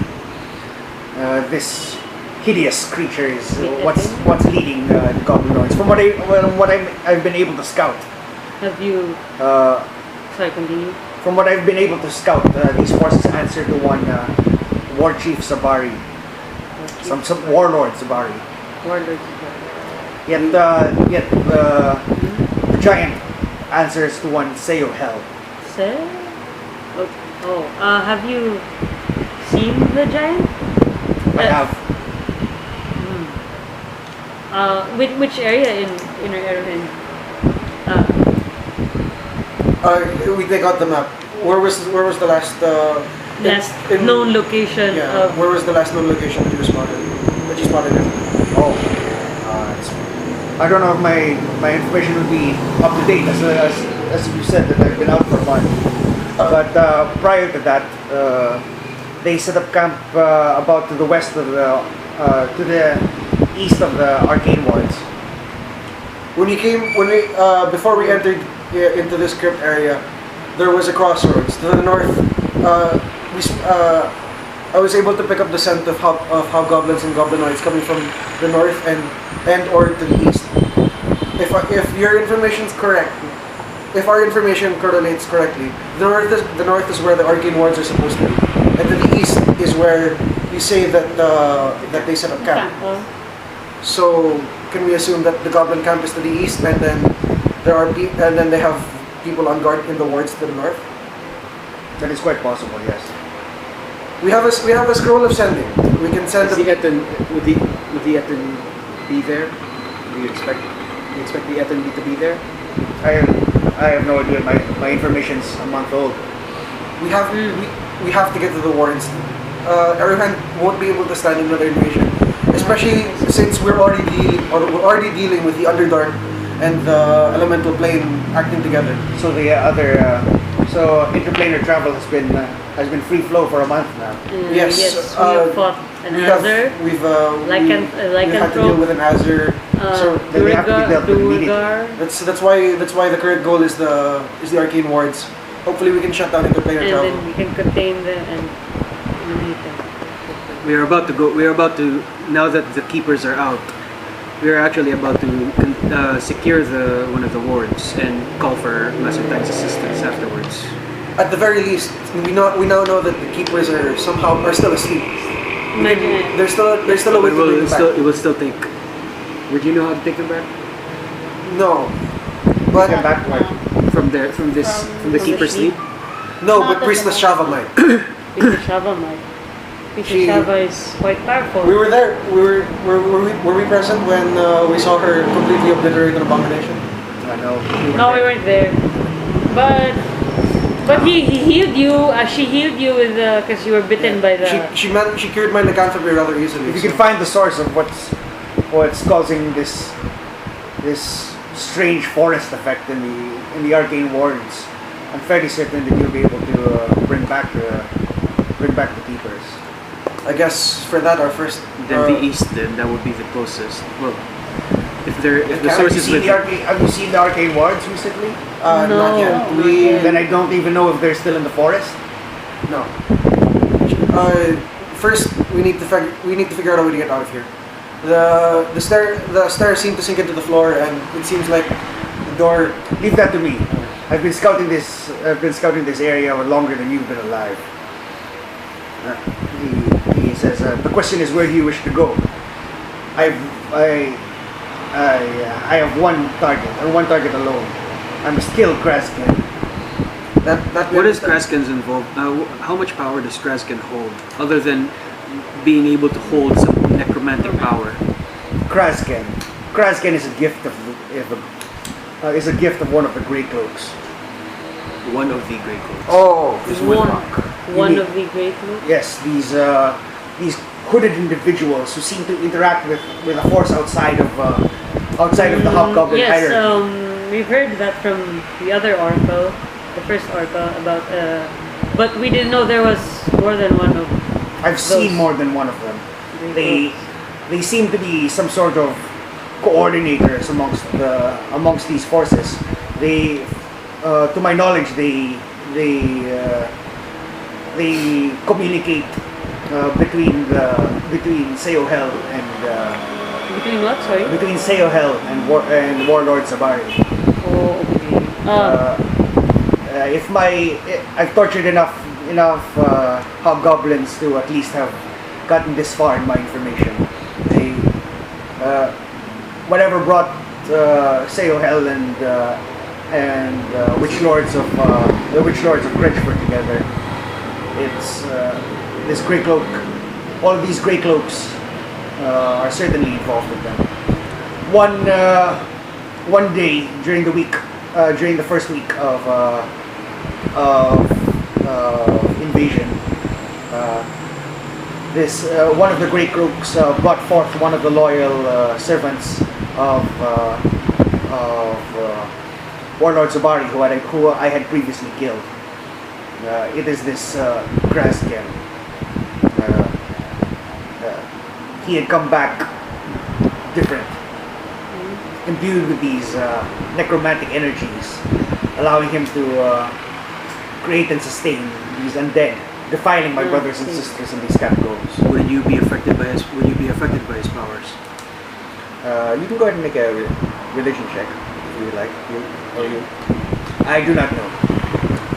this hideous creature is what's leading the goblinoids. From what I've been able to scout. Have you? Sorry, continue. From what I've been able to scout, these forces answer to one War Chief Sabari, some warlord Sabari. Warlords. Yet the giant answers to one Seo Hell. Say? Have you seen the giant? I have. Which area in Inner Eruhend? We take out the map. Where was the last Known location Yeah. of Where was the last known location that you spotted? That you spotted it? Oh, I don't know if my information would be up to date as you said that I've been out for a month. But prior to that, they set up camp about to the west of to the east of the arcane wards. Before we entered into this crypt area, there was a crossroads to the north. I was able to pick up the scent of hobgoblins and goblinoids coming from the north and or to the east. If your information is correct, if our information correlates correctly, the north is where the arcane wards are supposed to be, and to the east is where you say that they set up camp. So can we assume that the goblin camp is to the east, and then they have people on guard in the wards to the north? That is quite possible, yes. We have a scroll of sending. We can send Would the Ethan be there? Do you expect the Ethan to be there? I have no idea. My information's a month old. We have to get to the warrants. Eruhend won't be able to stand another invasion, especially since we're already dealing with the Underdark and the Elemental Plane acting together. So the interplanar travel has been free flow for a month now. Yes, we have fought an Azure. We've had to deal with an Azure. So they have to be dealt with immediately. That's why the current goal is the arcane wards. Hopefully we can shut down interplanar And travel. then we can contain them and eliminate them. We are about to now that the keepers are out. We are actually about to secure one of the wards and call for Master Tang's assistance afterwards. At the very least, we now know that the keepers are still asleep. There's still a way to bring them back. It will still take. Would you know how to take them back? No, but Get back like From the keeper's sleep? no, Not but at Priestess the Shava might. Priestess Shava might. Priestess Shava is quite powerful. We were there. Were we present when we saw her completely obliterate an abomination? I know. No, we weren't there. But he healed you. She healed you with because you were bitten by the. She cured my lycanthropy rather easily. If you can find the source of what's causing this strange forest effect in the arcane wards, I'm fairly certain that you'll be able to bring back bring back the keepers. I guess for that, our first. Then the east, then that would be the closest. Well, if the Have source you is seen with the have you seen the arcane wards recently? Not No. yet. Not yet. Then I don't even know if they're still in the forest. No. First, we need to figure out a way to get out of here. The stairs seem to sink into the floor, and it seems like the door. Leave that to me. I've been scouting this area longer than you've been alive. He says, the question is, where do you wish to go? I have one target alone. I'm a skilled craftsman. what is Krasken's involved? How much power does Krasken hold, other than being able to hold some necromantic power? Krasken is a gift of one of the Grey Cloaks. One of the Grey Cloaks. Oh, This Windrock. One of the great looks. Yes, these hooded individuals who seem to interact with a force outside of the Hobgoblin Yes, hierarchy. we've heard that from the other oracle, the first oracle, about but we didn't know there was more than one of I've seen more than one of them. They seem to be some sort of coordinators amongst these forces. They, to my knowledge, they communicate between Seohel and between what? Sorry. between Seohel and Warlord Sabari. Oh, okay. If I've tortured enough hobgoblins to at least have gotten this far in my information. They whatever brought Seohel and Witch Lords of Gretchford together. It's this Grey Cloak. All of these Grey Cloaks are certainly involved with them. One day during the week, during the first week of invasion, this one of the Grey Cloaks brought forth one of the loyal servants of Warlord Zabari, who I had previously killed. It is this Krasken. He had come back different, imbued with these necromantic energies, allowing him to create and sustain these undead, defiling my brothers and sisters in these catacombs. Would you be affected by his powers? You can go ahead and make a religion check if you would like. You. I do not know,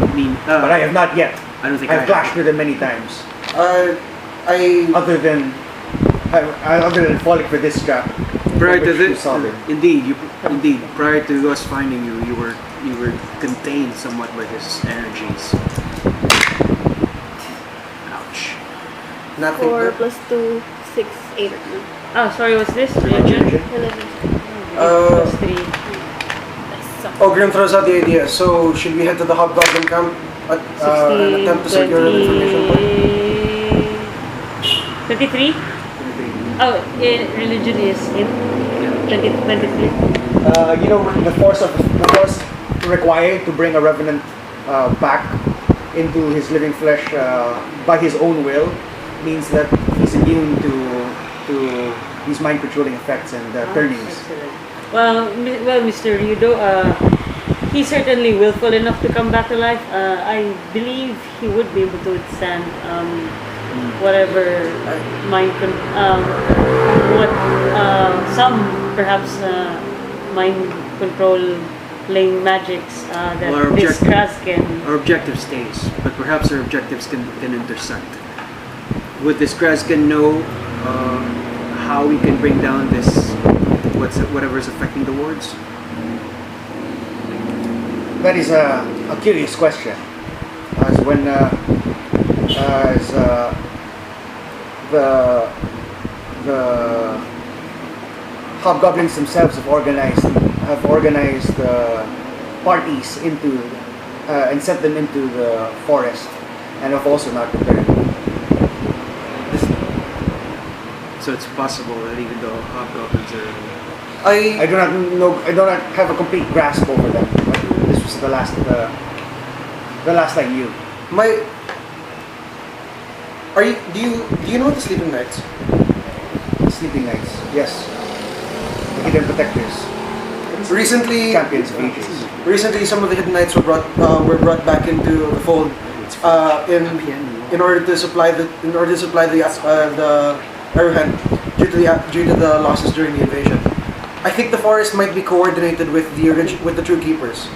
I mean, but I have not yet. I don't think I've I clashed with him many times. I Other than falling for this trap. prior to which you this, saw him. indeed, prior to us finding you, you were contained somewhat by his energies. Ouch. nothing. 4 plus 2, 6, 8. Oh, sorry, what's this? Religion? 11. Plus 3. Ogrim throws out the idea. So should we head to the Hobgoblin camp and 16, attempt to secure an information point? 23? Oh, religion is in 23. The force required to bring a revenant back into his living flesh by his own will means that he's immune to these mind controlling effects and turnings. Excellent. Well, Mr. Ryudo, he's certainly willful enough to come back to life. I believe he would be able to withstand whatever some perhaps mind controlling magics that this Krasken. Our objective stays, but perhaps our objectives can intersect. Would this Krasken know how we can bring down this whatever is affecting the wards? That is a curious question. As when the hobgoblins themselves have organized parties into and sent them into the forest, and have also not returned. So it's possible that even though hobgoblins are I do not know. I do not have a complete grasp over them. But this was the last I knew. Do you know the Sleeping Knights? Sleeping Knights, yes. The Hidden Protectors. Recently, Champions of Ages. Recently, some of the Hidden Knights were brought back into the fold in order to supply the Eruhend due to the losses during the invasion. I think the forest might be coordinated with the True Keepers.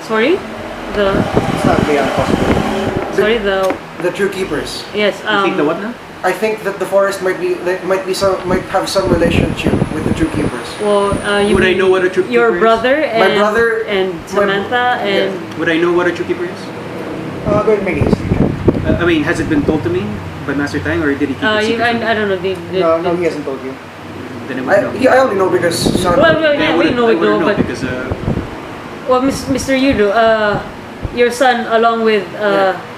Sorry? It's not beyond possibility. Sorry, The True Keepers. yes, You think the what now? I think that the forest might have some relationship with the True Keepers. well, you Would I mean know what a True your Keeper is? brother and My brother- and Samantha and Would I know what a true keeper is? Go ahead and make a history check. I mean, has it been told to me by Master Tang, or did he keep it you, secret? I don't know. No, he hasn't told you. Then I would know. I only know because Son. Well, yeah, I we wouldn't- know, I wouldn't know but because well, Mr. Yudo, your son, along with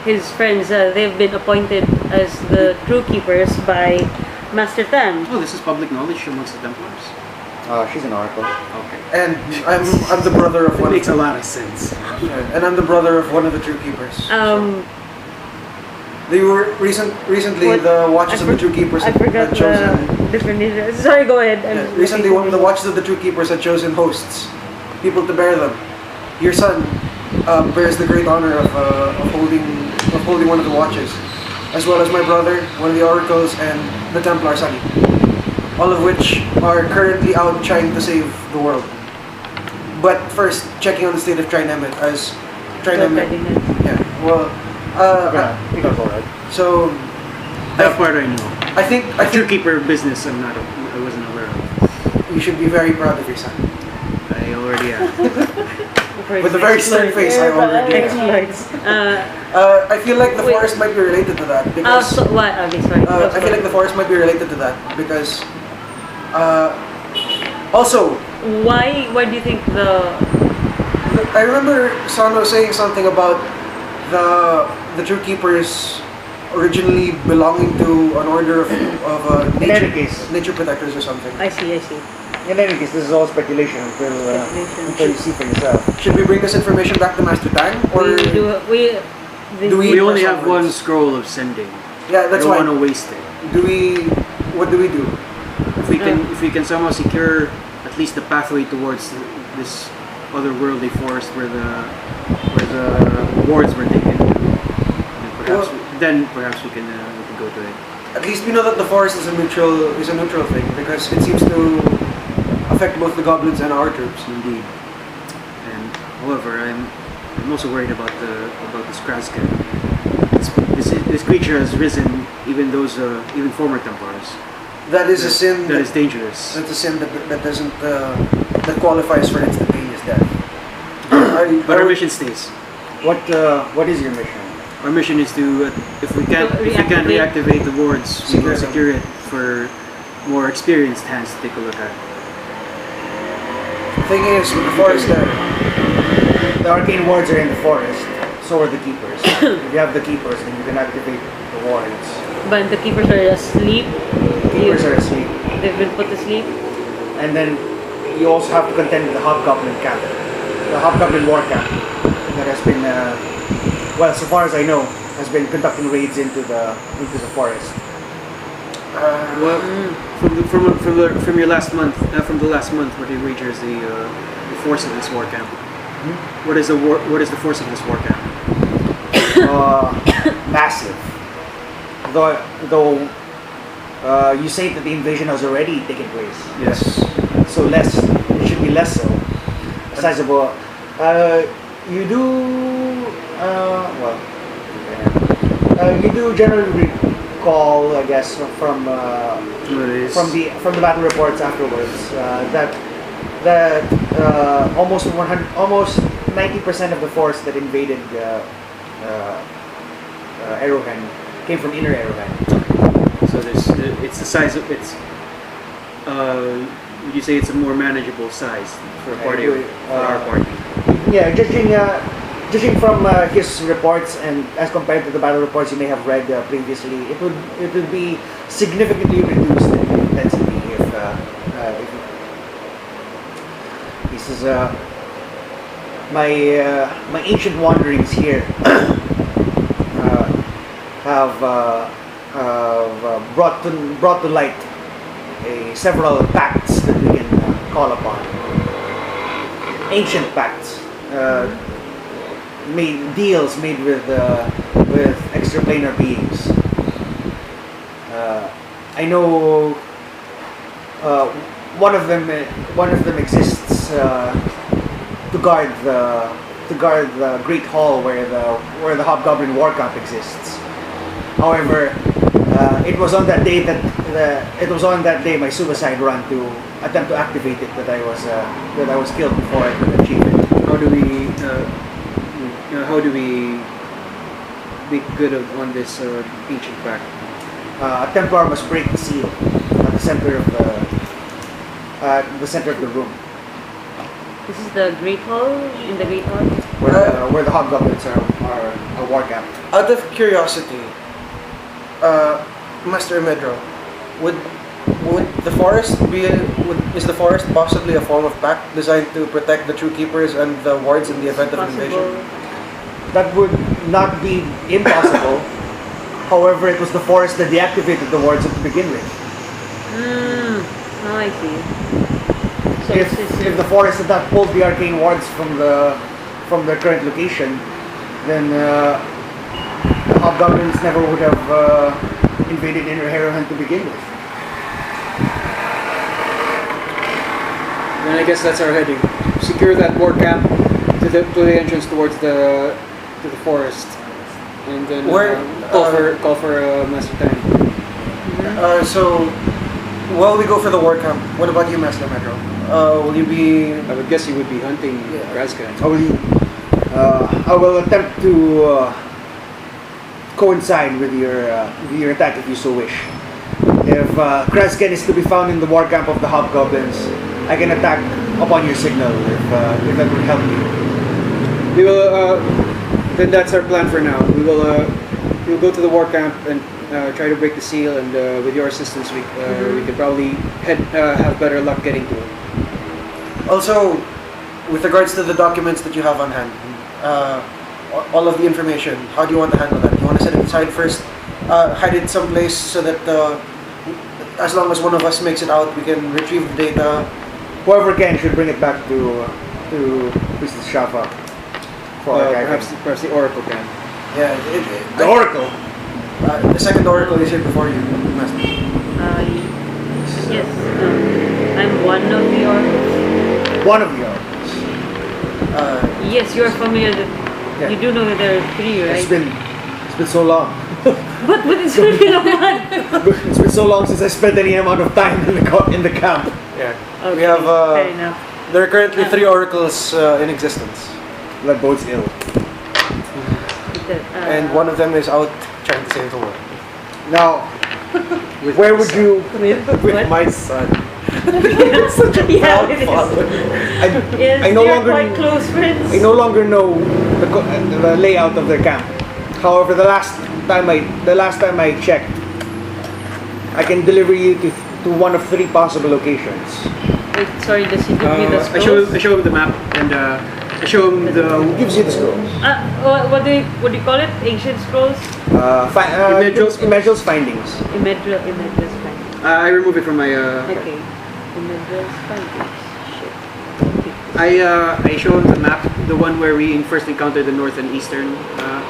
his friends, they've been appointed as the True Keepers by Master Tang. oh, this is public knowledge amongst the Templars. She's an oracle. Okay, And I'm the brother of that one. makes a lot of sense. And I'm the brother of one of the True Keepers. They were recently What? the Watches of the True Keepers I forgot had chosen. the definition. Sorry, go ahead. Recently, the Watches of the True Keepers had chosen hosts, people to bear them. Your son bears the great honor of holding one of the watches, as well as my brother, one of the oracles, and the Templar Sunny, all of which are currently out trying to save the world. But first, checking on the state of Trinemet, as Trinemet. Yeah. Well. You can go right. So. That part I know. I think True keeper business, I wasn't aware of. you should be very proud of your son. I already am. With a very stern face, I already am. I feel like the Wait. forest might be related to that because So what? Okay, sorry. I feel like the forest might be related to that because also Why do you think I remember Sano saying something about the True Keepers originally belonging to an order of In any case, nature protectors or something. I see. in any case, this is all speculation until you see for yourself. Should we bring this information back to Master Tang or Do we We only press have onwards? one scroll of sending. Yeah, that's I why. don't want to waste it. What do we do? If we can somehow secure at least the pathway towards this otherworldly forest where the wards were taken, then perhaps we can go to it. At least we know that the forest is a neutral thing because it seems to affect both the goblins and our troops. Indeed. And however, I'm also worried about the Skrasken. This creature has risen, even former Templars. That is a sin. That is dangerous. That's a sin that doesn't that qualifies for instantaneous death. But our mission stays. What is your mission? Our mission is to, if we can't reactivate the wards, we will secure it for more experienced hands to take a look at. The thing is, with the forest there, The arcane wards are in the forest. So are the keepers. If you have the keepers, then you can activate the wards. But the keepers are asleep. The keepers are asleep. They've been put to sleep. And then you also have to contend with the hobgoblin camp. The hobgoblin war camp that has been, well, so far as I know, has been conducting raids into the forest. Well, from your last month, from the last month, what do you wager is the force of this war camp? What is the force of this war camp? Massive. Though you say that the invasion has already taken place. Yes. So it should be less so. Sizable. You do you do generally recall, I guess, from the battle reports afterwards that almost 90% of the force that invaded Eruhend came from Inner Eruhend. So it's the size of it's. Would you say it's a more manageable size for a party for our party? Yeah, judging from his reports and as compared to the battle reports you may have read previously, it would be significantly reduced in intensity if this is my ancient wanderings here have brought to light several pacts that we can call upon. Ancient pacts, deals made with extraplanar beings. I know one of them exists to guard the Great Hall where the Hobgoblin War Camp exists. However, it was on that day my suicide run to attempt to activate it that I was killed before I could achieve it. How do we make good on this ancient pact? A Templar must break the seal at the center of the room, This is the Great Hall, in the Great Hall? where the Hobgoblins are war camp. Out of curiosity, Master Medro, would the forest is the forest possibly a form of pact designed to protect the true keepers and the wards in the event of invasion? That would not be impossible. However, it was the forest that deactivated the wards to begin with. Now I see. So If the forest had not pulled the arcane wards from their current location, then the Hobgoblins never would have invaded Inner Eruhend to begin with. Then I guess that's our heading. Secure that war camp to the entrance towards the forest, and then call for Master Time. So, while we go for the war camp, what about you, Master Medro? Will you be? I would guess you would be hunting Grazgan. I will attempt to coincide with your attack if you so wish. If Grazgan is to be found in the war camp of the Hobgoblins, I can attack upon your signal if that would help you. We will. Then that's our plan for now. We will go to the war camp and try to break the seal, and with your assistance, we could probably have better luck getting to it. Also, with regards to the documents that you have on hand, all of the information, how do you want to handle that? Do you want to set it aside first, hide it someplace so that as long as one of us makes it out, we can retrieve the data? Whoever can should bring it back to Priestess Shafa for archiving. Perhaps the Oracle can. Yeah, The Oracle. The second Oracle is here before you, Master. Yes. I'm one of the oracles. One of the Oracles. Yes, you're familiar. Yeah. You do know that there are three, right? It's been so long. But it's been a month. It's been so long since I spent any amount of time in the camp. Yeah. Okay, We have. fair enough. There are currently 3 oracles in existence, That bodes ill. and one of them is out trying to save the world. Now, where would you? With My son. yeah, it is. Yes, I no they're longer. quite close friends. I no longer know the layout of their camp. However, the last time I checked, I can deliver you to one of 3 possible locations. Wait, sorry, does he give me the I scrolls? show him the map, and I show him Who the. gives you the scrolls? What do you call it? Ancient scrolls? Imagel's findings. Imedril's findings. I remove it from my. Okay. Imedril's findings. Shit. I show him the map, the one where we first encountered the north and eastern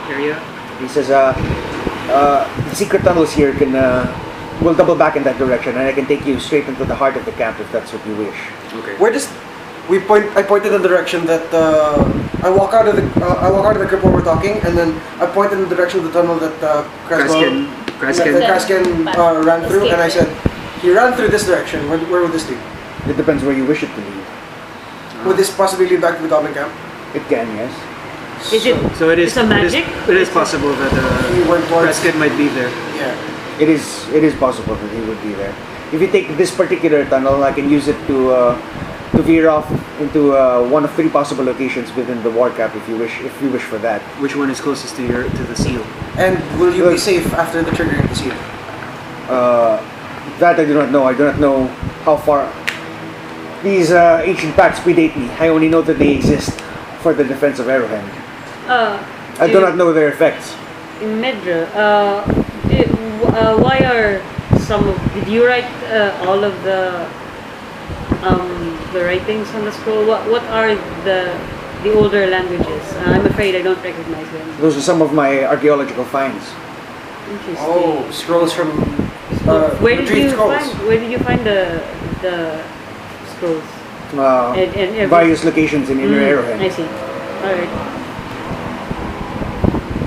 area. He says, the secret tunnels here will double back in that direction, and I can take you straight into the heart of the camp if that's what you wish. Okay. Where does I pointed in the direction that I walk out of the crypt while we're talking, and then I pointed in the direction of the tunnel that Kraskin ran through, and I said, he ran through this direction. Where would this lead? It depends where you wish it to lead. Would this possibly lead back to the Goblin camp? It can, yes. Is it? So it is. It's a magic? It is possible that He went towards. Prescott might be there. Yeah. It is possible that he would be there. If you take this particular tunnel, I can use it to veer off into one of 3 possible locations within the war camp if you wish for that. Which one is closest to the seal? And will you be safe after the triggering of the seal? That I do not know. I do not know how far these ancient pacts predate me. I only know that they exist for the defense of Eruhend. I do not know their effects. Medra, why are did you write all of the writings on the scroll? What are the older languages? I'm afraid I don't recognize them. Those are some of my archaeological finds. Interesting. Oh, scrolls from where did retrieved you scrolls. find the scrolls? And Various locations in Inner Eruhend. I see. All right.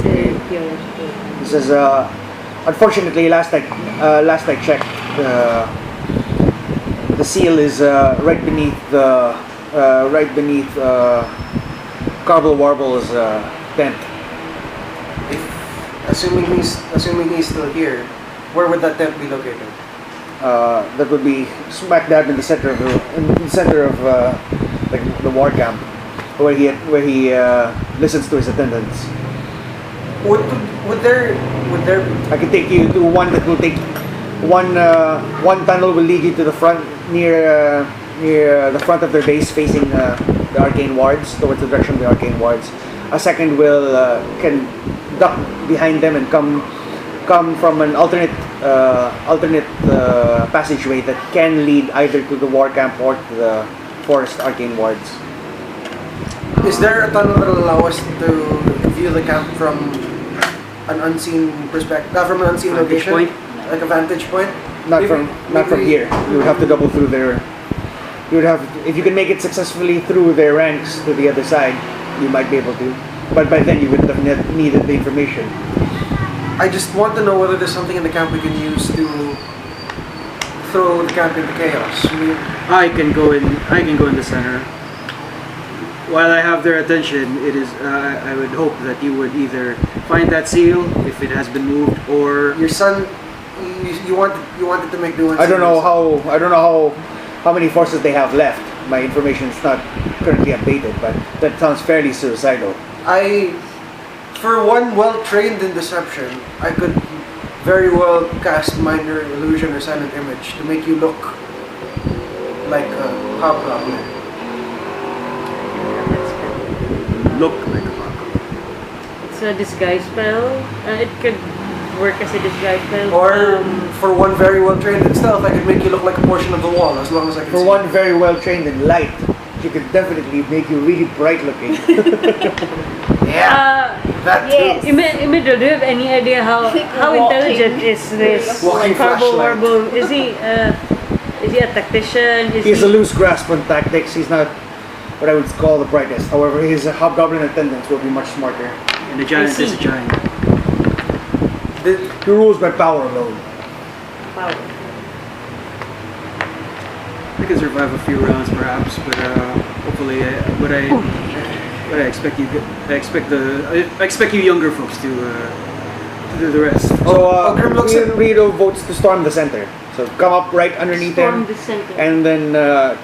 Archaeological. This is unfortunately last I checked, the seal is right beneath Carvel Warble's tent. Assuming he's still here, where would that tent be located? That would be smack dab in the center of like the war camp, where he listens to his attendants. Would there I can take you to one that will take one tunnel will lead you to the front near the front of their base, facing the arcane wards, towards the direction of the arcane wards. A second will can duck behind them and come from an alternate passageway that can lead either to the war camp or to the forest arcane wards. Is there a tunnel that will allow us to view the camp from an unseen perspective, from an unseen Vantage location, point? like a vantage point? Not from here. You would have to double through their. You would have, if you can make it successfully through their ranks to the other side, you might be able to. But by then you would have needed the information. I just want to know whether there's something in the camp we can use to throw the camp into chaos. I can go in the center. While I have their attention, it is. I would hope that you would either find that seal if it has been moved, or Your son, you wanted to make do. I don't know how many forces they have left. My information is not currently updated, but that sounds fairly suicidal. For one well-trained in deception, I could very well cast minor illusion or silent image to make you look like a hobgoblin. look like a hobgoblin. It's a disguise spell. It could work as a disguise spell. Or for one very well-trained in stealth, I could make you look like a portion of the wall as long as I can For see. one very well trained in light, she could definitely make you really bright looking. Yeah, that too. yes. Imidro, do you have any idea how intelligent is this Walking Carbo flashlight. Warble? Is he a tactician? He has a loose grasp on tactics. He's not what I would call the brightest. However, his hobgoblin attendants will be much smarter. And the giant I is a see. giant. He rules by power alone. Wow. I can survive a few rounds, perhaps, but hopefully, I expect you younger folks to do the rest. So, Ogrim looks at- Ryudo votes to storm the center. So come up right underneath Storm him, the center. and then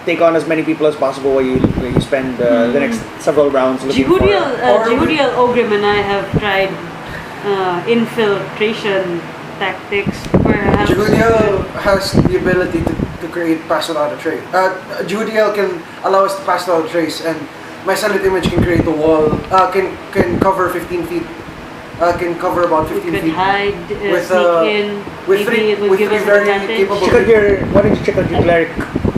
take on as many people as possible while you spend the next several rounds looking Jehudiel, Ogrim, and I have tried infiltration tactics. Perhaps. Jehudiel has the ability to create pass without a trace. Jehudiel can allow us to pass without a trace, and my silent image can create a wall. Can cover 15 feet. Can cover about We 15 could feet. hide, With, sneak in. with Maybe three- it would with give three us an very advantage. capable- Check out why don't you check out your cleric?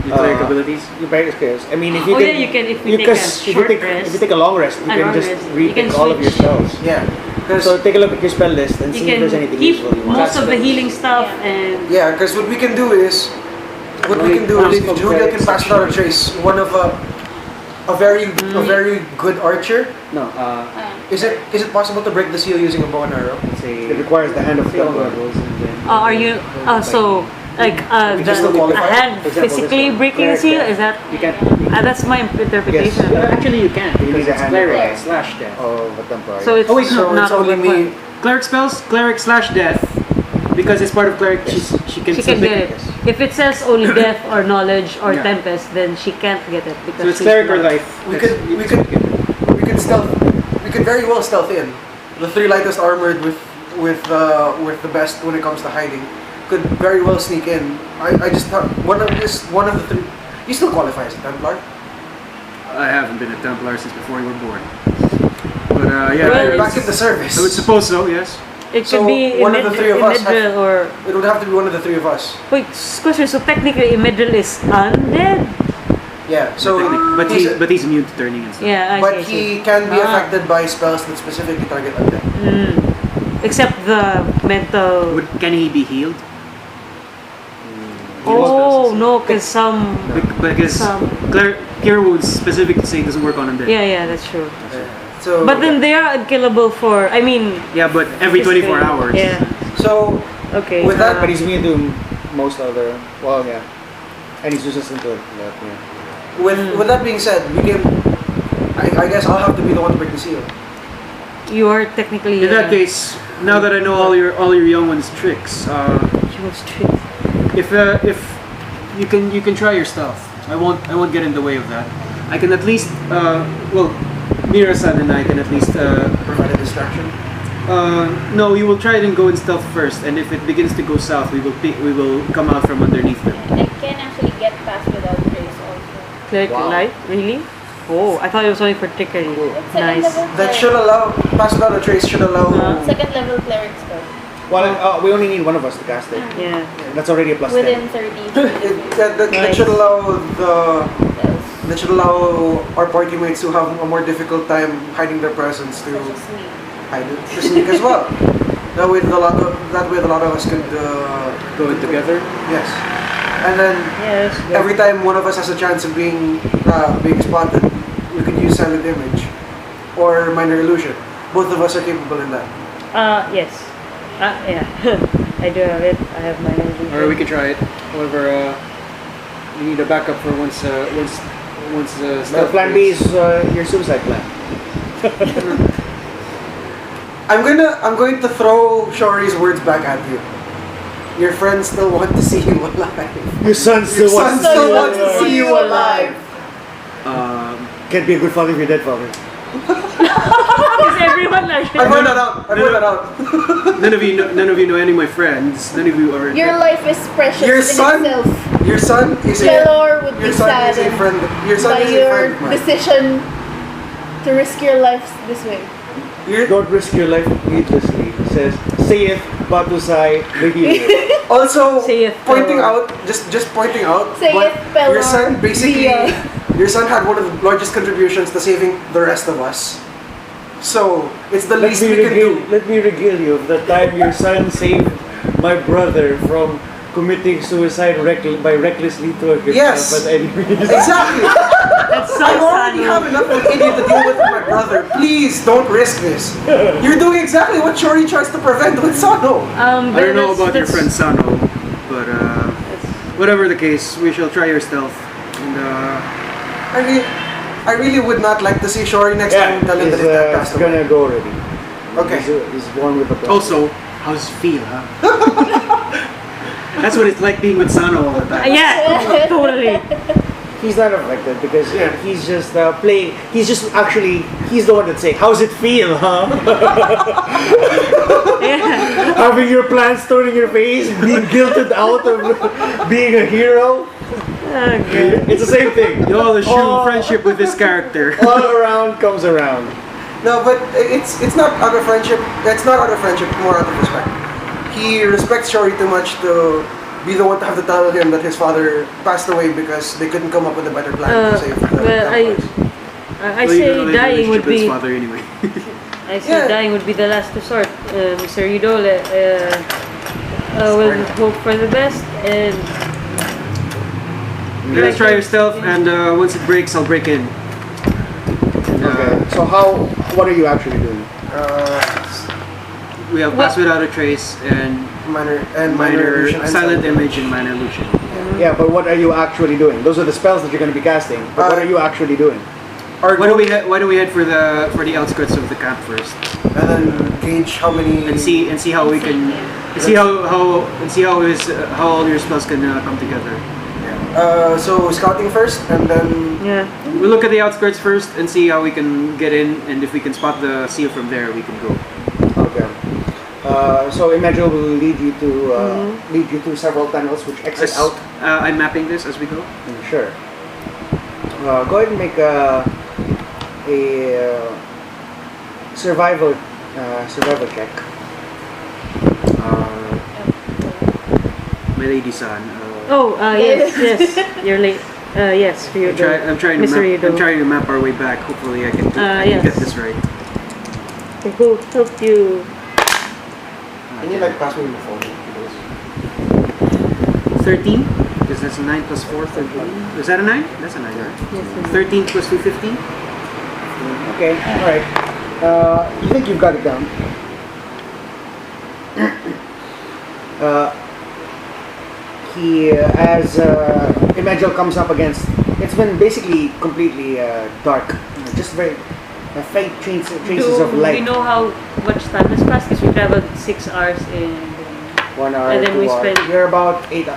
Your cleric abilities. Your cleric skills. I mean, if you Oh, can, yeah, you can if we take a because if short you rest. take a long rest, you A can long just rest. You repick can all of your switch. spells. Yeah, because So take a look at your spell list and You see if there's can anything keep useful you want. most of the healing stuff and what we can do is if Jehudiel can pass without a trace, one of a very good archer. No, Is it possible to break the seal using a bow and arrow? it requires the hand of Fail Theia. levels, and then are you so like just don't a qualify. hand For example, physically this one. breaking the seal? Is that you can. that's my interpretation of it. Actually, you can You because need a it's hand cleric there. slash death. of a temporary. So it's Oh, wait, no, So not it's only overpowered. me. Cleric spells, cleric slash death, because it's part of cleric. Yes. She can She still can pick get it. it. If it says only death or knowledge or Yeah. tempest, then she can't get it because So it's she's cleric or not- life. We could very well stealth in. The three lightest armored with the best when it comes to hiding could very well sneak in. I just thought one of the three. You still qualify as a Templar? I haven't been a Templar since before you were born. But yeah, Well, You're back in the service. I would suppose so. Yes. It So could be one of the three of us Imedril or... It would have to be one of the three of us. Wait, question, so technically Imedril is undead? Yeah. So, but he's immune to turning and stuff. Yeah, I but see. he can be affected by spells that specifically target undead. Except the mental... Can he be healed? Oh, no, because some... Because Cure Wounds specifically say it doesn't work on undead. Yeah, that's true. So, But then they are unkillable for... I mean... Yeah, but every 24 hours. Yeah. So, Okay. with that, But he's immune to most other. Well, yeah. And he's resistant to that. Yeah. with that being said, we can. I guess I'll have to be the one to break the seal. You are technically... In that case, now that I know all your young ones' tricks, She was tricked. if you can try your stuff. I won't get in the way of that. I can at least Mira-san and I can at least Provide a distraction. no, we will try it and go in stealth first, and if it begins to go south, we will come out from underneath them. I can actually get past without trace also. Cleric light? Really? Oh, I thought it was only for trickery. It's second Nice. level That cleric. should allow pass without a trace. Should allow. Second level cleric spell. Well, we only need one of us to cast it. Yeah. That's already a plus Within 10. 30. That Nice. should allow Spells. that should allow our party mates who have a more difficult time hiding their presence to Such as me. hide it, to sneak as well. That way, a lot of us could Go in together. Yes, and then Yes. every time one of us has a chance of being spotted, we could use silent image or minor illusion. Both of us are capable in that. Yes. Yeah. I do have it. I have my illusion. Or we can try it. However, we need a backup for once The stealth plan B is your suicide plan. I'm going to throw Shori's words back at you. Your friends still want to see you alive. Your son still wants to see you alive. Can't be a good father if you're dead, father. Is everyone like I brought that out. None of you know any of my friends. None of you are. Your life is precious Your in son- itself. Your son is Pelor would be your son is a saddened friend. Your son by is a your friend of mine. decision to risk your life this way. Don't risk your life needlessly. It says, saith Batusai the hero. Also, Saith pointing Pelor. out, just pointing out, Saith but Pelor your son basically, Theia. your son had one of the largest contributions to saving the rest of us. So it's the least we can do. Let me regale you of the time your son saved my brother from committing suicide by recklessly throwing Yes. himself at enemies. Exactly. That's so I already sad. have enough of an idiot to deal with my brother. Please don't risk this. You're doing exactly what Shori tries to prevent with Sano. I don't know about your friend Sano, but whatever the case, we shall try your stealth. And I really would not like to see Shori next time tell him that his dad passed it's away. gonna go already. Okay. He's born with a problem. also, how's it feel, huh? That's what it's like being with Sano all the time. Yeah, totally. He's not affected because he's just playing. He's the one that's saying, "How's it feel, huh?" Yeah. Having your plans thrown in your face, being guilted out of being a hero. Okay. It's the same thing. You all assume friendship with this character. All around comes around. No, but it's not out of friendship. It's not out of friendship. More out of respect. He respects Shori too much to be the one to have to tell him that his father passed away because they couldn't come up with a better plan to save the vampires. I say dying would be. Father anyway. I say dying would be the last resort. Mr. Ryudo will hope for the best and. Let's try your stealth, and once it breaks, I'll break in. Okay. So what are you actually doing? We have pass without a trace and minor illusion and silent image and minor illusion. Yeah, but what are you actually doing? Those are the spells that you're going to be casting. But what are you actually doing? Why do we head for the outskirts of the camp first, and then gauge how many and see how we can see how all your spells can come together. So scouting first, and then We look at the outskirts first and see how we can get in, and if we can spot the seal from there, we can go. Okay. So Imagine will lead you to several tunnels which exit out. I'm mapping this as we go. Sure. Go ahead and make a survival check. My lady son. Yes. You're late. Yes, Ryudo. I'm trying to map our way back. Hopefully, I can yes. get this right. I go help you. Can you like pass me the phone? 13? Because that's a 9 plus 4, 13. Is that a 9? That's a 9, right? Yes, 13 plus 2, 15? Okay, alright. You think you've got it down. As Imagil comes up against, it's been basically completely dark. Just very faint traces of light. We know how much time has passed because we traveled 6 hours in 1 hour, and then 2 we hours. spent. You're about 8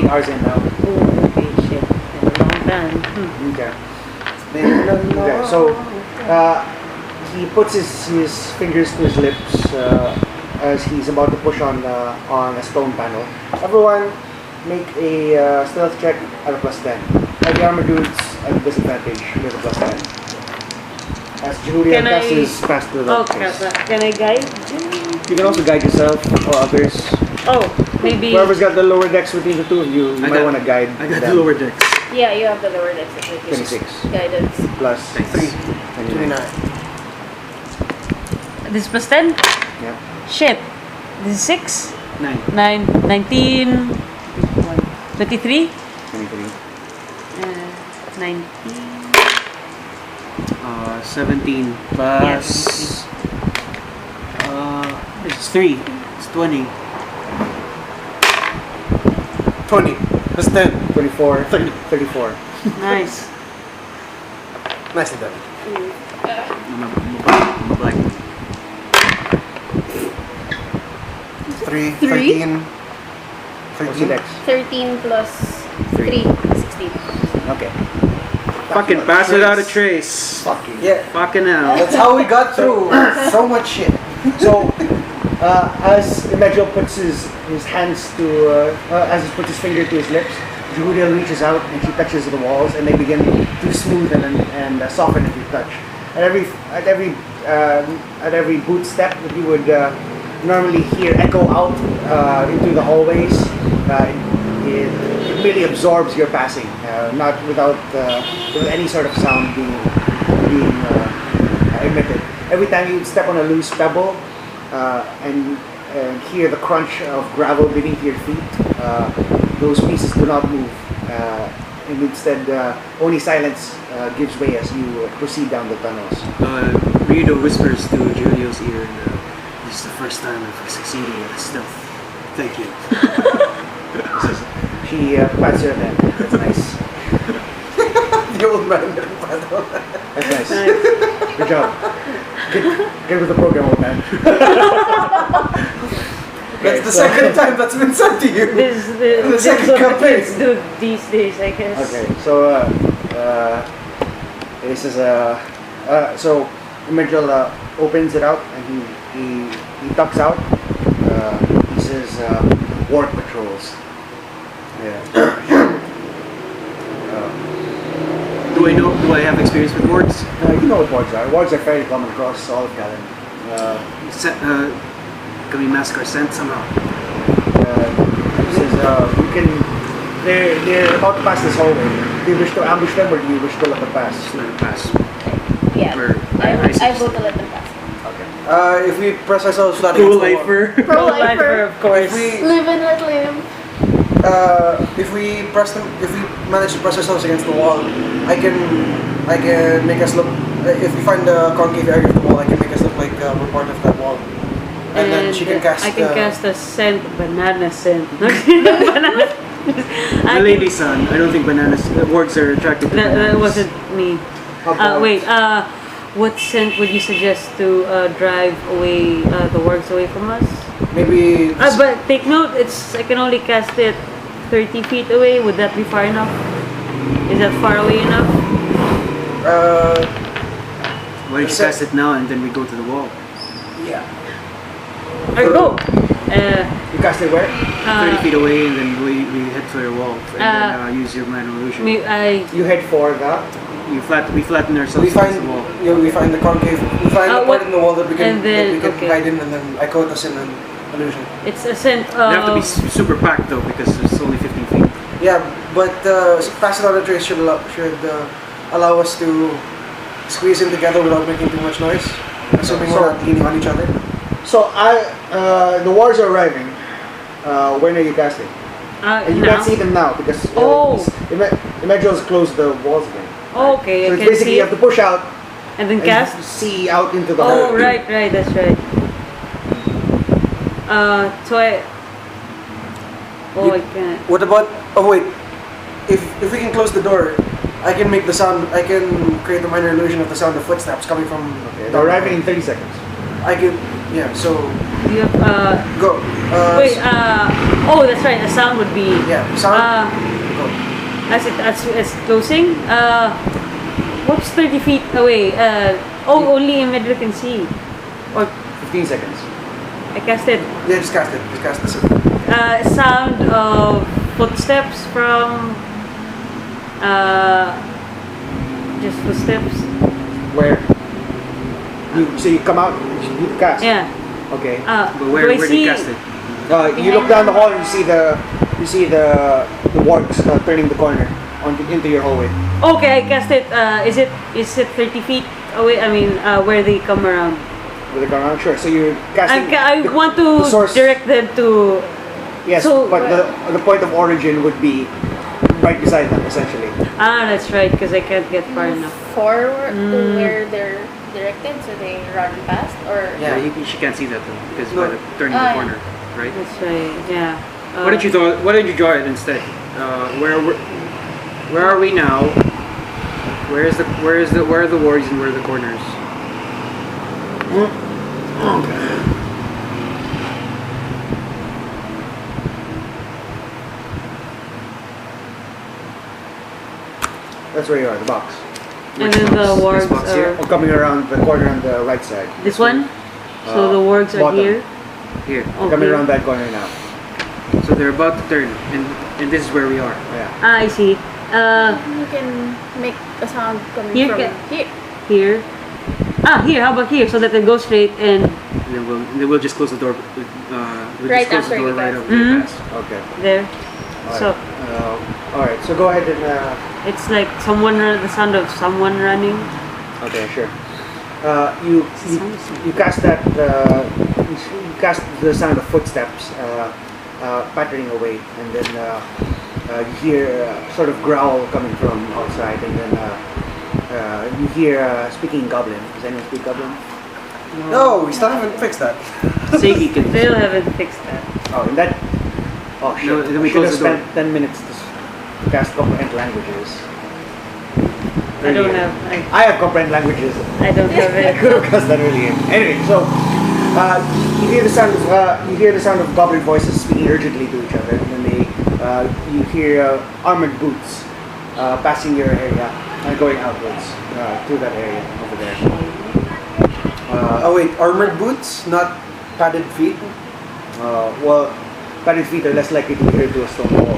hours in now. Oh, okay, shit. A long time. Okay. Okay. So he puts his fingers to his lips as he's about to push on a stone panel. Everyone, make a stealth check at a +10. The armor dudes at a disadvantage with a +10. As Jehudiel passes past the Can I guide? You can also guide yourself or others. Oh, maybe. Whoever's got the lower decks between the two of you, you might want to guide. I got them. the lower decks. Yeah, you have the lower decks. 26 Guidance. plus 3. 29. This is +10? Yeah. Shit. This is 6? 9. 9, 19, 23, 23. 19. 17 plus. It's 3. It's 20. 20. That's 10. 24. 30. 34. Nice. Nicely done. I'm a black. 3. 3? 13. What's your 13. dex? 13 plus 3, 16. Okay. Fucking pass without a trace. Fucking. Yeah. Fucking hell. That's how we got through so much shit. So, as Imagil puts his hands to, as he puts his finger to his lips, Jehudiel reaches out and she touches the walls, and they begin to smoothen and soften as you touch. At every boot step that you would normally hear echo out into the hallways, it really absorbs your passing, not without any sort of sound being emitted. Every time you step on a loose pebble and hear the crunch of gravel beneath your feet, those pieces do not move. And instead, only silence gives way as you proceed down the tunnels. Ryudo whispers to Jehudiel's ear, "This is the first time I've succeeded at stealth. Thank you." She pats your hand. That's nice. The old man didn't paddle. That's nice. Good job. Get with the program, old man. That's the second time that's been said to you. This The is second what the campaign. kids do these days, I guess. Okay, so this is so Imagil opens it out and he tucks out. He says work patrols. Yeah. Do I have experience with wards? You know what wards are. Wards are fairly common across all of Galan. Can we mask our scent somehow? He says you can. They're about to pass this hallway. Do you wish to ambush them or do you wish to let them pass? Just let it pass. Yeah, Or- I vote to let them pass. Okay. If we press ourselves flat Pro against the wall. lifer. Pro-lifer, of course. If we Live and let live. if we manage to press ourselves against the wall, I can make us look. If we find the concave area of the wall, I can make us look like we're part of that wall. And then she can cast. I can cast a scent, banana scent. The lady son. I don't think wards are attracted to That bananas. wasn't me. Wait, what scent would you suggest to drive away the wargs away from us? Maybe. But take note, I can only cast it 30 feet away. Would that be far enough? Is that far away enough? Why don't you cast it now and then we go to the wall? Yeah. Or go! You cast it where? 30 feet away and then we head for the wall and then use your minor illusion. You head for the We flatten ourselves We find against the wall. we find the concave. We find the part what- in the wall that we can and then- okay. hide in, and then I coat us in an illusion. It's a scent They have to be of... super packed though because it's only 15 feet. Yeah, but passive auto trace should allow us to squeeze in together without making too much noise, assuming So- we're not leaning on each other. So the wars are arriving. When are you casting? And you now? can't see them now because Imagine closed the walls again. Okay, So I it's can basically see you have to push out and then and cast. see out into the Oh, hole. right, that's right. So I... Oh, I can't. What about? Oh wait, if we can close the door, I can make the sound. I can create a minor illusion of the sound of footsteps coming from. Okay, they're arriving in 30 seconds. I can. Yeah. So Do you have, go. wait, oh, that's right, the sound would be... Yeah. Sound. Go. As closing, what's 30 feet away? Only Medra can see. Or 15 seconds. I cast it. Yeah. Just cast it. Just cast this. Sound of footsteps from... just footsteps. Where? So you come out, you cast. Yeah. Okay. But where do I do see... you cast it? You look down the hall and you see the wargs turning the corner into your hallway. Okay, I cast it. Is it 30 feet away? I mean, where they come around. Will they come around? Sure. So you're casting. I want the to source. direct them to... Yes, so- but the point of origin would be right beside them, essentially. That's right, because I can't get far enough. Forward to where they're directed, so they run fast, or Yeah. She can't see that though because No. by the turning the Ah, yeah. corner, right? That's right, yeah. Why don't you draw it instead? Where are we now? Where are the warriors and where are the corners? That's where you are, the box. And then the This wargs box here? Or coming around the corner on the right side. This one? So the wargs are bottom. here? Here. Coming Okay. around that corner now. So they're about to turn, and this is where we are. Yeah. I see. you can make a sound coming Here from can- here. Here. Here, how about here? So that they go straight and And then we'll just close the door. We'll Right just close the after door you right pass. after you Mhm. pass. Okay. there. Alright. So Alright, so go ahead and. it's like the sound of someone running. Okay, sure. You cast that. You cast the sound of footsteps pattering away, and then you hear sort of growl coming from outside, and then you hear speaking Goblin. Does anyone speak Goblin? No, we still haven't fixed that. Seiki can. Still haven't fixed that. Oh, in that. Oh shit! No, then we I should have close the door. spent 10 minutes to cast comprehend languages. I don't Earlier. have. I have comprehend languages. I don't have I it. could have cast that earlier. Anyway, so you hear the sound of goblin voices speaking urgently to each other, and then you hear armored boots passing your area and going outwards through that area over there. Oh wait, armored boots, not padded feet. Well, padded feet are less likely to adhere to a stone wall.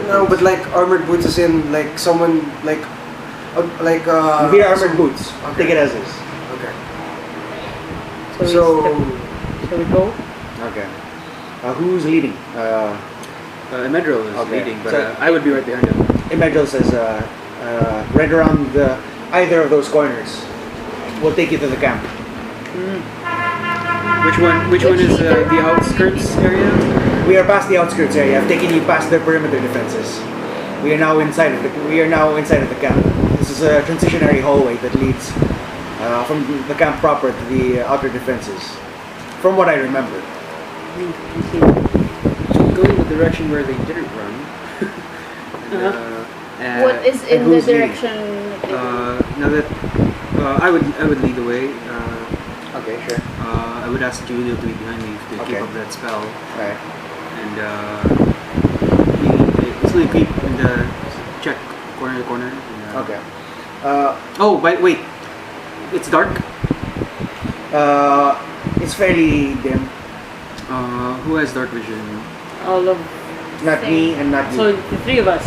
No, but like armored boots is in like someone like. You hear armored boots. Okay. Take it as is. Okay. So shall we go? Okay. Who's leading? Emedro is Okay. leading, but So- I would be right behind him. Emmanuel says, right around either of those corners. We'll take you to the camp. Which one is the outskirts area? We are past the outskirts area. I've taken you past the perimeter defenses. We are now inside of the camp. This is a transitionary hallway that leads from the camp proper to the outer defenses. From what I remember. So go in the direction where they didn't run. What is and in the who's leading? direction? that they go? Now that I would lead the way. Okay, sure. I would ask Jehudiel to be behind me to Okay. keep up that spell, Right. and slowly creep in the check corner to corner. And, Okay. Oh, wait. It's dark. It's fairly dim. Who has dark vision? All of Not me and not you. so the three of us.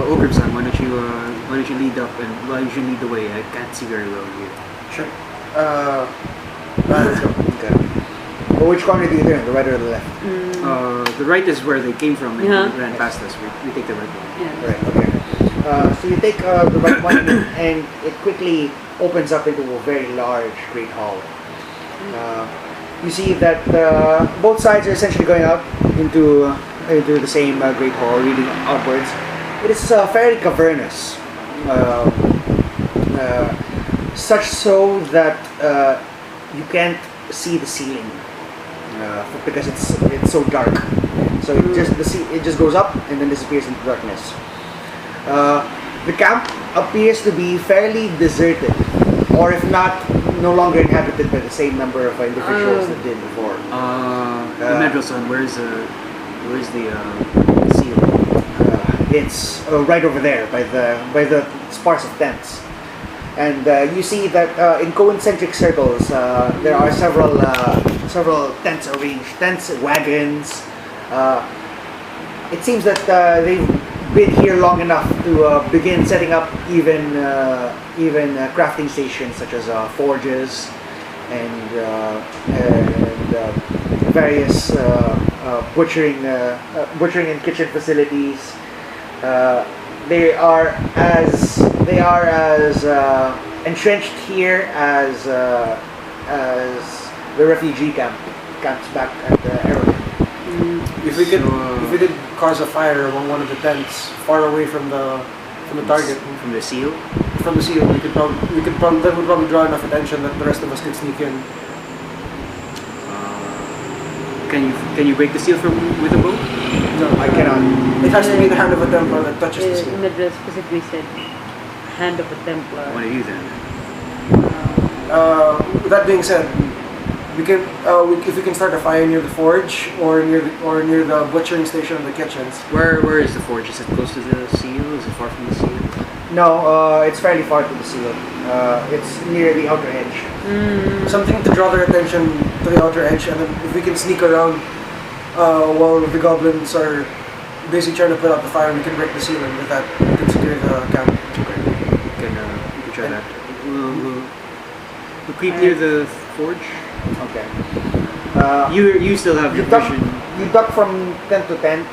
Ogrim-san, why Why don't you lead up and why don't you lead the way? I can't see very well here. Sure. Let's go. Okay. Well, which corner do you turn? The right or the left? The right is where they came from and Yeah. ran past us. We take the right one. Yeah. Right, okay. So you take the right one and it quickly opens up into a very large great hall. You see that both sides are essentially going up into the same great hall, leading outwards. It is fairly cavernous, such so that you can't see the ceiling because it's so dark. So it just goes up and then disappears into darkness. The camp appears to be fairly deserted, or if not, no longer inhabited by the same number of individuals that did before. The Medrelson, where's the seal? It's right over there by the sparse of tents, and you see that in concentric circles there are several tents arranged, wagons. It seems that they've been here long enough to begin setting up even crafting stations such as forges and various butchering and kitchen facilities. They are as entrenched here as the refugee camps back at Eruhend. If we did cause a fire among one of the tents far away from the target, From the seal? from the seal, that would probably draw enough attention that the rest of us could sneak in. Can you break the seal with a bow? No, I cannot. It has to be the hand of a Templar that touches the seal. Medra specifically said, hand of a Templar. What are you then? With that being said, we can if we can start a fire near the forge or near the butchering station and the kitchens. Where is the forge? Is it close to the seal? Is it far from the seal? No, it's fairly far to the seal. It's near the outer edge. Something to draw their attention to the outer edge, and then if we can sneak around while the goblins are basically trying to put out the fire, we can break the seal, and with that we can secure the camp. Okay. We can try that. We'll creep near the forge. Okay. You still have your vision. You duck from tent to tent.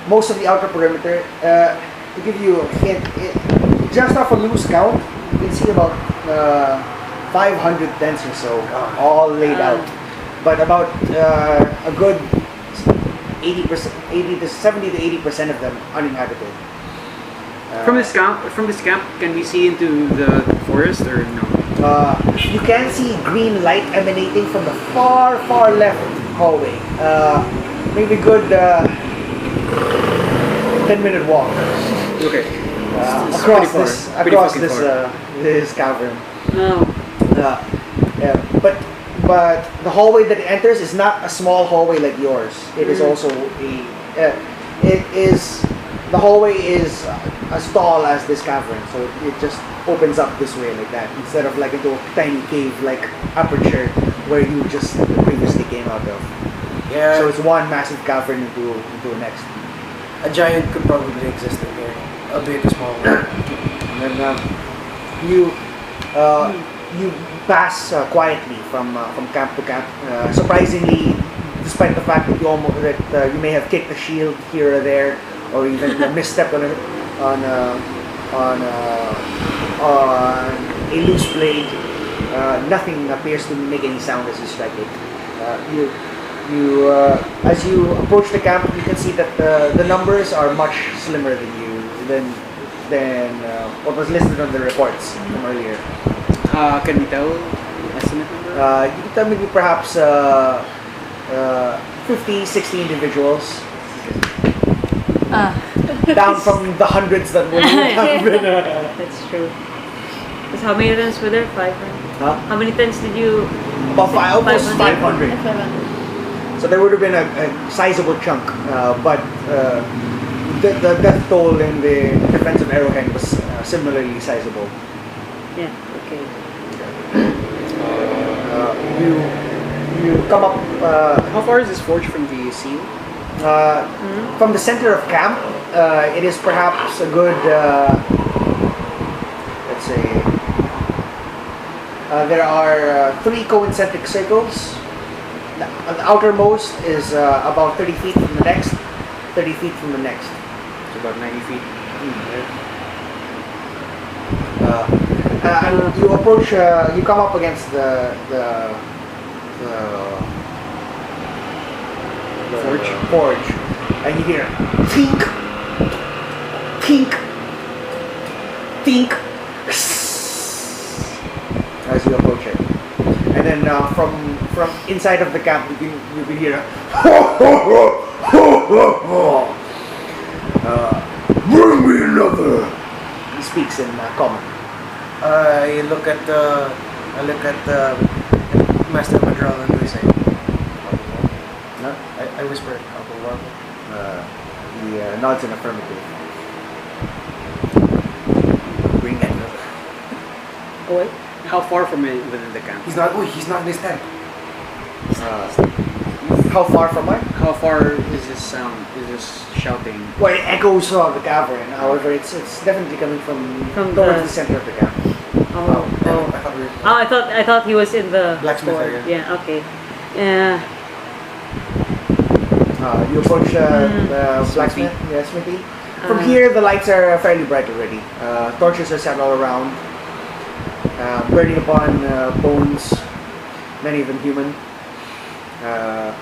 Most of the outer perimeter. To give you a hint, just off a loose count, you can see about 500 tents or so, all laid out. But about a good 70 to 80% of them uninhabited. From this camp, can we see into the forest or no? You can see green light emanating from the far left hallway. Maybe good 10-minute walk. Okay. Across this cavern. No. But the hallway that it enters is not a small hallway like yours. It is also the hallway is as tall as this cavern, so it just opens up this way like that instead of like into a tiny cave like aperture where you just previously came out of. Yeah. So it's one massive cavern into the next. A giant could probably exist in here, albeit a small one. And then you pass quietly from camp to camp. Surprisingly, despite the fact that you may have kicked a shield here or there, or even misstepped on a loose blade, nothing appears to make any sound as you strike it. As you approach the camp, you can see that the numbers are much slimmer than what was listed on the reports from earlier. Can we tell estimate number? You can tell maybe perhaps 50, 60 individuals. Down from the hundreds that would have been. That's true. Because how many tents were there? 500? Huh? How many tents did you... Almost 500. 500. So there would have been a sizable chunk, but the death toll in the defense of Eruhend was similarly sizable. Yeah, okay. You come up How far is this forge from the seal? from the center of camp. it is perhaps a good, let's say, there are 3 concentric circles. The outermost is about 30 feet from the next, 30 feet from the next. It's about 90 feet. And you approach, you come up against the forge, and you hear tink, tink, tink, as you approach it. And then from inside of the camp, you can hear bring me another. He speaks in common. I look at the Master Madral and I say, No? I whisper, Uncle Wobble. He nods in affirmative. Bring another. Oh, wait. How far from it within the camp? He's not in his tent. How far from what? How far is this sound? Is this shouting? Well, it echoes throughout the cavern. However, it's definitely coming from towards the center of the camp. Oh. I thought we were I thought he was in the Blacksmith store. area. Yeah. Okay. Yeah. You approach the blacksmith, the smithy. From here, the lights are fairly bright already. Torches are set all around, burning upon bones, many of them human. There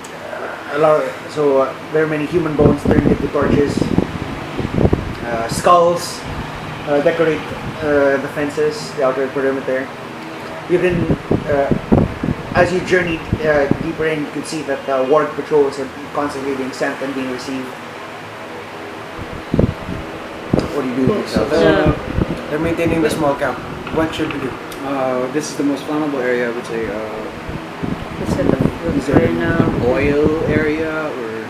are many human bones turned into torches. Skulls decorate the fences, the outer perimeter. You can, as you journey deeper in, you can see that warg patrols are constantly being sent and being received. What do you do with yourself? They're maintaining the small camp. What should we do? This is the most flammable area, I would say. Is there an oil area or?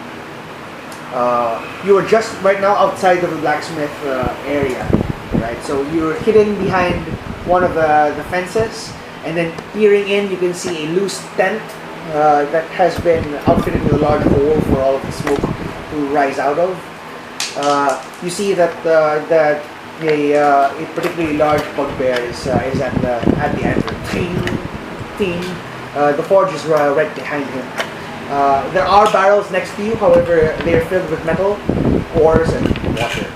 You are just right now outside of the blacksmith area, right? So you're hidden behind one of the fences, and then peering in, you can see a loose tent that has been outfitted with a large hole for all of the smoke to rise out of. You see that a particularly large bugbear is at the entrance. Ting, ting. The forge is right behind him. There are barrels next to you, however, they are filled with metal, ores, and water.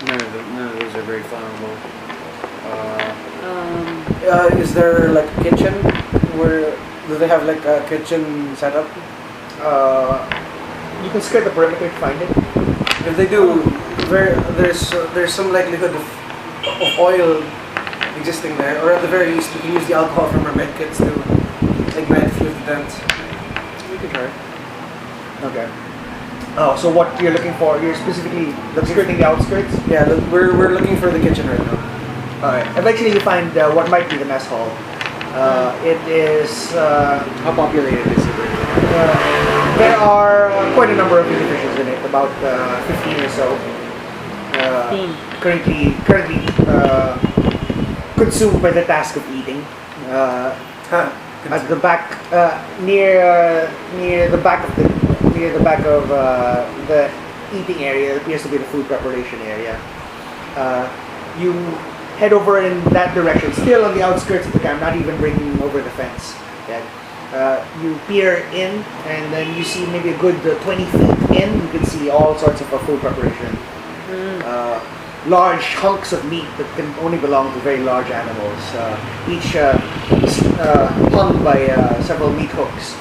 None of those are very flammable. Is there like a kitchen? Do they have like a kitchen set up? You can skirt the perimeter to find it. If they do, there's some likelihood of oil existing there, or at the very least, we can use the alcohol from our med kits to ignite a few of the tents. We could try. Okay. Oh, so what you're looking for? You're specifically skirting the outskirts? Yeah, we're looking for the kitchen right now. Alright. Eventually you find what might be the mess hall. It is... How populated is it? there are quite a number of individuals in it, about 15 or so. Currently consumed by the task of eating. At the back, near the back of the eating area, it appears to be the food preparation area. You head over in that direction, still on the outskirts of the camp, not even breaking over the fence yet. You peer in, and then you see maybe a good 20 feet in. You can see all sorts of food preparation. Large hunks of meat that can only belong to very large animals, each hung by several meat hooks.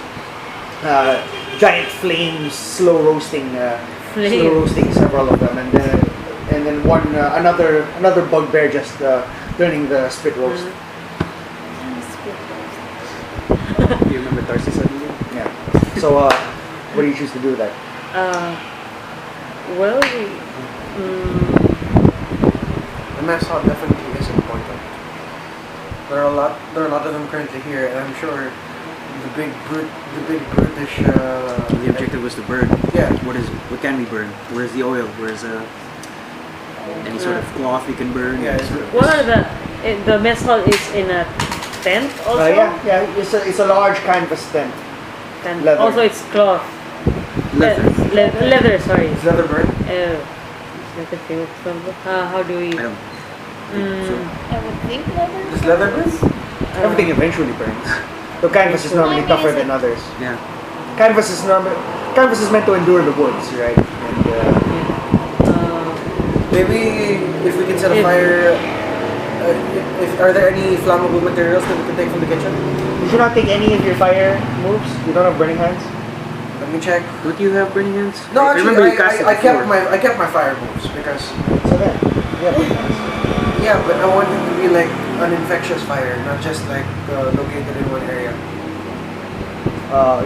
Giant flames, slow roasting several of them, and then another bugbear just turning the spit roast. You remember Tarsi suddenly? Yeah. So, what do you choose to do with that? Well, The mess hall definitely is important. There are a lot of them currently here, and I'm sure the big brutish. The objective was to burn. Yeah. What can we burn? Where's the oil? Where's any sort of cloth we can burn? Yeah. what are the mess hall is in a tent also? Yeah. It's a large canvas tent. Tent. Leather. Also, it's cloth. Leather, sorry. Is leather burn? Leather failed from. How do we? I don't. I would think leather. Does leather burn? Everything eventually burns. The canvas is normally tougher than others. Yeah. Canvas is meant to endure the woods, right? And Maybe if we can set a fire. Are there any flammable materials that we can take from the kitchen? you should not take any of your fire moves. You don't have burning hands. Let me check. Don't you have burning hands? No, I actually, remember you cast it I kept before. my fire moves because So then, yeah, burning hands. yeah, but I want it to be like an infectious fire, not just like located in one area.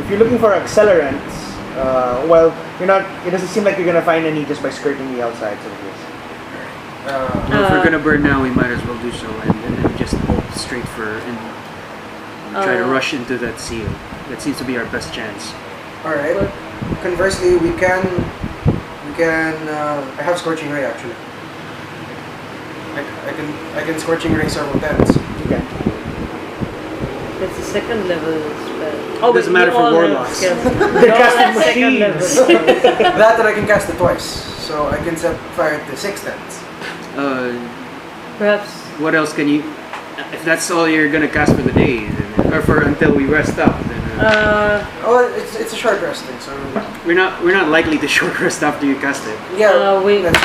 If you're looking for accelerants, well, you're not. It doesn't seem like you're gonna find any just by skirting the outsides of this. Well, if we're gonna burn now, we might as well do so and then just bolt straight for and try to rush into that seal. That seems to be our best chance. All right. Conversely, we can. I have scorching ray actually. I can scorching ray several tents. Okay. That's the second level spell. It doesn't matter for warlocks. They're casting Second level. machines. That I can cast it twice, so I can set fire to 6 tents. Perhaps. What else can you? If that's all you're gonna cast for the day, then, or for until we rest up, then Oh, it's a short resting, so we're not likely to short rest after you cast it. yeah. Wait. That's,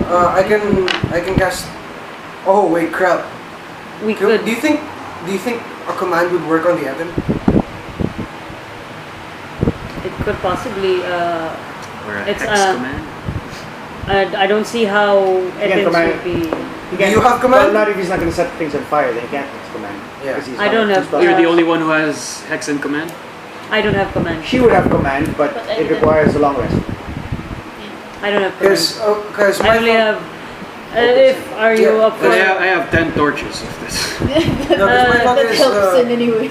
I can cast. Oh wait, crap. We could. Do you think a command would work on the Eden? It could possibly. Or a It's, hex command. I don't see how Edens command. would be. He can't- You have command? Well, not if he's not gonna set things on fire. Then he can't fix command. Yeah. Because he's I not- don't have- he's You're the uh, only one who has hex and command. I don't have command. She would have command, but But I it didn't. requires a long rest. I don't have command. Because I only have. If are you Yeah, up for? But I have 10 torches. If that's No, because my thought That is helps in any way.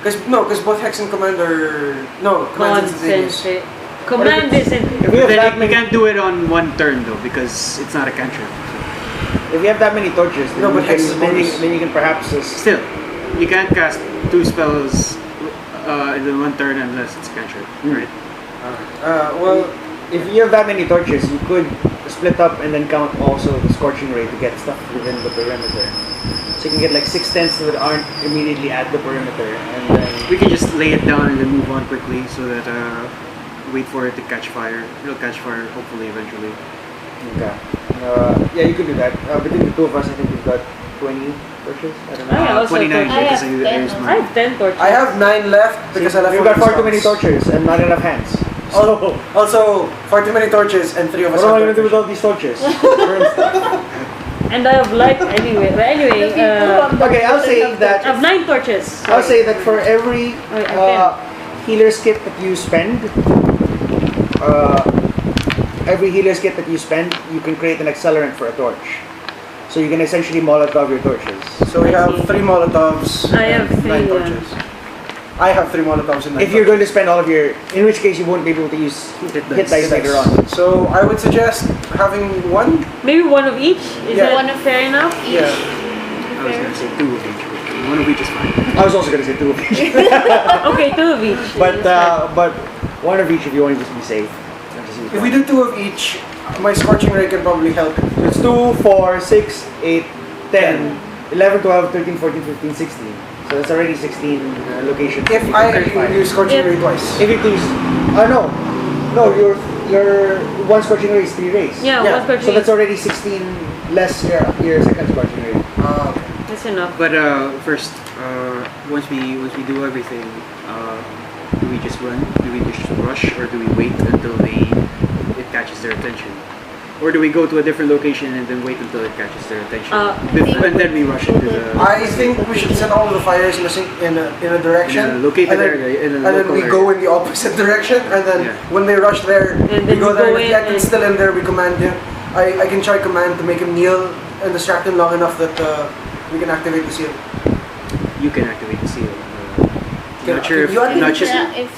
because both hex and command are command is instantaneous. Concentrate. Command isn't. If we have then that you many, can't do it on one turn though because it's not a cantrip. if you have that many torches, then, No, but you, hex is can, then, you, bonus. then you can perhaps Still, you can't cast 2 spells in one turn unless it's a cantrip, right? Well, if you have that many torches, you could split up and then count also the scorching ray to get stuff within the perimeter. So you can get like 6 tents that aren't immediately at the perimeter, and then We can just lay it down and then move on quickly so that wait for it to catch fire. It'll catch fire hopefully eventually. okay. Yeah, you could do that. Between the two of us, I think we've got 20 torches. I don't know. I also 29 I because have I 10 used also. I mine. have 10 torches. I have 9 left because I left. We've one got far too many slots. torches and not enough hands. So, Also, far too many torches and 3 of us. what am I have gonna do with all torches. these torches? Burn stuff. And I have light anyway. But anyway, Okay, I'll say I that. have 9 torches. I'll say that for every Okay. healer's kit that you spend, you can create an accelerant for a torch. So you can essentially Molotov your torches. So we have 3 Molotovs. I have and 9 3, torches. I have 3 Molotovs and 9 If you're going to spend all of your, in which case you won't be able to use hit dice later on. So I would suggest having 1. Maybe one of each. Is Yeah. that One of fair enough? Yeah. I was gonna say 2 of each. But one of each is fine. I was also going to say 2 of each, Okay, 2 of each. but 1 of each if you want to just be safe. Just use If we one. do 2 of each, my scorching ray can probably help. It's 2, 4, 6, 8, 10, 11, 12, 13, 14, 15, 16. So that's already 16 locations. If You I can verify. use scorching ray twice. If you lose, no, your one scorching ray is 3 rays. Yeah, Yeah, one per So that's already 16 less your second scorching ray. Okay. That's enough. But first, once we do everything, do we just run? Do we just rush, or do we wait until it catches their attention? Or do we go to a different location and then wait until it catches their attention? And then we rush into the... I think we should set all of the fires in a direction. In a located and then, area, in a and then local we area. go in the opposite direction, and then Yeah. when they rush there, And we then go we there. go And if in Yak is and- still in there, we command him. I can try command to make him kneel and distract him long enough that we can activate the seal. You can activate the seal. Can- Not sure if... you activate Not the sure, Yeah, if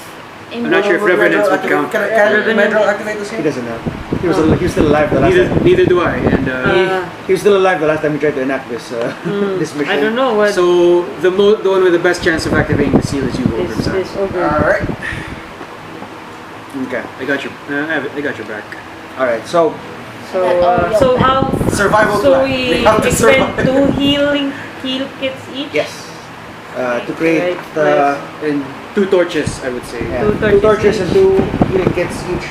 in I'm not sure if Would Revenants Medrel would activate- count. Can Medrel activate the He seal? doesn't know. He was still alive the last time. Neither do I. And He was still alive the last time we tried to enact this this mission. I don't know what so the one with the best chance of activating the seal is you, Ogrim. this Ogrim. All right. Okay. I got your. I got your back. All right. So So how? Survival So plan. we have to expend survive. 2 heal kits each. yes, to create Right, And 2 torches, I would say. yeah, 2 2 torches torches and 2 healing kits each,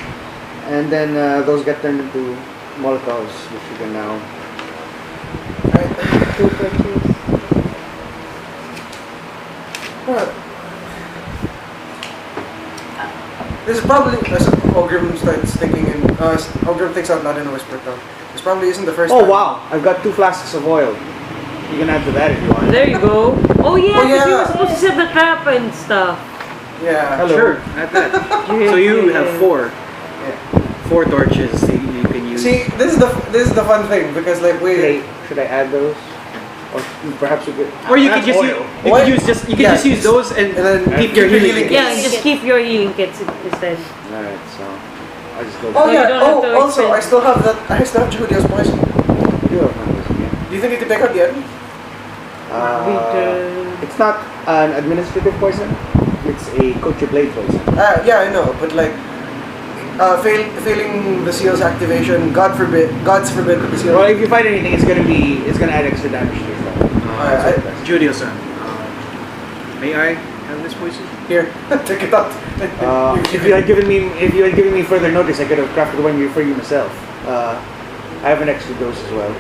and then those get turned into Molotovs, which you can now. 2 torches. This is probably as Ogrim starts thinking in. Ogrim thinks out loud in a whisper tone. This probably isn't the first Oh time. wow! I've got 2 flasks of oil. You can add to that if you want. There you go. Oh yeah, Oh, because you yeah. were supposed to set the trap and stuff. Yeah. Hello. Sure, at that. So you have 4. 4 torches you can use. See, this is the fun thing because like Should I add those? Or perhaps you could. Or you That's could just oil. you can just use those and then keep your healing. kits. Yeah, just keep your healing kits instead. Alright, so I'll just go. Oh So you yeah. don't have to Oh, also expend- I still have that. I still have Jehudiel's poison. You have numbers again. Do you think you can take out the enemy? It's not an administrative poison. It's a Kochi blade poison. Yeah, I know, but like. Failing the seal's activation, God's forbid the seal. Well, if you find anything, it's gonna add extra damage to your stuff. Jehudiel-san, may I have this poison? Here, take it out. If you had given me further notice, I could have crafted one for you myself. I have an extra dose as well.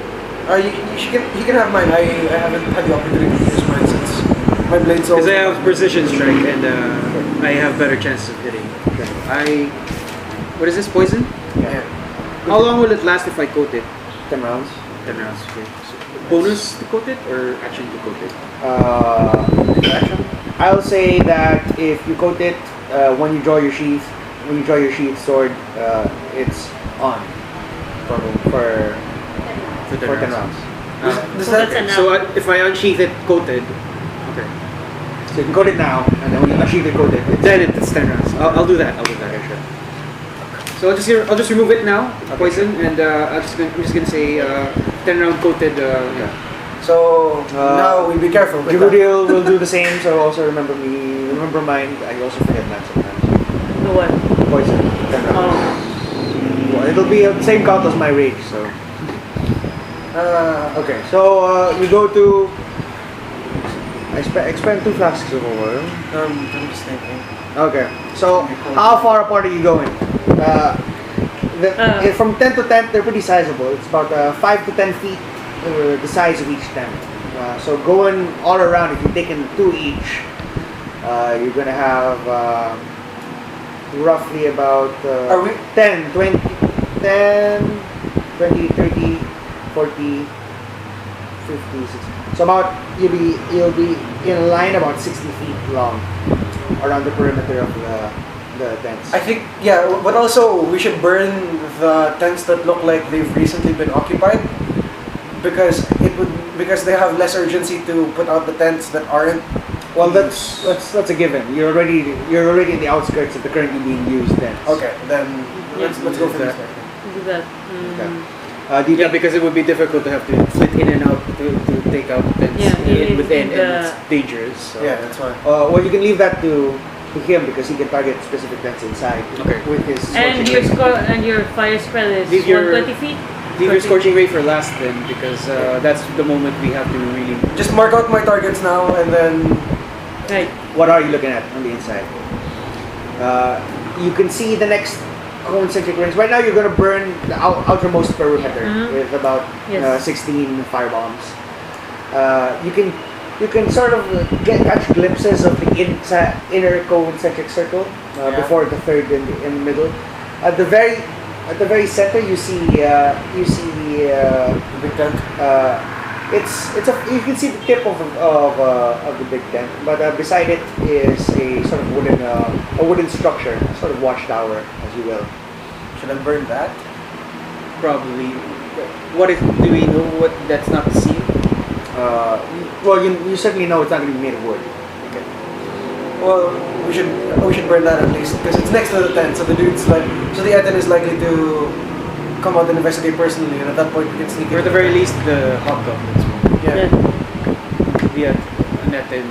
You can have mine. I haven't had the opportunity to use mine since my blade's Because I have precision strike and I have better chances of hitting. What is this, poison? Yeah. How long will it last if I coat it? 10 rounds. 10 rounds, okay. So, bonus to coat it or action to coat it? Action. I'll say that if you coat it, when you draw your sheath sword, it's on for 10 rounds. Does So that that's enough. So if I unsheath it coated, okay. So you can coat it now, and then when you unsheath it coated, Then it's 10 rounds. I'll do that. Okay, sure. So I'll just remove it now, poison, and I'm just gonna say 10 round coated. So now we be careful. with that. Jehudiel will do the same, so also remember mine. I also forget that sometimes. The what? Poison. 10 rounds. Oh. Well, it'll be the same count as my rage, so. Okay, so we go to. I expend 2 flasks of oil. I'm just thinking. Okay, so how far apart are you going? From tent to tent, they're pretty sizable. It's about 5 to 10 feet the size of each tent. So going all around, if you're taking 2 each, you're gonna have roughly about Are we- 10, 20, 30, 40, 50, 60. So about you'll be in line about 60 feet long around the perimeter of the tents. I think but also we should burn the tents that look like they've recently been occupied because they have less urgency to put out the tents that aren't. Well, that's a given. You're already in the outskirts of the currently being used tents. Okay, then let's go for that. Do that. Do you think because it would be difficult to have to flit in and out to take out tents within, and it's dangerous. So. Yeah, that's fine. well, you can leave that to him because he can target specific tents inside. Okay. With his And scorching your ray. and your fire spell is Leave your- 120 feet. Leave your scorching ray for last then, because that's the moment we have to really. Just mark out my targets now, and then Right. What are you looking at on the inside? You can see the next concentric rings. Right now, you're going to burn the outermost perimeter with about Yes. 16 firebombs. You can sort of catch glimpses of the inner concentric circle before the third in the middle. At the very center, you see the big tent. you can see the tip of the big tent, but beside it is a sort of wooden structure, a sort of watchtower, as you will. Should I burn that? Probably. Do we know what that's not the seal? Well, you certainly know it's not going to be made of wood. Okay. Well, we should burn that at least because it's next to the tent, so the Etten is likely to come out and investigate personally, and at that point we can sneak Or at the in. very least, the hot goblins will Yeah. be at net and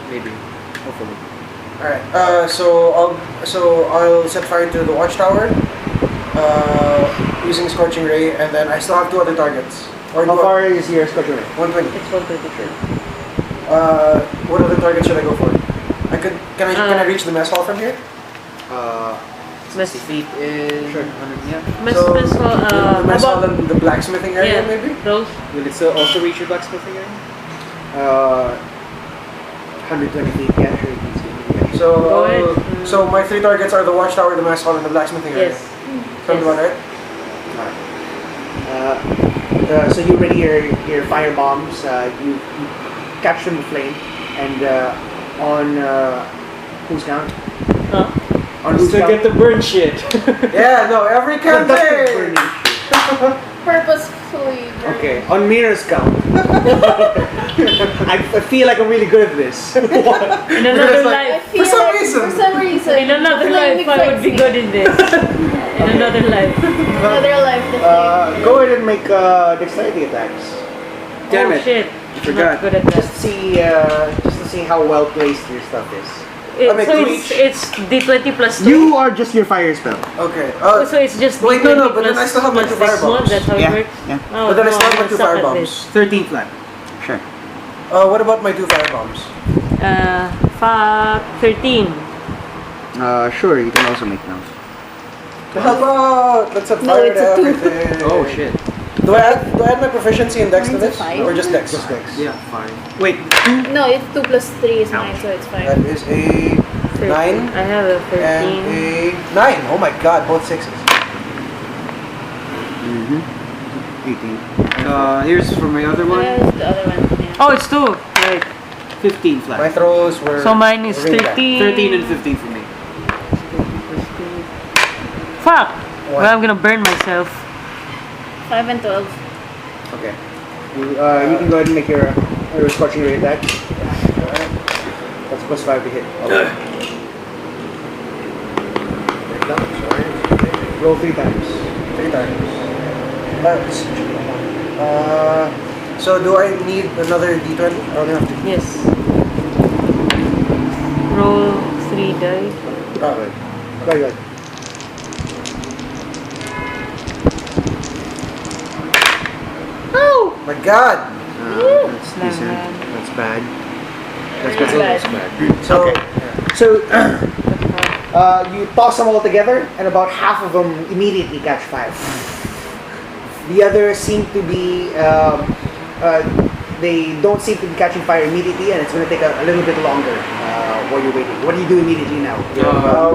maybe, hopefully. Alright. So I'll set fire to the watchtower. Using scorching ray, and then I still have 2 other targets. Or How far is your scorching ray? 120. It's 122. What other target should I go for? Can I reach the mess hall from here? 60 feet is... Sure. 100, yeah. Mess So, hall, the mess hall about, and the blacksmithing area, yeah, maybe? those. Will it still also reach your blacksmithing area? 120 feet, yeah, sure, you can see. So, Go ahead. so my 3 targets are the watchtower, the mess hall, and the blacksmithing area. Yes. Sounds about right? So you ready your fire bombs, you catch them in flame, and on whose count? Huh? On whose Still count? get to burn shit. Yeah, no, every Productive campaign! burning. Purposefully. burn. Okay, on Mira's count. I feel like I'm really good at this. In another like- life. I feel For some like reason. For some reason. In another the life, flame I would be excites good in this. In another life. me. Another life. The flame. Go ahead and make dexterity attacks. Damn Oh it. shit. Forgot. Not good at Just that. to see how well placed your stuff is. So mean, it's D20 plus 2. You are just your fire spell. Okay. So it's just Wait, D20 no, but then plus- I still have my plus 2 fire this one, bombs. that's how it Yeah, works? yeah. Oh, But then I no, still have my I'm 2 suck fire at bombs. this. 13 flat. Sure. What about my 2 fire bombs? 13. Sure, you can also make those. How about let's set No, fire it's to a 2. everything. Oh shit. Do I add my proficiency in dex to Mine's a this? 5. Or just dex? Just dex. Yeah, fine. Wait, No, it's 2 plus 3 is mine, so it's That 5. is a 13. 9 I have a 13. and a 9. Oh my god, both 6s. Mm-hmm. 18. here's for my other one. There's the other one. Yeah. Oh, it's 2. Right. 15 My flat. throws were. So mine is really bad. 13. 13 and 15 for me. Fuck! What? Well, I'm gonna burn myself. 5 and 12. Okay. You can go ahead and make your scorching ray attack. That's plus 5 to hit. Okay. Roll 3 times. 3 times. So do I need another d20? I don't have to. Yes. Roll 3 die. Oh, good. Very good. Oh! My god! That's decent. That's bad. That's Very bad. bad. So, Okay. So you toss them all together, and about half of them immediately catch fire. The others seem to be they don't seem to be catching fire immediately, and it's going to take a little bit longer while you're waiting. What do you do immediately now?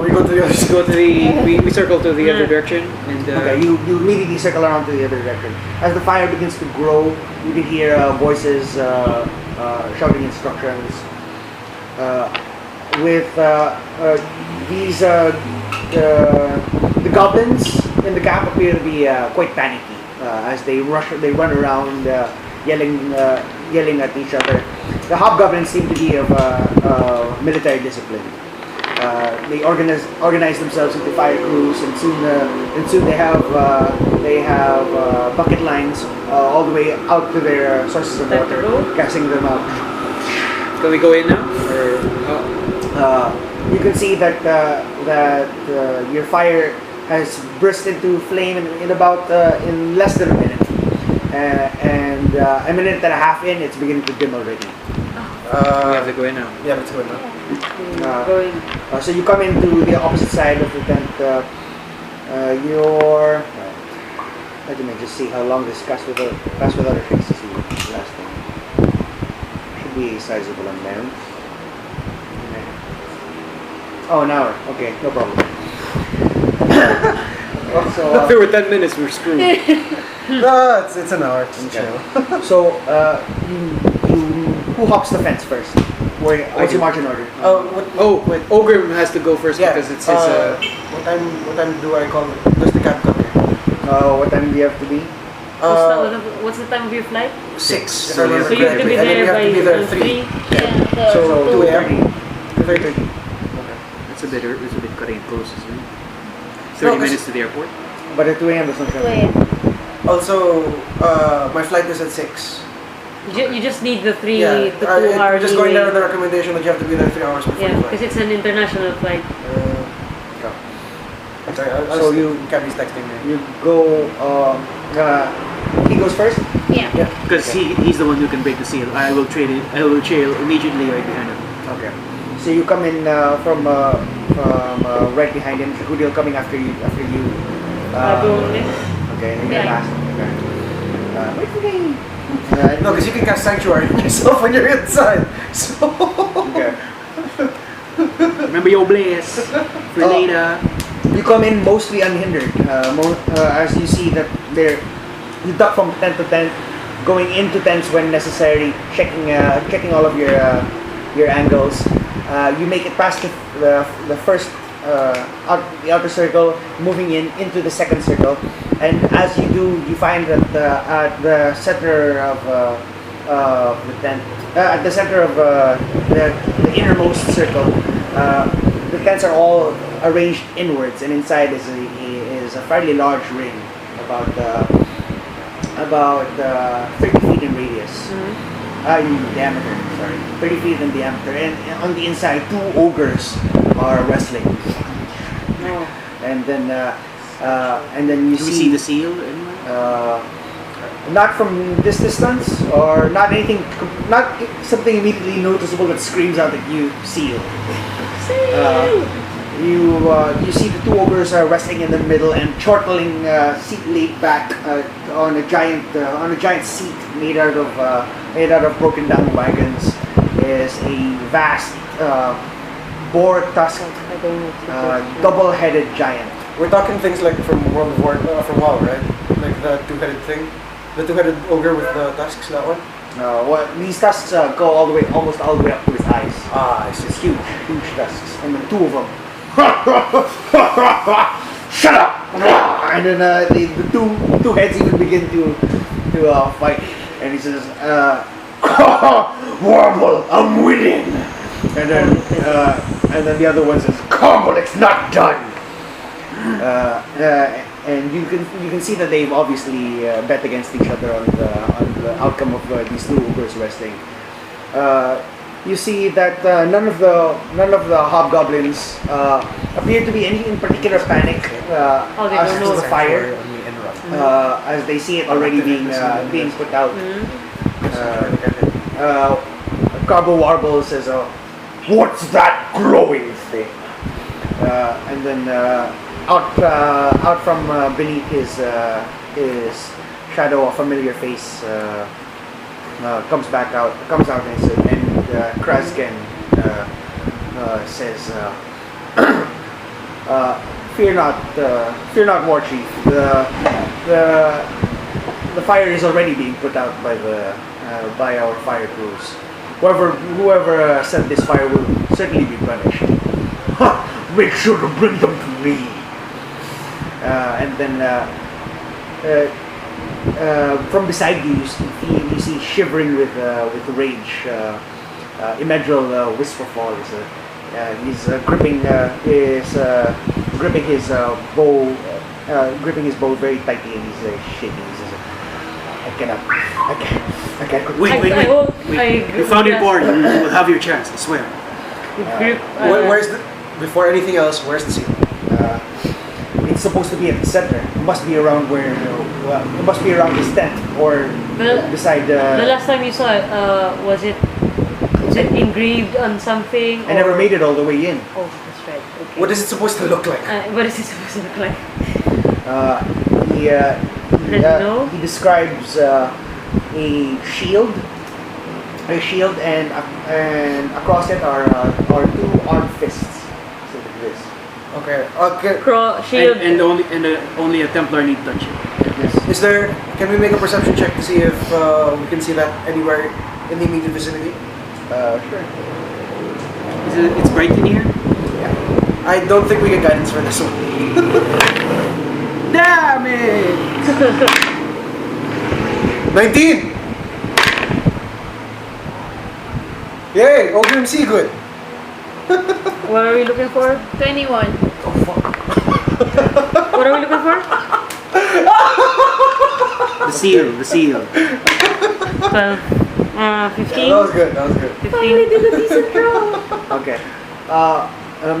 we go to the other Let's go to the we circle to the other direction and Okay, you immediately circle around to the other direction. As the fire begins to grow, you can hear voices shouting instructions. With these, the goblins in the camp appear to be quite panicky as they run around yelling at each other. The hobgoblins seem to be of military discipline. They organize themselves into fire crews, and soon they have bucket lines all the way out to their sources of water, casting them out. can we go in now? Or You can see that your fire has burst into flame in about in less than a minute, and a minute and a half in, it's beginning to dim already. we have to go in now. Yeah, let's go now. Going. So you come into the opposite side of the tent. Let me just see how long this cast with other things is lasting. Should be a sizable amount. Oh, an hour. Okay, no problem. So, If it were 10 minutes, we're screwed. No, it's an hour. It's Okay. chill. so who hops the fence first? What's your marching order? Wait. Ogrim has to go first Yeah. because it's his. What time do I call? Does the cab come here? What time do you have to be? What's the time of your flight? 6. So you have So you have to be And then we there have to be by there 3. Yeah. So 2 2:30. a.m. 2:30. It's a bit cutting it close, isn't it? 30 No, 'cause- minutes to the airport. But at 2 a.m. there's no traffic. Wait. Also, my flight is at 6. You just need the 2 hour just going down the recommendation that you have to be there 3 hours before Yeah, you because fly. it's an international flight. Sorry, So you- Cammy's texting me. You go. He goes first. Yeah. Because he's the one who can break the seal. I will trail immediately right behind him. Okay. So you come in from right behind him. Jehudiel coming after you. Okay, and you're Yeah. last. Okay. Wait for me. No, because you can cast Sanctuary yourself when you're inside. So. Okay. Remember your blaze for Oh. later. You come in mostly unhindered. As you see that you duck from tent to tent, going into tents when necessary, checking all of your angles. You make it past the first the outer circle, moving into the second circle, and as you do, you find that at the center of the tent, at the center of the innermost circle, the tents are all arranged inwards, and inside is a fairly large ring, about 30 feet in radius. In diameter, sorry. 30 feet in diameter. And on the inside, 2 ogres are wrestling. And then you Do we see the seal anywhere? not from this distance, or not something immediately noticeable that screams out that you seal. You see the 2 ogres are wrestling in the middle and chortling, seat laid back on a giant seat made out of broken down wagons. Is a vast boar tusk, double-headed giant. We're talking things like from World of War, from WoW, right? Like the two-headed thing, the two-headed ogre with the tusks. That one. These tusks go almost all the way up to his eyes. I see. It's huge tusks, and the 2 of them. Shut up! And then the two heads even begin to fight, and he says, "Warble, I'm winning." And then the other one says, "Carmel, it's not done." And you can see that they've obviously bet against each other on the outcome of these 2 ogres wrestling. You see that none of the hobgoblins appear to be in particular panic as to the fire, as they see it already being put out. Carbo Warble says, "What's that glowing thing?" And then out from beneath his shadow, a familiar face comes out and Krasgen says, fear not, War Chief. The fire is already being put out by our fire crews. Whoever set this fire will certainly be punished. Make sure to bring them to me. And then from beside you, you see shivering with rage. Imedril Whisperfall he's gripping his bow very tightly, and he's shaking. He says, I can't. Wait. You found it board. You'll have your chance, I swear. Where's before anything else? Where's the seal? It's supposed to be at the center. It must be around it must be around his tent or beside. The last time you saw it, was it engraved on something? I never made it all the way in. Oh, that's right. Okay. What is it supposed to look like? What is it supposed to look like? He describes a shield, and across it are 2 armed fists. So like this. Okay. Shield. And only a Templar need touch it. Yes. Can we make a perception check to see if we can see that anywhere in the immediate vicinity? Sure. It's bright in here? Yeah. I don't think we get guidance for this one. Damn it! 19! Yay! Ogrim see good! What are we looking for? 21. What are we looking for? The seal. 12. 15. That was good. That was good. 15. did a decent roll. Okay.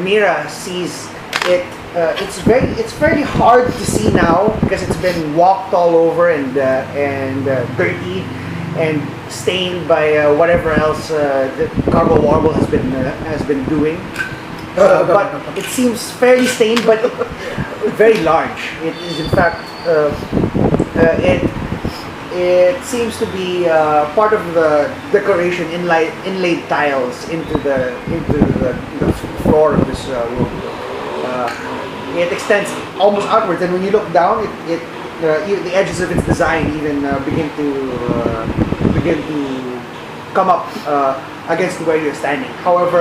Mira sees it. It's fairly hard to see now because it's been walked all over and dirty and stained by whatever else the Carbo Warble has been doing. But it seems fairly stained, but very large. It is in fact it seems to be part of the decoration inlaid tiles into the floor of this room. It extends almost outwards, and when you look down, the edges of its design even begin to come up against where you're standing. However,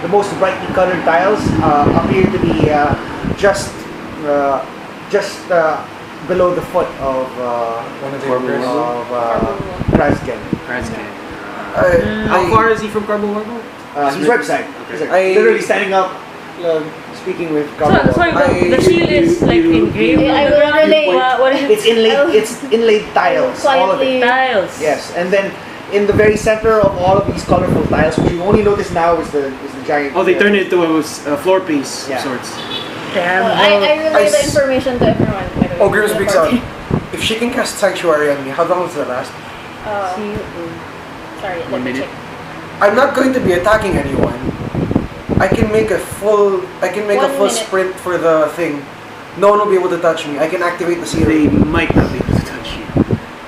the most brightly colored tiles appear to be just below the foot of One of the workers. Krasgen. How far is he from Carbo Warble? His website. He's like literally standing up, speaking with Carbo. Sorry, the seal is like engraved I on the will ground. relate. What is it? It's inlaid. It's inlaid tiles. All of it. Tiles. Yes, and then in the very center of all of these colorful tiles, which you only notice now is the giant. Oh, they turned it into a floor piece Yeah. of sorts. Damn. I relay the information to everyone. by the way. Ogrim speaks out. If she can cast Sanctuary on me, how long does that last? Sorry, let 1 me minute. check. I'm not going to be attacking anyone. I can make a full 1 minute. sprint for the thing. No one will be able to touch me. I can activate the seal. They might not be able to touch you.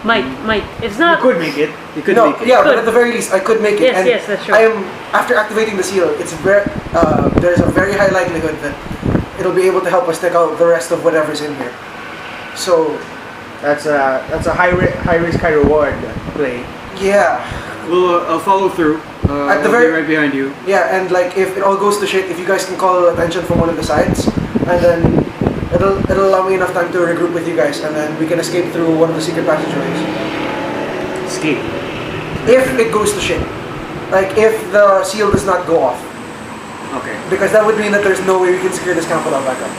Might. It's You not. could make it. You could No, make it. yeah, but Could. at the very least, I could make it. Yes, and yes, that's true. I am after activating the seal. It's there's a very high likelihood that it'll be able to help us take out the rest of whatever's in here. So That's a high risk, high reward play. yeah, Well, I'll follow through. At the I'll very- be right behind you. yeah, and like if it all goes to shit, if you guys can call attention from one of the sides, and then it'll allow me enough time to regroup with you guys, and then we can escape through one of the secret passageways. Escape. If it goes to shit, like if the seal does not go off, Okay. because that would mean that there's no way we can secure this camp without backup.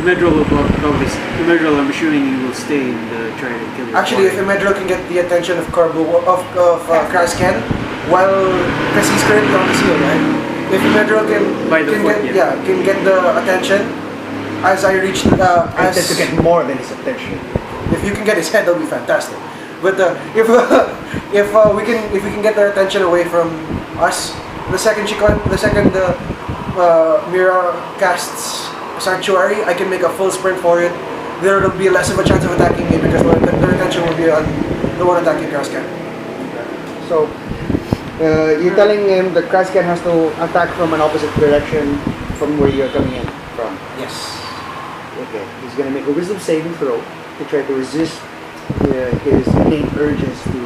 Imedril will probably. Imedril, I'm assuming you will stay and try to kill your Actually, if warrior. Imedril can get the attention of Krasken, because he's currently on the seal, right? If Imedril By the foot, can get the attention as I reach And to get more than his attention. if you can get his head, that'll be fantastic. But if we can get their attention away from us, the second Mira casts Sanctuary, I can make a full sprint for it. There will be less of a chance of attacking me because their attention will be on the one attacking Krasken. So you're telling him that Krasken has to attack from an opposite direction from where you're coming in from. Yes. Okay, he's gonna make a wisdom saving throw to try to resist his innate urges to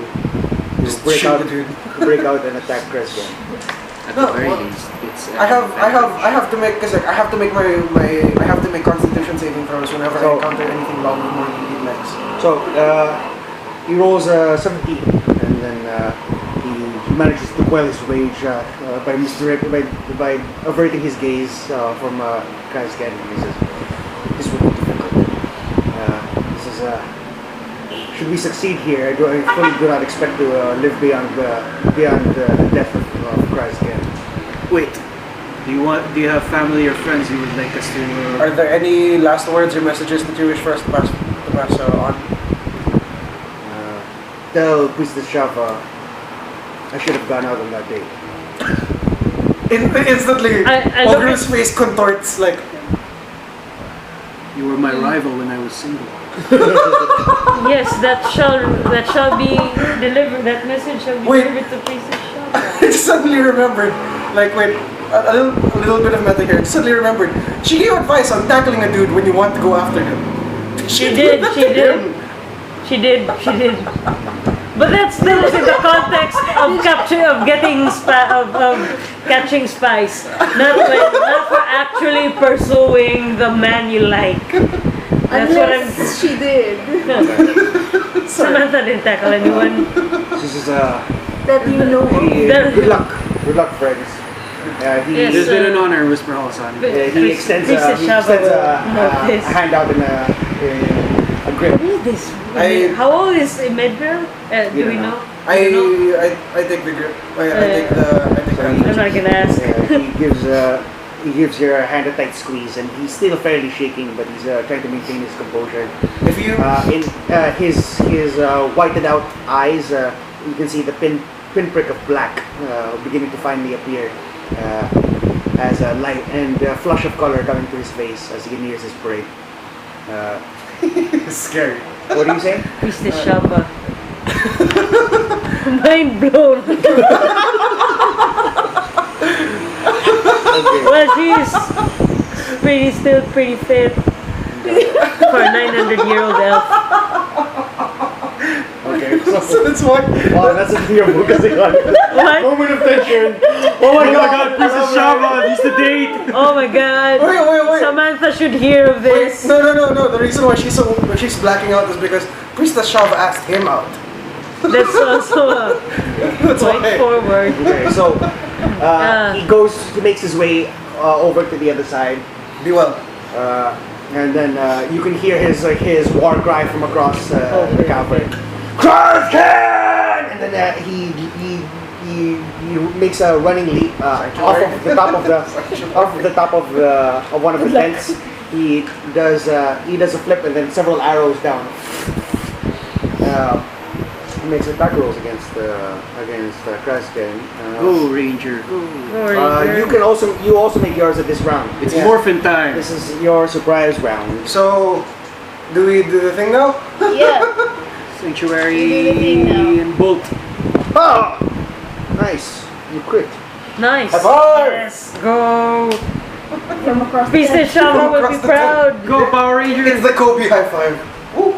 Just break shoot out, the dude. break out and attack Krasken. At No, the very well, least, it's. I have to make I have to make Constitution saving throws whenever I So- encounter anything long with more than 8 legs. So he rolls 17, and then he manages to quell his rage by averting his gaze from Krasken. He says, "This will be difficult. This is should we succeed here, I fully do not expect to live beyond the death of Krasken." Wait. Do you have family or friends you would like us to? Are there any last words or messages that you wish for us to pass on? Tell Priestess Shava I should have gone out on that day. Instantly, I look Ogrim's face contorts like. You were my rival when I was single. Yes, that shall be delivered. That message shall be Wait. delivered to Princess Shava. I suddenly remembered, like, wait, a little bit of meta here. I suddenly remembered, she gave advice on tackling a dude when you want to go after him. She did. But that's still in the context of catching spies, not for actually pursuing the man you like. That's what I'm. Unless she did. Samantha didn't tackle anyone. This is That you know. good luck, friends. He Yes. There's been an honor in Whisper Hall, son. he extends Princess a Shava will note hand out a grip. Who is this? I- How old is Medbel? Do You we don't know? know. I take the grip. I take the I'm hand. not gonna ask. He gives your hand a tight squeeze, and he's still fairly shaking, but he's trying to maintain his composure. If you In his whited out eyes, you can see the pinprick of black beginning to finally appear as a light and a flush of color coming to his face as he nears his prey. it's scary. What do you say? Mr. Shaba. Mind blown. Okay. Well, she's still pretty fit for a 900-year-old elf. Okay. So that's why. Wow, that's a clear book as a What? moment of tension. Oh my god, Princess Shava, he's the date! Oh my god. Wait. Samantha should hear of this. No. The reason why she's blacking out is because Priestess Shava asked him out. That's also That's quite why. forward. Okay, so he makes his way over to the other side, Be well. and then you can hear his war cry from across the really? cavern. Kraken! And then he makes a running leap off of the top of one of the tents. He does a flip and then several arrows down. He makes attack rolls against Kraken. Go, Ranger, go. You also make yours at this round. It's morphin time. This is your surprise round. So, do we do the thing now? Yeah. Sanctuary You do the thing now. and Bolt. Oh, nice. You crit. Nice. High five! Yes. Go. From across the Mr. Shaba will be Across the proud. Go, Power It's Rangers! the Kobe high five. Woo.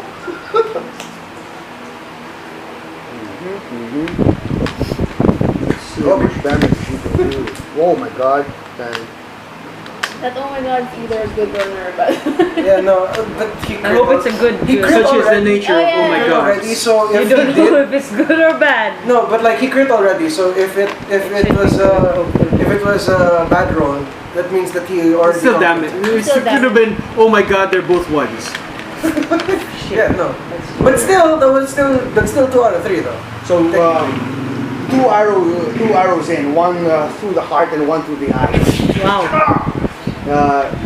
Let's see how much damage you can do. Oh my god. That oh my god is either a good one or a bad. Yeah, no, but he I hope it's a good He good. crit Such is the already. nature Oh, of yeah. oh my Crit god. already, so You if don't he know did, if it's good or bad. no, but like he crit already. So if it was a bad roll, that means that he already. Still damn it. It Still could damn have been, oh my god, they're both ones. Yeah, no. But still, that's still 2 out of 3 though. So two arrows in, one through the heart and one through the eye. Wow.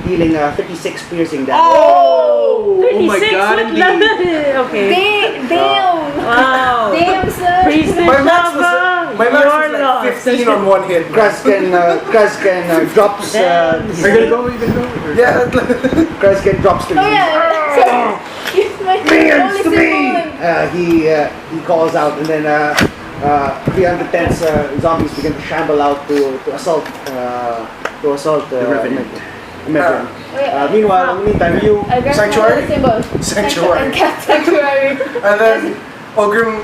Dealing 56 piercing damage. Oh! 36 my God, with indeed. Okay. Damn! Wow. Damn, son! Priestess My max Shava, was you're like lost. 15 on one hit. Krasken drops. Damn. Are you gonna go? Yeah. Krasken drops to Oh yeah! He's my only symbol. He calls out, and then beyond the tents, zombies begin to shamble out to assault the Revenant. Revenant. Meanwhile, in the meantime, you I grabbed Sanctuary? my other symbol. Sanctuary. And cast sanctuary. And then Ogrim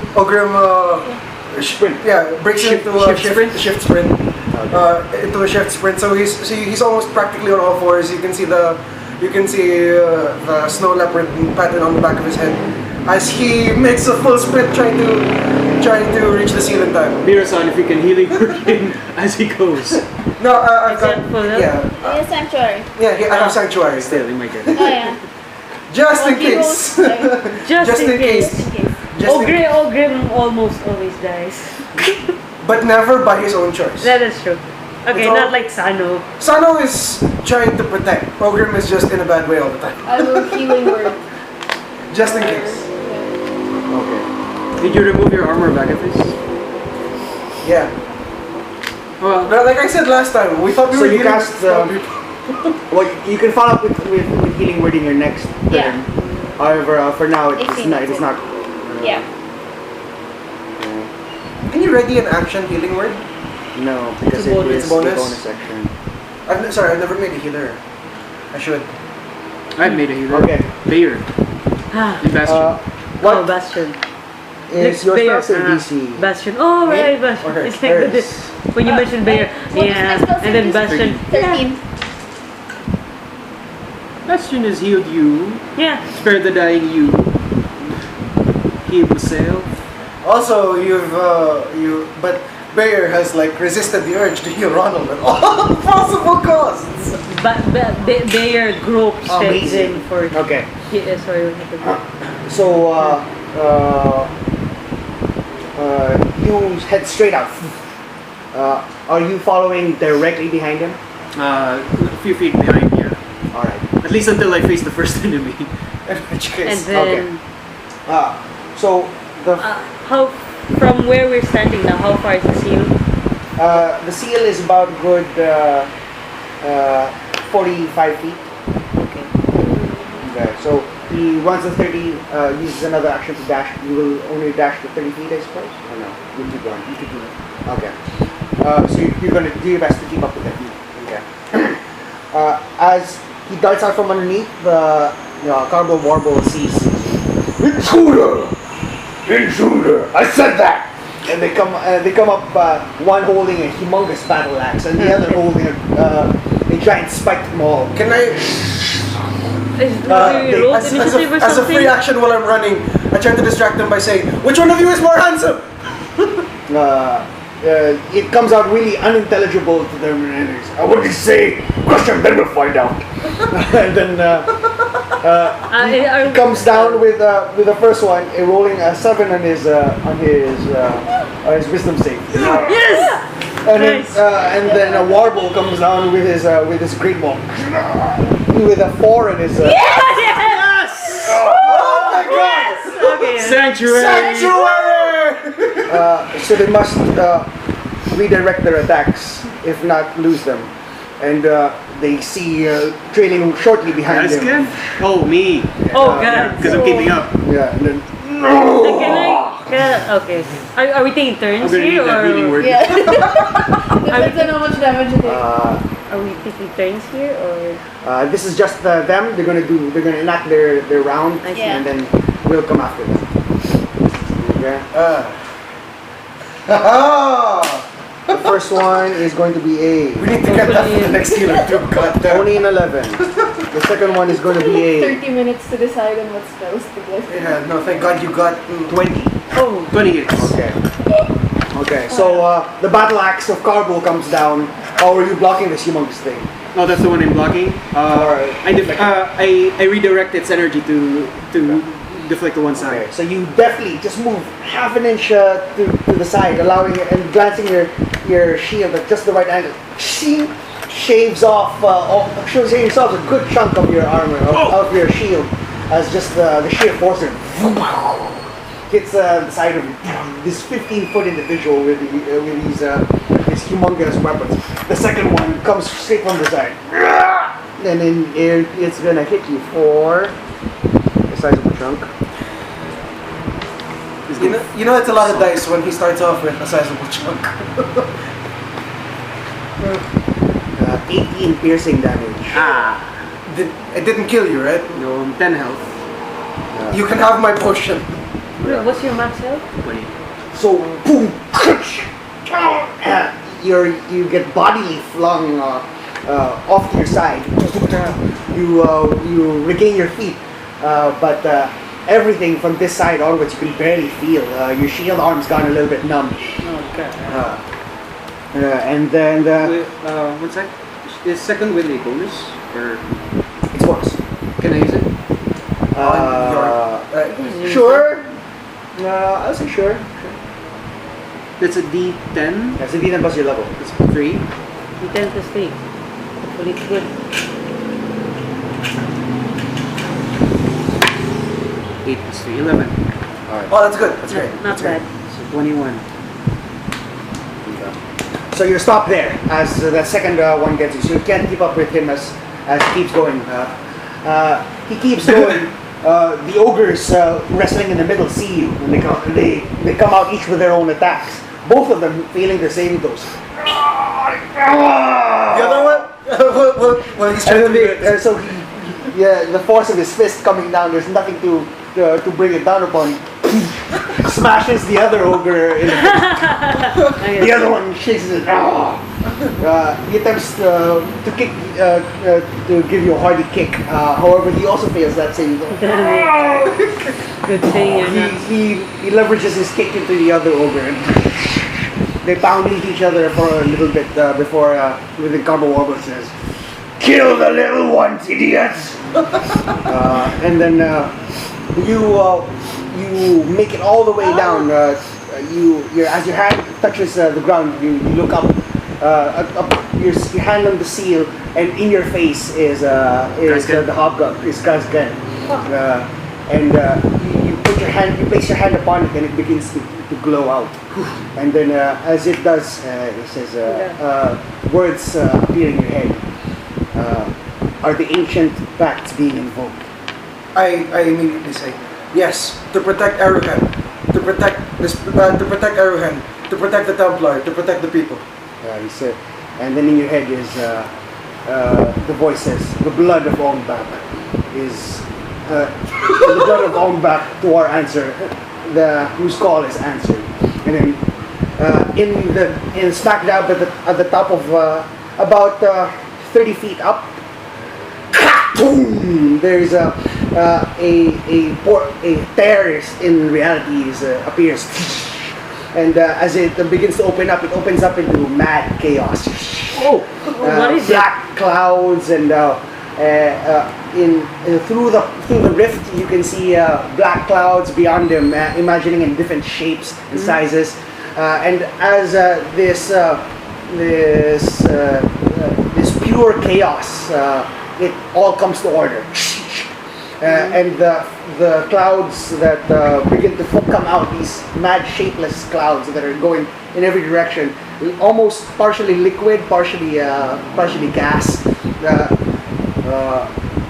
sprint. breaks into a shift sprint. Into a shift sprint. So he's almost practically on all fours. You can see the snow leopard pattern on the back of his head as he makes a full sprint trying to reach the ceiling time. Mira-san, if you can healing word him as he goes. No, I've Is got that full up? Yeah, sanctuary. I have sanctuary Still, in my god. Oh yeah. just Well, in he case. goes- Just in case. Just in case. Just in- Ogrim almost always dies. but never by his own choice. That is true. Okay, It's all- not like Sano. Sano is trying to protect. Ogrim is just in a bad way all the time. I will healing word. Just in case. Okay. Did you remove your armor back of this? Yeah. Well, But like I said last time, we thought we So were you healing cast, people. Well, you can follow up with healing word in your next turn. Yeah. However, for now it If is you not. need It is to. not. Yeah. Can you ready an action healing word? No, because It's a bonus. it is It's a bonus? the bonus section. I've never made a healer. I should. I made a healer. Okay. Bayer. Ah. In Bastion. Oh, What Bastion. is your Bayer. spell DC? Bastion. Oh, Me? right, Bastion. Or her? It's like Hers. when you mentioned Bayer. What is Yeah. my spell And then save? Bastion. 13. Bastion has healed you. Yeah. Spare the dying you. Heal myself. Also, but Bayer has like resisted the urge to heal Ronald at all possible costs. But Bayer gropes heads Amazing. in for. Okay. Sorry, what happened? So you head straight out. Are you following directly behind him? A few feet behind, yeah. All right. At least until I face the first enemy. In which And case, then, So the how from where we're standing now? How far is the seal? the seal is about good 45 feet. Okay. Okay. So he runs the 30. Uses another action to dash. You will only dash to 30 feet, I suppose. Or no? You keep going. You could do it. Okay. So you're gonna do your best to keep up with him. Okay. As he darts out from underneath, the Carbo Warble sees intruder. I said that. And they come up. One holding a humongous battle axe, and the other holding a giant spiked maul. can I, Is we rolled as initiative or a something? free action while I'm running, I try to distract them by saying, "Which one of you is more handsome?" It comes out really unintelligible to them. What did he say? Question, then we'll find out. And then he comes down with the first one, rolling a 7 on his wisdom save. Yes! And then a warble comes down with his great ball, with a 4 on his. Yes! Oh my god! Okay. Sanctuary! So they must redirect their attacks, if not lose them. And they see trailing shortly behind That's them. good. Oh, me. Oh god. Because I'm keeping up. Yeah, and then Okay. Are we taking turns I'm gonna here need that healing or word. Yeah. Depends on how much damage you take. are we taking turns here or? this is just them. They're gonna enact their round, I see. and then we'll come after them. Okay. The first one is going to be a We need to get that for the next healer too. God damn. only an 11. The second one is going to be a 30 minutes to decide on what spells to get. Yeah, no, thank God you got. 20. Oh. 20 hits. Okay. Okay. So the battle axe of Carbo comes down. How are you blocking this humongous thing? Oh, that's the one I'm blocking. Alright. I redirect its energy to deflect to one side. Okay, so you definitely just move half an inch to the side, allowing it, and glancing your shield at just the right angle. Shaves off a good chunk of your armor, of your shield, as just the sheer force of it hits the side of this 15-foot individual with these humongous weapons. The second one comes straight from the side, and then it's gonna hit you for the size of a chunk. You know it's a lot of dice when he starts off with a sizable chunk. 18 piercing damage. It didn't kill you, right? No, 10 health. You can have my potion. What's your max health? 20. So boom, crunch. You get bodily flung off to your side. You regain your feet, but everything from this side onwards you can barely feel. Your shield arm's gone a little bit numb. Okay. And then One sec. Is second with a bonus? Or it's worse. can I use it? Sure. I'll say sure. That's a D10. That's indeed plus your level. It's 3. D10 plus 3. Hopefully it's good. 8 plus 3. 11. Alright. Oh, that's good. That's great. Not That's great. bad. So 21. So you're stopped there as the second one gets you. So you can't keep up with him as he keeps going. He keeps going. The ogres wrestling in the middle see you, and they come out each with their own attacks. Both of them feeling the same dose. The other one? Well, he's trying to do it. So the force of his fist coming down. There's nothing to bring it down upon. Smashes the other ogre in the face. The other one shakes his head. He attempts to kick, to give you a hardy kick. However, he also fails that same throw. Good thing you're not. He leverages his kick into the other ogre. And they pound into each other for a little bit before the Carbo Warble says, "Kill the little ones, idiots!" And then you make it all the way down. As your hand touches the ground, you look up. Your hand on the seal, and in your face is the hobgoblin, is Gazgan. And you place your hand upon it, and it begins to glow out. And then as it does, it says words appear in your head. Are the ancient pacts being invoked? I immediately say, yes, to protect Eruhend, to protect Eruhend, to protect the Templar, to protect the people. He said, and then in your head is the voice says, the blood of Ongbak is the blood of Ongbak to our answer, whose call is answered. And then in smack dab at the top of about 30 feet up, boom! There's a terrace in reality appears. And as it begins to open up, it opens up into mad chaos. What is black clouds and through the rift you can see black clouds beyond them, imagining in different shapes and sizes. And as this pure chaos, it all comes to order. And the clouds that begin to come out, these mad shapeless clouds that are going in every direction, almost partially liquid, partially gas,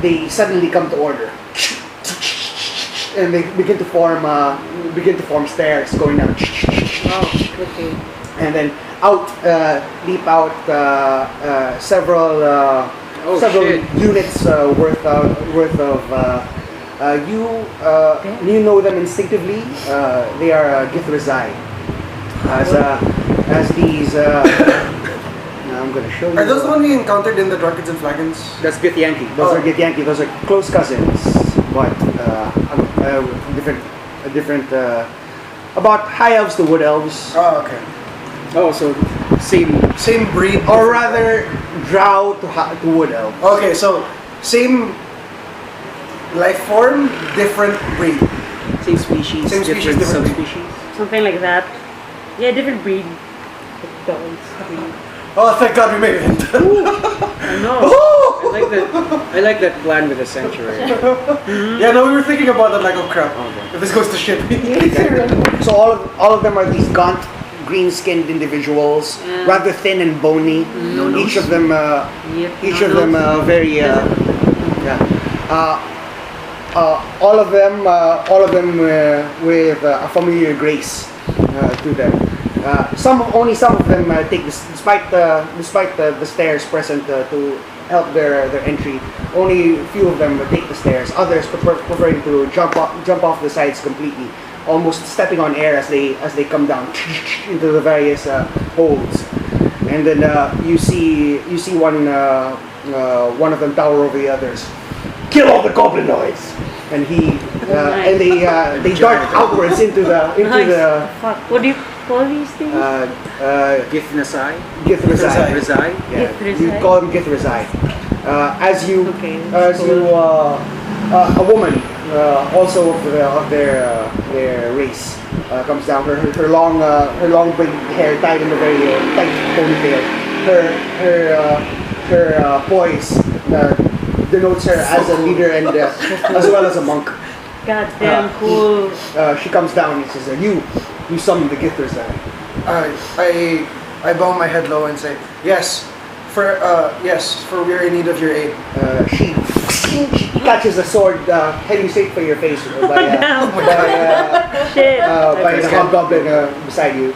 they suddenly come to order, and they begin to form stairs going down. Okay. And then leap out several units worth of. You know them instinctively. They are Githrazai. As these. I'm going to show you. Are those the ones we encountered in the Drunkards and Flagons? That's Githyanki. Those are Githyanki. Those are close cousins, but different. About high elves to wood elves. Oh, okay. Oh, so same breed, or rather, drow to wood elf. Okay, so same life form, different breed. same species, different subspecies. Something like that. Yeah, different breed. Dogs. Oh, thank God we made it. I know. I like that plan with the sanctuary. Yeah, no, we were thinking about that like, oh crap, if this goes to shit. So all of them are these gaunt, green-skinned individuals, rather thin and bony. Each of them very all of them with a familiar grace to them. Only some of them take this, despite the stairs present to help their entry. Only a few of them take the stairs. Others preferring to jump off the sides completely, almost stepping on air as they come down into the various holds. And then you see one of them tower over the others. Kill all the goblinoids! And they dart outwards into the Fuck. What do you call these things? Githrazai. Githrazai. Yeah, you call them Githrazai. A woman, also of their race, comes down. Her long big hair tied in a very tight ponytail. Her poise denotes her as a leader and as well as a monk. God damn cool. She comes down and says, "You summon the Githrazai." I bow my head low and say, yes, for we are in need of your aid. She catches a sword heading straight for your face by the hobgoblin beside you,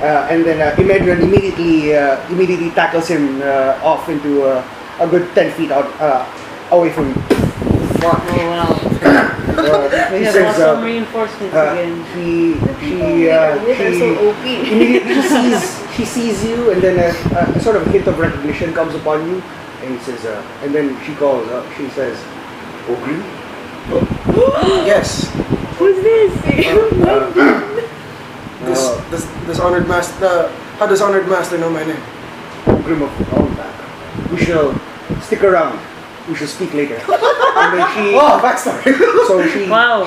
and then Imedran immediately tackles him off into a good 10 feet out away from you. Oh wow. We have awesome reinforcements again. She sees you, and then a sort of hint of recognition comes upon you, and he says, and then she calls up. She says, "Ogrim." Yes. Who's this? This honored master. How does honored master know my name? Ogrim of Ongbak. We shall stick around. We shall speak later. And then she, backstory. so she, Wow.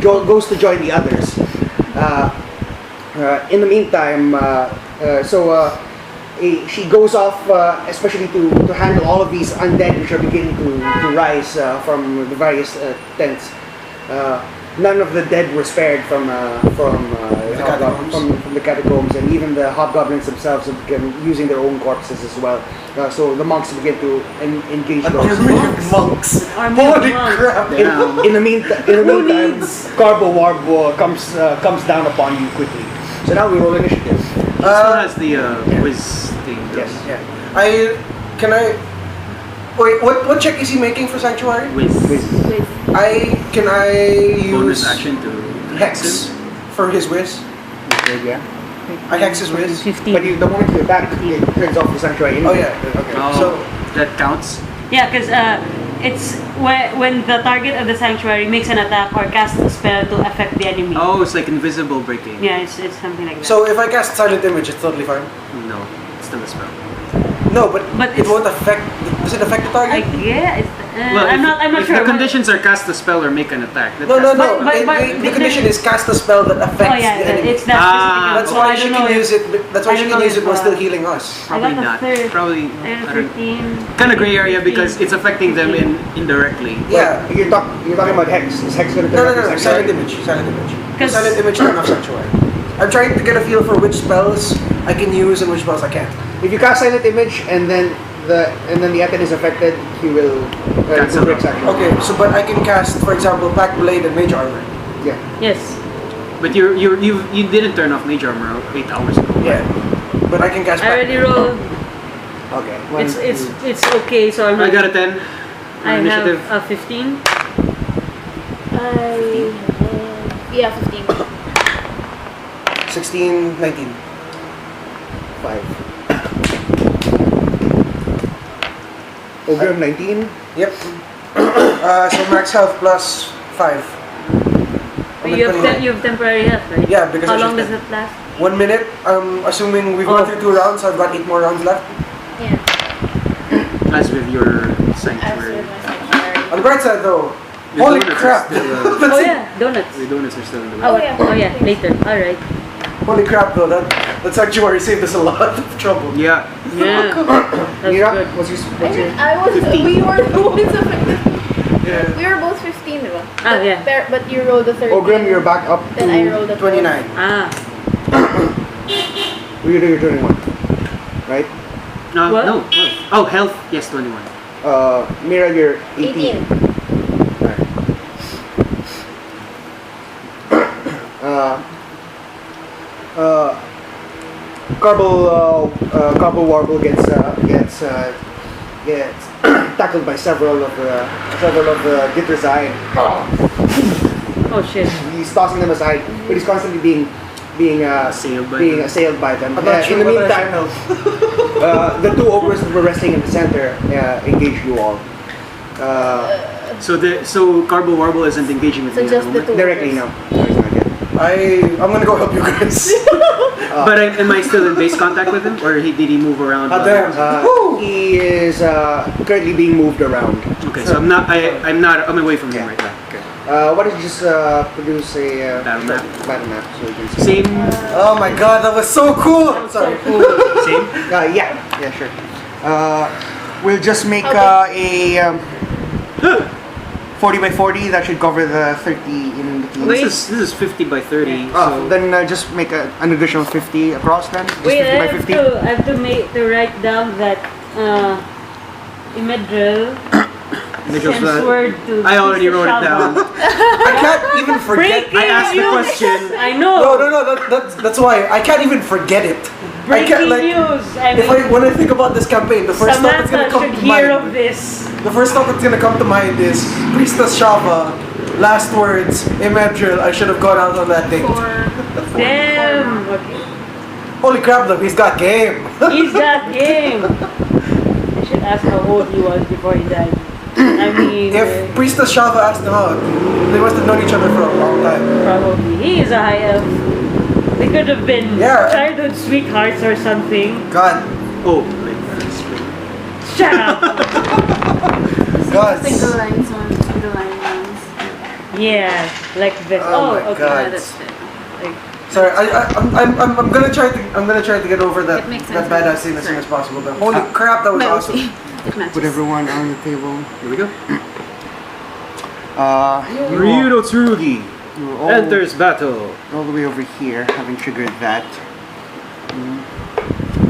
goes to join the others. In the meantime, she goes off, especially to handle all of these undead which are beginning to rise from the various tents. None of the dead were spared from the catacombs, and even the hobgoblins themselves have begun using their own corpses as well. So the monks begin to engage those. Monks. Army of Holy monks. crap. In the meantime, Carbo Warbo comes down upon you quickly. So now we roll initiative. He still has the whiz thing. Yes. Yeah. Wait, what check is he making for Sanctuary? Whiz. Can I use Bonus action to Hex for his whiz? Yeah. I hex his whiz. 15. But the moment you attack, it turns off the sanctuary. Oh yeah. Okay. Oh, So that counts. Yeah, because it's when the target of the sanctuary makes an attack or casts a spell to affect the enemy. Oh, it's like invisible breaking. Yeah, it's something like that. so if I cast Silent Image, it's totally fine. No, it's still a spell. No, but But it it's- won't affect. Does it affect the target? yeah, it's, Well, I'm not if sure. the conditions are cast a spell or make an attack. that No. casts- But The condition is cast a spell that affects Oh yeah, the enemy. it's that Ah. specific. That's So why I she don't can know use if- it. That's why I she don't can know use it if, while still healing us. Probably I got a not. third. Probably I got a I don't- 15. kind of gray area because 15. it's affecting them indirectly. Yeah. You're talking about Hex. Is Hex going to No, turn off the Silent sanctuary? Image. Silent Image. 'Cause- Silent Image turn off Sanctuary. I'm trying to get a feel for which spells I can use and which spells I can't. If you cast Silent Image and then the item is affected, he will Cancel break it. sanctuary. Okay, so but I can cast, for example, Pack Blade and Mage Armor. Yeah. Yes. But you didn't turn off Mage Armor 8 hours ago. Yeah. But I can cast I Pack already Blade. rolled. Okay. It's okay. So I'm I not. got a 10. I Initiative. have a 15. Yeah, 15. 16, 19. 5. Ogrim 19. Yep. So max health plus 5. But you have temporary health, right? Yeah, because How I long does shifted. it last? 1 minute. Assuming we've gone through 2 rounds, I've got 8 more rounds left. Yeah. As with your As sanctuary. with my sanctuary. On the bright side though, Your holy donuts are crap! still, Oh yeah, donuts. the donuts are still in the way. Oh, yeah. yeah, later. All right. Holy crap though, that sanctuary saved us a lot of trouble. Yeah. Yeah. That's Mira, good. what's your I was. 15. We were the ones affected. Yeah. We were both 15, diba? Ah, yeah. But you rolled a 13. Ogrim, you're back up Then I to rolled a 29. Ah. you're 21, right? What? No. Oh, health. Yes, 21. Mira, you're 18. 18. Carbo Warble gets tackled by several of the Gitters eye. Oh shit. He's tossing them aside, but he's constantly being assailed by them. I'm not sure In the whether I meantime, should help. the 2 ogres that were wrestling in the center engage you all. So Carbo Warble isn't engaging with So me at just the the moment. 2. Directly now. No, he's not yet. I'm gonna go help you guys. But am I still in base contact with him, or did he move around? Damn. He is currently being moved around. Okay, so I'm away from him right now. Okay. Why don't you just produce a battle map so you can see. Same. Oh my god, that was so cool! I'm sorry. Same. Yeah, sure. We'll just make How a 40 by 40. That should cover the 30 in between. This is 50 by 30. So Then just make an additional 50 across then. Just Wait, 50 by I 50. have to write down that Imedril Mitchell's sends word to I already Mr. wrote it Shalva. down. I can't even forget. Breaking I asked the news. question. I know. No, that's why I can't even forget it. I Breaking can't like. news. I If mean, when I think about this campaign, the first thought that's gonna Samantha come should to hear mind. of this. The first thought that's gonna come to mind is Priestess Shava. Last words, Imedril. I should have gone out on that date. Damn. Okay. Holy crap, look, he's got game. He's got game. I should ask how old he was before he died. I mean, If Priestess Shava asked him out, they must have known each other for a long time. probably he is a high elf. They could have been Yeah. childhood sweethearts or something. God. Oh, like spring. Shut up. gods. Single lines on the line ones. Yeah, like this. Oh my okay. God. That's it. Like, Sorry, I'm gonna try to get over that It makes that sense. badass scene as soon as possible. But holy crap, that was awesome. It matches. Put everyone on the table. Here we go. Ryudo Tsurugi enters battle. all the way over here, having triggered that.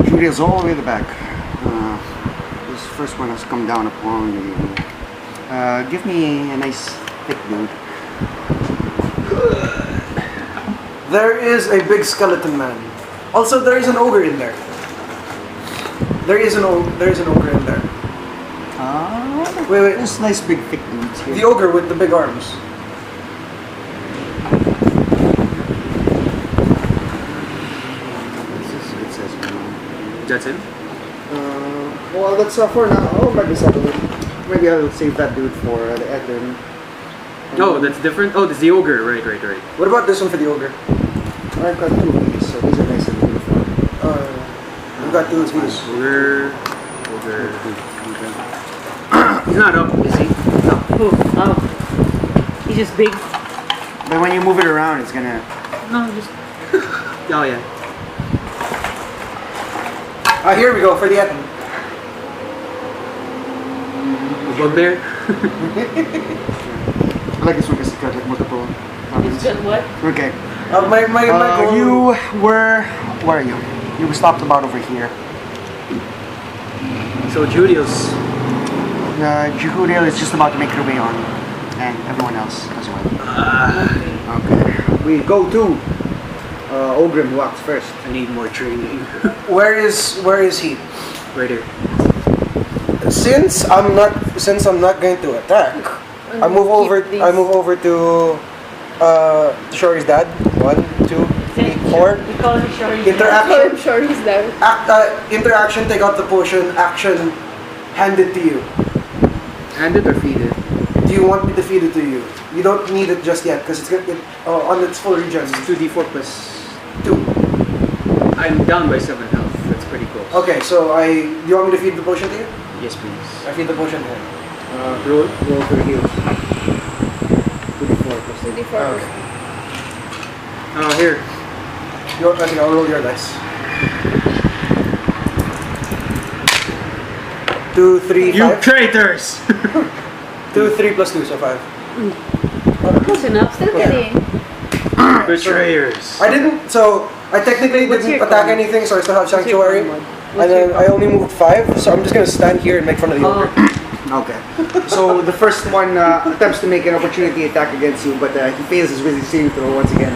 Jehudiel's all the way at the back. This first one has come down upon you. Give me a nice thick dude. There is a big skeleton man. Also, there is an ogre in there. There is an ogre in there. Wait. This nice big thick dudes here. The ogre with the big arms. It says, That's it. well, that's for now. Oh, maybe settle it. Maybe I'll save that dude for the Eden. Oh, that's different. Oh, that's the ogre. Right. What about this one for the ogre? I've got two of these, so these are nice and uniform. We've got two of these. Ogre. He's not up, is he? oh, he's just big. But when you move it around, it's gonna. No, just. Oh yeah. Here we go for the Etten. Bugbear. I like this one because it's got like multiple. It's got what? Okay. My goal. You were. Where are you? You were stopped about over here. So Jehudiel's. Jehudiel is just about to make her way on, and everyone else as well. Okay. We go to Ogrim, who acts first. I need more training. Where is he? Right here. Since I'm not going to attack, I move over to Shori's dad. 1, 2, 3, 4. We call it short. Interaction. I'm sure he's there. Interaction. Take out the potion. Action. Hand it to you. Hand it or feed it? Do you want me to feed it to you? You don't need it just yet because it's on its full regen. It's 2d4 plus 2. I'm down by 7 health. That's pretty close. Okay, so do you want me to feed the potion to you? Yes, please. I feed the potion to him. Roll. Roll for heals. 2d4 plus 2d4. Okay. Here. I think I'll roll your dice. 2, 3, 5. traitors! 2, 3 plus 2, so 5. Close enough. Still kidding. Betrayers. I technically What's didn't your attack con? anything, so I still have Sanctuary. What's And then I only moved 5, so I'm just gonna stand here and make fun of the ogre. Okay. So the first one attempts to make an opportunity attack against you, but he fails his wisdom saving throw once again.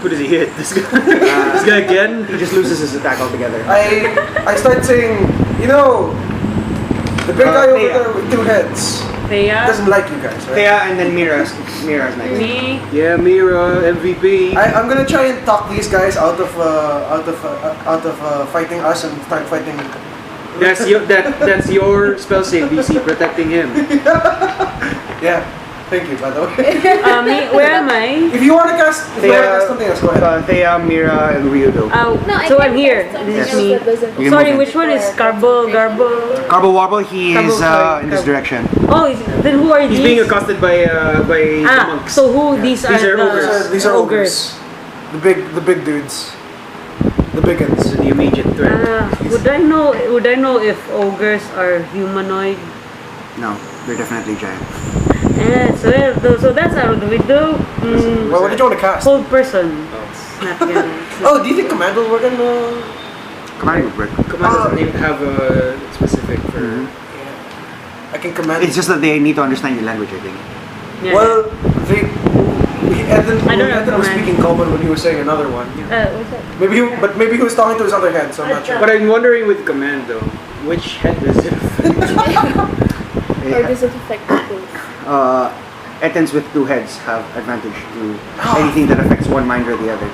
Who does he hit? This guy? This guy again? He just loses his attack altogether. I start saying, the big guy over Theia. there with 2 heads Theia. doesn't like you guys, right? Theia and then Mira's next. Me. Yeah, Mira, MVP. I'm gonna try and talk these guys out of fighting us and start fighting. That's your spell save DC, protecting him. Yeah, thank you by the way. Where am I? If you want to cast something else, go ahead. Theia, Mira, and Ryudo. So I'm here. This is me. You can Sorry, move in. which one is Garbo? Garble Warble, he is Garble, in this direction. Oh, then who are these? He's being accosted by the monks. So who these These are the ogres. These are ogres. The big dudes. The big ones. The immediate threat. Would I know if ogres are humanoid? No, they're definitely giant. So that's out of the window. Well, what did you want to cast? Cold person. It's not gonna. Oh, do you think Command will work on the... Command would work. Command doesn't even have a specific for. I can command... It's just that they need to understand your language, I think. Yeah. Well, Eden was command. speaking common when he was saying another one. What's that? Maybe he was talking to his other head, so I'm not sure. But I'm wondering with command though, which head does it affect? Or does it affect the both? Etens with 2 heads have advantage to anything that affects one mind or the other.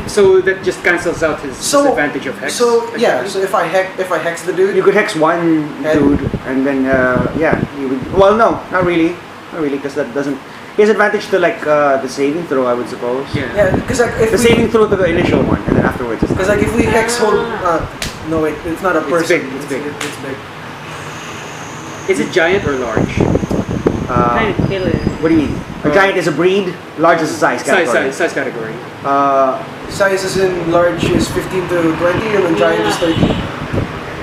So that just cancels out his disadvantage of hex. So if I hex the dude, You could hex one dude, and then you would. Well, no, not really, because that doesn't. He has advantage to the saving throw, I would suppose. Yeah. because if The saving throw to the initial one, and then afterwards. It's if we hex hold, No, wait, it's not a person. big, it's big. It's big. Is it giant or large? Trying to kill it. What do you mean? A giant is a breed, large is a size category. Size category. Size is in large is 15 to 20, and then giant is 30.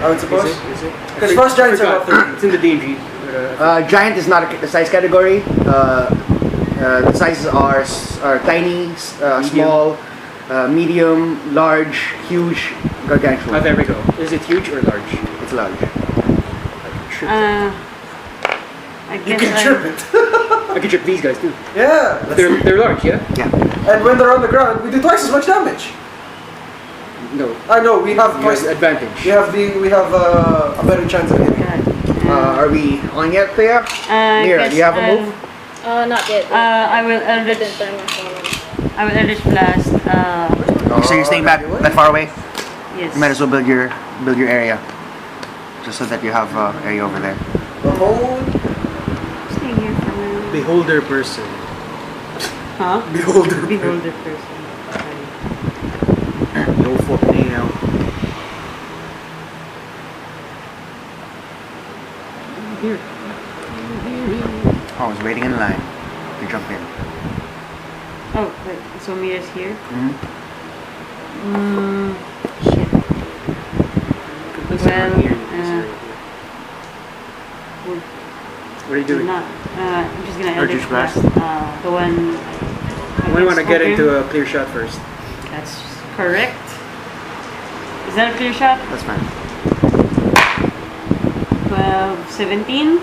I would suppose. Is it? Because frost giants are about 30. It's in the D&G. Giant is not a size category. The sizes are tiny, small, medium, large, huge, gargantuan. Oh, there we go. Is it huge or large? It's large. I You guess can trip it. I can trip these guys too. Yeah. They're large, yeah? Yeah. And when they're on the ground, we do twice as much damage. No. I know we have You twice. have advantage. We have a better chance of hitting. Are we on yet, Theia? Mira, do you have a move? Not yet. I will Eldritch. Didn't turn my phone on. I will Eldritch Blast. So you're staying back that far away? Yes. You might as well build your area, just so that you have area over there. Staying here for now. Beholder person. Huh? Beholder. Beholder person. No fucking hell. Here. Oh, I was waiting in line to jump in. Oh, wait. So Mira's here. Mm-hmm. Shit. Well, What are you doing? not. I'm just gonna Eldritch Eldritch Blast. Blast. The one. We want to get Ogrim. into a clear shot first. That's correct. Is that a clear shot? That's fine. 12, 17?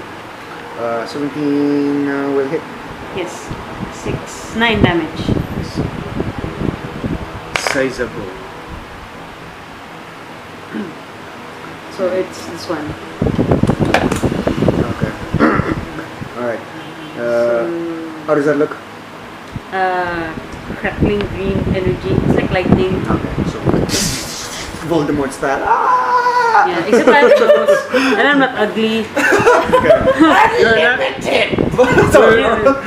17 will hit. Yes. 6, 9 damage. Sizable. So it's this one. Okay. Alright. How does that look? Crackling green energy. It's like lightning. Okay, so Voldemort style. Ah! Yeah, except I'm close. And I'm not ugly.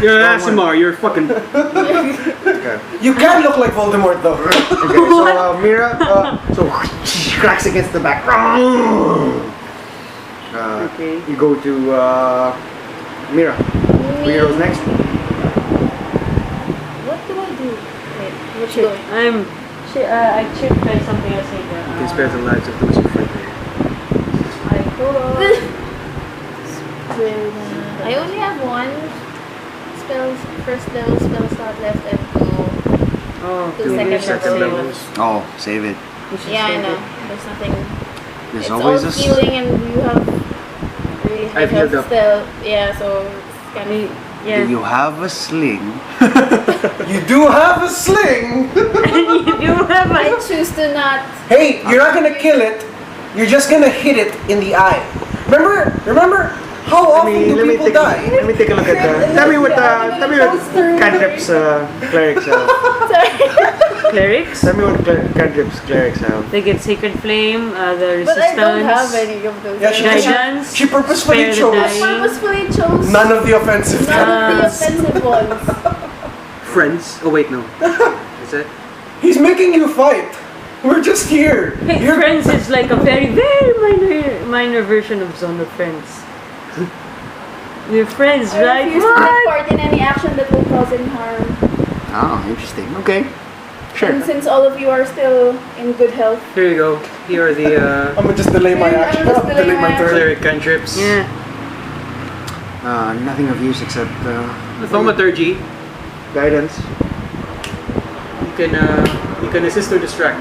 You're an ASMR. You're fucking. Okay. You can look like Voldemort though. Okay, so Mira, so she cracks against the back. Okay. You go to Mira. Mira's next. What do I do? Wait, what's Shit. going? I should try something else later. You can spare the lives of those who fight there. I only have one first level spell slot left and two second level ones. Oh, save it. Yeah, I know. There's nothing. There's It's always all a healing and you have really high I've healed health up. still. Yeah, so it's kind of. Do Yeah. you have a sling? You do have a sling. You have I choose to not. Hey, you're not gonna kill it. You're just gonna hit it in the eye. Remember? How often do people die? Let me take a look at tell me what cantrips clerics have. Clerics. Tell me what cantrips clerics have. They get Sacred Flame, the But I don't have Resistance, any of those. Yeah, she- Guidance, she purposefully Spare the chose. Dying. Purposefully chose None of the offensive. none of the offensive ones. Friends. Oh wait, no. Is that? He's making you fight. We're just here. Hey, You're- Friends is like a very, very minor version of Zone of Friends. We're friends, I right? refuse to take part in any action that will cause any harm. Oh, interesting. Okay. Sure. And since all of you are still in good health, Here you go. Here are the I'm gonna just delay my Yeah, action. I'm just delaying my turn. cleric cantrips. Yeah. Nothing of use except Thaumaturgy. guidance. You can assist or distract.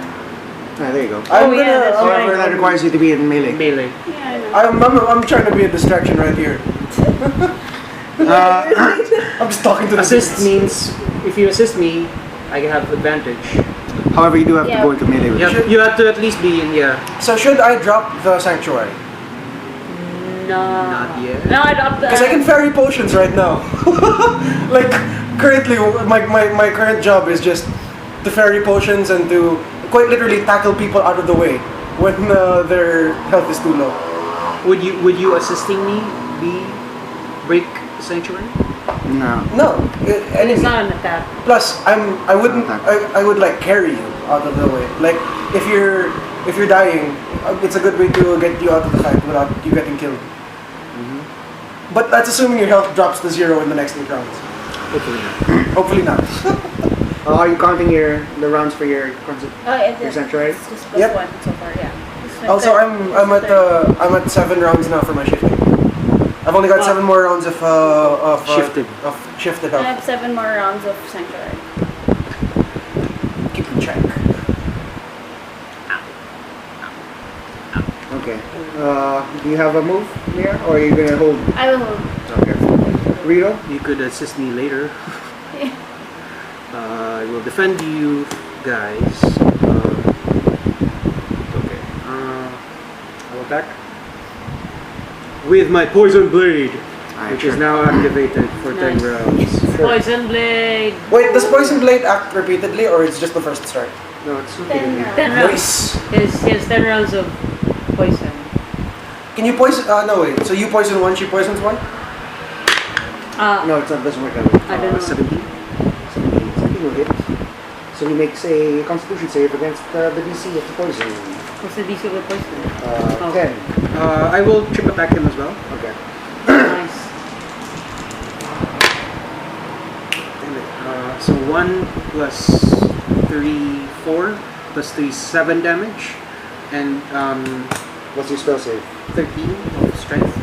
There you go. I'm yeah, that's gonna. right. However, that requires you to be in melee. Melee. yeah, I know. I'm trying to be a distraction right here. I'm just talking to the Assist demons. means if you assist me, I have advantage. However, you do have to Yeah. go into melee with it. You have to at least be in So should I drop the sanctuary? No. Not yet. No, I dropped the. Because I can fairy potions right now. Like currently, my current job is just to fairy potions and to quite literally tackle people out of the way when their health is too low. Would you assisting me break sanctuary? No. No, It's enemy. not an attack. Plus, I would like carry you out of the way. Like if you're if you're dying, it's a good way to get you out of the fight without you getting killed. But that's assuming your health drops to 0 in the next 8 rounds. Hopefully not. Hopefully not. Are you counting the rounds for your It's sanctuary? It's just plus Yep. 1 so far, yeah. Also, I'm at 7 rounds now for my shifting. I've only got 7 more rounds of shifted I health. have 7 more rounds of Sanctuary. Keep in check. Okay. Do you have a move, Mira? Or are you gonna hold? I will move. Okay. Rito? You could assist me later. I will defend you guys. Okay. I'll attack with my poison blade, which is now activated for 10 Nice. rounds. Poison blade. Wait, does Poison Blade act repeatedly or it's just the first strike? No, it's 10 repeatedly. rounds. 10 rounds. Nice. He has 10 rounds of poison. Can you poison? No wait. So you poison one, she poisons one. No, it doesn't work that way. I don't know. 17. 17 will hit. So he makes a Constitution save against the DC of the poison. What's the DC of the poison? 10. I will trip attack him as well. Okay. Nice. Damn it. So 1 plus 3, 4 plus 3, 7 damage, and What's your spell save? 13 of strength.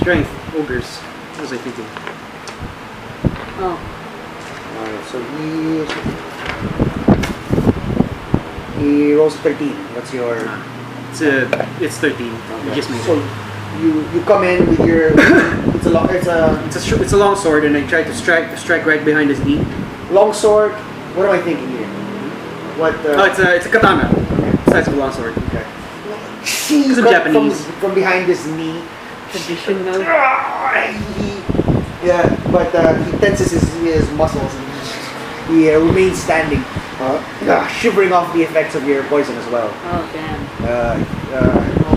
Strength. Ogres. What was I thinking? Oh. Alright, so he rolls a 13. What's your... It's 13. You just made So it. you come in with your... it's a It's a long sword, and I try to strike right behind his knee. long sword. What am I thinking here? What? It's a katana. Size of a long sword. Okay. Because I'm Japanese. From behind his knee. Traditional. Yeah, but he tenses his muscles and he remains standing, shivering off the effects of your poison as well. Oh, damn.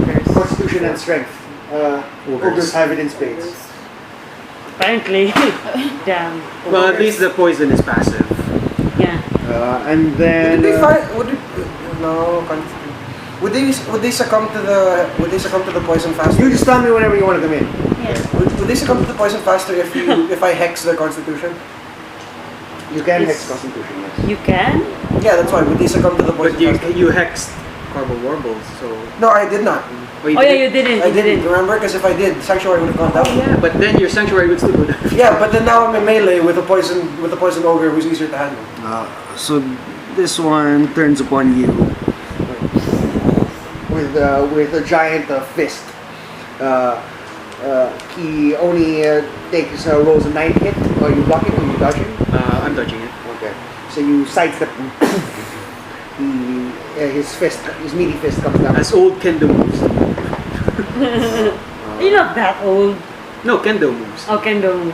Ogres. Constitution and strength. Ogres have it in spades. Apparently. Damn. Well, at least the poison is passive. Yeah. And then... Would they fight? Would they succumb to the poison faster? you just tell me whenever you want to come in. Yeah. Would they succumb to the poison faster if I hex their constitution? You can Yes. hex Constitution, yes. You can? Yeah, that's why. Would they succumb to the poison But you faster? hexed Carbo Warbles, so... No, I did not. Oh yeah, you didn't. I didn't. Remember? Because if I did, Sanctuary would have gone down. Yeah, but then your sanctuary would still go down. Yeah, but then now I'm in melee with a poison ogre who's easier to handle. So this one turns upon you with a giant fist. He only rolls a 9 hit. Are you blocking or are you dodging? I'm dodging it. Okay. So you sidestep him. His meaty fist comes down. As old kendo moves. You're not that old. No, kendo moves. Oh, kendo.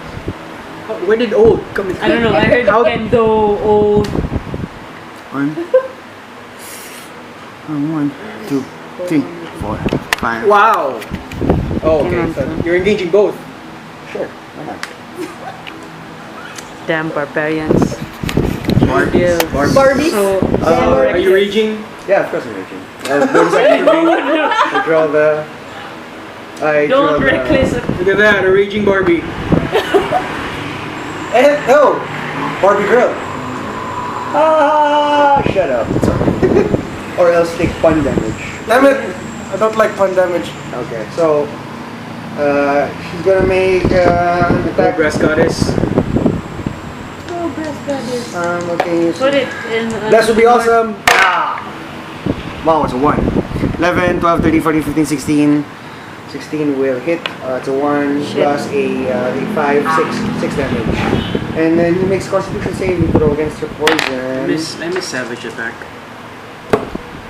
Where did old come in? I don't know. I heard How- kendo old. 1, 2, 3, 4, 5. Wow! Oh, okay. So you're engaging both. Sure. Why not? Damn barbarians. Barbies. Barbies? So, Are you raging? Yeah, of course I'm raging. I draw the... don't reckless. Look at that, a raging Barbie. And no, Barbie girl. Shut up. Or else take fun damage. Damn it! I don't like fun damage. Okay, so... she's gonna make an Oh, attack. grass goddess. Oh, breast goddess. Okay, Put it in. that would be awesome. Wow, it's a 1. 11, 12, 13, 14, 15, 16. 16 will hit. It's a 1 Shit. plus a 5, 6 damage. And then he makes Constitution save. You put it against your poison. I miss Savage attack.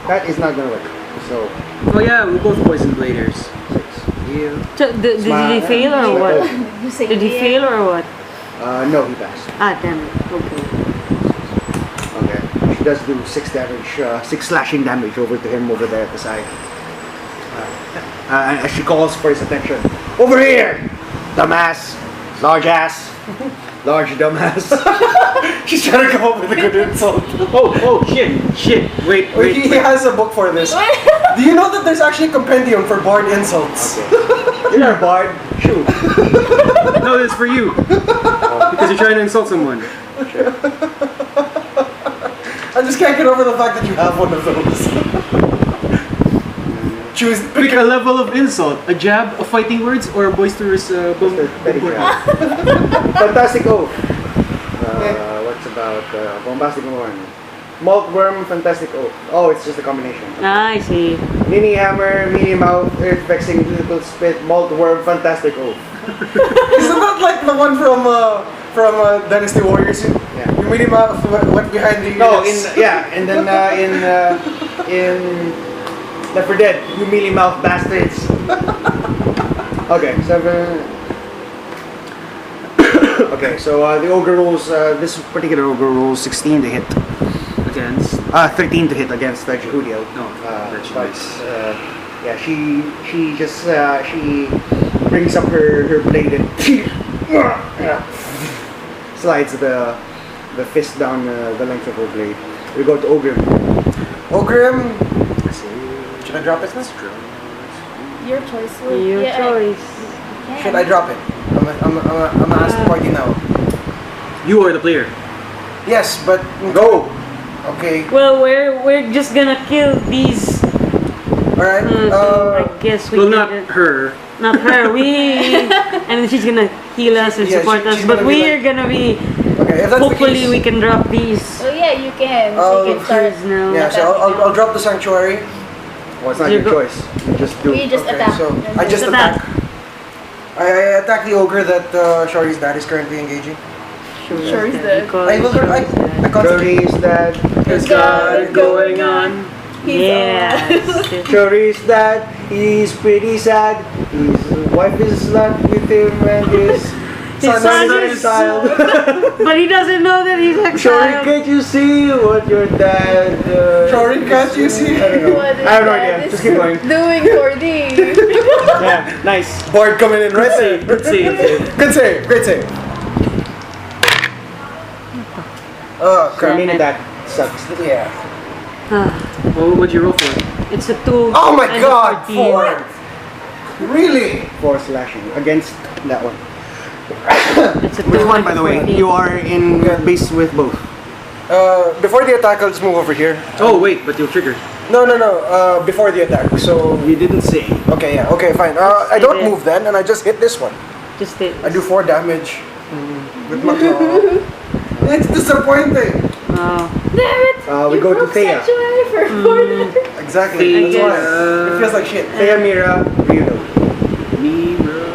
That is not gonna work. So, Oh yeah, we're both poison bladers. 6. Yeah. So, did he fail or what? You say Did he yeah. fail or what? No, he passed. Ah, damn it. Okay. Okay. She does do 6 damage, 6 slashing damage over to him over there at the side. As she calls for his attention. Over here! Dumbass! Large ass! Large dumbass. She's trying to come up with a good insult. Oh, shit. Wait. He has a book for this. Do you know that there's actually a compendium for bard insults? You're not a bard. Shoot. No, this is for you. Because you're trying to insult someone. I just can't get over the fact that you have one of those. Choose. Pick a level of insult. A jab of fighting words or a boisterous Petty jab. Fantastic oath. What's about bombastic one? Maltworm, fantastic oath. Oh, it's just a combination. I see. Mini hammer, mini mouth, earth vexing, little spit, maltworm, fantastic oath. Isn't that like the one from Dynasty Warriors? Yeah. You mean mouth went behind the No, ears? and then in Left 4 Dead, you mealy mouth bastards. Okay, 7. Okay, so the ogre rolls. This particular ogre rolls 16 to hit. Against. 13 to hit against Jehudiel. No, that's but, nice. yeah, she just she brings up her blade and slides the fist down the length of her blade. We go to Ogrim. Ogrim. Should I drop it? Your choice. Your choice. Should I drop it? I'm gonna ask the party now. You are the player. Yes, but Go. okay. Well, we're just gonna kill these. Alright. So I guess we Well, did not it. her. Not her. And then she's gonna heal us and Yeah, support us. she's But gonna be we're gonna be. Okay, if that's Hopefully, the we case, can drop these. Oh yeah, you can. Oh, You can start. now. yeah. So I'll drop the sanctuary. Well, it's not You your go- choice. You just do. You just Okay, attack. so Then I just attack. attack. I attack the ogre that Shori's dad is currently engaging. Sure he's dead. I concentrate. Shori's dad. It's got it going on. He's Yeah. Shori's dad. He's pretty sad. His wife is not with him and his son is exiled. But he doesn't know that he's Shori, exiled. can't you see what your dad? Shori, can't you see? I don't know. What is I have no that? idea. Just keep going. Doing for thee. Yeah, nice. Bard coming in right there. Good save. Good save. Great save. Oh I crap. mean that sucks. Yeah. Well, what'd you roll for? It's a 2. Oh my and a god. 14. 4. Really? 4 slashing against that one. It's a 2 Which one, and by a the way? 14. You are in base with both. Before the attack, I'll just move over here. Oh, wait, but you'll trigger. No. Before the attack. So You didn't say. okay, yeah. Okay, fine. I don't move then, and I just hit this one. Just it. I do 4 damage with my claw. It's disappointing. Oh. Damn it! We You go to broke Theia. sanctuary for 4 damage. Exactly. That's why. Theia. It feels like shit. Theia, Mira, Ryudo. Mira.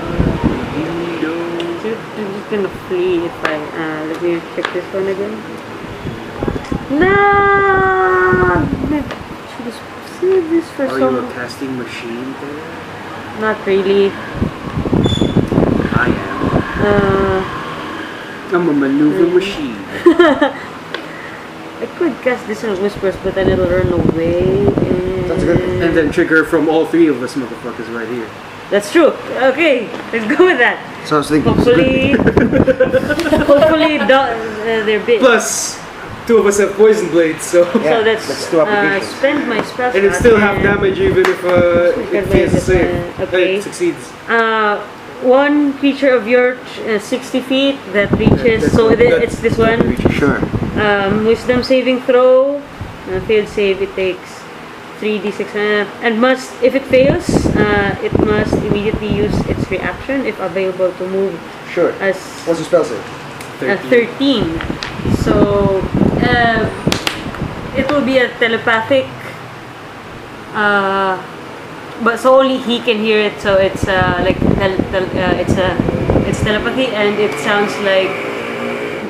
I'm just gonna flee if I. Let me check this one again. No! Should have saved this for Are you some. a casting machine there? Not really. I am. I'm a maneuver machine. I could cast this on Whispers, but then it'll run away. That's good. And then trigger from all 3 of us motherfuckers right here. That's true. Okay, let's go with that. So I was thinking. Hopefully, they're big. Plus, 2 of us have poison blades, so... Yeah, So that's that's 2 applications. spend my spell And it slot still have and, damage even if it fails the save. Okay. It succeeds. One creature of your 60 feet that reaches. That's So what- it's this one. Sure. Wisdom saving throw. Failed save. It takes 3d6 and must, if it fails, it must immediately use its reaction if available to move Sure. as What's your spell save? 13. So it will be a telepathic. But so only he can hear it. So it's like it's telepathy, and it sounds like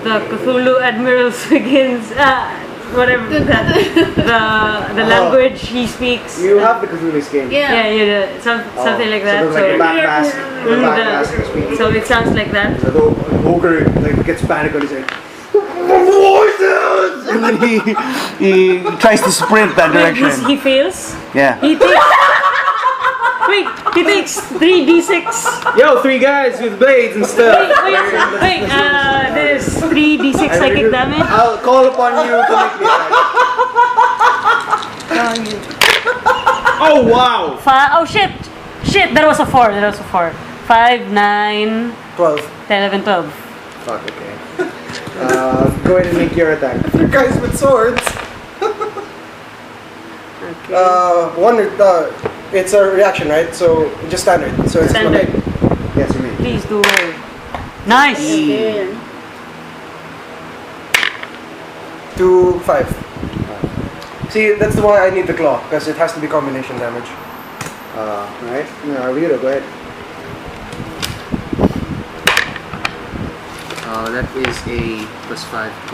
the Cthulhu Admiral begins. Whatever the language he speaks. You have the Cthulhu's game. Yeah. Something like that. So there's like a back mask. The back mask is speaking. So it sounds like that. So the ogre like gets panicked and he's like, voices! And then he tries to sprint that Wait, direction. he fails. Yeah. He takes. Wait, he takes 3d6. Yo, 3 guys with blades and stuff. Wait. 3d6 psychic damage. I'll call upon you to make the attack. Oh wow! Oh shit! Shit, that was a 4. 5, 9, 12. 10, 11, 12. Fuck, okay. Go ahead and make your attack. You guys with swords. Okay. It's a reaction, right? So just standard. So it's Standard. Yes, you may. Please do well. Nice! Okay. 2, 5. See, that's the one I need the claw because it has to be combination damage. Right. Ryudo, go ahead. That is a +5.